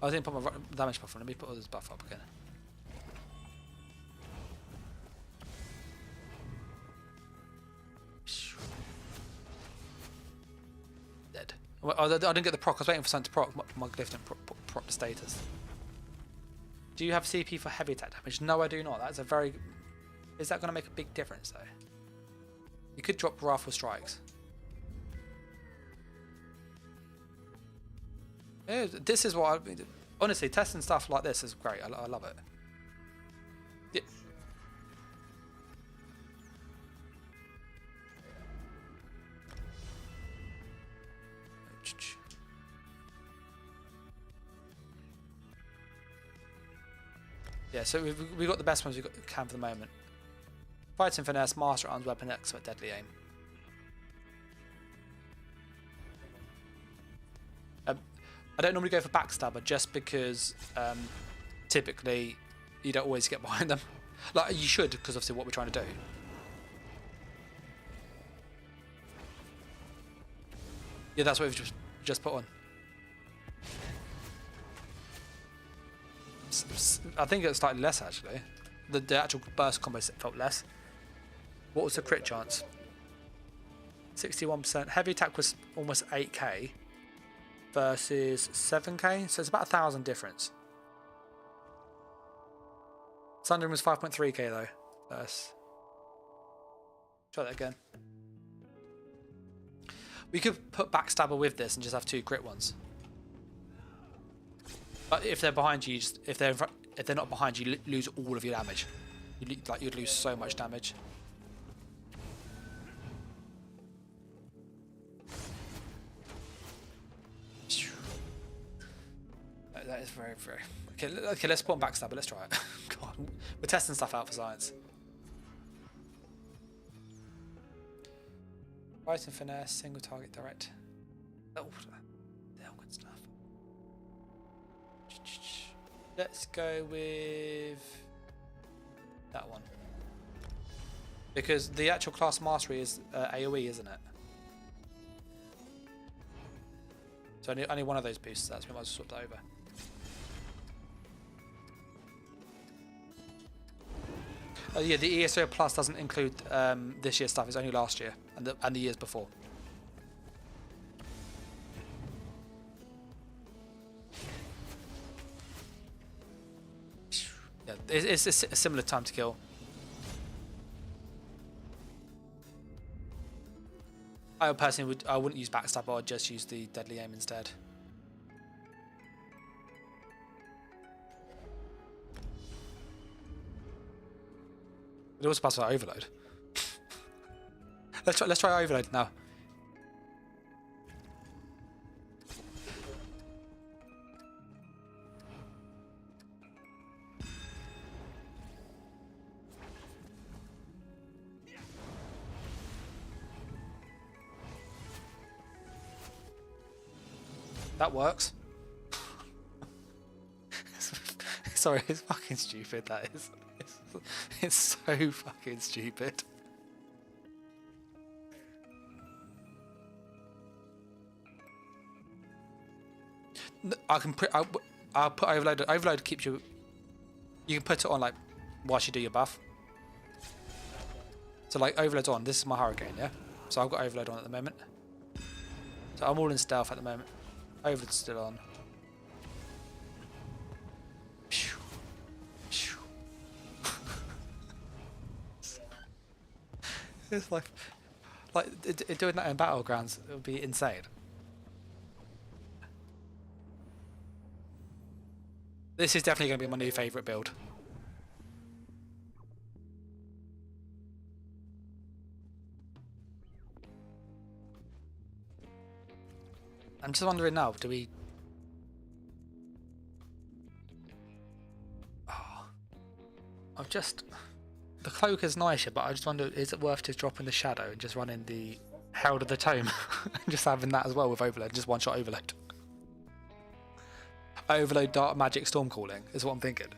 I didn't put my damage buff on. Let me put all this buff up again. Dead. Well, I didn't get the proc. I was waiting for something to proc. My glyph didn't proc the status. Do you have CP for heavy attack damage? No, I do not. That's a very... Is that going to make a big difference, though? You could drop Wrathful Strikes. Yeah, this is what I... Honestly, testing stuff like this is great. I love it. Yeah. Yeah, so we've got the best ones we can for the moment. Fighting Finesse, Master Arms, Weapon Expert, Deadly Aim. I don't normally go for Backstabber just because typically you don't always get behind them. Like, you should, because obviously what we're trying to do. Yeah, that's what we've just put on. I think it's slightly less, actually. The actual burst combo felt less. What was the crit chance? 61%. Heavy attack was almost 8k versus 7k, so it's about 1,000 difference. Sundering was 5.3k though. Try that again. We could put Backstabber with this and just have 2 crit ones. But if they're behind you, if they're not behind you, lose all of your damage. You'd lose so much damage. That is very, very... Okay, let's put on Backstabber. Let's try it. God, we're testing stuff out for science. Fighting Finesse, single target direct. Oh, they're all good stuff. Let's go with that one. Because the actual class mastery is AoE, isn't it? So only one of those boosts, that's we might as well swap that over. Oh yeah, the ESO Plus doesn't include this year's stuff, it's only last year and the years before. Yeah, it's a similar time to kill. I personally wouldn't use Backstabber, I'd just use the Deadly Aim instead. It also passes our Overload. let's try Overload now. That works. Sorry, it's fucking stupid, that is. It's so fucking stupid. I'll put Overload. Overload keeps you... You can put it on like whilst you do your buff. So like overload's on. This is my hurricane, yeah. So I've got overload on at the moment. So I'm all in stealth at the moment. Overload's still on. It's like doing that in Battlegrounds, it would be insane. This is definitely going to be my new favourite build. I'm just wondering now, do we... Oh, I've just... The cloak is nice, but I just wonder, is it worth just dropping the shadow and just running the Herald of the Tome? And just having that as well with overload, just one shot overload. Overload Dark Magic Storm Calling is what I'm thinking.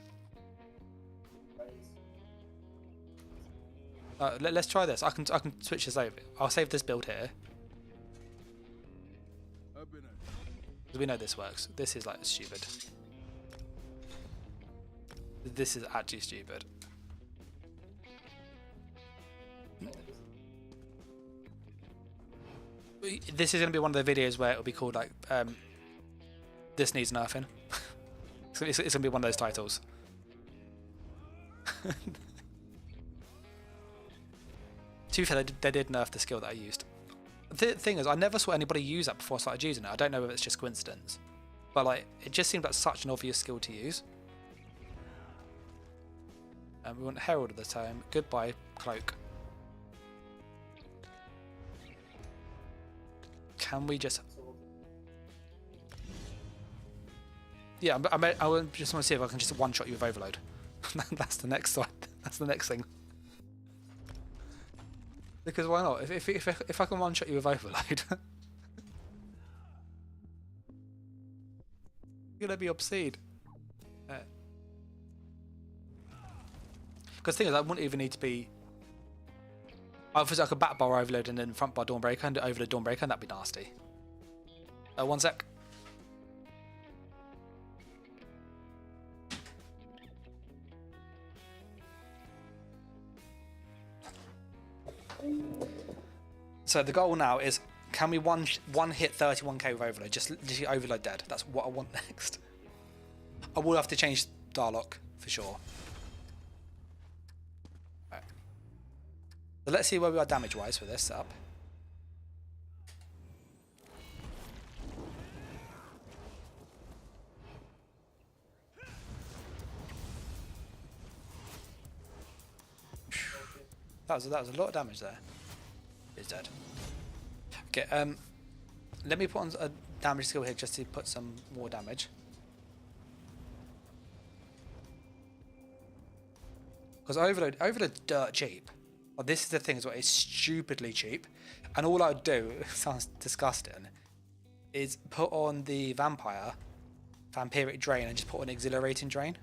Let's try this. I can switch this over. I'll save this build here. Because we know this works. This is like stupid. This is actually stupid. This is going to be one of the videos where it'll be called like this needs nerfing. It's going to be one of those titles. To be fair, they did nerf the skill that I used. The thing is, I never saw anybody use that before I started using it. I don't know if it's just coincidence, but like it just seemed like such an obvious skill to use. And we want Herald of the Tome. Goodbye, Cloak. Can we just... Yeah, I just want to see if I can just one-shot you with overload. That's the next one. That's the next thing. Because why not? If I can one-shot you with overload, you're gonna be obscene. Because the thing is, I wouldn't even need to be. Obviously, I could back bar overload and then front bar Dawnbreaker and overload Dawnbreaker, and that'd be nasty. One sec. So the goal now is, can we one hit 31k with overload? Just overload dead. That's what I want next. I will have to change Darlock for sure. Right. So let's see where we are damage wise for this setup. That was a lot of damage there. He's dead. Okay, let me put on a damage skill here just to put some more damage. Because overload's dirt cheap. Well, this is the thing as well, it's stupidly cheap. And all I would do, it sounds disgusting, is put on the Vampiric Drain and just put on Exhilarating Drain.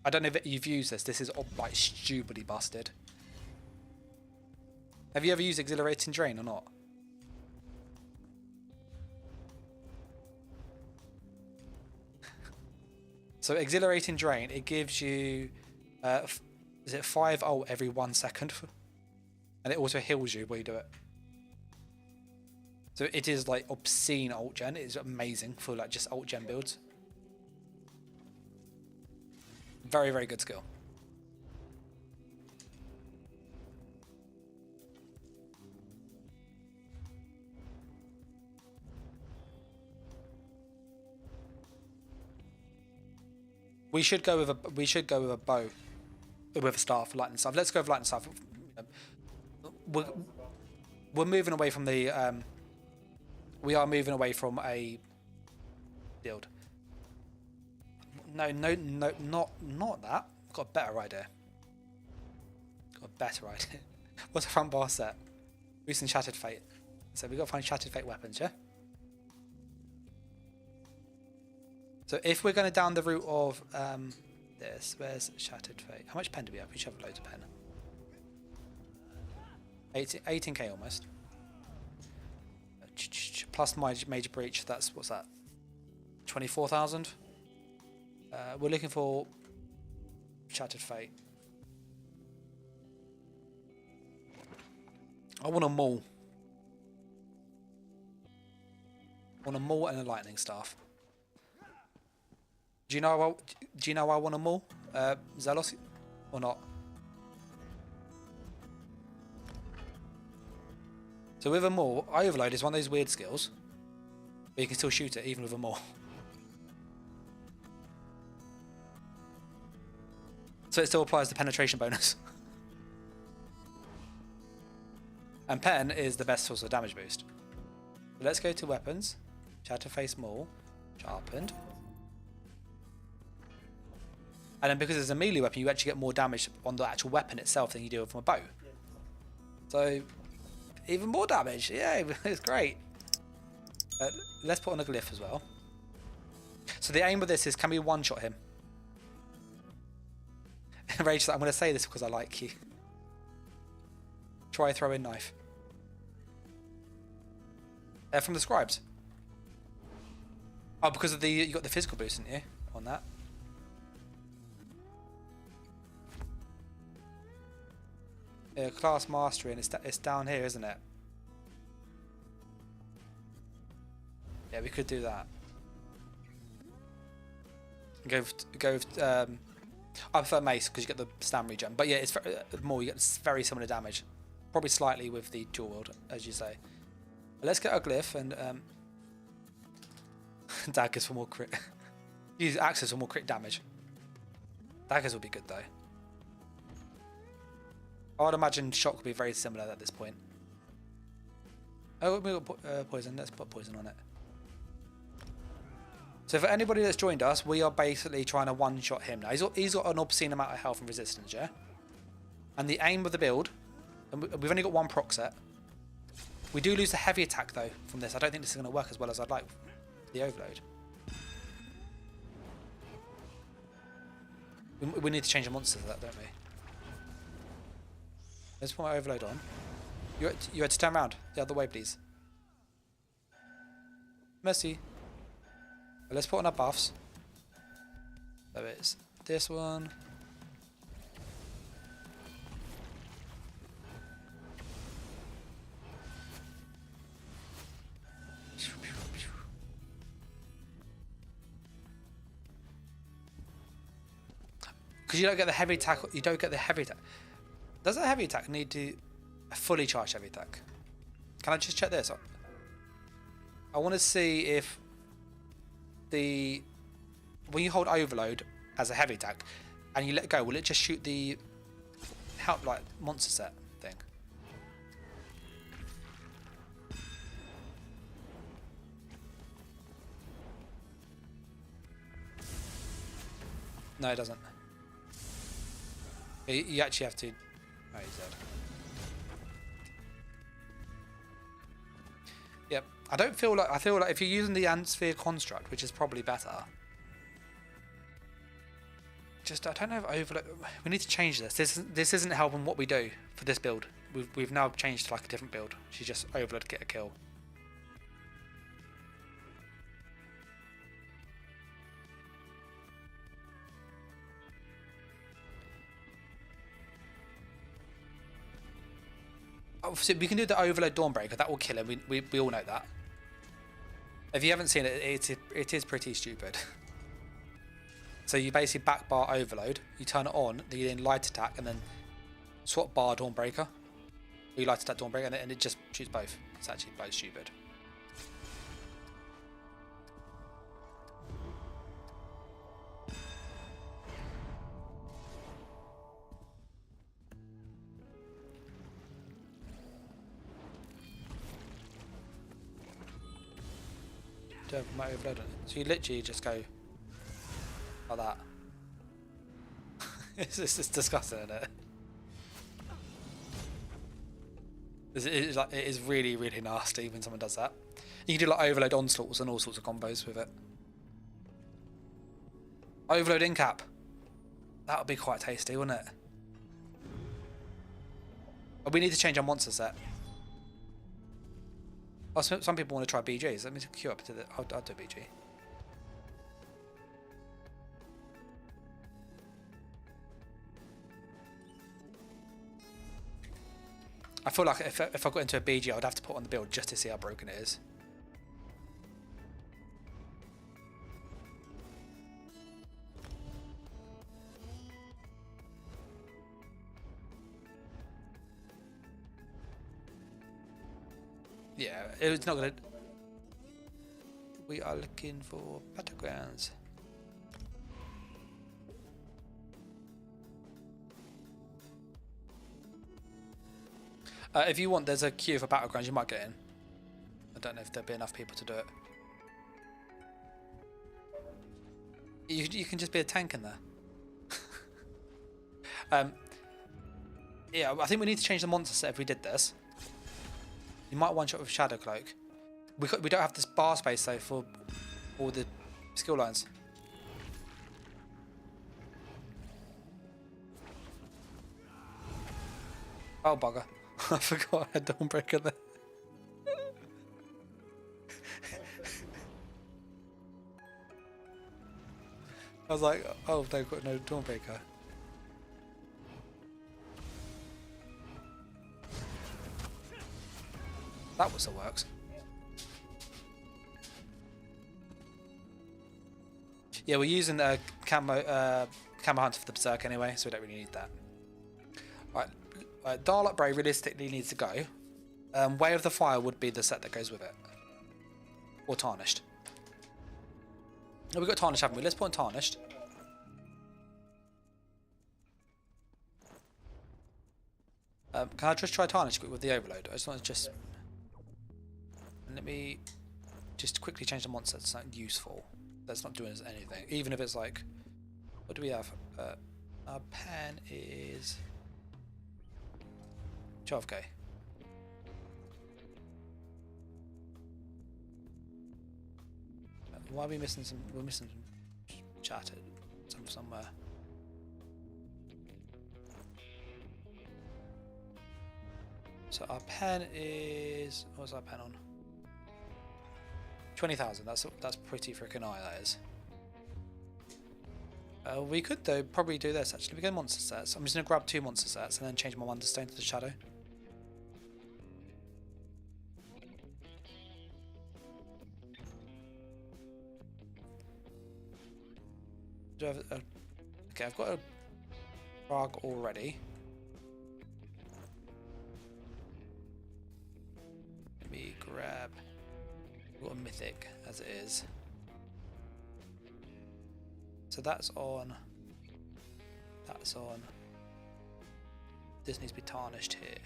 I don't know if you've used this is like stupidly busted. Have you ever used Exhilarating Drain or not? So Exhilarating Drain, it gives you, is it 5 ult every 1 second? And it also heals you while you do it. So it is like obscene ult gen. It is amazing for like just ult gen builds. Very, very good skill. We should go with a bow, with a staff, lightning staff. Let's go with lightning staff. We're moving away from the. We are moving away from a build. No, not that. I've got a better idea. What's a front bar set? Recent Shattered Fate. So we've got to find Shattered Fate weapons, yeah? So if we're going to down the route of this, where's Shattered Fate? How much pen do we have? We should have loads of pen. 18k almost. Plus major breach, that's, what's that? 24,000? We're looking for Shattered Fate. I want a maul. I want a maul and a lightning staff. Do you know I want a maul, Zelos, or not? So with a maul, Overload is one of those weird skills, but you can still shoot it even with a maul. So it still applies the penetration bonus. And pen is the best source of damage boost. So let's go to weapons. Shatterface Maul. Sharpened. And then because it's a melee weapon, you actually get more damage on the actual weapon itself than you do from a bow. So, even more damage. Yeah, it's great. Let's put on a glyph as well. So the aim of this is, can we one-shot him? Rage, I'm going to say this because I like you. Try throwing knife. From the scribes. Oh, because of you got the physical boost, didn't you, on that? Yeah, class mastery, and it's down here, isn't it? Yeah, we could do that. Go with, I prefer mace because you get the stam regen, but yeah, it's more. You get very similar damage, probably slightly with the dual wield, as you say. Let's get a glyph and daggers for more crit. Use axes for more crit damage. Daggers would be good though. I would imagine shock would be very similar at this point. Oh, we got poison. Let's put poison on it. So for anybody that's joined us, we are basically trying to one-shot him now. He's got an obscene amount of health and resistance, yeah? And the aim of the build, and we've only got one proc set. We do lose the heavy attack though from this. I don't think this is going to work as well as I'd like the overload. We need to change the monsters to that, don't we? Let's put my overload on. You had to turn around the other way, please. Mercy. Let's put on our buffs. So it's this one. Because you don't get the heavy attack. You don't get the heavy attack. Does that heavy attack need to fully charge heavy attack? Can I just check this? I want to see if when you hold overload as a heavy attack and you let go, will it just shoot the help like monster set thing? No, it doesn't. You actually have to. Oh, he's dead. Yep. I feel like if you're using the Antsphere construct, which is probably better. I don't know if overload. We need to change this. This isn't helping what we do for this build. We've now changed to like a different build. She's just overload, get a kill. Obviously, we can do the overload Dawnbreaker. That will kill him. We all know that. If you haven't seen it, it is pretty stupid. So you basically back bar overload. You turn it on. Then you then light attack and then swap bar Dawnbreaker. You light attack Dawnbreaker and it just shoots both. It's actually both stupid. My overload on it. So you literally just go like that. It's disgusting, isn't it? It is really, really nasty when someone does that. You can do like overload onslaughts and all sorts of combos with it. Overload in cap. That would be quite tasty, wouldn't it? But we need to change our monster set. Oh, some people want to try BGs. Let me queue up to the. I'll do BG. I feel like if I got into a BG, I would have to put on the build just to see how broken it is. Yeah, it's not gonna. We are looking for battlegrounds. If you want, there's a queue for battlegrounds. You might get in. I don't know if there'll be enough people to do it. You can just be a tank in there. Yeah, I think we need to change the monster set if we did this. You might one shot with Shadow Cloak. We don't have this bar space though for all the skill lines. Oh bugger! I forgot I had Dawnbreaker there. I was like, oh, they've got no Dawnbreaker. That was the works. Yeah, we're using camo hunter for the berserk anyway, so we don't really need that. Right, Dial Up Brave realistically needs to go. Way of the Fire would be the set that goes with it, or Tarnished. Oh, we've got Tarnished, haven't we? Let's put on Tarnished. Can I just try Tarnished quick with the Overload? I just want to just. Let me just quickly change the monster to something useful. That's not doing us anything. Even if it's like, what do we have? Our pen is 12k. Why are we missing some? We're missing some chat somewhere. So our pen is. What's our pen on? 20,000. That's pretty freaking high. That is. We could though probably do this actually. We go monster sets. I'm just gonna grab 2 monster sets and then change my Wonderstone to the Shadow. Do I have okay, I've got a frog already. Let me grab. I've got a mythic as it is. So that's on. That's on. This needs to be tarnished here.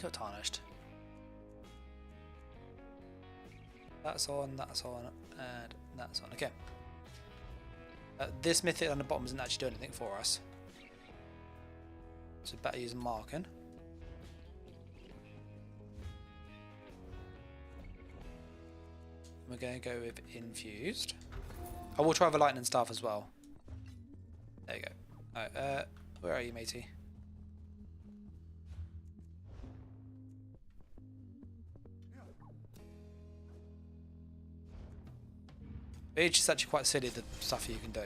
Not tarnished. That's on, and that's on. Okay. This mythic on the bottom doesn't actually do anything for us. So better use marking. We're going to go with infused. I will try the lightning staff as well. There you go. Alright, where are you, matey? It's just actually quite silly the stuff you can do.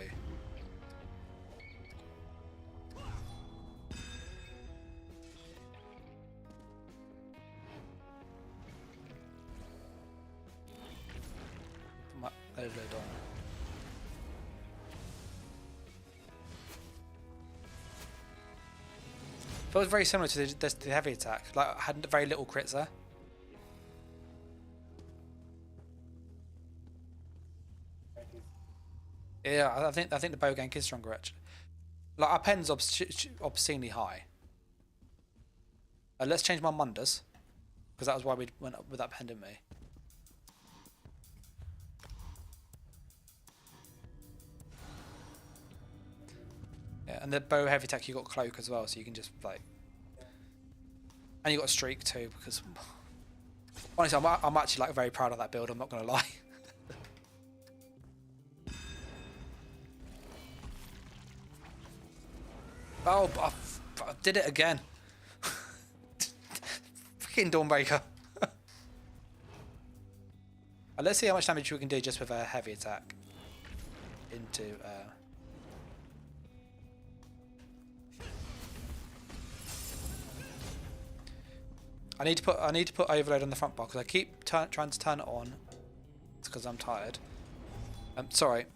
Overload on. Feels very similar to the heavy attack. Like I had very little crits there. Yeah, I think the bow gank is stronger actually. Like our pen's obscenely high. Let's change my Mundus because that was why we went up with that pen, didn't we? Yeah, and the bow heavy attack you got cloak as well, so you can just like, and you got a streak too. Because honestly, I'm actually like very proud of that build. I'm not gonna lie. Oh, I did it again. Freaking Dawnbreaker. Let's see how much damage we can do just with a heavy attack into. I need to put overload on the front bar because I keep trying to turn it on. It's because I'm tired. Sorry.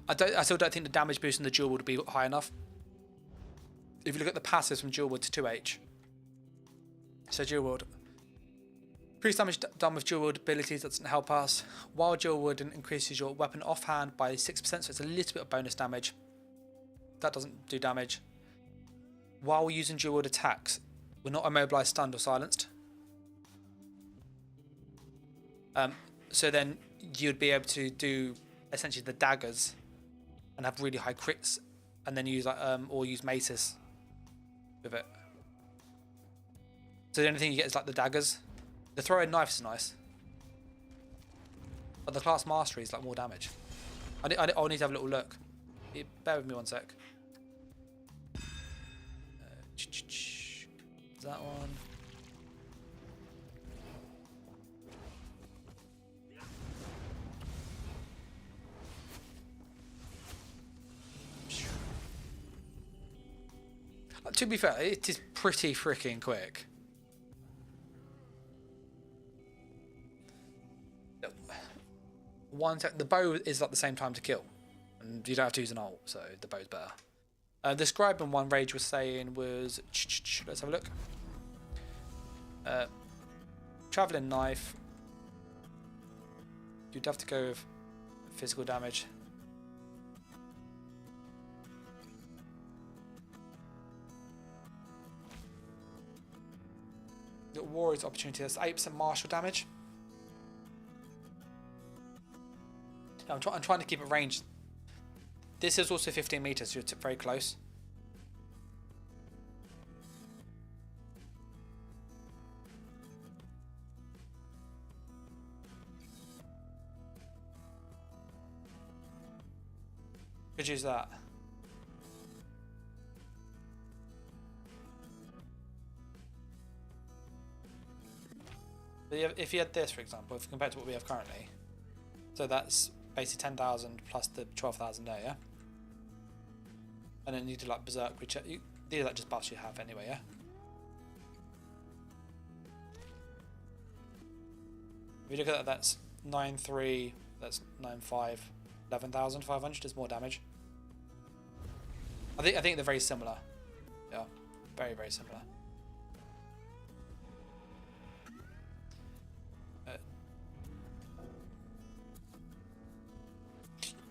I still don't think the damage boost in the dual would be high enough. If you look at the passives from dual wood to 2H. So dual wood. Increased damage done with dual wood abilities doesn't help us. While dual wood increases your weapon offhand by 6%, so it's a little bit of bonus damage. That doesn't do damage. While using dual wood attacks, we're not immobilized, stunned, or silenced. So then you'd be able to do essentially the daggers and have really high crits, and then use or use maces with it. So the only thing you get is like the daggers. The throwing knife is nice, but the class mastery is like more damage. I'll need to have a little look. Bear with me one sec. That one. To be fair, it is pretty freaking quick. One sec. The bow is like the same time to kill, and you don't have to use an ult, so the bow's better. The scribe and one Rage was saying was, let's have a look. Traveling knife. You'd have to go with physical damage. The warrior's opportunity. That's 8% martial damage. I'm trying to keep it ranged. This is also 15 meters, so it's very close. Could use that. If you had this, for example, if compared to what we have currently, so that's basically 10,000 plus the 12,000 there, yeah? And then you do like berserk, which these are like just buffs you have anyway, yeah? If you look at that, that's 9.3, that's 9.5, 11,500 is more damage. I think they're very similar. Yeah, very, very similar.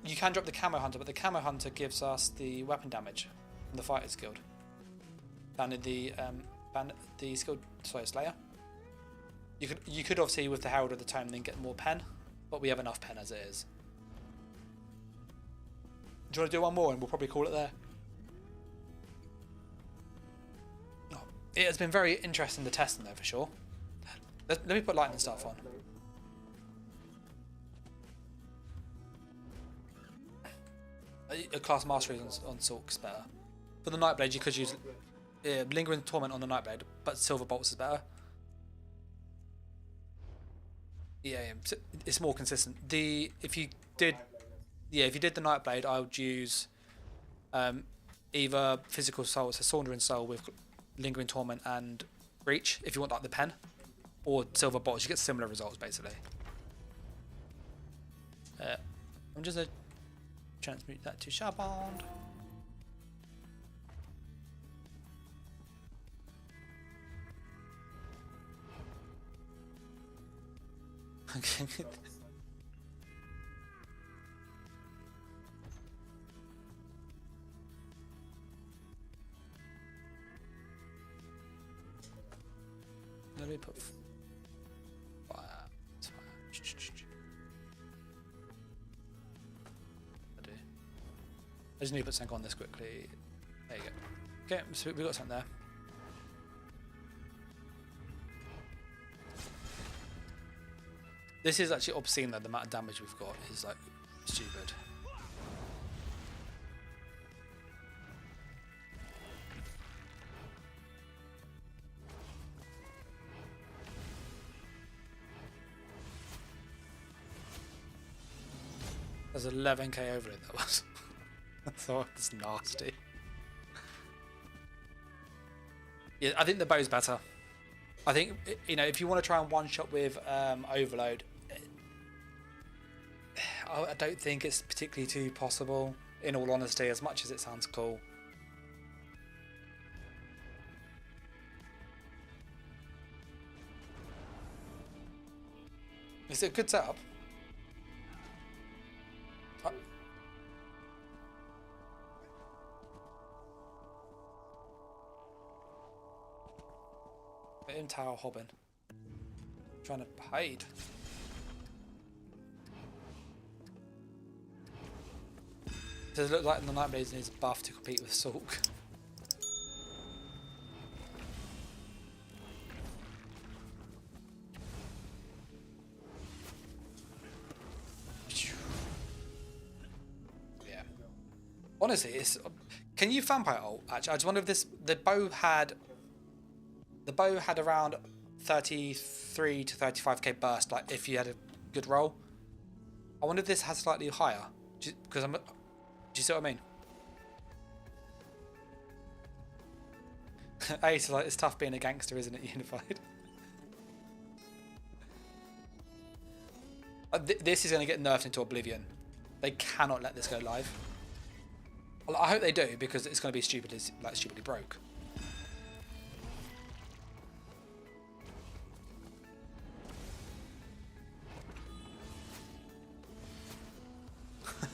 You can drop the Camo Hunter, but the Camo Hunter gives us the weapon damage from the Fighter's Guild. Down in the skilled Slayer. You could obviously with the Herald of the Tome then get more pen, but we have enough pen as it is. Do you want to do one more and we'll probably call it there? Oh, it has been very interesting the testing though for sure. Let me put lightning stuff on. A class mastery on Sork's better. For the Nightblade you could use Lingering Torment on the Nightblade, but Silver Bolts is better. Yeah, it's more consistent. If you did the Nightblade, I would use either Physical Soul, so Saundering Soul with Lingering Torment and Reach, if you want like the pen, or Silver Bolts. You get similar results basically. I'm just gonna transmute that to Sharbond. Okay. Let me put fire. I just need to put something on this quickly. There you go. Okay, so we got something there. This is actually obscene though, the amount of damage we've got is like stupid. There's 11k overload that was. That's nasty. Yeah, I think the bow's better. I think, you know, if you want to try and one-shot with Overload, I don't think it's particularly too possible, in all honesty, as much as it sounds cool. Is it a good setup? In tower hobbing. Trying to hide. Does it look like the Nightblade needs a buff to compete with Sulk? Yeah. Honestly, it's. Can you vampire ult? Actually, I just wonder if this the bow had around 33 to 35k burst. Like if you had a good roll. I wonder if this has slightly higher. Because do you see what I mean? Ace, like, it's tough being a gangster, isn't it, Unified? This is going to get nerfed into oblivion. They cannot let this go live. Well, I hope they do, because it's going to be stupidly broke.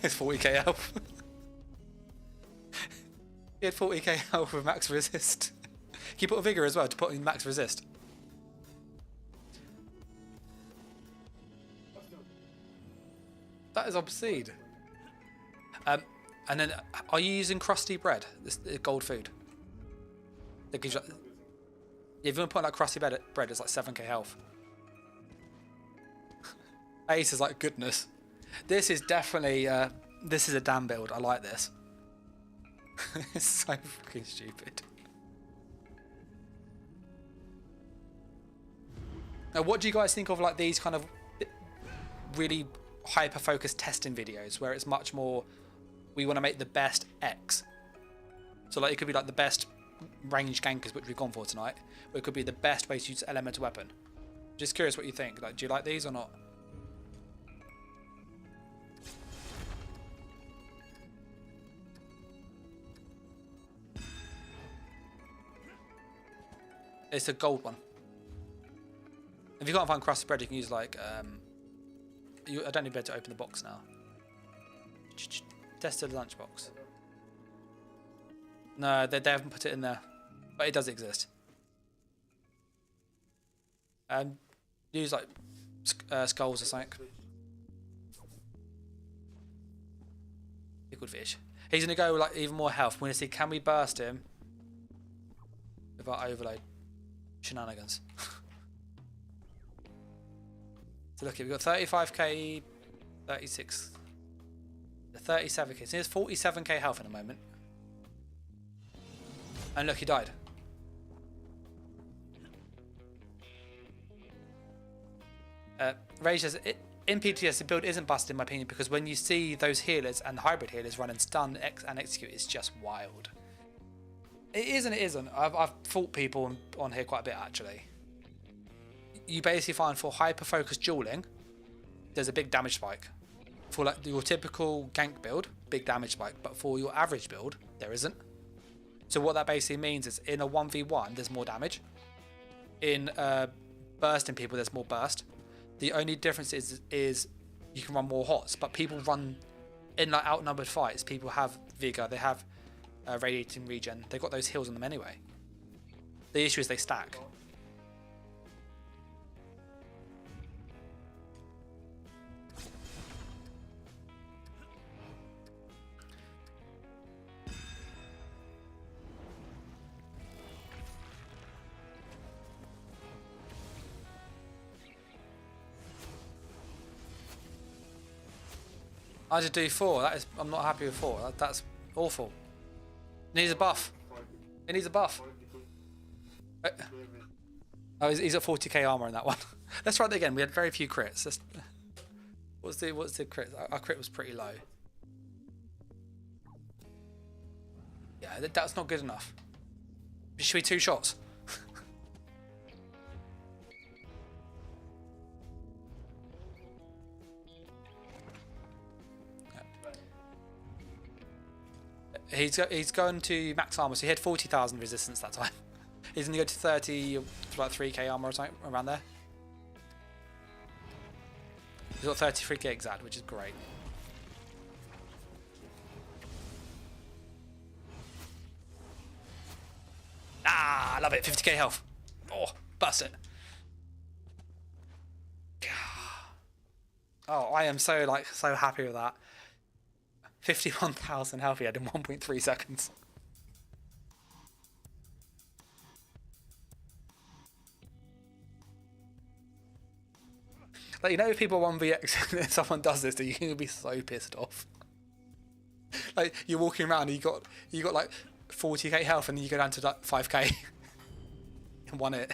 It's 40k health. He had 40k health with max resist. Can you put a vigor as well to put in max resist? That is obscene. And then, are you using crusty bread? This gold food. That gives you, yeah, if you want to put in like crusty bread, it's like 7k health. Ace is like goodness. This is definitely this is a damn build. I like this. It's so fucking stupid. Now, what do you guys think of like these kind of really hyper-focused testing videos where it's much more we want to make the best X? So like it could be like the best ranged gankers, which we've gone for tonight, or it could be the best way to use elemental weapon. Just curious what you think. Like, do you like these or not? It's a gold one. If you can't find crusted bread, you can use like I don't need to be able to open the box now. Test the lunchbox. No, they haven't put it in there, but it does exist. Use like skulls or something. Pickled fish. He's gonna go like even more health. We're gonna see, can we burst him with our overload shenanigans? So look, we've got 35k, 36, 37k. So he has 47k health in a moment. And look, he died. Rage says, in PTS, the build isn't busted in my opinion, because when you see those healers and hybrid healers run and stun and execute, it's just wild. It is and it isn't. I've fought people on here quite a bit actually. You basically find for hyper-focused dueling, there's a big damage spike. For like your typical gank build, big damage spike, but for your average build, there isn't. So what that basically means is in a 1v1, there's more damage. In bursting people, there's more burst. The only difference is you can run more hots, but people run in like outnumbered fights. People have vigor, they have radiating regen. They've got those heals on them anyway. The issue is they stack. I just do 4. That is, I'm not happy with 4. That's awful. It needs a buff. It needs a buff. Oh, he's at 40k armor in that one. Let's try that again. We had very few crits. What's the crit? Our crit was pretty low. Yeah, that's not good enough. Should we 2 shots? He's going to max armor, so he had 40,000 resistance that time. He's going to go to 30, about 3k armor or something around there. He's got 33k exact, which is great. Ah, I love it. 50k health. Oh, bust it. Oh, I am so happy with that. 51,000 health he had in 1.3 seconds. Like, you know, if people 1vx and someone does this, you're gonna be so pissed off. Like, you're walking around and you got like 40k health and then you go down to like 5k and 1 hit.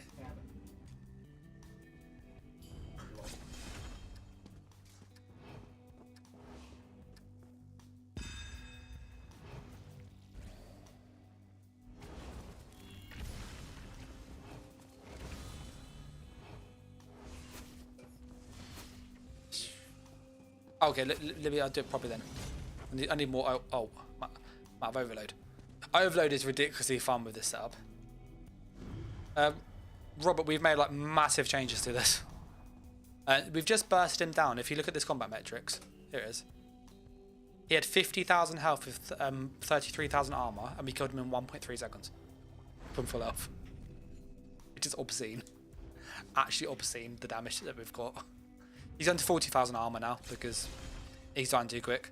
Okay, let me. I'll do it properly then. I need more. Oh, might have overload. Overload is ridiculously fun with this setup. Robert, we've made like massive changes to this. We've just bursted him down. If you look at this combat metrics, here it is. He had 50,000 health with 33,000 armor, and we killed him in 1.3 seconds from full health, which is obscene. Actually obscene, the damage that we've got. He's under 40,000 armor now because he's dying too quick.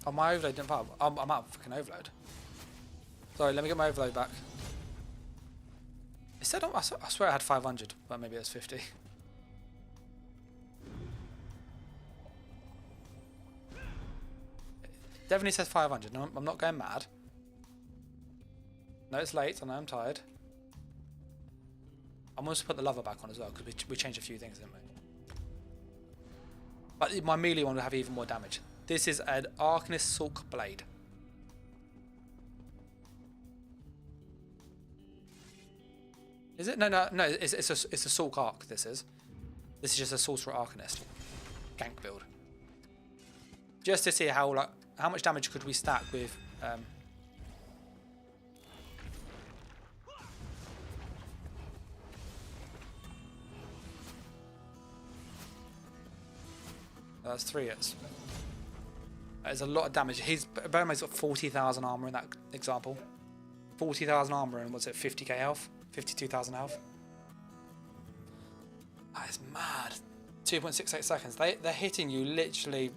Oh, my overload didn't fire. I'm out of fucking overload. Sorry, let me get my overload back. It said I swear I had 500, but maybe it was 50. Definitely says 500. No, I'm not going mad. No, it's late. I know I'm tired. I'm going to put the lever back on as well because we changed a few things, didn't we? But my melee one will have even more damage. This is an Arcanist Sulk Blade. Is it? No. It's a Sulk Arc. This is just a Sorcerer Arcanist gank build. Just to see how much damage could we stack with. That's 3 hits. That is a lot of damage. He's got 40,000 armor in that example. 40,000 armor and what's it? 50k health, 52,000 health. That is mad. 2.68 seconds. They're hitting you literally.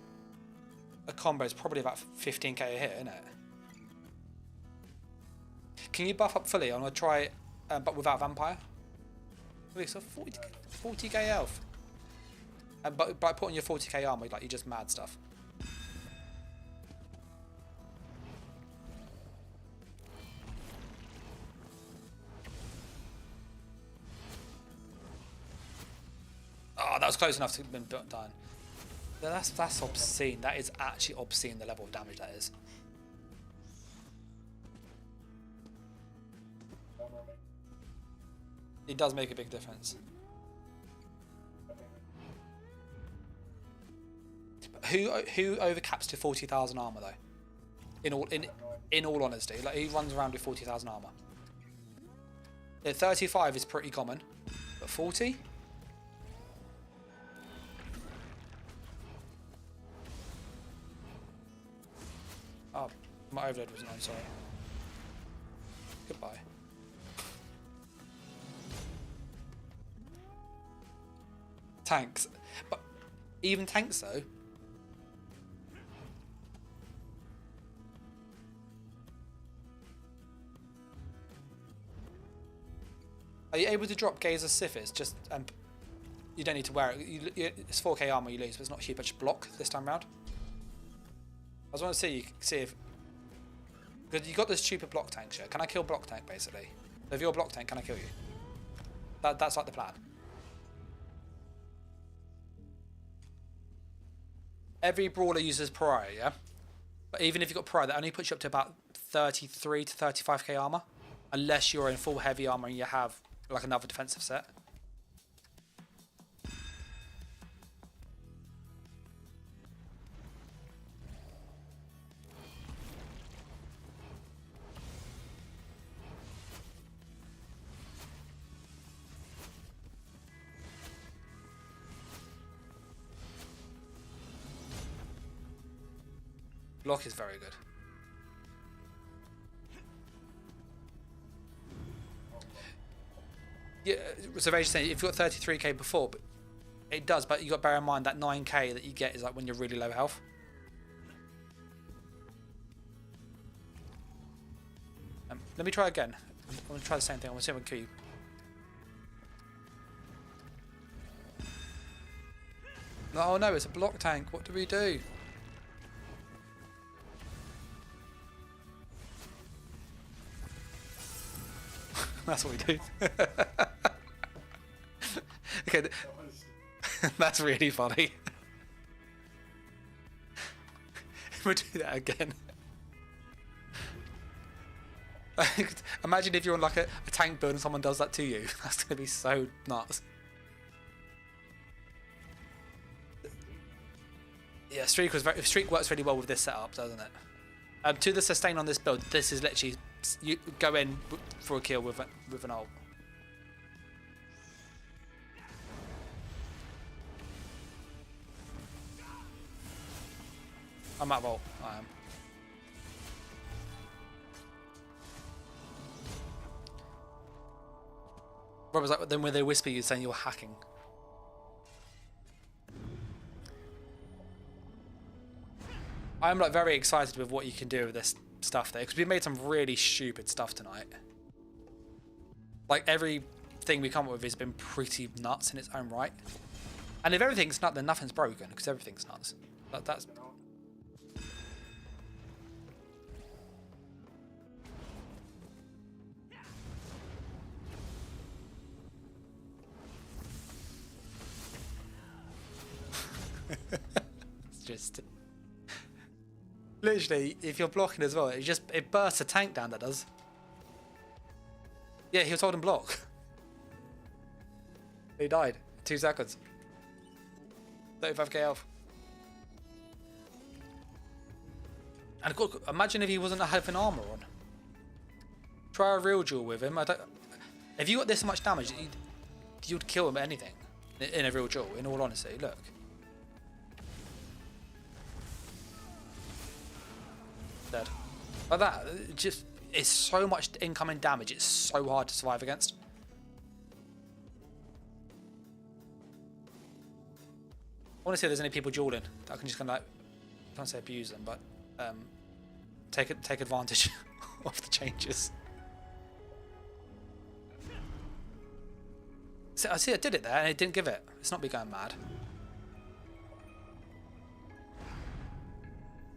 A combo is probably about 15k a hit, isn't it? Can you buff up fully? I'm gonna try it, but without vampire. Wait, so 40k health. But by putting your 40k armor, like, you're just mad stuff. Oh, that was close enough to have been done. That's obscene. That is actually obscene, the level of damage that is. It does make a big difference. Who overcaps to 40,000 armor though? In all honesty, like, he runs around with 40,000 armor. Yeah, 35 is pretty common, but 40. Oh, my overload wasn't on, sorry. Goodbye. Tanks. But even tanks though. Are you able to drop Gazer Sifis? Just you don't need to wear it. It's 4k armor you lose, but it's not huge. But just block this time round. I just want to see if because you got this stupid block tank shit. Can I kill block tank basically? So if you're a block tank, can I kill you? That's like the plan. every brawler uses Pariah, yeah? But even if you've got Pariah, that only puts you up to about 33 to 35k armor. Unless you're in full heavy armor and you have like another defensive set. Block is very good. Yeah, so Rage is saying if you've got 33k before, but it does, but you got to bear in mind that 9k that you get is like when you're really low health. Let me try again. I'm going to try the same thing. I'm going to see if I can kill you. Oh no, it's a block tank. What do we do? That's what we do. Okay, that's really funny. We'll do that again. Imagine if you're on like a tank build and someone does that to you. That's going to be so nuts. Yeah, Streak works really well with this setup, doesn't it? To the sustain on this build, this is literally you go in for a kill with an ult. I'm out of ult. I am. Rob was like, then when they whisper you saying you're hacking. I'm like very excited with what you can do with this stuff there, because we made some really stupid stuff tonight. Like everything we come up with has been pretty nuts in its own right. And if everything's nuts, then nothing's broken, because everything's nuts. That's it's just literally, if you're blocking as well, it bursts a tank down. That does. Yeah, he was holding block. He died. 2 seconds. 35k health. And imagine if he wasn't having armor on. Try a real duel with him. If you got this much damage, you'd kill him at anything in a real duel. In all honesty, look. Dead. Like that, it's so much incoming damage. It's so hard to survive against. I want to see if there's any people dueling that I can just kind of like, I can't say abuse them, but take advantage of the changes. So I see I did it there and it didn't give it. It's not me going mad.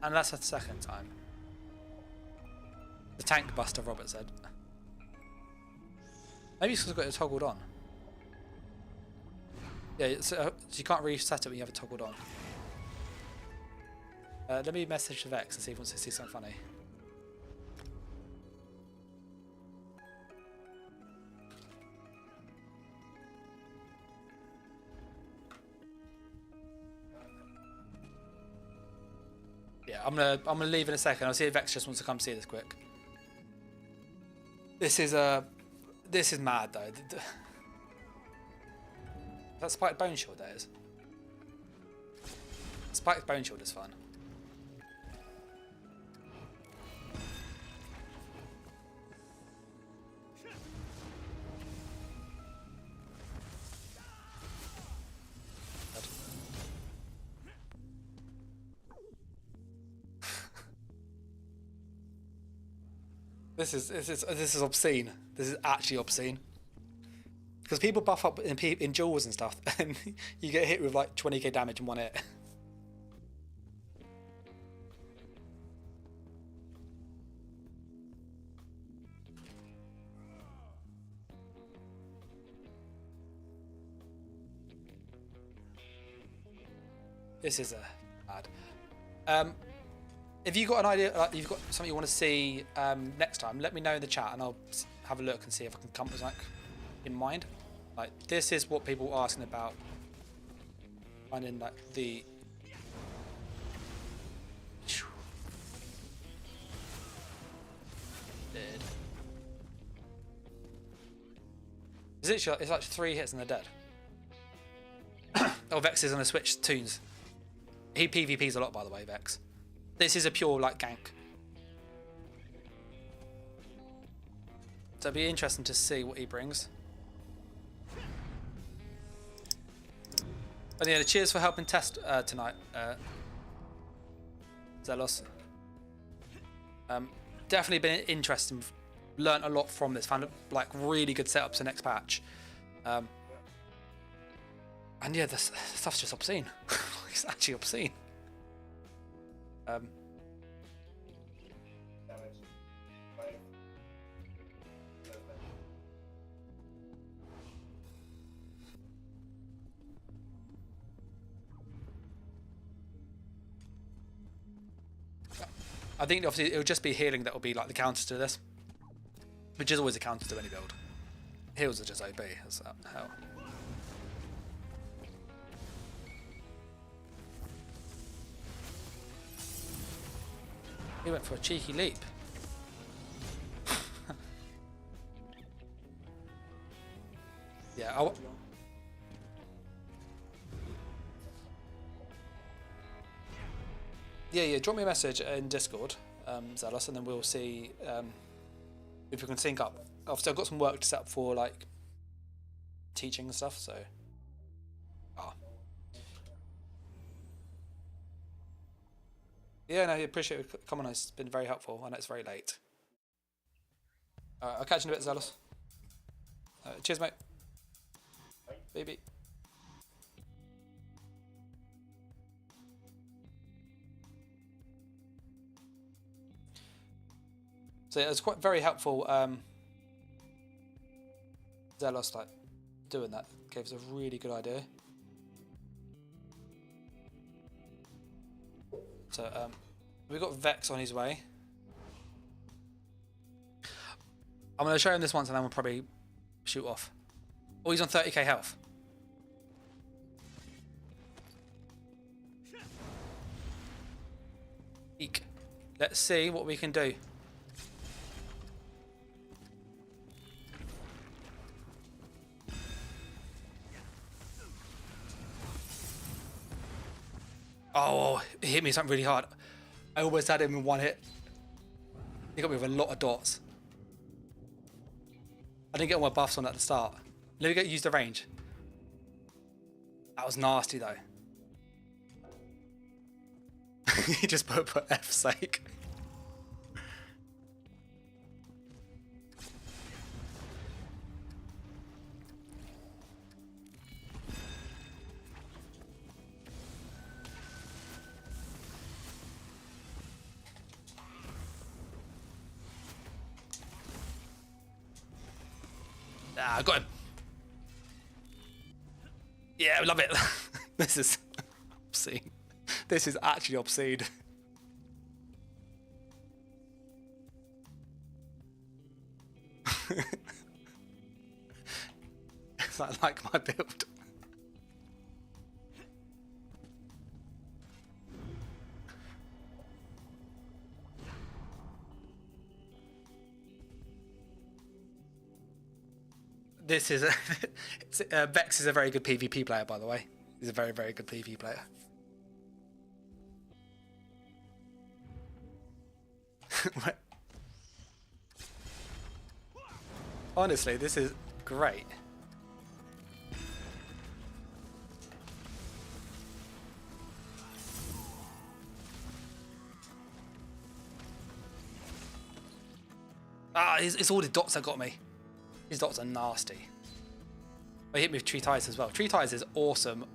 And that's the second time. The tank buster, Robert said. Maybe it's because I've got it toggled on. Yeah, so you can't reset it when you have it toggled on. Let me message Vex and see if he wants to see something funny. Yeah, I'm gonna leave in a second. I'll see if Vex just wants to come see this quick. This is mad though. That spiked bone shield there is. Spiked bone shield is fun. This is obscene. This is actually obscene. Because people buff up in duels and stuff, and you get hit with like 20k damage in one hit. This is a Bad. If you've got an idea, like you've got something you want to see next time, let me know in the chat and I'll have a look and see if I can come up with something in mind. Like, this is what people are asking about. Finding like the... Dead. It's like 3 hits and they're dead. Oh, Vex is going to switch tunes. He PvPs a lot, by the way, Vex. This is a pure, like, gank. So it'll be interesting to see what he brings. But yeah, cheers for helping test tonight, Zelos. Definitely been interesting. Learned a lot from this. Found like really good setups for next patch. And yeah, this stuff's just obscene. It's actually obscene. I think obviously it'll just be healing that will be like the counter to this, which is always a counter to any build. Heals are just OP as hell. He went for a cheeky leap. Yeah, yeah, drop me a message in Discord, Zealous, and then we'll see if we can sync up. Obviously, I've got some work to set up for like teaching and stuff, so. Yeah, no, I appreciate it. Come on, it's been very helpful. I know it's very late. I'll catch you in a bit, Zealous. Cheers, mate. Baby. So yeah, it was quite very helpful. Zelos like doing that gave us a really good idea. So we've got Vex on his way. I'm going to show him this once and then we'll probably shoot off. Oh, he's on 30k health. Eek. Let's see what we can do. Oh, he hit me something really hard. I almost had him in one hit. He got me with a lot of dots. I didn't get all my buffs on at the start. Let me get used the range. That was nasty though. He just put for F's sake. I got him. Yeah, I love it. This is obscene. This is actually obscene. It's like my build. This is Vex is a very good PvP player, by the way. He's a very, very good PvP player. Honestly, this is great. It's all the dots that got me. These dots are nasty. They hit me with Tree Ties as well. Tree Ties is awesome.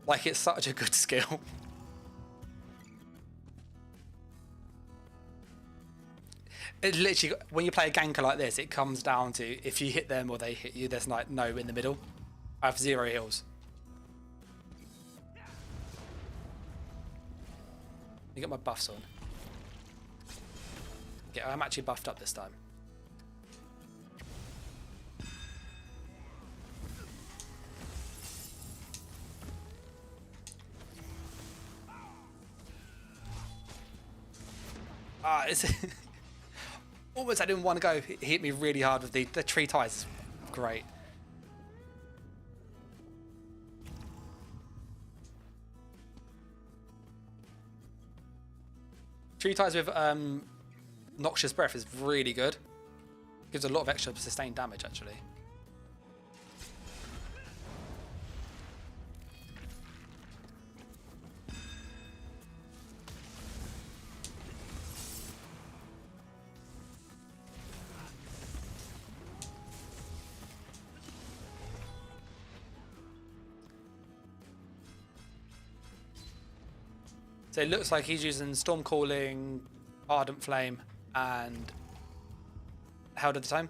Like, it's such a good skill. It literally, when you play a ganker like this, it comes down to if you hit them or they hit you, there's like no in the middle. I have 0 heals. me get my buffs on. Okay, I'm actually buffed up this time. Ah, it's almost I didn't want to go. He hit me really hard with the tree ties. Great. Tree ties with noxious breath is really good. Gives a lot of extra sustained damage actually. So it looks like he's using Storm Calling, Ardent Flame, and Held at the time.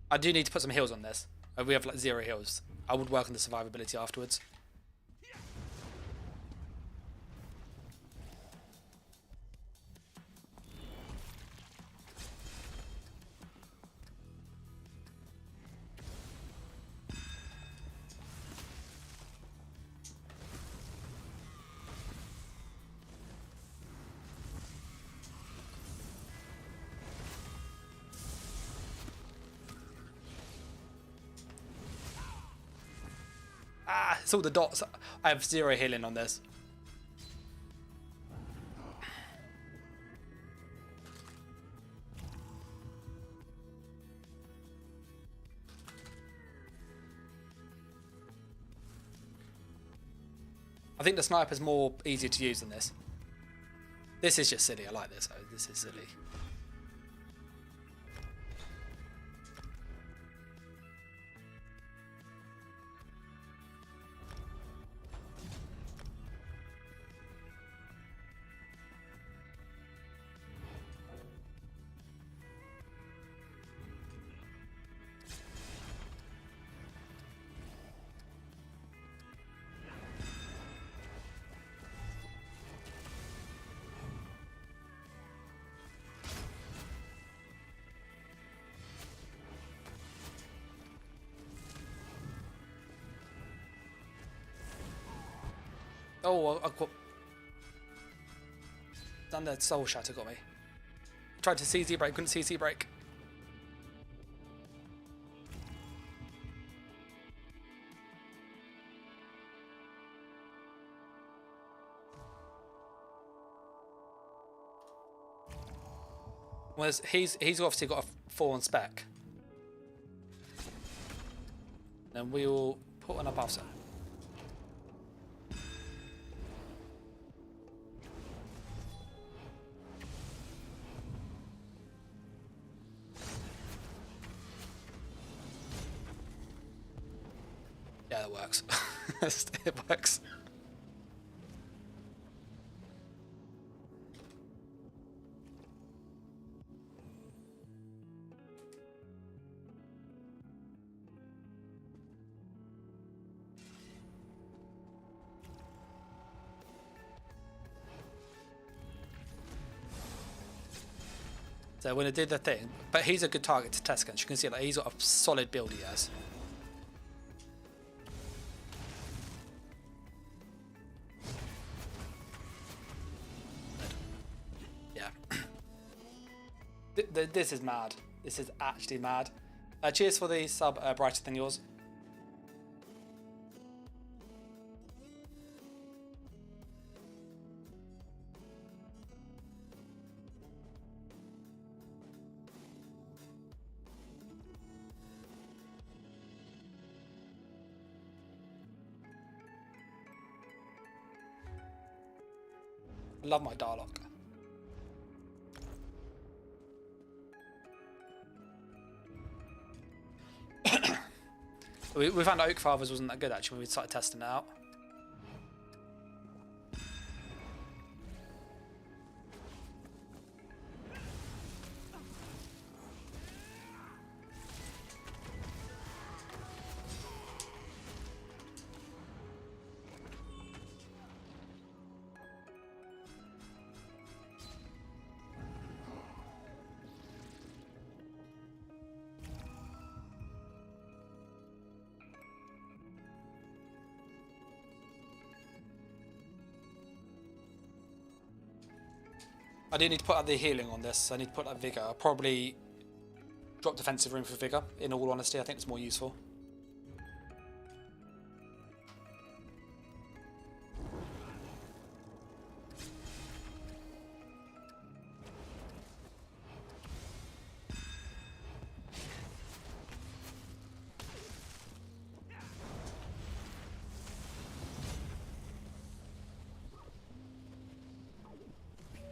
I do need to put some heals on this. We have like 0 heals. I would work on the survivability afterwards. Ah, it's all the dots. I have 0 healing on this. I think the sniper's more easier to use than this. This is just silly. I like this. This is silly. Oh, I got... Done the soul shatter got me. Tried to CZ break, couldn't CZ break. Well, he's obviously got a 4 on spec. Then we will put on a buff. Yeah, that works. It works. So when I did the thing, but he's a good target to test against. You can see like he's got a solid build he has. Yeah. This is mad. This is actually mad. Cheers for the sub, brighter than yours. Love my Darlock. We found Oak Fathers wasn't that good actually when we started testing it out. I do need to put up the healing on this. I need to put up Vigor. I'll probably drop defensive room for Vigor. In all honesty, I think it's more useful.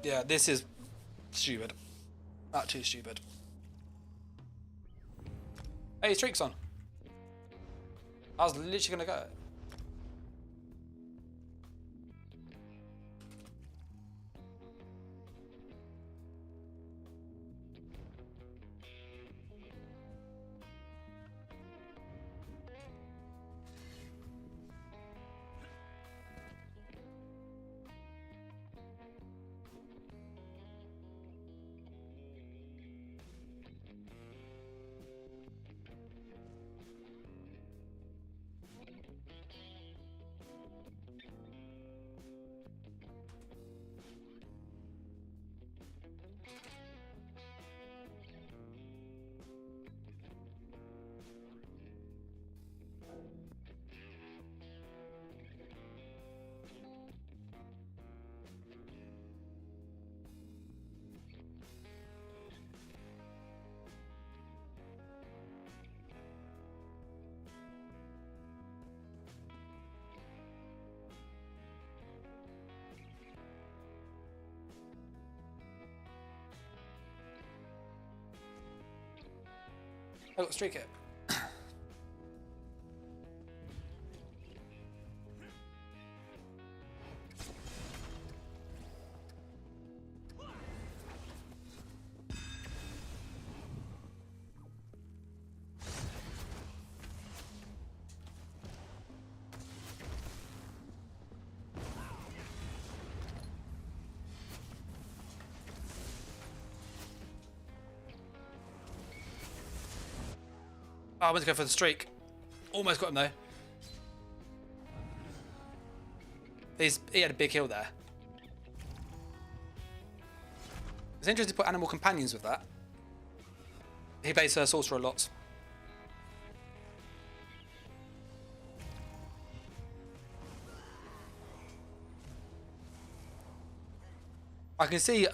Yeah, this is stupid. Not too stupid. Hey, streak's on. I was literally gonna go. I got streak it. Oh, I went to go for the streak. Almost got him though. He had a big heal there. It's interesting to put animal companions with that. He plays Sorcerer a lot. I can see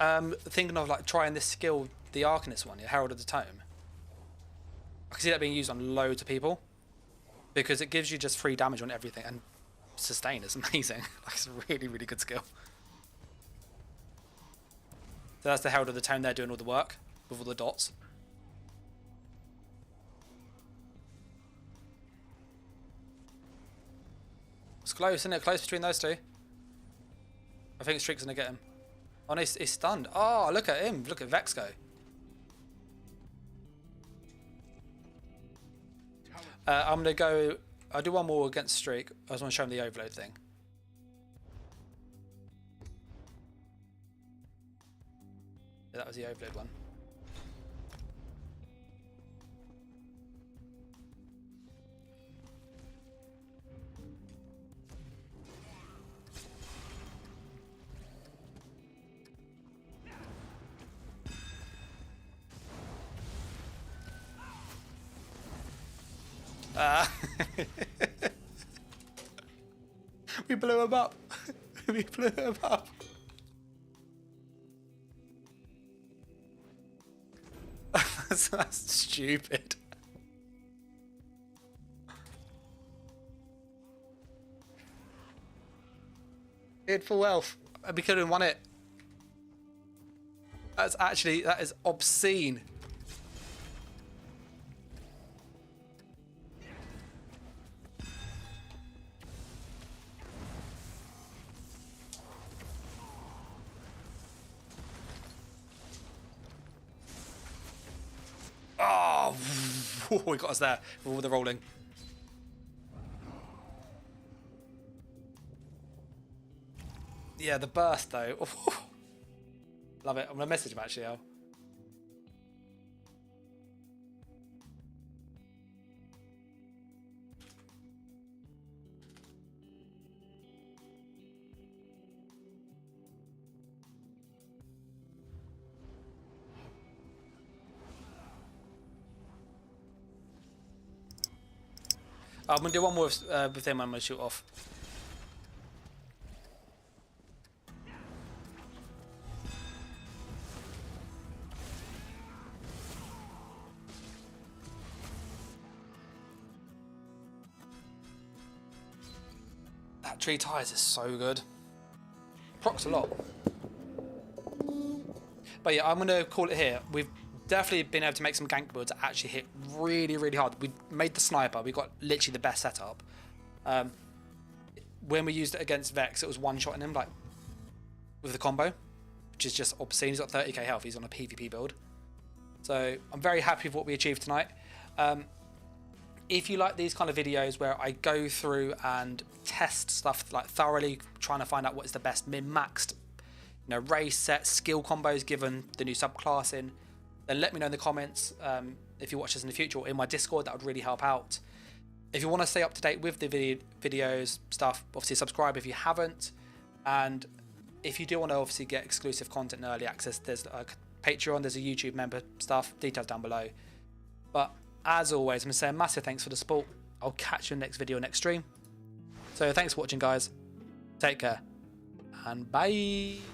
thinking of like trying this skill, the Arcanist one, Herald of the Tome. I can see that being used on loads of people because it gives you just free damage on everything, and sustain is amazing. Like, it's a really, really good skill. So that's the Herald of the Tome there doing all the work with all the dots. It's close, isn't it? Close between those two. I think Streak's gonna get him. Oh no, he's stunned. Oh, look at him. Look at Vex go. I'm going to go... I'll do one more against Streak. I just want to show him the overload thing. Yeah, that was the overload one. We blew him up. We blew him up. That's stupid. He had full health and we could have won it. That is obscene. Oh, he got us there with all the rolling. Yeah, the burst though. Love it. I'm gonna message him actually, Al. I'm going to do one more with him. I'm going to shoot off. That tree ties is so good. Procs a lot. But yeah, I'm going to call it here. We've definitely been able to make some gank builds that actually hit really, really hard. We made the sniper. We got literally the best setup. When we used it against Vex, it was one-shotting him, like, with the combo, which is just obscene. He's got 30k health. He's on a PvP build. So I'm very happy with what we achieved tonight. If you like these kind of videos where I go through and test stuff like thoroughly, trying to find out what is the best min-maxed, race set, skill combos given the new subclassing, then let me know in the comments if you watch this in the future or in my Discord. That would really help out. If you want to stay up to date with the videos stuff, obviously subscribe if you haven't. And if you do want to obviously get exclusive content and early access, there's a Patreon, there's a YouTube member stuff, details down below. But as always, I'm going to say a massive thanks for the support. I'll catch you in the next video, next stream. So thanks for watching, guys. Take care. And bye.